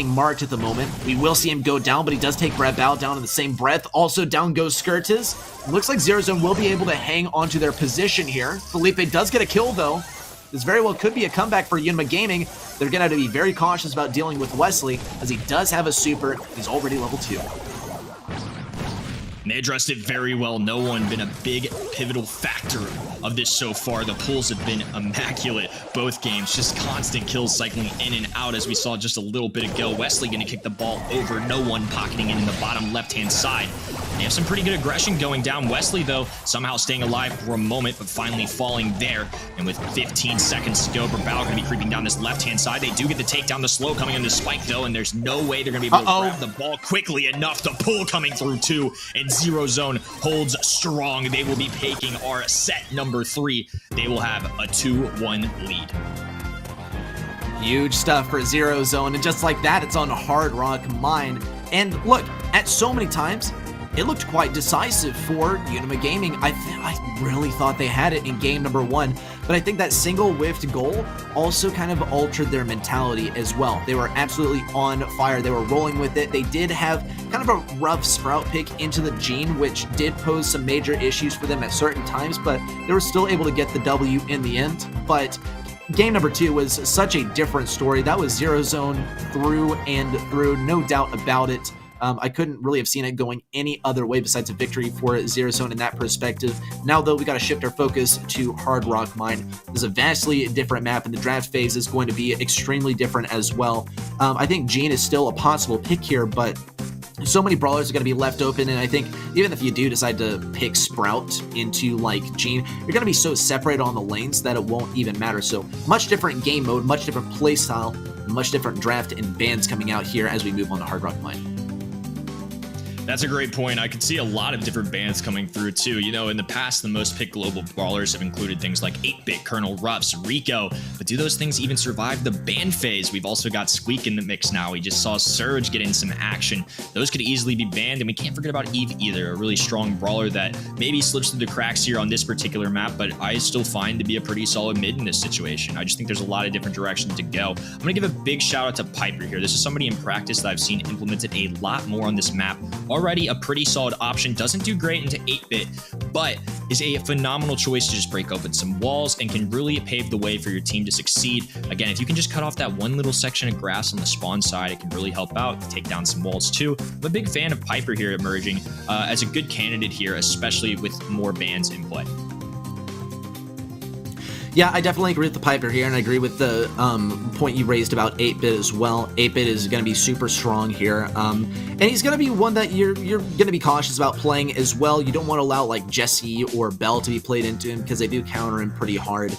marked at the moment. We will see him go down, but he does take Brawl down in the same breath. Also down goes Skirtis. Looks like Zero Zone will be able to hang onto their position here. Felipe does get a kill, though. This very well could be a comeback for Unima Gaming. They're going to have to be very cautious about dealing with Wesley, as he does have a super. He's already level 2. They addressed it very well. No one been a big pivotal factor of this so far. The pulls have been immaculate. Both games, just constant kills cycling in and out, as we saw just a little bit ago. Wesley going to kick the ball over. No one pocketing it in the bottom left-hand side. They have some pretty good aggression going down. Wesley, though, somehow staying alive for a moment, but finally falling there. And with 15 seconds to go, Brawl going to be creeping down this left-hand side. They do get the takedown, the slow coming into Spike, though, and there's no way they're going to be able to grab the ball quickly enough. The pull coming through, too, and Zero Zone holds strong. They will be taking our set number 3. They will have a 2-1 lead. Huge stuff for Zero Zone, and just like that, it's on Hard Rock Mine. And look, at so many times, it looked quite decisive for Unima Gaming. I really thought they had it in game number 1, but I think that single whiffed goal also kind of altered their mentality as well. They were absolutely on fire. They were rolling with it. They did have kind of a rough Sprout pick into the Gene, which did pose some major issues for them at certain times, but they were still able to get the W in the end. But game number 2 was such a different story. That was Zero Zone through and through, no doubt about it. I couldn't really have seen it going any other way besides a victory for Zero Zone in that perspective. Now, though, we got to shift our focus to Hard Rock Mine. This is a vastly different map, and the draft phase is going to be extremely different as well. I think Gene is still a possible pick here, but so many brawlers are going to be left open, and I think even if you do decide to pick Sprout into, like, Gene, you're going to be so separated on the lanes that it won't even matter. So, much different game mode, much different play style, much different draft and bans coming out here as we move on to Hard Rock Mine. That's a great point. I could see a lot of different bans coming through too. You know, in the past, the most picked global brawlers have included things like 8-Bit, Colonel Ruffs, Rico, but do those things even survive the ban phase? We've also got Squeak in the mix now. We just saw Surge get in some action. Those could easily be banned, and we can't forget about Eve either, a really strong brawler that maybe slips through the cracks here on this particular map, but I still find to be a pretty solid mid in this situation. I just think there's a lot of different directions to go. I'm going to give a big shout out to Piper here. This is somebody in practice that I've seen implemented a lot more on this map. Already a pretty solid option, doesn't do great into 8-Bit, but is a phenomenal choice to just break open some walls and can really pave the way for your team to succeed. Again, if you can just cut off that one little section of grass on the spawn side, it can really help out, take down some walls too. I'm a big fan of Piper here emerging as a good candidate here, especially with more bans in play. Yeah, I definitely agree with the Piper here, and I agree with the point you raised about 8-Bit as well. 8-Bit is going to be super strong here, and he's going to be one that you're going to be cautious about playing as well. You don't want to allow, like, Jesse or Bell to be played into him because they do counter him pretty hard.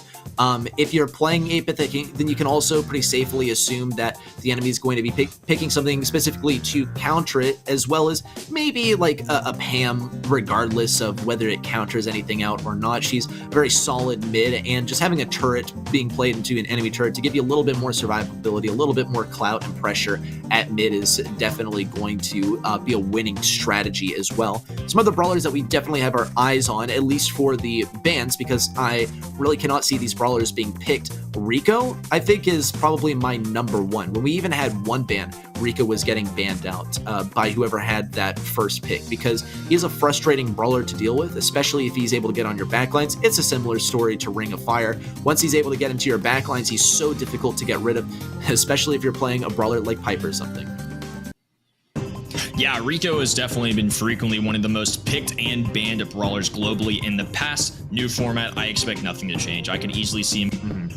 If you're playing 8-Bit, then you can also pretty safely assume that the enemy is going to be picking something specifically to counter it, as well as maybe like a Pam, regardless of whether it counters anything out or not. She's very solid mid, and just having a turret being played into an enemy turret to give you a little bit more survivability, a little bit more clout and pressure at mid is definitely going to be a winning strategy as well. Some other brawlers that we definitely have our eyes on, at least for the bans, because I really cannot see these brawlers being picked. Rico, I think, is probably my number 1. When we even had one ban, Rico was getting banned out by whoever had that first pick, because he's a frustrating brawler to deal with, especially if he's able to get on your backlines. It's a similar story to Ring of Fire. Once he's able to get into your backlines, he's so difficult to get rid of, especially if you're playing a brawler like Piper or something. Yeah, Rico has definitely been frequently one of the most picked and banned brawlers globally in the past. New format, I expect nothing to change. I can easily see him.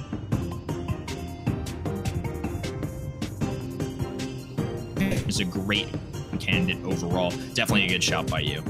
Is a great candidate overall. Definitely a good shout by you.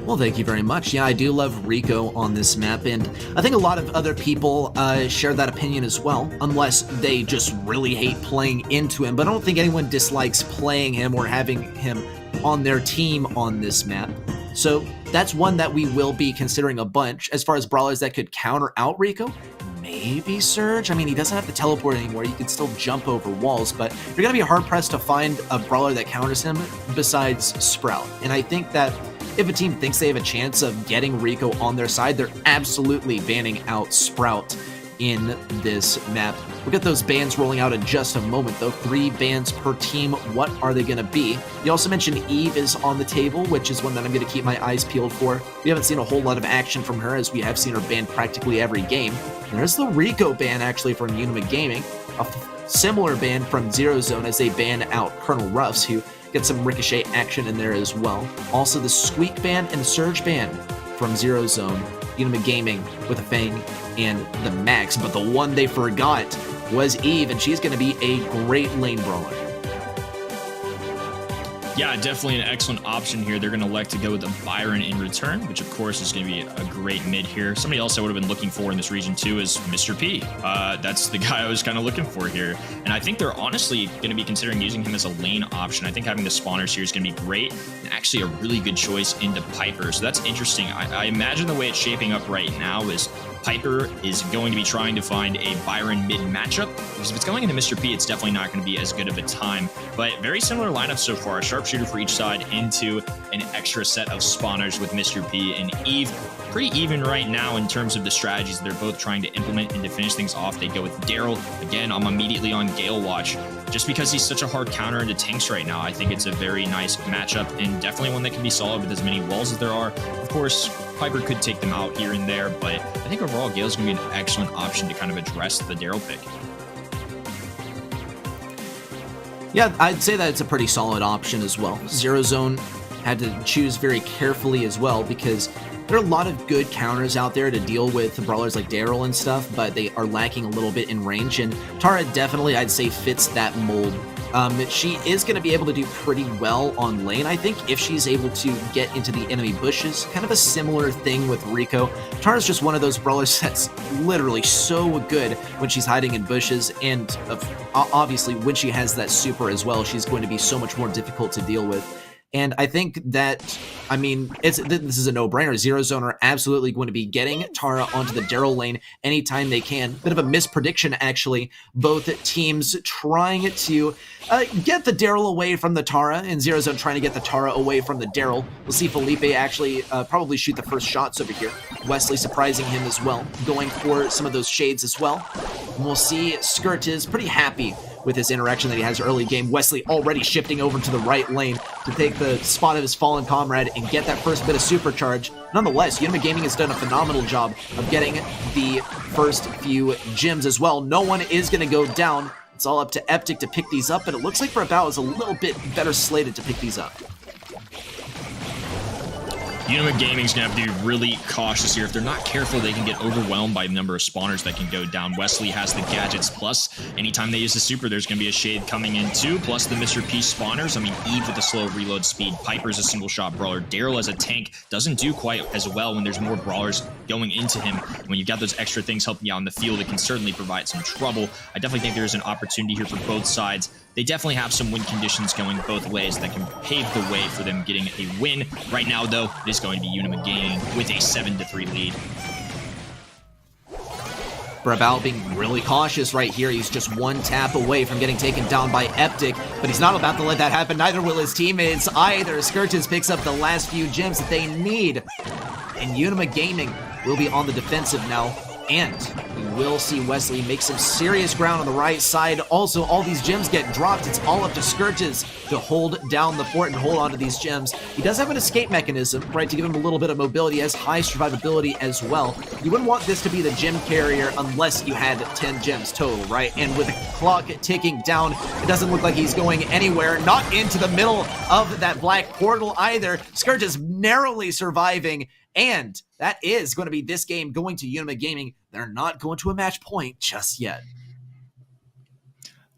Well, thank you very much. Yeah, I do love Rico on this map, and I think a lot of other people share that opinion as well, unless they just really hate playing into him. But I don't think anyone dislikes playing him or having him on their team on this map. So that's one that we will be considering a bunch. As far as brawlers that could counter out Rico, maybe Surge. I mean, he doesn't have to teleport anymore. You can still jump over walls, but you're going to be hard-pressed to find a brawler that counters him besides Sprout. And I think that if a team thinks they have a chance of getting Rico on their side, they're absolutely banning out Sprout in this map. We'll get those bans rolling out in just a moment, though. 3 bans per team. What are they going to be? You also mentioned Eve is on the table, which is one that I'm going to keep my eyes peeled for. We haven't seen a whole lot of action from her, as we have seen her banned practically every game. And there's the Rico ban, actually, from Unima Gaming. A similar ban from Zero Zone as they ban out Colonel Ruffs, who get some ricochet action in there as well. Also the Squeak ban and the Surge ban from Zero Zone. Unima Gaming with a Fang and the Max, but the one they forgot was Eve, and she's going to be a great lane brawler. Yeah, definitely an excellent option here. They're going to elect to go with a Byron in return, which of course is going to be a great mid here. Somebody else I would have been looking for in this region too is Mr. P. That's the guy I was kind of looking for here. And I think they're honestly going to be considering using him as a lane option. I think having the spawners here is going to be great and actually a really good choice into Piper. So that's interesting. I imagine the way it's shaping up right now is Piper is going to be trying to find a Byron mid matchup, because if it's going into Mr. P, it's definitely not going to be as good of a time. But very similar lineup so far. A sharpshooter for each side into an extra set of spawners with Mr. P and Eve. Pretty even right now in terms of the strategies they're both trying to implement, and to finish things off, they go with Daryl. Again, I'm immediately on Gale watch, just because he's such a hard counter into tanks right now. I think it's a very nice matchup, and definitely one that can be solid with as many walls as there are. Of course, Piper could take them out here and there, but I think overall Gale's going to be an excellent option to kind of address the Daryl pick. Yeah, I'd say that it's a pretty solid option as well. Zero Zone had to choose very carefully as well, because there are a lot of good counters out there to deal with brawlers like Daryl and stuff, but they are lacking a little bit in range, and Tara definitely, I'd say, fits that mold. She is going to be able to do pretty well on lane, I think, if she's able to get into the enemy bushes. Kind of a similar thing with Rico. Tara's just one of those brawlers that's literally so good when she's hiding in bushes, and obviously when she has that super as well, she's going to be so much more difficult to deal with. And I think that, I mean, this is a no-brainer. Zero Zone are absolutely going to be getting Tara onto the Daryl lane anytime they can. Bit of a misprediction, actually. Both teams trying to get the Daryl away from the Tara, and Zero Zone trying to get the Tara away from the Daryl. We'll see Felipe actually probably shoot the first shots over here. Wesley surprising him as well, going for some of those shades as well. And we'll see Skirt is pretty happy with his interaction that he has early game. Wesley already shifting over to the right lane to take the spot of his fallen comrade and get that first bit of supercharge. Nonetheless, Unima Gaming has done a phenomenal job of getting the first few gems as well. No one is going to go down. It's all up to Eptic to pick these up, but it looks like Brawl is a little bit better slated to pick these up. Unima Gaming's going to have to be really cautious here. If they're not careful, they can get overwhelmed by the number of spawners that can go down. Wesley has the gadgets, plus anytime they use the super, there's going to be a shade coming in too, plus the Mr. P spawners. I mean, Eve with the slow reload speed, Piper's a single shot brawler, Daryl as a tank doesn't do quite as well when there's more brawlers going into him. When you've got those extra things helping you out in the field, it can certainly provide some trouble. I definitely think there's an opportunity here for both sides. They definitely have some win conditions going both ways that can pave the way for them getting a win. Right now, though, it is going to be Unima Gaming with a 7-3 lead. Brawl being really cautious right here. He's just one tap away from getting taken down by Eptic, but he's not about to let that happen. Neither will his teammates either. Skirtis picks up the last few gems that they need, and Unima Gaming will be on the defensive now. And we will see Wesley make some serious ground on the right side. Also, all these gems get dropped. It's all up to Skirtis to hold down the fort and hold on to these gems. He does have an escape mechanism, right, to give him a little bit of mobility. He has high survivability as well. You wouldn't want this to be the gem carrier unless you had 10 gems total, right? And with the clock ticking down, it doesn't look like he's going anywhere. Not into the middle of that black portal either. Skirtis narrowly surviving. And that is going to be this game going to Unima Gaming. They're not going to a match point just yet.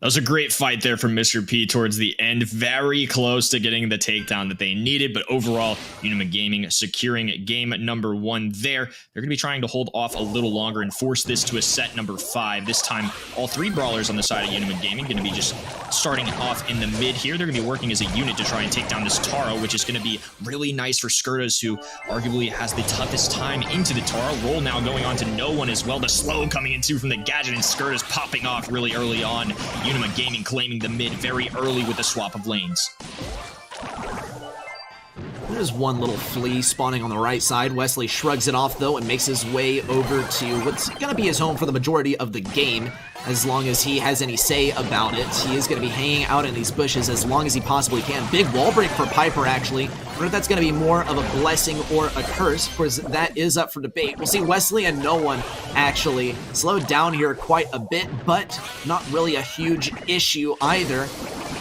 That was a great fight there from Mr. P towards the end. Very close to getting the takedown that they needed, but overall, Unima Gaming securing game number 1 there. They're going to be trying to hold off a little longer and force this to a set number 5. This time, all 3 brawlers on the side of Unima Gaming going to be just starting off in the mid here. They're going to be working as a unit to try and take down this Tara, which is going to be really nice for Skirtis, who arguably has the toughest time into the Tara. Roll now going on to no one as well. The slow coming in too from the gadget, and Skirtis popping off really early on. Unima Gaming claiming the mid very early with a swap of lanes. There's one little flea spawning on the right side. Wesley shrugs it off, though, and makes his way over to what's going to be his home for the majority of the game. As long as he has any say about it, he is going to be hanging out in these bushes as long as he possibly can. Big wall break for Piper, actually. I wonder if that's going to be more of a blessing or a curse. Of course, that is up for debate. We'll see Wesley and no one actually slowed down here quite a bit, but not really a huge issue either.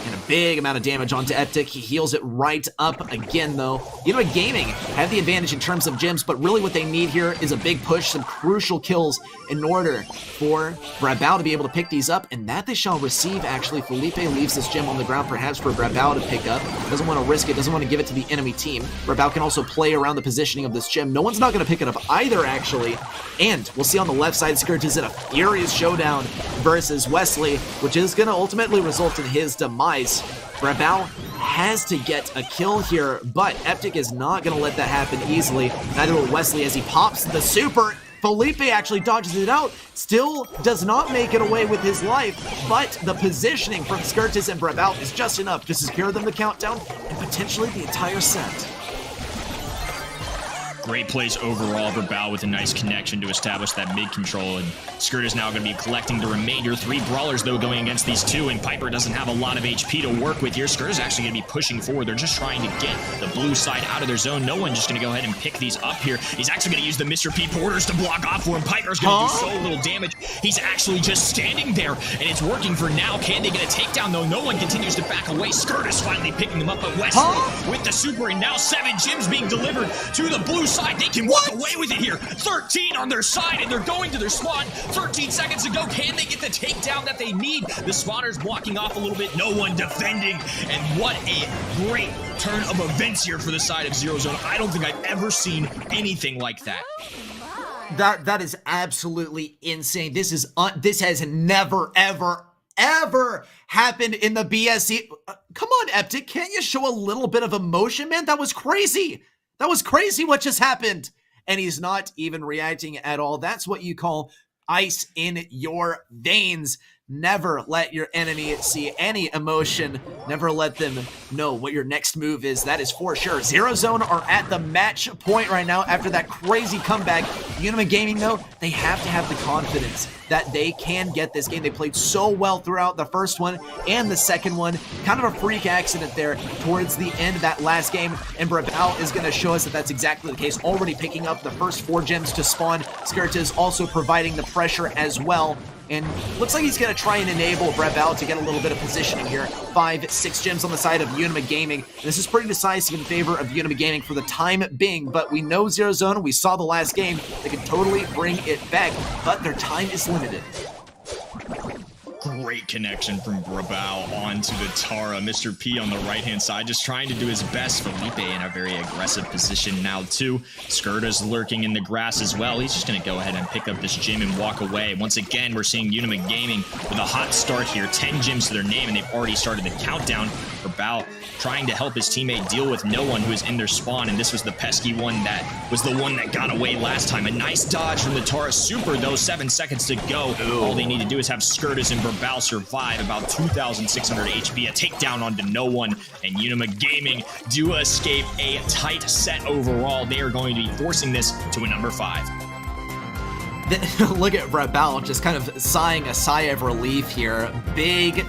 And a big amount of damage onto Eptic. He heals it right up again, though. Unima Gaming have the advantage in terms of gems, but really what they need here is a big push, some crucial kills in order for Brawl to be able to pick these up, and that they shall receive, actually. Felipe leaves this gem on the ground, perhaps for Brawl to pick up. Doesn't want to risk it, doesn't want to give it to the enemy team. Brawl can also play around the positioning of this gem. No one's not going to pick it up either, actually. And we'll see on the left side, Skirt is in a furious showdown versus Wesley, which is going to ultimately result in his demise. Brawl has to get a kill here, but Eptic is not going to let that happen easily. Neither will Wesley as he pops the super. Felipe actually dodges it out, still does not make it away with his life, but the positioning from Skirtis and Brawl is just enough to secure them the countdown and potentially the entire set. Great plays overall for Brawl with a nice connection to establish that mid control, and Skirt is now going to be collecting the remainder. 3 brawlers, though, going against these 2, and Piper doesn't have a lot of HP to work with here. Skirt is actually going to be pushing forward. They're just trying to get the blue side out of their zone. No one just going to go ahead and pick these up here. He's actually going to use the Mr. P porters to block off for him. Piper's going to do so little damage. He's actually just standing there, and it's working for now. Can they get a takedown, though? No one continues to back away. Skirt is finally picking them up, but Wesley with the super, and now 7 gems being delivered to the blue side. They can walk away with it here. 13 on their side, and they're going to their spawn. 13 seconds to go. Can they get the takedown that they need? The spawners blocking off a little bit. No one defending. And what a great turn of events here for the side of Zero Zone. I don't think I've ever seen anything like that. That is absolutely insane. This has never, ever happened in the BSC. Come on, Eptic. Can't you show a little bit of emotion, man? That was crazy. That was crazy what just happened. And he's not even reacting at all. That's what you call ice in your veins. Never let your enemy see any emotion. Never let them know what your next move is. That is for sure. Zero Zone are at the match point right now after that crazy comeback. Unima Gaming, though, they have to have the confidence that they can get this game. They played so well throughout the first one and the second one. Kind of a freak accident there towards the end of that last game. And Brawl is going to show us that that's exactly the case. Already picking up the first 4 gems to spawn. Skirt is also providing the pressure as well. And looks like he's going to try and enable Brawl to get a little bit of positioning here. 5, 6 gems on the side of Unima Gaming. This is pretty decisive in favor of Unima Gaming for the time being, but we know Zero Zone, we saw the last game, they can totally bring it back, but their time is limited. Great connection from Brawl onto the Tara. Mr. P on the right-hand side just trying to do his best. Felipe in a very aggressive position now, too. Skirta's lurking in the grass as well. He's just going to go ahead and pick up this gem and walk away. Once again, we're seeing Unima Gaming with a hot start here. 10 gems to their name, and they've already started the countdown. Brawl trying to help his teammate deal with no one who is in their spawn, and this was the pesky one that was the one that got away last time. A nice dodge from the Tara super, though. 7 seconds to go. All they need to do is have Skirtis and Brawl survive. About 2,600 HP, a takedown onto no one, and Unima Gaming do escape a tight set overall. They are going to be forcing this to a number 5. Look at Brawl just kind of sighing a sigh of relief here. Big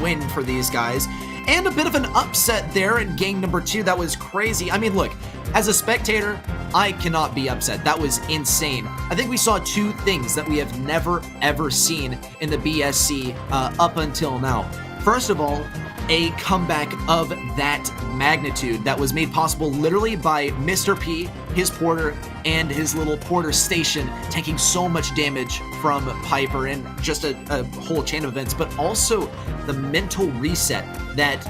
win for these guys. And a bit of an upset there in game number 2. That was crazy. I mean, look, as a spectator, I cannot be upset. That was insane. I think we saw 2 things that we have never, ever seen in the BSC up until now. First of all, a comeback of that magnitude that was made possible literally by Mr. P, his porter, and his little porter station taking so much damage from Piper and just a whole chain of events, but also the mental reset that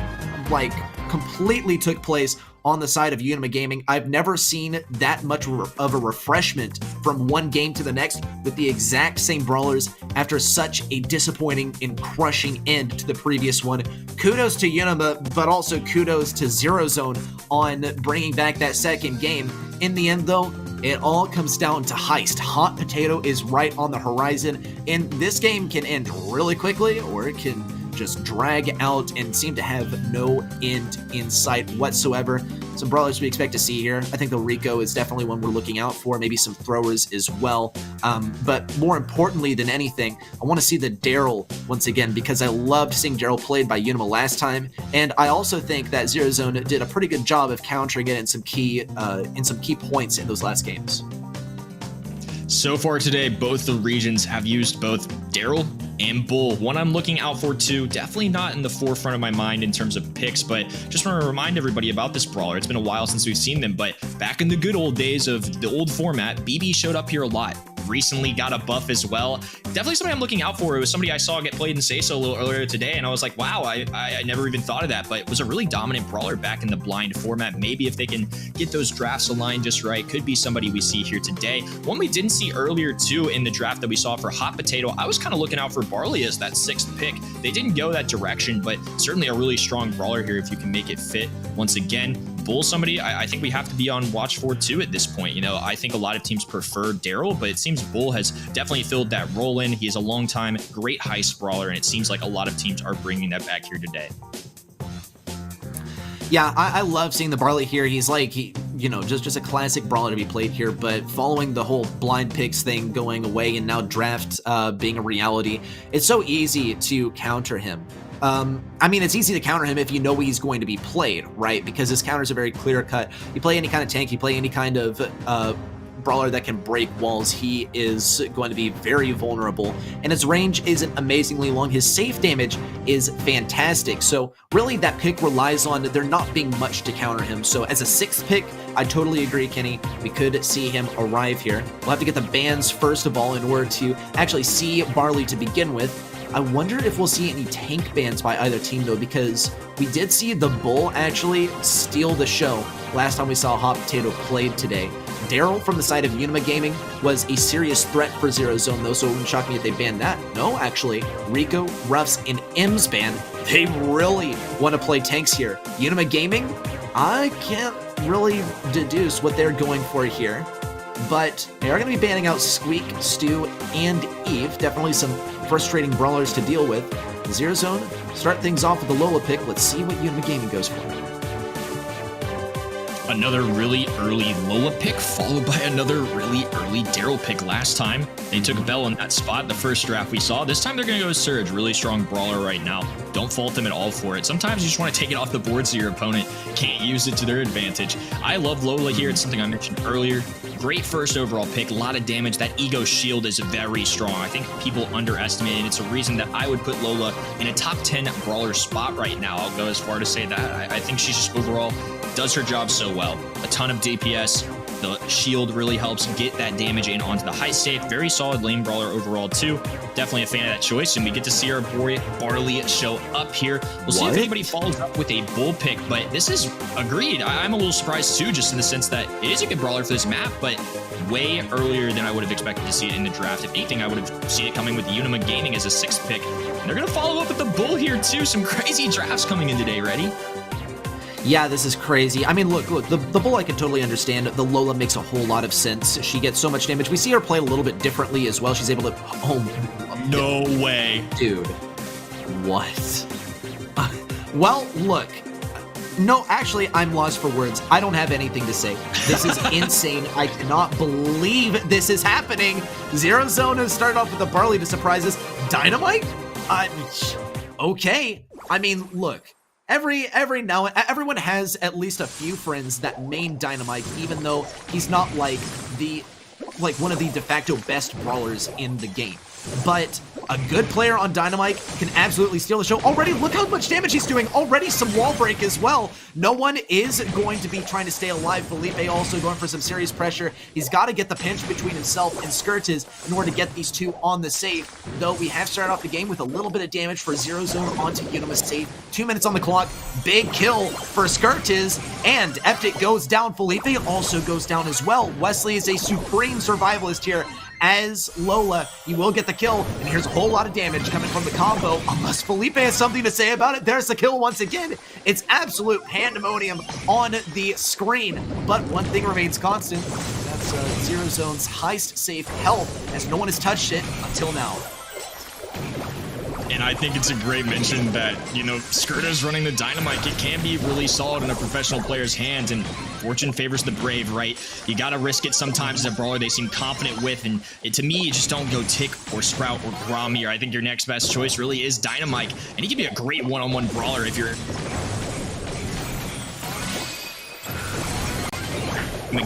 like completely took place on the side of Unima Gaming. I've never seen that much of a refreshment from one game to the next with the exact same brawlers after such a disappointing and crushing end to the previous one. Kudos to Unima, but also kudos to Zero Zone on bringing back that second game. In the end, though, it all comes down to Heist. Hot Potato is right on the horizon, and this game can end really quickly, or it can just drag out and seem to have no end in sight whatsoever. Some brawlers we expect to see here. I think the Rico is definitely one we're looking out for, maybe some throwers as well. But more importantly than anything, I want to see the Daryl once again, because I loved seeing Daryl played by Unima last time, and I also think that Zero Zone did a pretty good job of countering it in some key points in those last games. So far today, both the regions have used both Daryl and Bull. One I'm looking out for too. Definitely not in the forefront of my mind in terms of picks, but just want to remind everybody about this brawler. It's been a while since we've seen them, but back in the good old days of the old format, BB showed up here a lot. Recently got a buff as well. Definitely somebody I'm looking out for. It was somebody I saw get played in Say-So a little earlier today, and I was like, wow, I never even thought of that, but it was a really dominant brawler back in the blind format. Maybe if they can get those drafts aligned just right, could be somebody we see here today. One we didn't see earlier too in the draft that we saw for Hot Potato, I was kind of looking out for Barley as that 6th pick. They didn't go that direction, but certainly a really strong brawler here if you can make it fit. Once again, Bull, somebody I think we have to be on watch for too at this point. You know, I think a lot of teams prefer Daryl, but it seems Bull has definitely filled that role in. He is a long-time great heist brawler, and it seems like a lot of teams are bringing that back here today. Yeah, I love seeing the Barley here. He's like, you know, just a classic brawler to be played here, but following the whole blind picks thing going away and now draft being a reality, it's so easy to counter him. I mean, it's easy to counter him if you know he's going to be played, right? Because his counters are very clear cut. You play any kind of tank, you play any kind of brawler that can break walls, he is going to be very vulnerable, and his range isn't amazingly long. His safe damage is fantastic, so really that pick relies on there not being much to counter him. So as a 6th pick, I totally agree, Kenny. We could see him arrive here. We'll have to get the bans first of all in order to actually see Barley to begin with. I wonder if we'll see any tank bans by either team though, because we did see the Bull actually steal the show last time we saw Hot Potato played today. Daryl from the side of Unima Gaming was a serious threat for Zero Zone though, so it wouldn't shock me if they banned that. No, actually, Rico, Ruffs, and M's ban. They really want to play tanks here. Unima Gaming, I can't really deduce what they're going for here, but they are going to be banning out Squeak, Stu, and Eve. Definitely some frustrating brawlers to deal with. Zero Zone, start things off with the Lola pick. Let's see what Unima Gaming goes for. Another really early Lola pick, followed by another really early Daryl pick. Last time, they took Bell in that spot, the first draft we saw. This time, they're going to go Surge. Really strong brawler right now. Don't fault them at all for it. Sometimes you just want to take it off the board so your opponent can't use it to their advantage. I love Lola here. It's something I mentioned earlier. Great first overall pick. A lot of damage. That Ego Shield is very strong. I think people underestimate it. It's a reason that I would put Lola in a top 10 brawler spot right now. I'll go as far to say that. I think she's just overall does her job so well. A ton of DPS. The shield really helps get that damage in onto the high safe. Very solid lane brawler overall too. Definitely a fan of that choice, and we get to see our boy Barley show up here. We'll see if anybody follows up with a Bull pick, but this is agreed. I'm a little surprised too, just in the sense that it is a good brawler for this map, but way earlier than I would have expected to see it in the draft. If anything, I would have seen it coming with Unima Gaming as a 6th pick. And they're going to follow up with the Bull here too. Some crazy drafts coming in today. Ready? Yeah, this is crazy. I mean, look, the Bull I can totally understand. The Lola makes a whole lot of sense. She gets so much damage. We see her play a little bit differently as well. She's able to... Oh, no way. Dude. What? Well, look. No, actually, I'm lost for words. I don't have anything to say. This is insane. I cannot believe this is happening. Zero Zone has started off with the Barley to surprise us. Dynamite? Okay. I mean, look. Everyone has at least a few friends that main Dynamite, even though he's not like one of the de facto best brawlers in the game. But a good player on Dynamite can absolutely steal the show. Already, look how much damage he's doing. Already some wall break as well. No one is going to be trying to stay alive. Felipe also going for some serious pressure. He's got to get the pinch between himself and Skirtiz in order to get these two on the safe. Though we have started off the game with a little bit of damage for Zero Zone onto Unima's safe. 2 minutes on the clock. Big kill for Skirtiz. And Eptic goes down. Felipe also goes down as well. Wesley is a supreme survivalist here. As Lola, he will get the kill, and here's a whole lot of damage coming from the combo. Unless Felipe has something to say about it, there's the kill once again. It's absolute pandemonium on the screen, but one thing remains constant. That's Zero Zone's heist safe health, as no one has touched it until now. And I think it's a great mention that, you know, Skirta's running the Dynamite. It can be really solid in a professional player's hands, and fortune favors the brave, right? You gotta risk it sometimes as a brawler they seem confident with, and to me, you just don't go Tick or Sprout or Grom here. I think your next best choice really is Dynamite, and he can be a great one-on-one brawler if you're...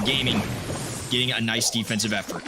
Gaming, getting a nice defensive effort.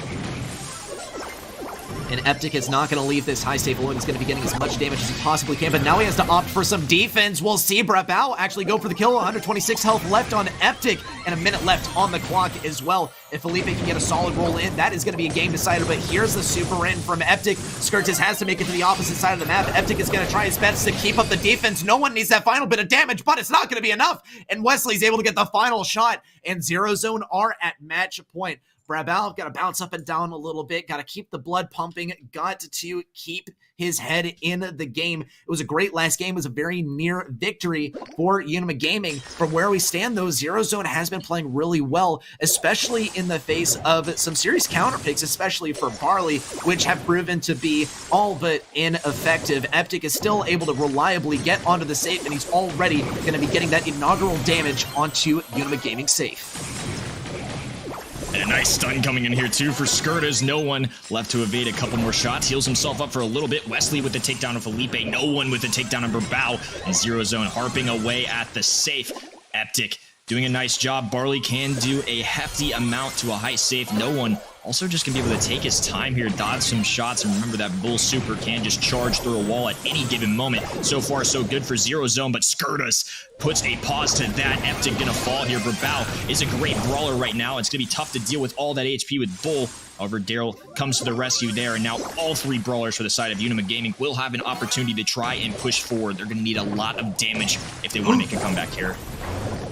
And Eptic is not going to leave this high state alone. He's going to be getting as much damage as he possibly can, but now he has to opt for some defense. We'll see Brawl actually go for the kill. 126 health left on Eptic, and a minute left on the clock as well. If Felipe can get a solid roll in, that is going to be a game decider, but here's the super in from Eptic. Skirtis has to make it to the opposite side of the map. Eptic is going to try his best to keep up the defense. No one needs that final bit of damage, but it's not going to be enough, and Wesley's able to get the final shot, and Zero Zone are at match point. Brawl got to bounce up and down a little bit, got to keep the blood pumping, got to keep his head in the game. It was a great last game. It was a very near victory for Unima Gaming. From where we stand, though, Zero Zone has been playing really well, especially in the face of some serious counter picks, especially for Barley, which have proven to be all but ineffective. Eptic is still able to reliably get onto the safe, and he's already going to be getting that inaugural damage onto Unima Gaming safe. And a nice stun coming in here too for Skirtis. No one left to evade a couple more shots. Heals himself up for a little bit. Wesley with the takedown of Felipe. No one with the takedown of Brawl. And Zero Zone harping away at the safe. Eptic doing a nice job. Barley can do a hefty amount to a high safe. No one also just gonna be able to take his time here, dodge some shots, and remember that Bull Super can just charge through a wall at any given moment. So far, so good for Zero Zone, but Skirtis puts a pause to that. Eptic gonna fall here. Brawl is a great brawler right now. It's gonna be tough to deal with all that HP with Bull. However, Daryl comes to the rescue there, and now all three brawlers for the side of Unima Gaming will have an opportunity to try and push forward. They're gonna need a lot of damage if they want to make a comeback here.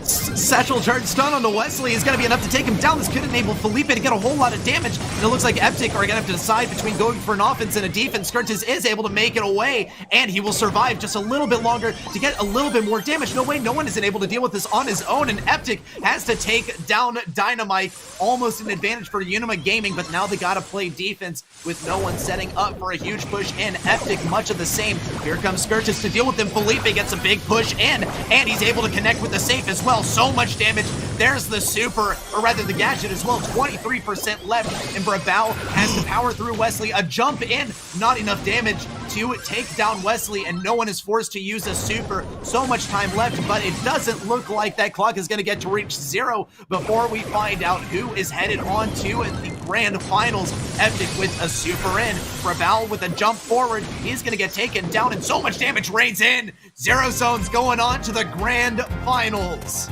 Satchel charge stun on the Wesley is going to be enough to take him down. This could enable Felipe to get a whole lot of damage. And it looks like Eptic are going to have to decide between going for an offense and a defense. Skirtis is able to make it away, and he will survive just a little bit longer to get a little bit more damage. No way, no one is able to deal with this on his own, and Eptic has to take down Dynamite. Almost an advantage for Unima Gaming, but now they got to play defense with no one setting up for a huge push in. Eptic, much of the same. Here comes Skirtis to deal with him. Felipe gets a big push in, and he's able to connect with the safe as well. So much damage. There's the super, or rather the gadget as well. 23% left, and Brawl has to power through Wesley. A jump in, not enough damage to take down Wesley, and no one is forced to use a super. So much time left, but it doesn't look like that clock is going to get to reach zero before we find out who is headed on to the grand finals. Eptic with a super in. Brawl with a jump forward. He's going to get taken down, and so much damage rains in. Zero Zone's going on to the grand finals.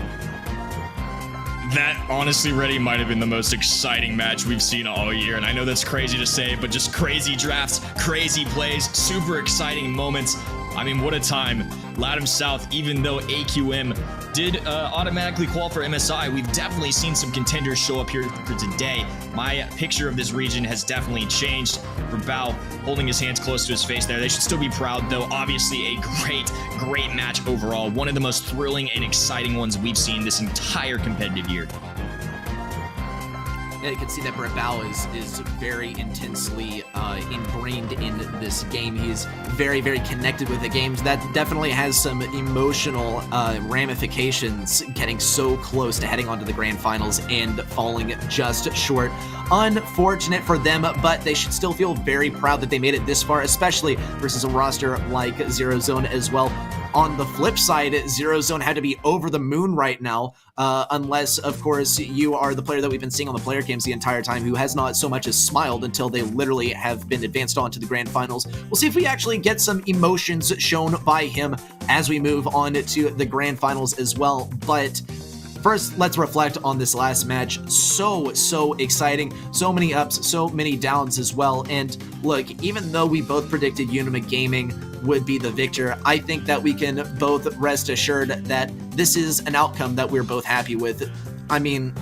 That, honestly, Reddy, might have been the most exciting match we've seen all year. And I know that's crazy to say, but just crazy drafts, crazy plays, super exciting moments. I mean, what a time. Latam South, even though AQM did automatically qualify for MSI, we've definitely seen some contenders show up here for today. My picture of this region has definitely changed. Brawl holding his hands close to his face there. They should still be proud, though. Obviously, a great match overall. One of the most thrilling and exciting ones we've seen this entire competitive year. Yeah, you can see that Brawl is very intensely ingrained in this game. He's very, very connected with the games. That definitely has some emotional ramifications, getting so close to heading on to the grand finals and falling just short. Unfortunate for them, but they should still feel very proud that they made it this far, especially versus a roster like Zero Zone as well. On the flip side, Zero Zone had to be over the moon right now, unless, of course, you are the player that we've been seeing on the player cams the entire time who has not so much as smiled until they literally have been advanced on to the grand finals. We'll see if we actually get some emotions shown by him as we move on to the grand finals as well. But first, let's reflect on this last match. So exciting. So many ups, so many downs as well. And look, even though we both predicted Unima Gaming would be the victor, I think that we can both rest assured that this is an outcome that we're both happy with. I mean,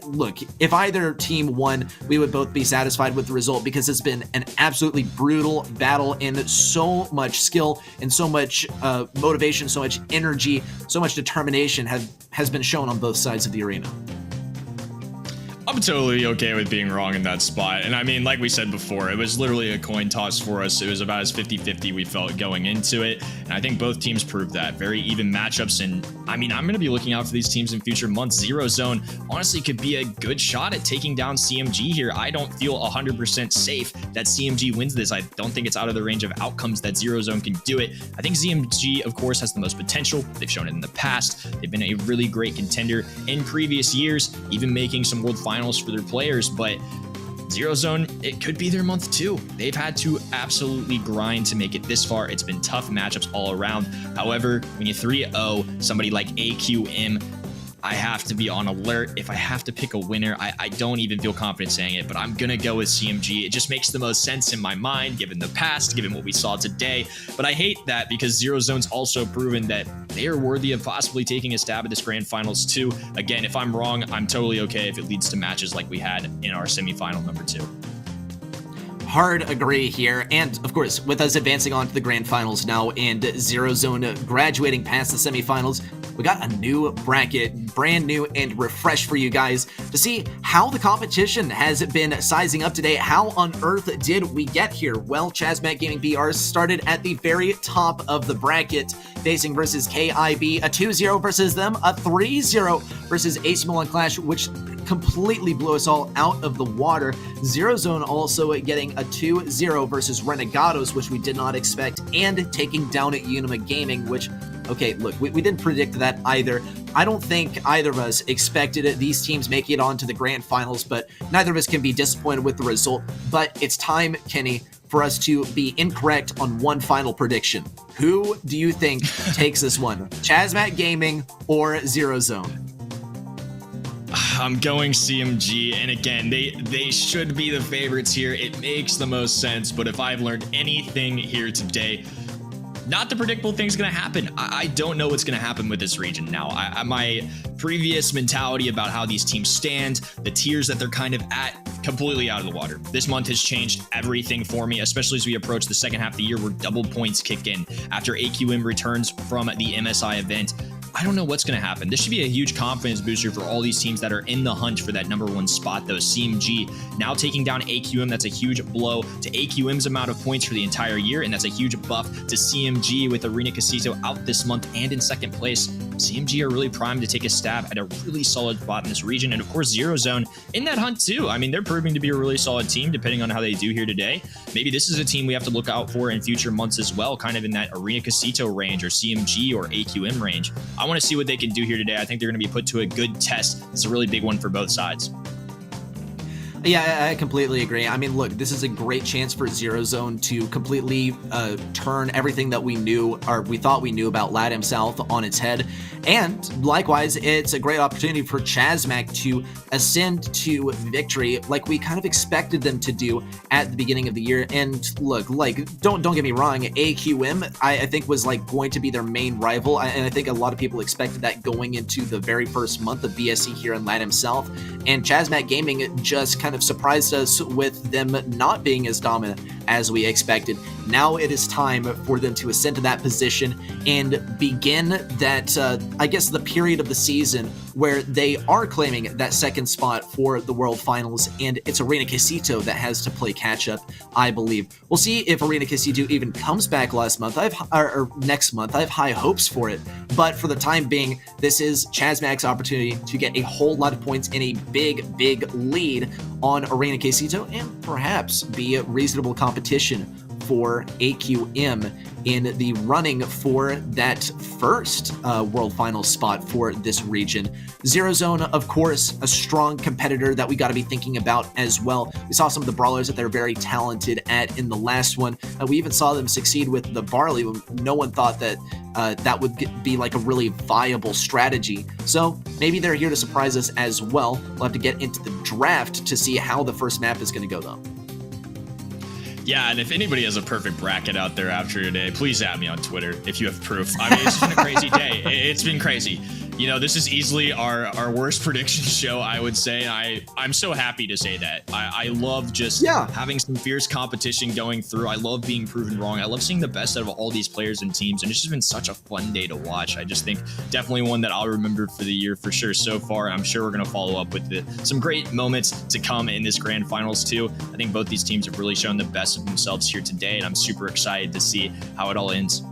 look, if either team won, we would both be satisfied with the result, because it's been an absolutely brutal battle, and so much skill and so much motivation, so much energy, so much determination has been shown on both sides of the arena. I'm totally okay with being wrong in that spot. And I mean, like we said before, it was literally a coin toss for us. It was about as 50-50 we felt going into it. And I think both teams proved that. Very even matchups. And I mean, I'm going to be looking out for these teams in future months. Zero Zone honestly could be a good shot at taking down CMG here. I don't feel 100% safe that CMG wins this. I don't think it's out of the range of outcomes that Zero Zone can do it. I think CMG, of course, has the most potential. They've shown it in the past. They've been a really great contender in previous years, even making some World Finals for their players, but Zero Zone, it could be their month too. They've had to absolutely grind to make it this far. It's been tough matchups all around. However, when you 3-0 somebody like AQM, I have to be on alert. If I have to pick a winner, I don't even feel confident saying it, but I'm going to go with CMG. It just makes the most sense in my mind, given the past, given what we saw today. But I hate that because Zero Zone's also proven that they are worthy of possibly taking a stab at this grand finals too. Again, if I'm wrong, I'm totally okay if it leads to matches like we had in our semifinal number 2. Hard agree here, and of course, with us advancing on to the grand finals now and Zero Zone graduating past the semifinals, we got a new bracket, brand new and refreshed for you guys to see how the competition has been sizing up today. How on earth did we get here? Well, Chazmac Gaming BR started at the very top of the bracket, facing versus KIB, a 2-0 versus them, a 3-0 versus AC Milan Qlash, which completely blew us all out of the water. Zero Zone also getting a 2-0 versus Renegados, which we did not expect, and taking down at Unima Gaming, which, okay, look, we didn't predict that either. I don't think either of us expected these teams making it on to the grand finals, but neither of us can be disappointed with the result. But it's time, Kenny, for us to be incorrect on one final prediction. Who do you think takes this one? Chazmac Gaming or Zero Zone? I'm going CMG, and again, they should be the favorites here. It makes the most sense, but if I've learned anything here today, not the predictable thing's going to happen. I don't know what's going to happen with this region now. My previous mentality about how these teams stand, the tiers that they're kind of at, completely out of the water. This month has changed everything for me, especially as we approach the second half of the year where double points kick in after AQM returns from the MSI event. I don't know what's going to happen. This should be a huge confidence booster for all these teams that are in the hunt for that number 1 spot, though. CMG now taking down AQM. That's a huge blow to AQM's amount of points for the entire year, and that's a huge buff to CMG with Arena Casito out this month and in second place. CMG are really primed to take a stab at a really solid spot in this region, and of course Zero Zone in that hunt too. I mean, they're proving to be a really solid team depending on how they do here today. Maybe this is a team we have to look out for in future months as well, kind of in that Arena Casito range or CMG or AQM range. I want to see what they can do here today. I think they're going to be put to a good test. It's a really big one for both sides. Yeah, I completely agree. I mean, look, this is a great chance for Zero Zone to completely turn everything that we knew, or we thought we knew about Latam South on its head. And likewise, it's a great opportunity for Chazmac to ascend to victory like we kind of expected them to do at the beginning of the year. And look, like, don't get me wrong, AQM, I think was like going to be their main rival. And I think a lot of people expected that going into the very first month of BSC here in Latam South. And Chazmac Gaming just kind of surprised us with them not being as dominant as we expected. Now it is time for them to ascend to that position and begin that, I guess, the period of the season where they are claiming that second spot for the World Finals, and it's Arena Casito that has to play catch-up, I believe. We'll see if Arena Casito even comes back next month. I have high hopes for it, but for the time being, this is Chazmac's opportunity to get a whole lot of points in a big lead on Arena Casito and perhaps be a reasonable competition for AQM in the running for that first World Finals spot for this region. Zero Zone, of course, a strong competitor that we got to be thinking about as well. We saw some of the brawlers that they're very talented at in the last one. We even saw them succeed with the Barley when no one thought that that would be like a really viable strategy. So maybe they're here to surprise us as well. We'll have to get into the draft to see how the first map is going to go, though. Yeah, and if anybody has a perfect bracket out there after today, please add me on Twitter if you have proof. I mean, it's been a crazy day. It's been crazy. You know, this is easily our worst prediction show, I would say. I'm so happy to say that. I love just having some fierce competition going through. I love being proven wrong. I love seeing the best out of all these players and teams, and it's just been such a fun day to watch. I just think definitely one that I'll remember for the year for sure so far. I'm sure we're going to follow up with some great moments to come in this grand finals too. I think both these teams have really shown the best of themselves here today, and I'm super excited to see how it all ends.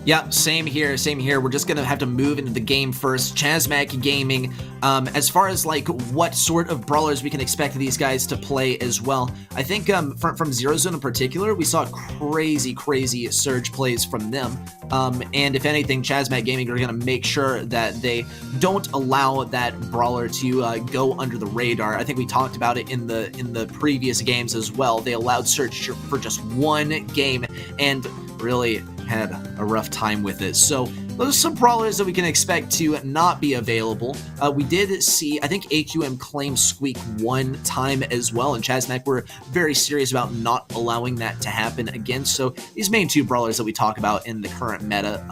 Yeah, same here, same here. We're just gonna have to move into the game first. Chazmac Gaming, as far as like what sort of brawlers we can expect these guys to play as well, I think from Zero Zone in particular, we saw crazy surge plays from them. And if anything, Chazmac Gaming are gonna make sure that they don't allow that brawler to go under the radar. I think we talked about it in the previous games as well. They allowed Surge for just one game and really had a rough time with it. So those are some brawlers that we can expect to not be available. We did see, I think AQM claimed Squeak one time as well, and Chazmac were very serious about not allowing that to happen again. So these main two brawlers that we talk about in the current meta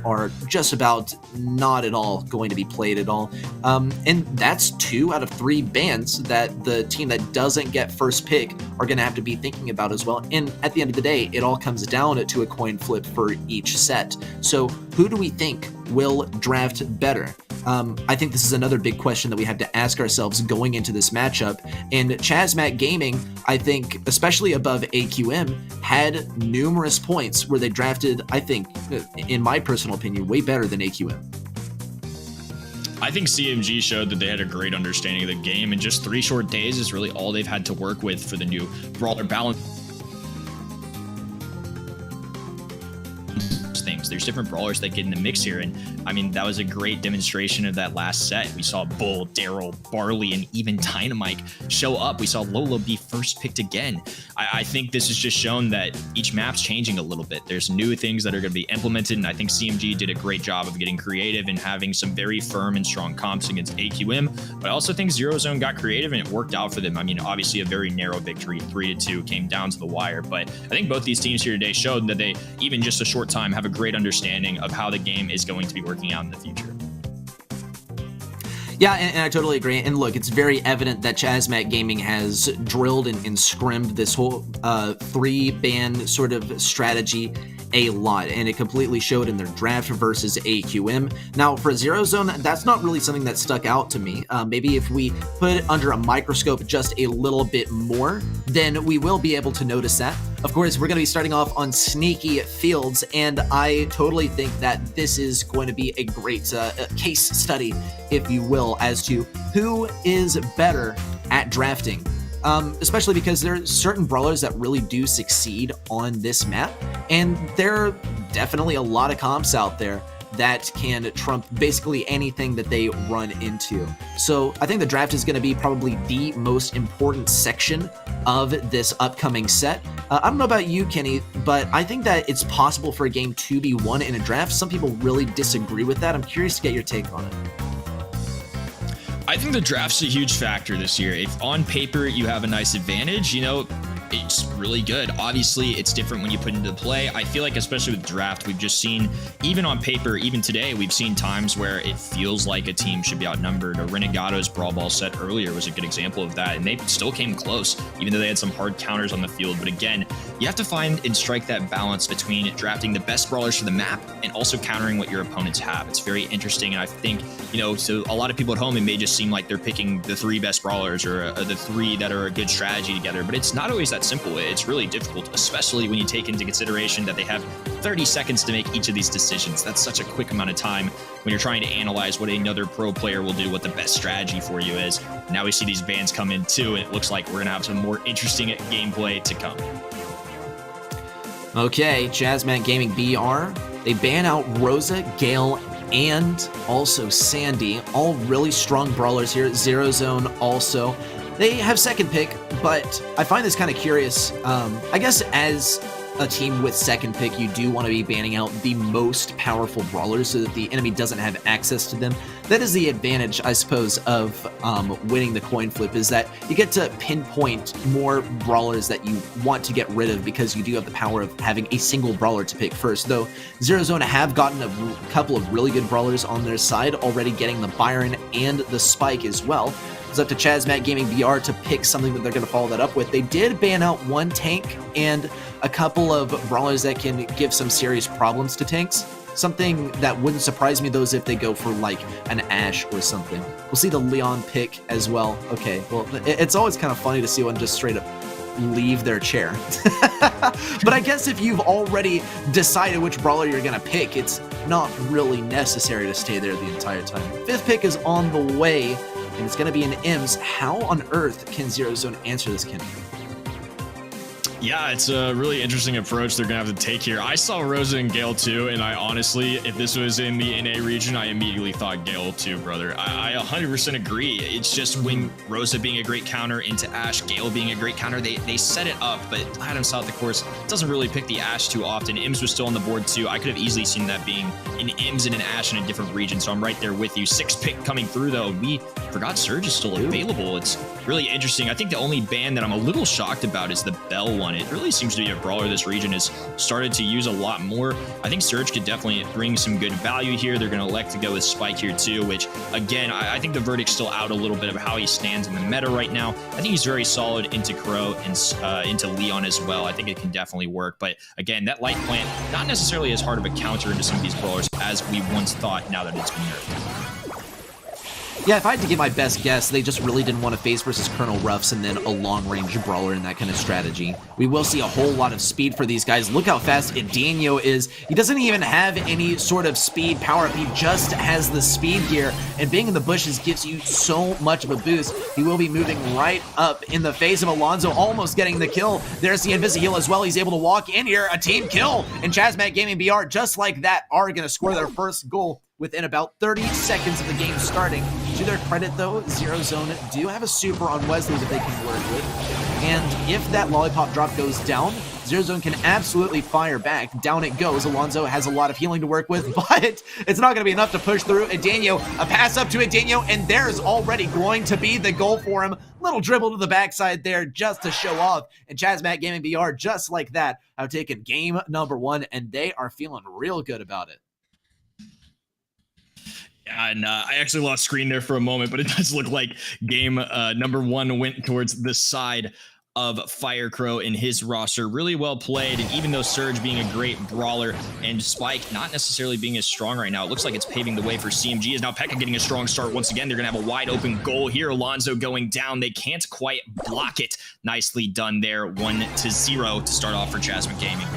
are just about not at all going to be played at all. And that's 2 out of 3 bans that the team that doesn't get first pick are going to have to be thinking about as well. And at the end of the day, it all comes down to a coin flip for each set. So who do we think will draft better? I think this is another big question that we have to ask ourselves going into this matchup. And Chazmac Gaming, I think, especially above AQM, had numerous points where they drafted, I think, in my personal opinion, way better than AQM. I think CMG showed that they had a great understanding of the game, and just 3 short days is really all they've had to work with for the new brawler balance. There's different brawlers that get in the mix here, and I mean, that was a great demonstration of that last set. We saw Bull, Daryl, Barley, and even Dynamite show up. We saw Lola be first picked again. I think this has just shown that each map's changing a little bit. There's new things that are going to be implemented, and I think CMG did a great job of getting creative and having some very firm and strong comps against AQM, but I also think Zero Zone got creative and it worked out for them. I mean, obviously a very narrow victory, 3-2, came down to the wire, but I think both these teams here today showed that they, even just a short time, have a great understanding of how the game is going to be working out in the future. Yeah, and I totally agree. And look, it's very evident that Chazmac Gaming has drilled and scrimmed this whole 3-ban sort of strategy a lot, and it completely showed in their draft versus AQM. Now, for Zero Zone, that's not really something that stuck out to me. Maybe if we put it under a microscope just a little bit more, then we will be able to notice that. Of course, we're going to be starting off on Sneaky Fields, and I totally think that this is going to be a great case study, if you will, as to who is better at drafting. Especially because there are certain brawlers that really do succeed on this map, and there are definitely a lot of comps out there that can trump basically anything that they run into. So I think the draft is going to be probably the most important section of this upcoming set. I don't know about you, Kenny, but I think that it's possible for a game to be won in a draft. Some people really disagree with that. I'm curious to get your take on it. I think the draft's a huge factor this year. If on paper you have a nice advantage, you know, it's really good. Obviously, it's different when you put into play. I feel like, especially with draft, we've just seen, even on paper, even today, we've seen times where it feels like a team should be outnumbered. A Renegado's Brawl Ball set earlier was a good example of that, and they still came close, even though they had some hard counters on the field. But again, you have to find and strike that balance between drafting the best brawlers for the map and also countering what your opponents have. It's very interesting, and I think, you know, so a lot of people at home, it may just seem like they're picking the 3 best brawlers or the 3 that are a good strategy together, but it's not always that simple. It's really difficult, especially when you take into consideration that they have 30 seconds to make each of these decisions. That's such a quick amount of time when you're trying to analyze what another pro player will do, what the best strategy for you is. Now we see these bans come in too, and it looks like we're going to have some more interesting gameplay to come. Okay, Chazmac Gaming BR. They ban out Rosa, Gale, and also Sandy. All really strong brawlers here. Zero Zone also. They have second pick, but I find this kind of curious. I guess as a team with second pick, you do want to be banning out the most powerful brawlers so that the enemy doesn't have access to them. That is the advantage, I suppose, of winning the coin flip, is that you get to pinpoint more brawlers that you want to get rid of because you do have the power of having a single brawler to pick first. Though Zero Zone have gotten a couple of really good brawlers on their side, already getting the Byron and the Spike as well. It's up to Chazmac Gaming BR to pick something that they're going to follow that up with. They did ban out one tank and a couple of brawlers that can give some serious problems to tanks. Something that wouldn't surprise me, though, is if they go for like an Ashe or something. We'll see the Leon pick as well. Okay, well, it's always kind of funny to see one just straight up leave their chair. But I guess if you've already decided which brawler you're gonna pick, it's not really necessary to stay there the entire time. Fifth pick is on the way, and it's gonna be an Ems. How on earth can Zero Zone answer this, Kenny? Yeah, it's a really interesting approach they're going to have to take here. I saw Rosa and Gale too, and I honestly, if this was in the NA region, I immediately thought Gale too, brother. I 100% agree. It's just when Rosa being a great counter into Ashe, Gale being a great counter, they set it up, but Latam South, of course, doesn't really pick the Ashe too often. Ems was still on the board too. I could have easily seen that being an Ems and an Ashe in a different region, so I'm right there with you. Sixth pick coming through, though. We forgot Surge is still available. It's really interesting. I think the only ban that I'm a little shocked about is the Bell one. It really seems to be a brawler this region has started to use a lot more. I think Surge could definitely bring some good value here. They're going to elect to go with Spike here too, which again, I think the verdict's still out a little bit of how he stands in the meta right now. I think he's very solid into Crow and into Leon as well. I think it can definitely work. But again, that light plant, not necessarily as hard of a counter into some of these brawlers as we once thought now that it's been nerfed. Yeah, if I had to give my best guess, they just really didn't want to face versus Colonel Ruffs and then a long-range brawler in that kind of strategy. We will see a whole lot of speed for these guys. Look how fast Edanio is. He doesn't even have any sort of speed power up. He just has the speed gear, and being in the bushes gives you so much of a boost. He will be moving right up in the face of Alonso, almost getting the kill. There's the Invisi-Heal as well. He's able to walk in here. A team kill, and Chazmac Gaming BR, just like that, are going to score their first goal within about 30 seconds of the game starting. To their credit, though, Zero Zone do have a super on Wesley that they can work with. And if that lollipop drop goes down, Zero Zone can absolutely fire back. Down it goes. Alonso has a lot of healing to work with, but it's not going to be enough to push through. Edanio, a pass up to Edanio, and there's already going to be the goal for him. Little dribble to the backside there just to show off. And Chazmac Gaming BR, just like that, have taken game number 1, and they are feeling real good about it. And I actually lost screen there for a moment, but it does look like game number 1 went towards the side of Firecrow in his roster. Really well played, and even though Surge being a great brawler and Spike not necessarily being as strong right now, it looks like it's paving the way for CMG. Is now Pekka getting a strong start once again. They're going to have a wide open goal here. Alonso going down. They can't quite block it. Nicely done there. 1-0 to start off for Chazmac Gaming.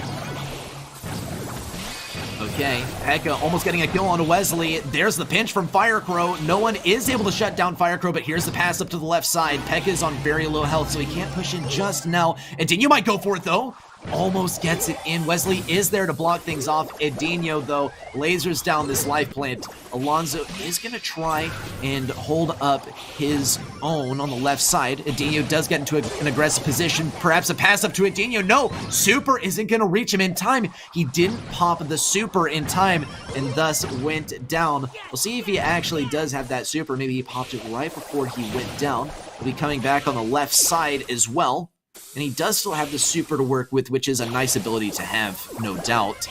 Okay, Pekka almost getting a kill onto Wesley. There's the pinch from Firecrow. No one is able to shut down Firecrow, but here's the pass up to the left side. Pekka is on very low health, so he can't push in just now. Edanio might go for it, though. Almost gets it in. Wesley is there to block things off. Edanio, though, lasers down this life plant. Alonso is going to try and hold up his own on the left side. Edanio does get into an aggressive position. Perhaps a pass up to Edanio. No, super isn't going to reach him in time. He didn't pop the super in time and thus went down. We'll see if he actually does have that super. Maybe he popped it right before he went down. He'll be coming back on the left side as well. And he does still have the super to work with, which is a nice ability to have, no doubt.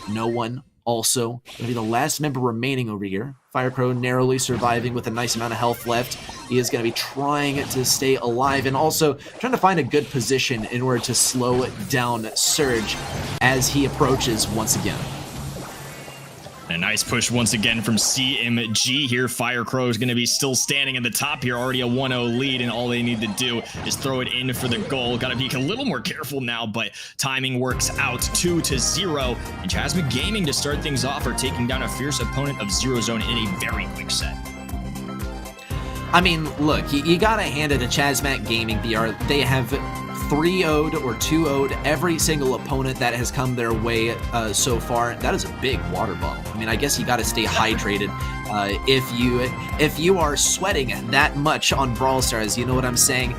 No one also going to be the last member remaining over here. Firecrow narrowly surviving with a nice amount of health left. He is going to be trying to stay alive and also trying to find a good position in order to slow down Surge as he approaches once again. A nice push once again from CMG here. Firecrow is going to be still standing at the top here, already a 1-0 lead, and all they need to do is throw it in for the goal. Got to be a little more careful now, but timing works out. 2-0, and Chazmac Gaming to start things off are taking down a fierce opponent of Zero Zone in a very quick set. I mean, look, you got to hand it to Chazmac Gaming BR. They have 3-0'd or 2-0'd every single opponent that has come their way so far. That is a big water bottle. I mean, I guess you got to stay hydrated if you are sweating that much on Brawl Stars. You know what I'm saying?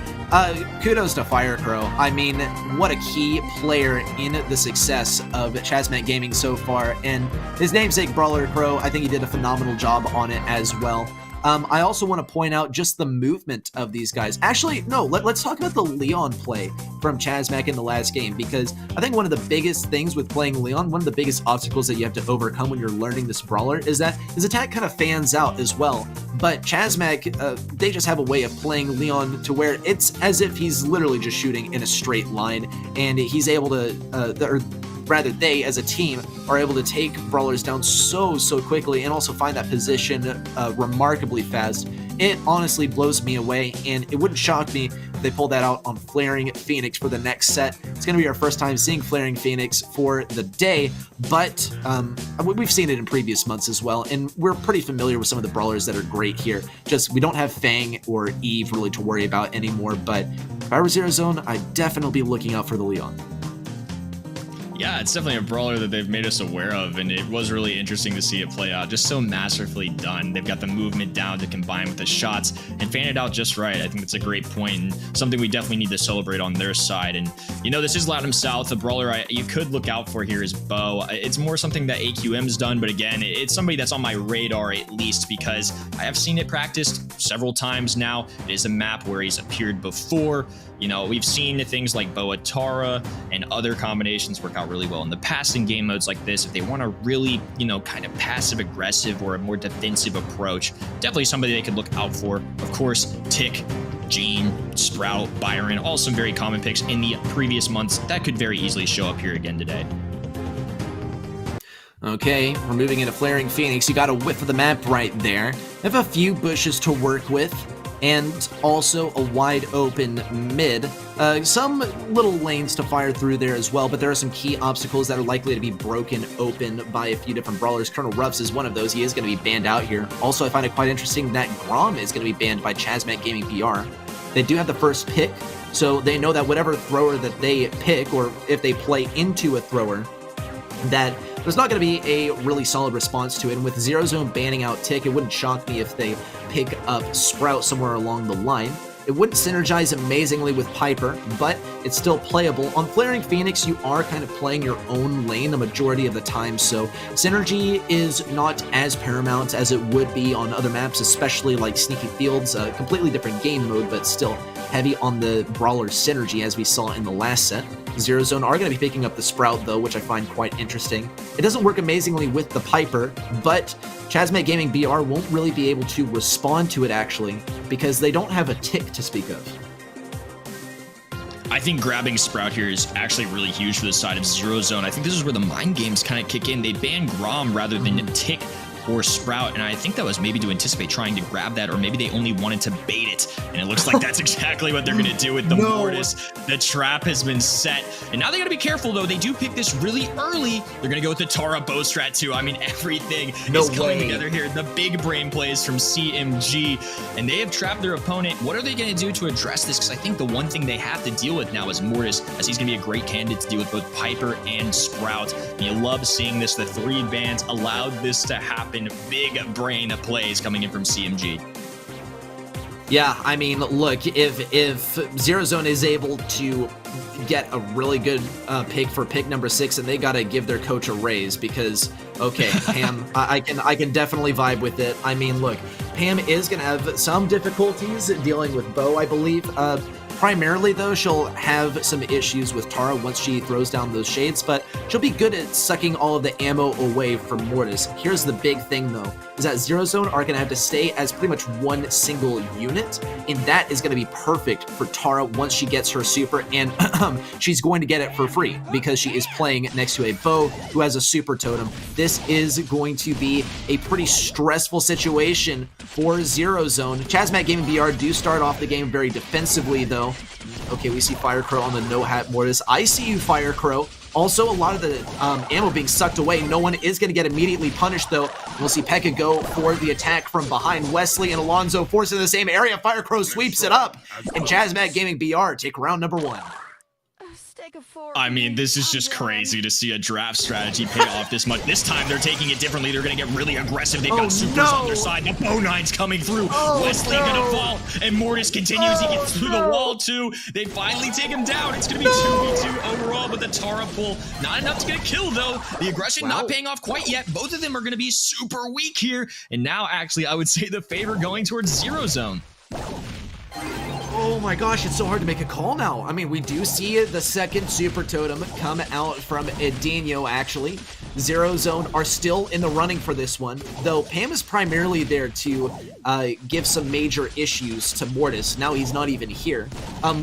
Kudos to Firecrow. I mean, what a key player in the success of Chazmac Gaming so far. And his namesake Brawler Crow, I think he did a phenomenal job on it as well. I also want to point out just the movement of these guys. Actually, no, let's talk about the Leon play from Chazmac in the last game, because I think one of the biggest things with playing Leon, one of the biggest obstacles that you have to overcome when you're learning this brawler is that his attack kind of fans out as well. But Chazmac, they just have a way of playing Leon to where it's as if he's literally just shooting in a straight line, and he's able to, rather they as a team are able to take brawlers down so quickly and also find that position remarkably fast. It honestly blows me away, and it wouldn't shock me they pull that out on Flaring Phoenix for the next set. It's going to be our first time seeing Flaring Phoenix for the day, but we've seen it in previous months as well, and we're pretty familiar with some of the brawlers that are great here. Just we don't have Fang or Eve really to worry about anymore, but if I were Zero Zone, I'd definitely be looking out for the Leon. Yeah, it's definitely a brawler that they've made us aware of, and it was really interesting to see it play out. Just so masterfully done. They've got the movement down to combine with the shots and fan it out just right. I think that's a great point and something we definitely need to celebrate on their side. And, you know, this is Latam South. A brawler you could look out for here is Bo. It's more something that AQM's done, but again, it's somebody that's on my radar at least because I have seen it practiced several times now. It is a map where he's appeared before. You know, we've seen things like Boa Tara and other combinations work out really well in the past in game modes like this. If they want a really, you know, kind of passive-aggressive or a more defensive approach, definitely somebody they could look out for. Of course, Tick, Gene, Sprout, Byron, all some very common picks in the previous months that could very easily show up here again today. Okay, we're moving into Flaring Phoenix. You got a whiff of the map right there. They have a few bushes to work with, and also a wide open mid. Some little lanes to fire through there as well, but there are some key obstacles that are likely to be broken open by a few different brawlers. Colonel Ruffs is one of those. He is going to be banned out here. Also, I find it quite interesting that Grom is going to be banned by Chazmac Gaming PR. They do have the first pick, so they know that whatever thrower that they pick, or if they play into a thrower, that there's not going to be a really solid response to it. And with Zero Zone banning out Tick, it wouldn't shock me if they pick up Sprout somewhere along the line. It wouldn't synergize amazingly with Piper, but it's still playable. On Flaring Phoenix, you are kind of playing your own lane the majority of the time, so synergy is not as paramount as it would be on other maps, especially like Sneaky Fields, a completely different game mode, but still heavy on the brawler synergy as we saw in the last set. Zero Zone are going to be picking up the Sprout though, which I find quite interesting. It doesn't work amazingly with the Piper, but Chazmac Gaming BR won't really be able to respond to it actually, because they don't have a Tick to speak of. I think grabbing Sprout here is actually really huge for the side of Zero Zone. I think this is where the mind games kind of kick in. They ban Grom rather than Tick or Sprout, and I think that was maybe to anticipate trying to grab that, or maybe they only wanted to bait it, and it looks like that's exactly what they're going to do with the Mortis. The trap has been set, and now they got to be careful, though. They do pick this really early. They're going to go with the Tara bow strat, too. I mean, everything is coming together here. The big brain plays from CMG, and they have trapped their opponent. What are they going to do to address this? Because I think the one thing they have to deal with now is Mortis, as he's going to be a great candidate to deal with both Piper and Sprout. And you love seeing this. The 3 bans allowed this to happen. Big brain plays coming in from CMG. Yeah, I mean, look, if Zero Zone is able to get a really good pick for pick number 6, and they got to give their coach a raise because, okay, Pam, I can definitely vibe with it. I mean, look, Pam is going to have some difficulties dealing with Bo, I believe. Primarily, though, she'll have some issues with Tara once she throws down those shades, but she'll be good at sucking all of the ammo away from Mortis. Here's the big thing, though, is that Zero Zone are going to have to stay as pretty much one single unit, and that is going to be perfect for Tara once she gets her super, and she's going to get it for free because she is playing next to a Bo who has a super totem. This is going to be a pretty stressful situation for Zero Zone. Chazmac Gaming BR do start off the game very defensively, though. Okay, we see Firecrow on the no-hat Mortis. I see you, Firecrow. Also, a lot of the ammo being sucked away. No one is going to get immediately punished, though. We'll see Pekka go for the attack from behind. Wesley and Alonzo forced in the same area. Firecrow sweeps it up. And Chazmac Gaming BR take round number 1. I mean, this is just crazy to see a draft strategy pay off this much. This time, they're taking it differently. They're going to get really aggressive. They've got supers on their side. The bow nine's coming through. Wesley going to fall, and Mortis continues. He gets through the wall, too. They finally take him down. It's going to be 2v2 overall, but the Tara pull, not enough to get a kill, though. The aggression not paying off quite yet. Both of them are going to be super weak here, and now, actually, I would say the favor going towards Zero Zone. Oh my gosh, it's so hard to make a call now. I mean, we do see the second super totem come out from Edinho, actually. Zero Zone are still in the running for this one, though Pam is primarily there to give some major issues to Mortis. Now he's not even here,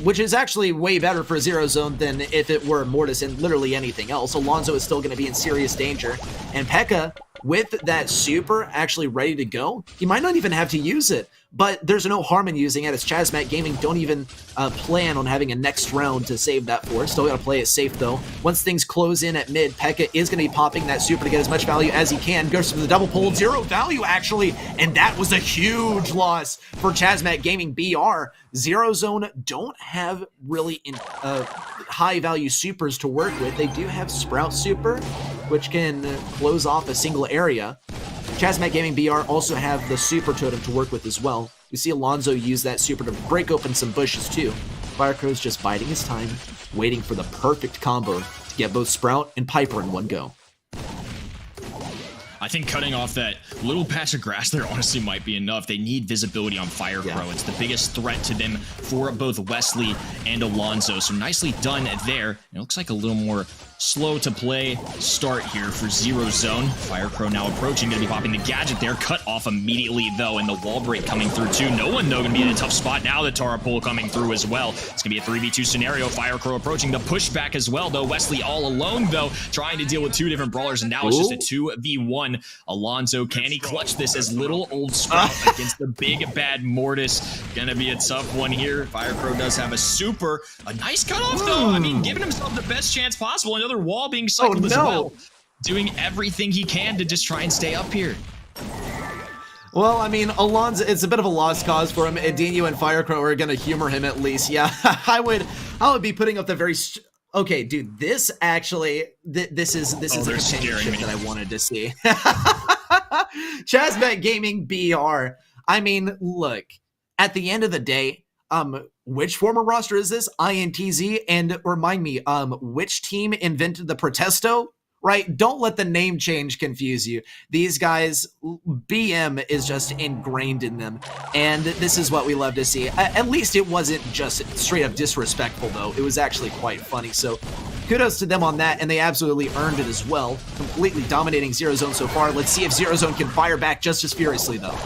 which is actually way better for Zero Zone than if it were Mortis and literally anything else. Alonzo is still going to be in serious danger, and Pekka with that super actually ready to go, he might not even have to use it. But there's no harm in using it, as Chazmac Gaming don't even plan on having a next round to save that for. Still gotta play it safe though. Once things close in at mid, P.E.K.K.A is gonna be popping that super to get as much value as he can. Goes for the double pull, 0 value actually, and that was a huge loss for Chazmac Gaming BR. Zero Zone don't have really high value supers to work with. They do have Sprout Super, which can close off a single area. Chazmac Gaming BR also have the Super Totem to work with as well. We see Alonso use that Super to break open some bushes too. Firecrow's just biding his time, waiting for the perfect combo to get both Sprout and Piper in one go. I think cutting off that little patch of grass there honestly might be enough. They need visibility on Firecrow. Yeah. It's the biggest threat to them for both Wesley and Alonso. So nicely done there. It looks like a little more slow to play start here for Zero Zone. Firecrow now approaching, gonna be popping the gadget there. Cut off immediately though, and the wall break coming through too. No one though gonna be in a tough spot now. The Tara pull coming through as well. It's gonna be a 3v2 scenario. Firecrow approaching the pushback as well though. Wesley all alone though, trying to deal with two different brawlers, and now it's just a 2v1. Alonso, can he clutch this as little old Sprout against the big bad Mortis? Gonna be a tough one here. Firecrow does have a super. A nice cutoff though. I mean, giving himself the best chance possible. Another wall being cycled as well. Doing everything he can to just try and stay up here. Well, I mean, Alonso, it's a bit of a lost cause for him. Edinho and Firecrow are gonna humor him at least. Yeah, I would be putting up the very... Okay, dude, this actually, this is a companionship that I wanted to see. Chazmac Gaming BR. I mean, look, at the end of the day, which former roster is this? INTZ, and remind me, which team invented the Protesto? Right? Don't let the name change confuse you. These guys, BM is just ingrained in them, and this is what we love to see. At least it wasn't just straight up disrespectful, though. It was actually quite funny, so kudos to them on that, and they absolutely earned it as well. Completely dominating Zero Zone so far. Let's see if Zero Zone can fire back just as furiously, though.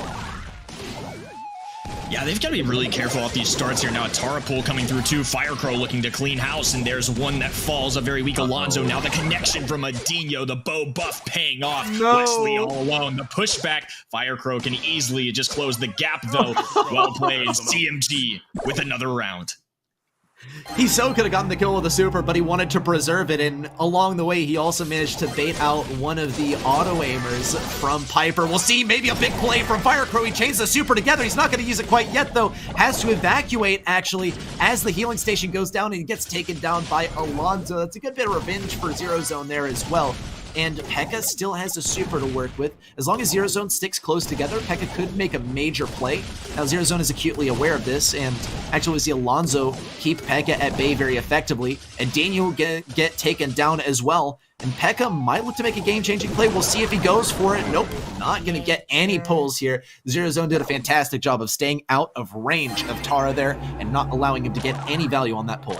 Yeah, they've got to be really careful off these starts here. Now a Tara pull coming through too. Firecrow looking to clean house, and there's one that falls. A very weak Alonso. Now the connection from Edinho, the bow buff paying off. No. Wesley all alone. The pushback. Firecrow can easily just close the gap though. Well played. CMG with another round. He so could have gotten the kill with the super, but he wanted to preserve it, and along the way, he also managed to bait out one of the auto-aimers from Piper. We'll see maybe a big play from Firecrow. He chains the super together. He's not going to use it quite yet, though. Has to evacuate, actually, as the healing station goes down, and he gets taken down by Alonso. That's a good bit of revenge for Zero Zone there as well. And P.E.K.K.A still has a super to work with. As long as Zero Zone sticks close together, P.E.K.K.A could make a major play. Now, Zero Zone is acutely aware of this, and actually we see Alonso keep P.E.K.K.A at bay very effectively, and Daniel get taken down as well. And P.E.K.K.A might look to make a game-changing play. We'll see if he goes for it. Nope, not going to get any pulls here. Zero Zone did a fantastic job of staying out of range of Tara there and not allowing him to get any value on that pull.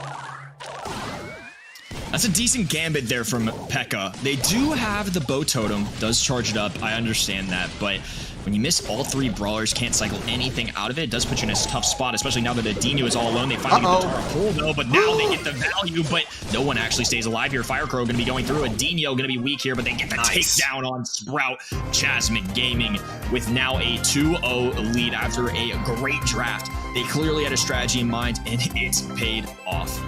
That's a decent gambit there from P.E.K.K.A. They do have the bow totem, does charge it up, I understand that, but when you miss all three brawlers, can't cycle anything out of it, it does put you in a tough spot, especially now that Edinho is all alone. They finally get the Tara pull though, but now they get the value, but no one actually stays alive here. Firecrow gonna be going through, Edinho gonna be weak here, but they get the takedown on Sprout. Chazmac Gaming with now a 2-0 lead after a great draft. They clearly had a strategy in mind, and it's paid off.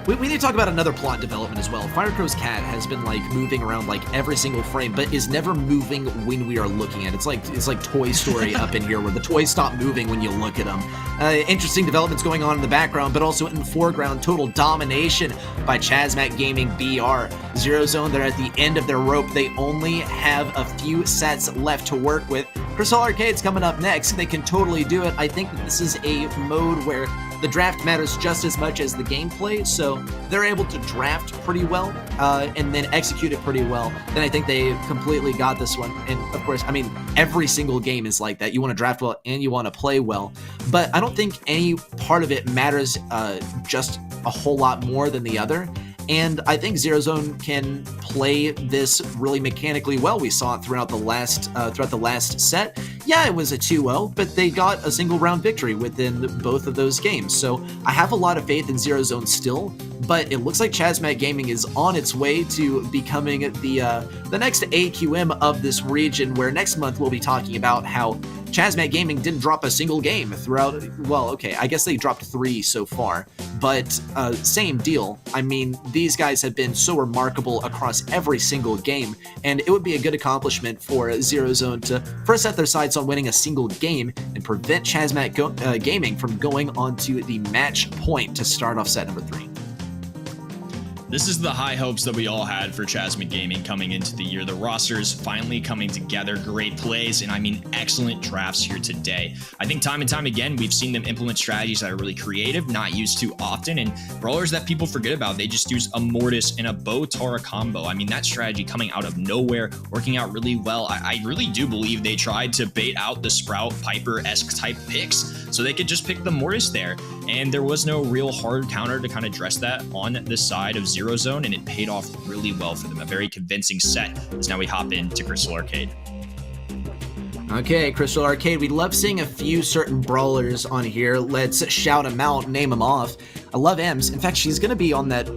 We need to talk about another plot development as well. Firecrow's cat has been like moving around like every single frame, but is never moving when we are looking at it. It's like Toy Story up in here, where the toys stop moving when you look at them. Interesting developments going on in the background, but also in the foreground, total domination by Chazmac Gaming BR. Zero Zone, they're at the end of their rope. They only have a few sets left to work with. Crystal Arcade's coming up next. They can totally do it. I think that this is a mode where the draft matters just as much as the gameplay, so they're able to draft pretty well and then execute it pretty well. Then I think they completely got this one. And of course, I mean, every single game is like that. You want to draft well and you want to play well, but I don't think any part of it matters just a whole lot more than the other. And I think Zero Zone can play this really mechanically well. We saw it throughout the last set. Yeah, it was a 2-0, but they got a single round victory within both of those games. So I have a lot of faith in Zero Zone still, but it looks like Chazmat Gaming is on its way to becoming the next AQM of this region, where next month we'll be talking about how Chazmat Gaming didn't drop a single game throughout. Well, okay, I guess they dropped 3 so far, but same deal. I mean, these guys have been so remarkable across every single game, and it would be a good accomplishment for Zero Zone to first set their sights on winning a single game and prevent Chazmat Gaming from going on to the match point to start off set number 3. This is the high hopes that we all had for Chazmat Gaming coming into the year. The roster's finally coming together, great plays, and I mean excellent drafts here today. I think time and time again, we've seen them implement strategies that are really creative, not used too often, and brawlers that people forget about. They just use a Mortis and a Bow Tara combo. I mean, that strategy coming out of nowhere, working out really well. I really do believe they tried to bait out the Sprout Piper-esque type picks so they could just pick the Mortis there, and there was no real hard counter to kind of address that on the side of Zero Zone, and it paid off really well for them. A very convincing set as now we hop into Crystal Arcade. Okay, Crystal Arcade, we love seeing a few certain brawlers on here. Let's shout them out, name them off. I love Ems. In fact, she's gonna be on that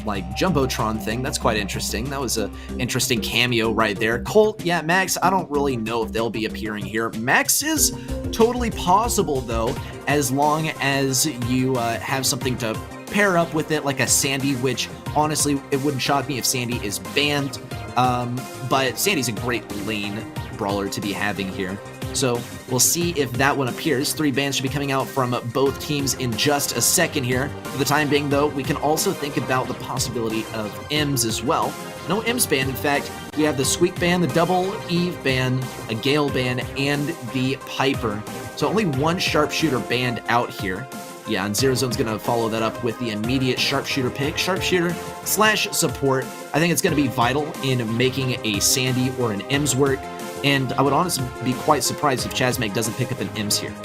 like Jumbotron thing. That's quite interesting. That was a interesting cameo right there. Colt, yeah, Max, I don't really know if they'll be appearing here. Max is totally possible though, as long as you have something to pair up with it, like a Sandy, which honestly, it wouldn't shock me if Sandy is banned. But Sandy's a great lane brawler to be having here. So we'll see if that one appears. 3 bans should be coming out from both teams in just a second here. For the time being, though, we can also think about the possibility of Ems as well. No Ems ban. In fact, we have the Squeak ban, the Double Eve ban, a Gale ban, and the Piper. So only one sharpshooter banned out here. Yeah, and Zero Zone's going to follow that up with the immediate sharpshooter pick. Sharpshooter / support. I think it's going to be vital in making a Sandy or an Ems work. And I would honestly be quite surprised if Chazmak doesn't pick up an Ems here.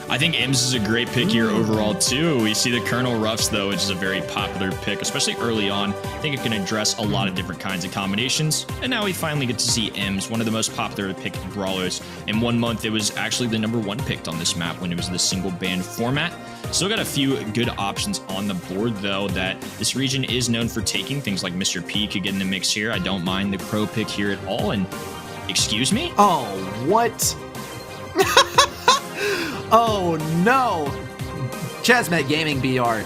I think Ems is a great pick here overall too. We see the Colonel Ruffs though, which is a very popular pick, especially early on. I think it can address a lot of different kinds of combinations. And now we finally get to see Ems, one of the most popular picked brawlers. In 1 month, it was actually the #1 picked on this map when it was the single band format. Still got a few good options on the board though, that this region is known for taking. Things like Mr. P could get in the mix here. I don't mind the Crow pick here at all. And excuse me? Oh, what? Oh no! Chazmat Gaming BR,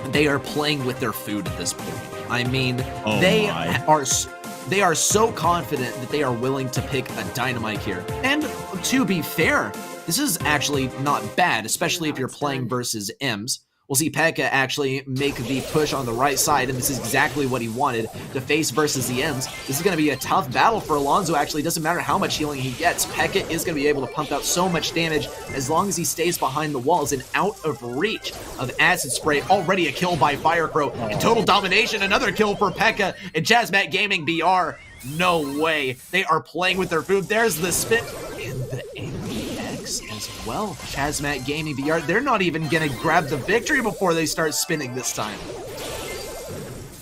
they are playing with their food at this point. I mean, they are so confident that they are willing to pick a Dynamite here. And to be fair, this is actually not bad, especially if you're playing versus Ems. We'll see Pekka actually make the push on the right side, and this is exactly what he wanted, to face versus the Ems. This is going to be a tough battle for Alonso, actually. It doesn't matter how much healing he gets. Pekka is going to be able to pump out so much damage as long as he stays behind the walls and out of reach of Acid Spray. Already a kill by Fire Crow. In total domination, another kill for Pekka and Chazmat Gaming BR. No way. They are playing with their food. There's the spin. And the APX as well. Chazmat Gaming BR. They're not even going to grab the victory before they start spinning this time.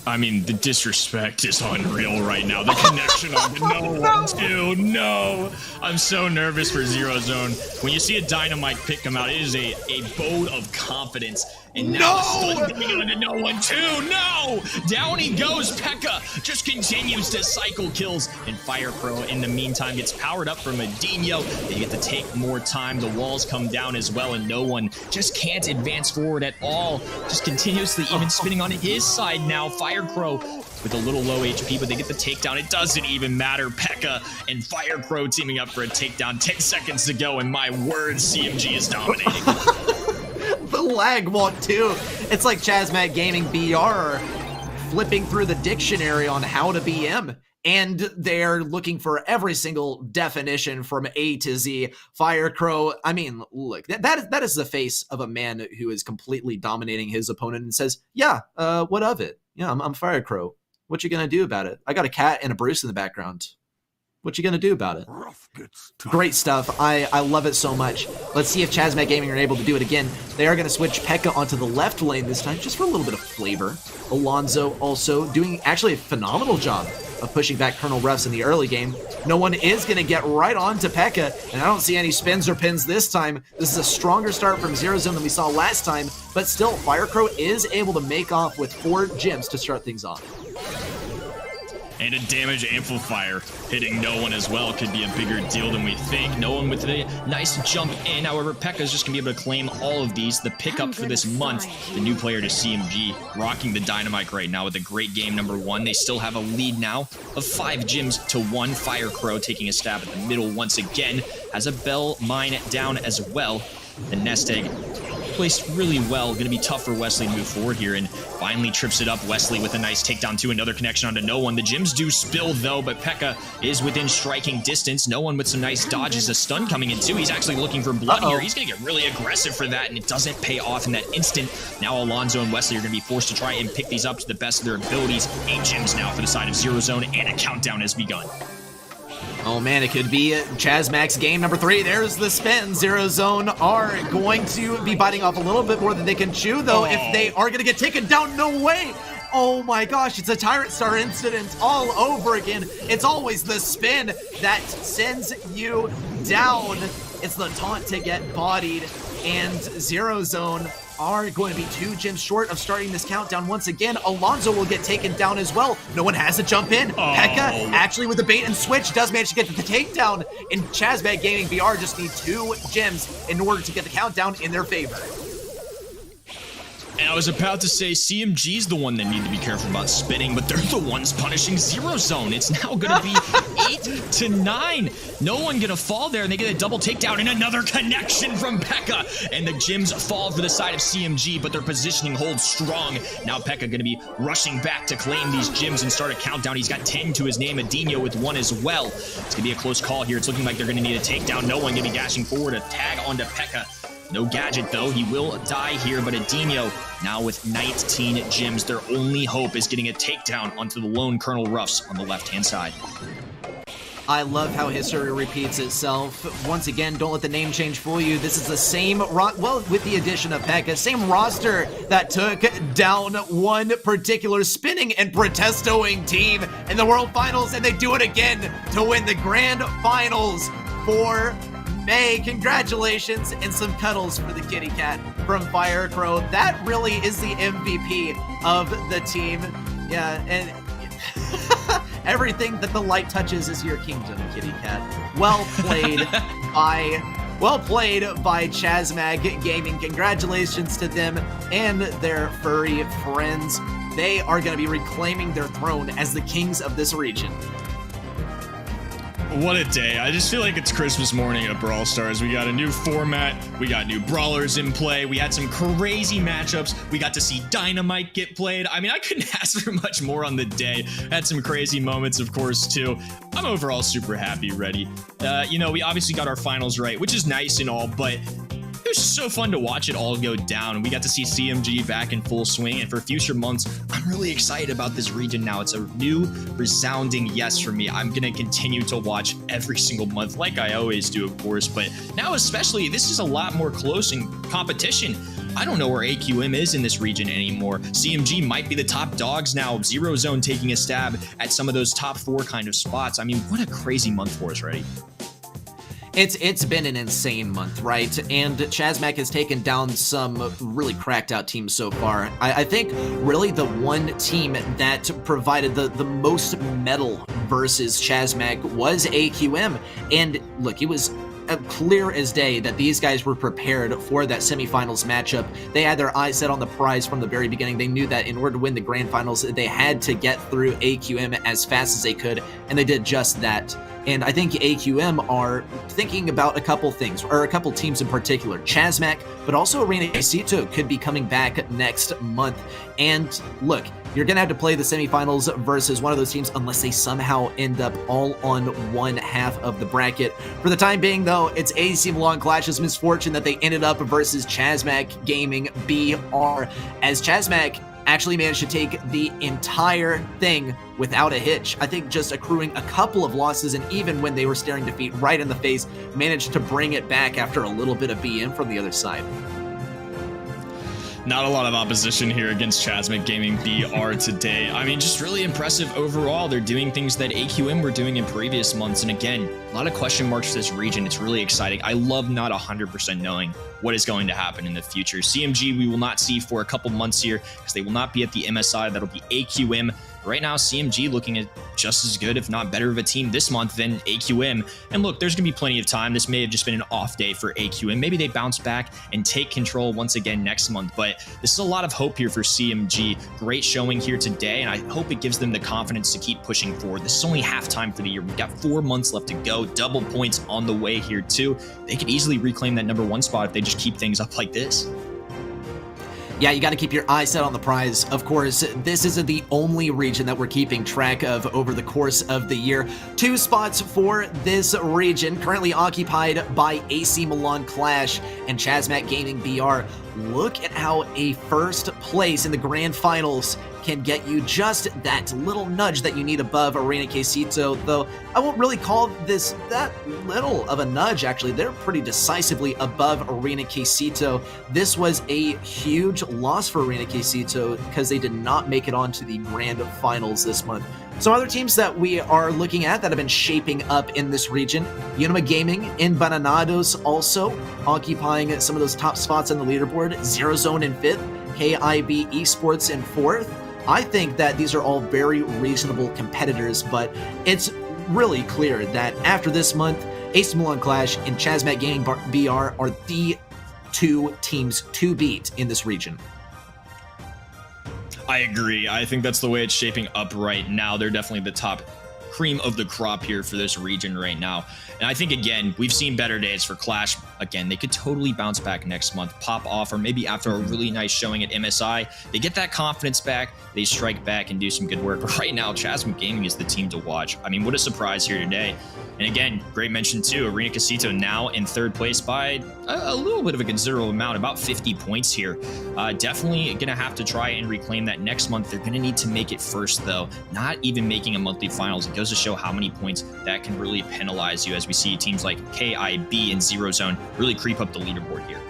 I mean, the disrespect is unreal right now. The connection on no. I'm so nervous for Zero Zone. When you see a Dynamite pick come out, it is a boat of confidence. And now the stun coming onto no one too. No! Down he goes. Pekka just continues to cycle kills. And Fire Pro in the meantime gets powered up from Adinho. They get to take more time. The walls come down as well, and no one just can't advance forward at all. Just continuously even spinning on his side now. Fire Pro with a little low HP, but they get the takedown. It doesn't even matter. Pekka and Fire Pro teaming up for a takedown. 10 seconds to go, and my word, CMG is dominating. The lag won't too. It's like Chazmat Gaming BR flipping through the dictionary on how to BM, and they're looking for every single definition from A to Z. Fire Crow, I mean, look, that is the face of a man who is completely dominating his opponent and says, yeah, what of it? Yeah, I'm Fire Crow. What you gonna do about it? I got a cat and a Bruce in the background. What you gonna do about it? Rough gets tough. Great stuff. I love it so much. Let's see if ChazMag Gaming are able to do it again. They are going to switch P.E.K.K.A onto the left lane this time, just for a little bit of flavor. Alonso also doing actually a phenomenal job of pushing back Colonel Ruffs in the early game. No one is going to get right on to P.E.K.K.A, and I don't see any spins or pins this time. This is a stronger start from Zero Zone than we saw last time, but still, Firecrow is able to make off with 4 gems to start things off. And a damage amplifier hitting no one as well could be a bigger deal than we think. No one with a nice jump in. However, P.E.K.K.A is just going to be able to claim all of these. The pickup for this month, the new player to CMG, rocking the Dynamite right now with a great game number 1. They still have a lead now of 5 gems to 1. Firecrow taking a stab at the middle once again. Has a Bell Mine down as well. The Nest Egg placed really well. Going to be tough for Wesley to move forward here, and finally trips it up. Wesley with a nice takedown too. Another connection onto no one. The gems do spill though, but P.E.K.K.A is within striking distance. No one with some nice dodges. A stun coming in too. He's actually looking for blood here. He's going to get really aggressive for that, and it doesn't pay off in that instant. Now Alonso and Wesley are going to be forced to try and pick these up to the best of their abilities. 8 gems now for the side of Zero Zone, and a countdown has begun. Oh man, it could be ChazMag's game number 3. There's the spin. Zero Zone are going to be biting off a little bit more than they can chew, though, if they are going to get taken down. No way! Oh my gosh, it's a Tyrant Star incident all over again. It's always the spin that sends you down. It's the taunt to get bodied, and Zero Zone are going to be 2 gems short of starting this countdown once again. Alonso will get taken down as well. No one has to jump in. P.E.K.K.A actually with the bait and switch does manage to get the takedown, and ChazMag Gaming BR just need 2 gems in order to get the countdown in their favor. And I was about to say CMG's the one that need to be careful about spinning, but they're the ones punishing Zero Zone. It's now going to be 8-9. No one going to fall there, and they get a double takedown and another connection from P.E.K.K.A. And the gems fall for the side of CMG, but their positioning holds strong. Now P.E.K.K.A going to be rushing back to claim these gems and start a countdown. He's got 10 to his name, Adinho with 1 as well. It's going to be a close call here. It's looking like they're going to need a takedown. No one going to be dashing forward. A tag onto P.E.K.K.A. No gadget though, he will die here, but Adinho now with 19 gems. Their only hope is getting a takedown onto the lone Colonel Ruffs on the left-hand side. I love how history repeats itself. Once again, don't let the name change fool you. This is the same, well, with the addition of P.E.K.K.A, same roster that took down one particular spinning and protestoing team in the World Finals, and they do it again to win the Grand Finals for May. Congratulations and some cuddles for the kitty cat from Firecrow. That really is the MVP of the team. Yeah, and everything that the light touches is your kingdom, kitty cat. Well played by ChazMag Gaming. Congratulations to them and their furry friends. They are going to be reclaiming their throne as the kings of this region. What a day. I just feel like it's Christmas morning at Brawl Stars. We got a new format. We got new brawlers in play. We had some crazy matchups. We got to see Dynamite get played. I mean, I couldn't ask for much more on the day. Had some crazy moments, of course, too. I'm overall super happy, ready. You know, we obviously got our finals right, which is nice and all, but it was so fun to watch it all go down. We got to see CMG back in full swing, and for future months, I'm really excited about this region now. It's a new, resounding yes for me. I'm going to continue to watch every single month, like I always do, of course, but now especially, this is a lot more close in competition. I don't know where AQM is in this region anymore. CMG might be the top dogs now. Zero Zone taking a stab at some of those top 4 kind of spots. I mean, what a crazy month for us, right? It's been an insane month, right? And ChazMag has taken down some really cracked out teams so far. I think really the one team that provided the most metal versus ChazMag was AQM. And look, it was clear as day that these guys were prepared for that semifinals matchup. They had their eyes set on the prize from the very beginning. They knew that in order to win the grand finals, they had to get through AQM as fast as they could, and they did just that. And I think AQM are thinking about a couple things, or a couple teams in particular. ChazMag, but also Arena Cito could be coming back next month. And look, you're going to have to play the semifinals versus one of those teams unless they somehow end up all on one half of the bracket. For the time being, though, it's ADC Milan Qlash's misfortune that they ended up versus ChazMag Gaming BR, as ChazMag actually managed to take the entire thing without a hitch. I think just accruing a couple of losses, and even when they were staring defeat right in the face, managed to bring it back after a little bit of BM from the other side. Not a lot of opposition here against Chasmic Gaming BR today. I mean, just really impressive overall. They're doing things that AQM were doing in previous months. And again, a lot of question marks for this region. It's really exciting. I love not 100% knowing what is going to happen in the future. CMG, we will not see for a couple months here because they will not be at the MSI. That'll be AQM. Right now, CMG looking at just as good, if not better of a team this month than AQM. And look, there's going to be plenty of time. This may have just been an off day for AQM. Maybe they bounce back and take control once again next month. But this is a lot of hope here for CMG. Great showing here today, and I hope it gives them the confidence to keep pushing forward. This is only halftime for the year. We've got 4 months left to go. Double points on the way here, too. They could easily reclaim that #1 spot if they just keep things up like this. Yeah, you got to keep your eyes set on the prize. Of course, this isn't the only region that we're keeping track of over the course of the year. 2 spots for this region, currently occupied by AC Milan Qlash and Chasmac Gaming BR. Look at how a first place in the grand finals can get you just that little nudge that you need above Arena Quesito, though I won't really call this that little of a nudge, actually. They're pretty decisively above Arena Quesito. This was a huge loss for Arena Quesito because they did not make it onto the grand finals this month. Some other teams that we are looking at that have been shaping up in this region: Unima Gaming in Bananados also occupying some of those top spots on the leaderboard. Zero Zone in 5th, KIB Esports in 4th. I think that these are all very reasonable competitors, but it's really clear that after this month, AC Milan Qlash and Chasmac Gaming BR are the 2 teams to beat in this region. I agree. I think that's the way it's shaping up right now. They're definitely the top cream of the crop here for this region right now. And I think, again, we've seen better days for Qlash. Again, they could totally bounce back next month, pop off, or maybe after a really nice showing at MSI, they get that confidence back, they strike back and do some good work. But right now, Chasmic Gaming is the team to watch. I mean, what a surprise here today. And again, great mention too, Arena Quesito now in 3rd place by a little bit of a considerable amount, about 50 points here. Definitely going to have to try and reclaim that next month. They're going to need to make it first, though. Not even making a monthly finals. It goes to show how many points that can really penalize you, as we see teams like KIB and Zero Zone really creep up the leaderboard here.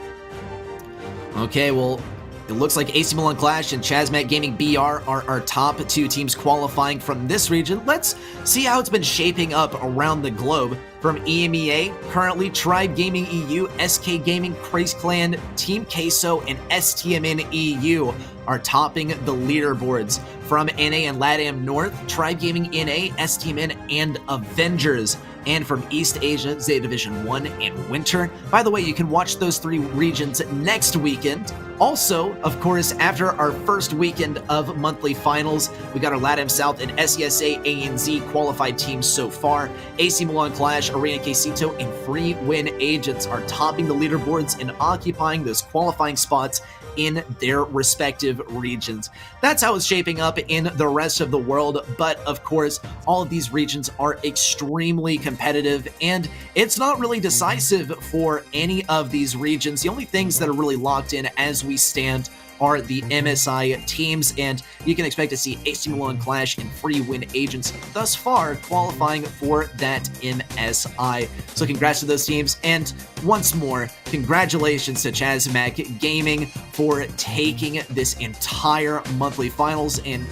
Okay, well, it looks like AC Milan Qlash and Chasmac Gaming BR are our top 2 teams qualifying from this region. Let's see how it's been shaping up around the globe. From EMEA, currently Tribe Gaming EU, SK Gaming, Craze Clan, Team Queso, and STMN EU are topping the leaderboards. From NA and Latam North, Tribe Gaming NA, STMN, and Avengers. And from East Asia, Zeta Division 1 and Winter. By the way, you can watch those 3 regions next weekend. Also, of course, after our first weekend of monthly finals, we got our Latam South and SESA ANZ qualified teams so far. AC Milan Qlash, Arena Quesito, and Free Win Agents are topping the leaderboards and occupying those qualifying spots in their respective regions. That's how it's shaping up in the rest of the world, but of course, all of these regions are extremely competitive, and it's not really decisive for any of these regions. The only things that are really locked in as we stand are the MSI teams, and you can expect to see AC Milan Qlash and Free Win Agents thus far qualifying for that MSI. So congrats to those teams, and once more, congratulations to Chasmac Gaming for taking this entire monthly finals, and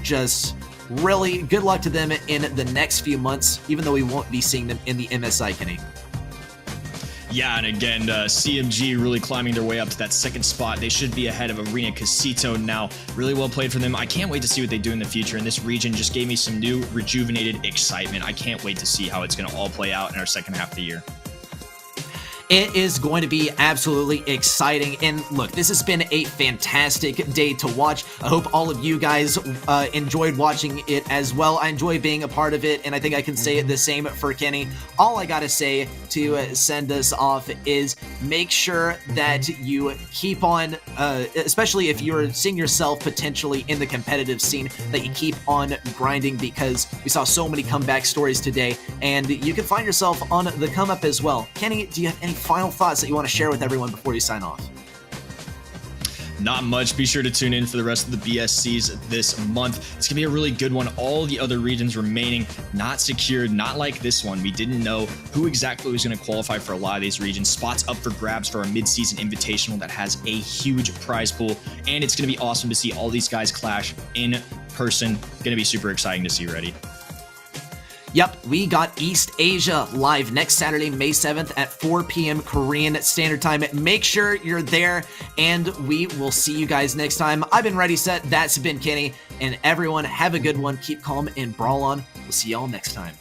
just really good luck to them in the next few months, even though we won't be seeing them in the MSI, Kenny. Yeah, and again, CMG really climbing their way up to that 2nd spot. They should be ahead of Arena Quesito now. Really well played for them. I can't wait to see what they do in the future, and this region just gave me some new, rejuvenated excitement. I can't wait to see how it's going to all play out in our second half of the year. It is going to be absolutely exciting, and look, this has been a fantastic day to watch. I hope all of you guys enjoyed watching it as well. I enjoy being a part of it, and I think I can say the same for Kenny. All I gotta say to send us off is make sure that you keep on, especially if you're seeing yourself potentially in the competitive scene, that you keep on grinding, because we saw so many comeback stories today, and you can find yourself on the come up as well. Kenny, do you have any final thoughts that you want to share with everyone before you sign off? Not much. Be sure to tune in for the rest of the BSCs this month. It's going to be a really good one. All the other regions remaining not secured, not like this one. We didn't know who exactly was going to qualify for a lot of these regions. Spots up for grabs for our Mid-Season Invitational that has a huge prize pool. And it's going to be awesome to see all these guys clash in person. Going to be super exciting to see ready. Yep, we got East Asia live next Saturday, May 7th at 4 p.m. Korean Standard Time. Make sure you're there, and we will see you guys next time. I've been Ready Set, that's been Kenny, and everyone have a good one. Keep calm and brawl on. We'll see y'all next time.